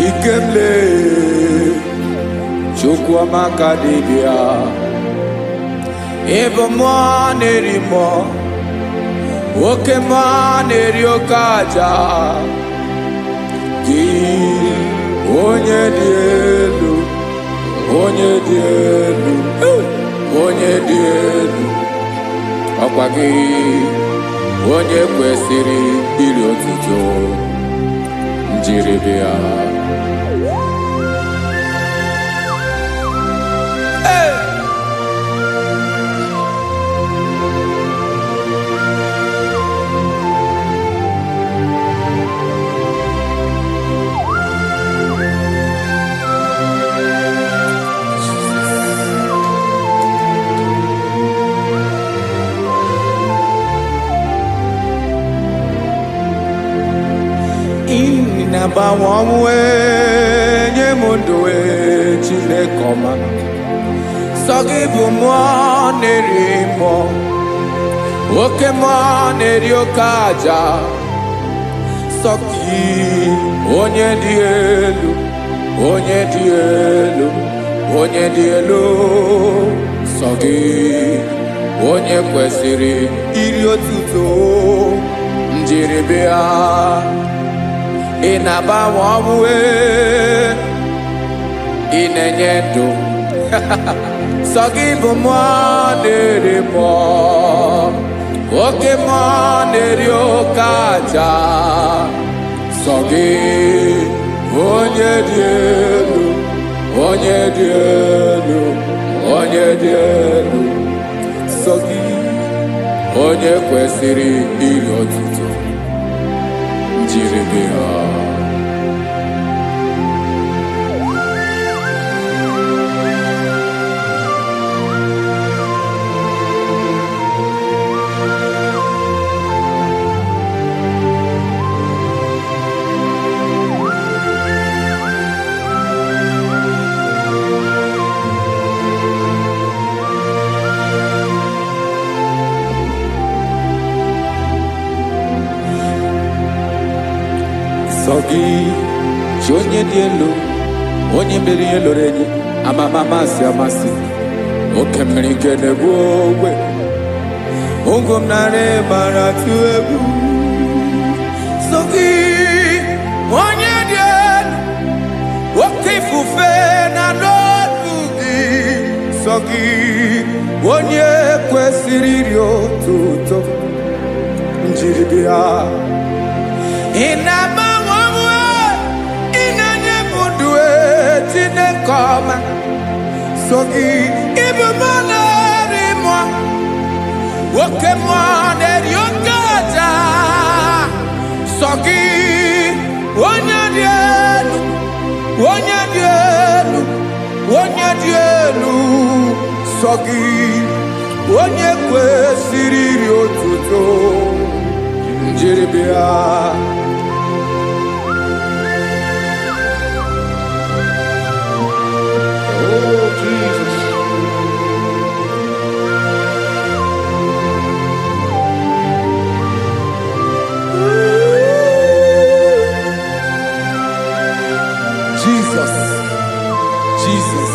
Ikemle Chukwamaka dibia Ebo mo nerimo Oke mo neriokaja Gi onye dị elu ọkwa gị onye kwesịrị iri otuto njiri bịa Nabawanwe nye mundoe Chineke ọma sọ gị bụ mmụọ na-eri mmụọ oke mmụọ na-eri oke aja sọ gị onye dị elu sọ gị onye kwesịrị iri otuto njiri bịa ị na-agbanwe ọnwụ ị na-enye ndụ sọ gị bụ mmụọ na-eri mmụọ oke mmụọ na-eri oke aja sọ gị onye dị elu sọ gị onye kwesịrị iri otuto njiri bịa sọ gị chi onye dị elu onye mere ihe loro enyi amasị oke mmiri nke na-egbu ogwe ụgwọ m nara mara tụ egwu sọ gị onye dị elu oke ifufe na n'ọdụ gị sọ gị onye kwesịrị iri otuto njiri bịa ị na-agbanwe ị na-enye m ndụ Chineke ọma sọ gị ịbụ mmụọ na-eri mmụọ oke mmụọ na-eri oke aja sọ gị onye dị elu onye dị elu sọ gị, onye kwesịrị iri otuto njiri bịa. Oh Jesus. Jesus, Jesus.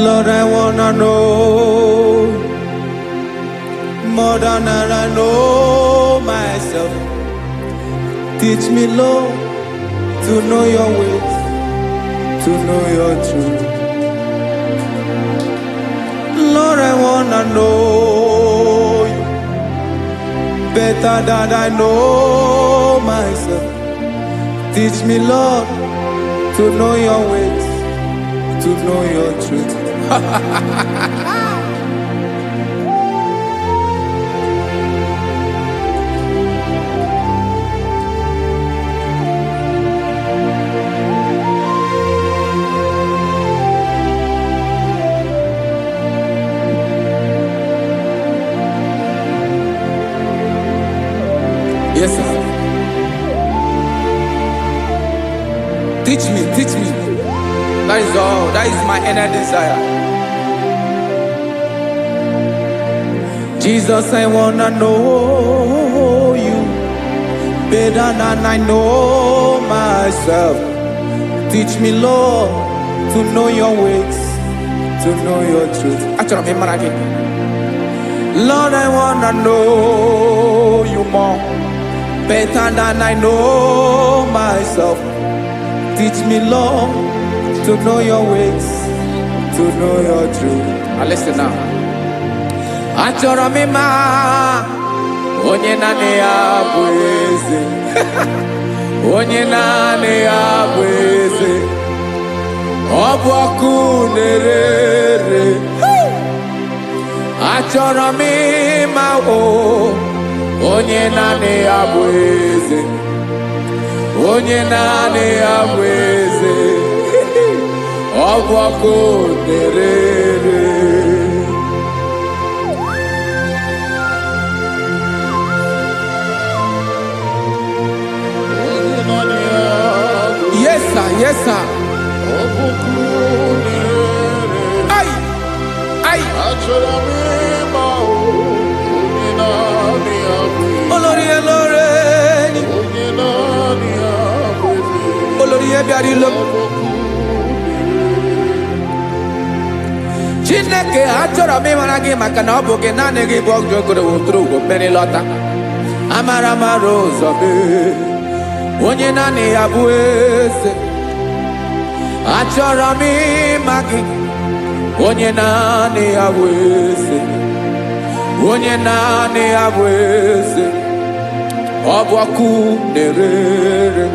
Lord, I wanna know more than I know myself. Teach me, Lord, to know your ways, to know your truth. Lord, I wanna know you better than I know myself. Teach me, Lord, to know your ways, to know your truth. Yes, sir. Teach me, teach me. That is all. That is my inner desire. Jesus, I wanna know you better than I know myself. Teach me, Lord, to know your ways, to know your truth. Lord, I wanna know you more better than I know myself. Teach me, Lord, to know your ways, to know your truth. Listen now. Achọrọ m ịma onye naanị ya bụ eze. Onye naanị ya bụ eze. Ọ bụ ọkụ na-ere. Achọrọ m ịma onye naanị ya bụ eze. Onye naanị ya bụ eze. Ọ bụ ọkụ na-ere. Yes, sir. Yes, sir. Ay, ay. Olórí elóore. Olórí ebiari lo. Chineke achọrọ m ịmara gị maka na ọ bụ gị naanị gị bụ ọgụgụ wụtụrụ ụgwọ mmeri lọta. Amara mara ụzọ mee. Onye naanị ya bụ eze. Achọrọ m ịma gị. Onye naanị ya bụ eze. Onye naanị ya bụ eze. Ọ bụ ọkụ na-ere.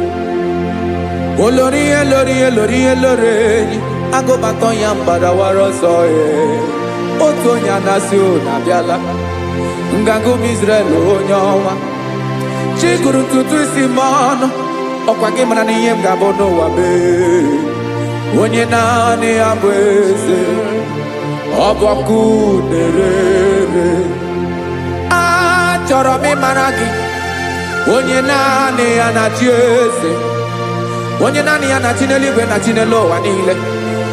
Olórí elórí elórí elórí enyi. Agụbatọ ya mgbadawara ọsọ ya. Otu onye anasị ụlọ abịala. Nganga ụmụ Izrel onye ọnwa. Chi gụrụ ntutu isi m ọnụ. Ọkwa gị mara na ihe m ga-abụ n'ụwa mee. Onye naanị ya bụ eze. Ọ bụ ọkụ na-ere. Achọrọ m ịmara gị. Onye naanị ya na-achị eze. Onye naanị ya na-achị n'eluigwe na-achị n'elu ụwa niile.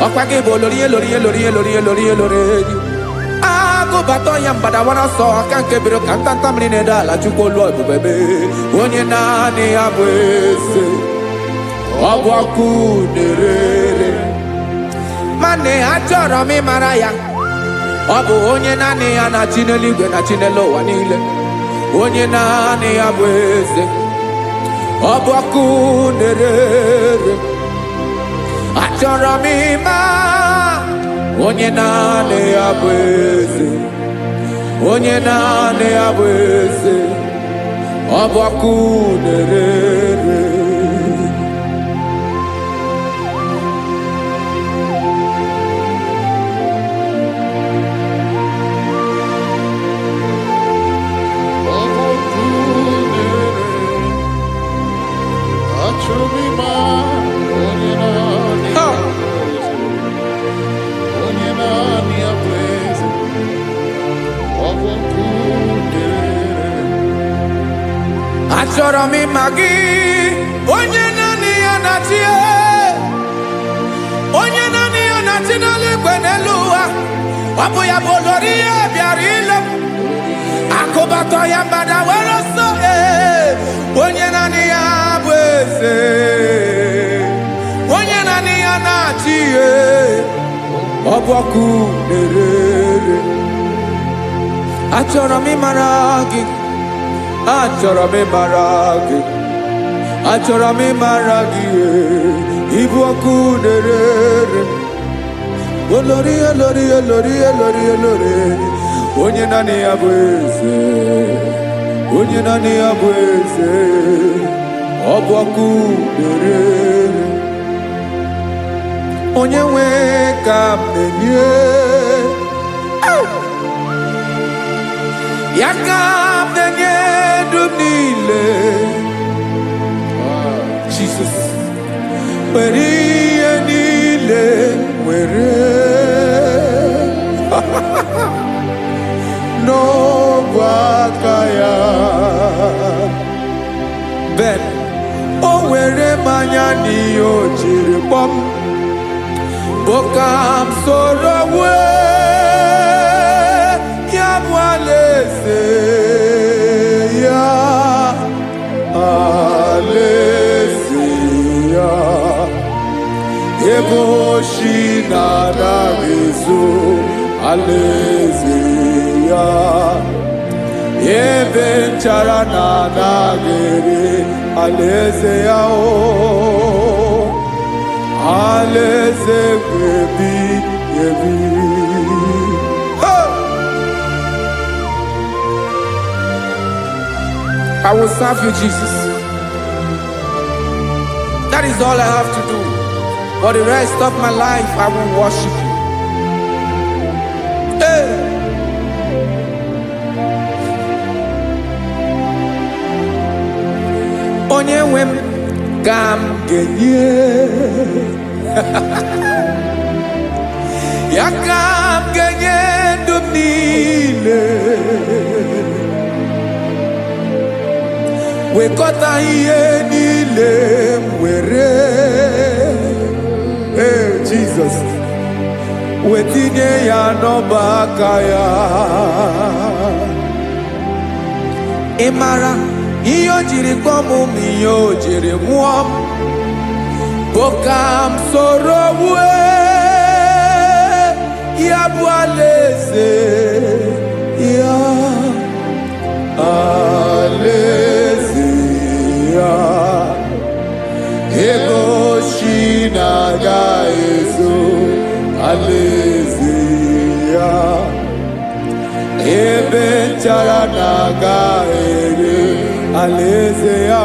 Ọkwa gị bụ olórí elórí elórí elórí elórí elórí enyi. Agụbatọ ya mgbadawara ọsọ aka nke biro ka ntanta mmiri na-edo ala Chukwu olu ebube mee. Onye naanị ya bụ eze. Ọ bụ ọkụ na-ere. Mane achọrọ m ịmara ya. Ọ bụ onye naanị ya na-achị n'eluigwe na-achị n'elu ụwa niile. Onye naanị ya bụ eze. Ọ bụ ọkụ na-ere. Achọrọ m ịma onye naanị ya bụ eze. Onye naanị ya bụ eze. Ọ bụ ọkụ na-ere. achọrọ m ịma gị, onye naanị ya na-achị, onye naanị ya na-achị n'eluigwe n'elu ụwa. Ọ bụ ya bụ olori ya bịara ile m, akụbatọ ya mgbada were ọsọ. Onye naanị ya bụ eze, onye naanị ya na-achị ihe. Ọ bụ ọkụ na-ere. Achọrọ m ịmara gị, achọrọ m ịmara gị, achọrọ m ịmara gị. Ịbụ ọkụ na-ere. Olori, olori, olori, olori, olori. Onye naanị ya bụ eze, onye naanị ya bụ eze. Ọ bụ ọkụ na-ere. Onye nwe ka m na-enye, ya ka m na-enye ndụ m niile. Jesus, were ihe niile were n'ọbụ aka ya. Ben, o were mmanya n'ihe o jiri kpọm, bụ ka m soro wee ya bụ alaeze ya, alaeze ya. Ebe oshi na-anaghị ezo, alaeze ya. Ebe nchara na-anaghị ere, alaeze ya. Alaeze ebi ebi. I will serve you, Jesus. That is all I have to do. For the rest of my life, I will worship you. Hey. Onye nwe m ka m ga-enye, ya ka m ga-enye ndụ m niile. Wekọta ihe niile m were, Jesus, wetinye ya n'ọba aka ya. Ị mara ihe o jiri kpọọ m, ihe o jiri mụọ m, bụ ka m soro wee ya bụ alaeze ya, alaeze ya. Ego shi na-aga ezo, alaeze ya. Ebe nchara na-aga ere, alaeze ya.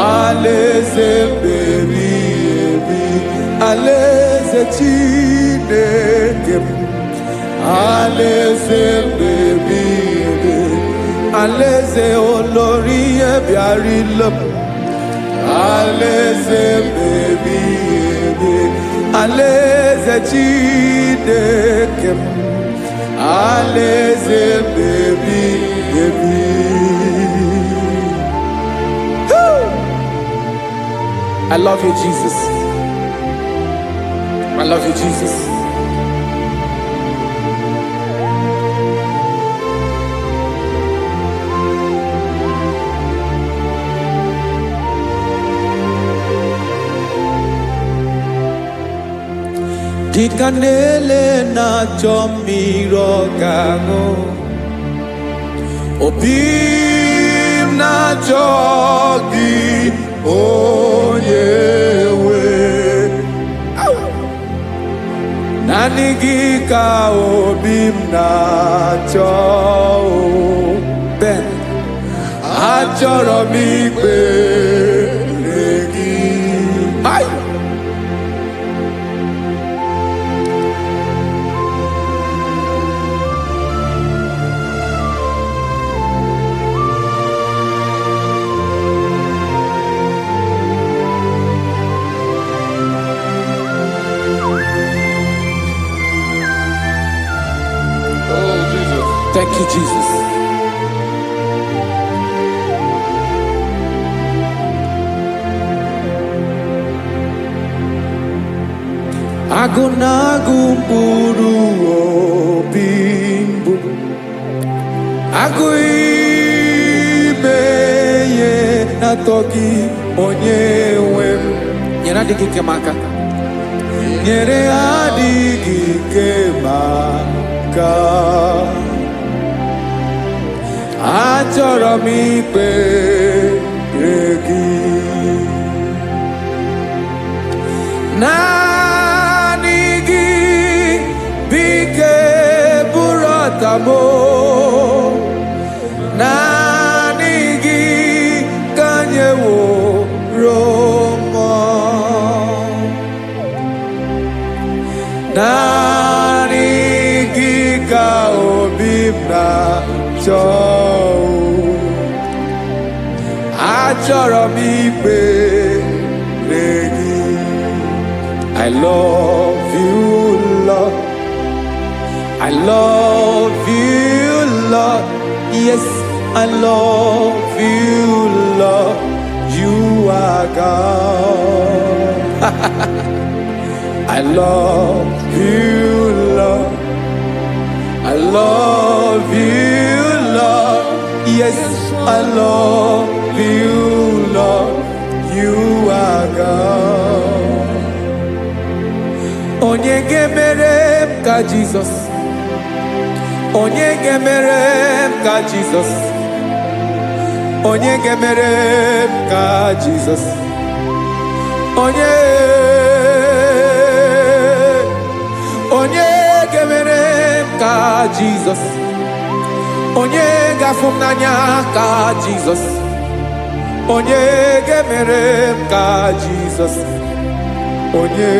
Alaeze ebi ebi, alaeze Chineke m. Alaeze ebi ebi, alaeze olori bịara ile m. Alaeze ebi ebi, alaeze Chineke m. Alaeze ebi ebi. I love you, Jesus. I love you, Jesus. Dịka na-ele na-achọ mmiri ọ ga-aṅụ, obi m na-achọ gị, onye nwe. Naanị gị ka obi m na-achọ. Ben, achọrọ m ikpere gị. Thank you, Jesus. Agụnagụ mkpụrụ obi mbụ, agụ ime ihe na-atọ gị onye nwe m. Nyere adịghị ike m aka, nyere adịghị ike m aka. Achọrọ m ikpere gị, naanị gị bike bụrụ ọtamo, naanị gị ka nyeworo m, naanị gị ka obi m na-achọ. Achọrọ m ikpere gị. I love you, Lord. I love you, Lord. Yes, I love you, Lord. You are God. I love you, Lord. I love you, Lord. Yes, I love you, Lord. You are God. Onye gemere m ka Jesus. Onye gemere m ka Jesus. Onye gemere m ka Jesus. Onye gemere m ka Jesus. Onye gafụ m n'anya ka Jesus. Onye gemere m ka Jesus. Onye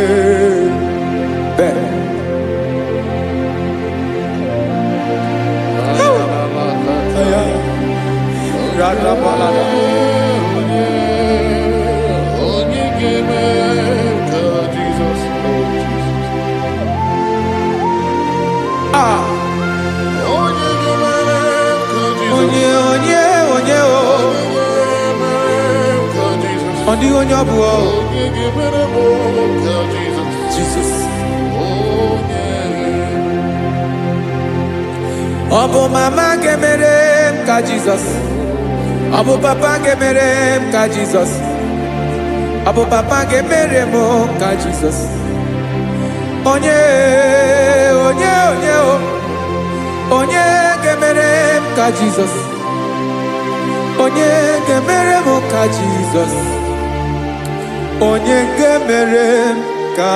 Jesus. Obu mama gemere m ka Jesus. Obu papa gemere m ka Jesus. Obu papa gemere m ka Jesus. Onye gemere m ka Jesus. Onye gemere m ka Jesus. Onye gemere m ka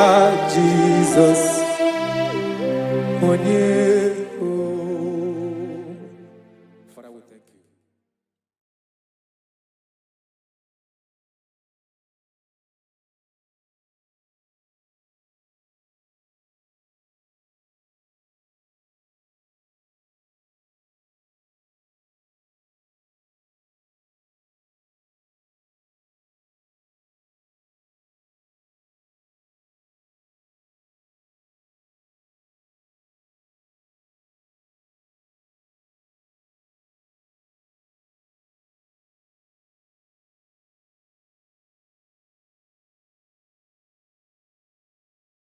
Jesus. Onye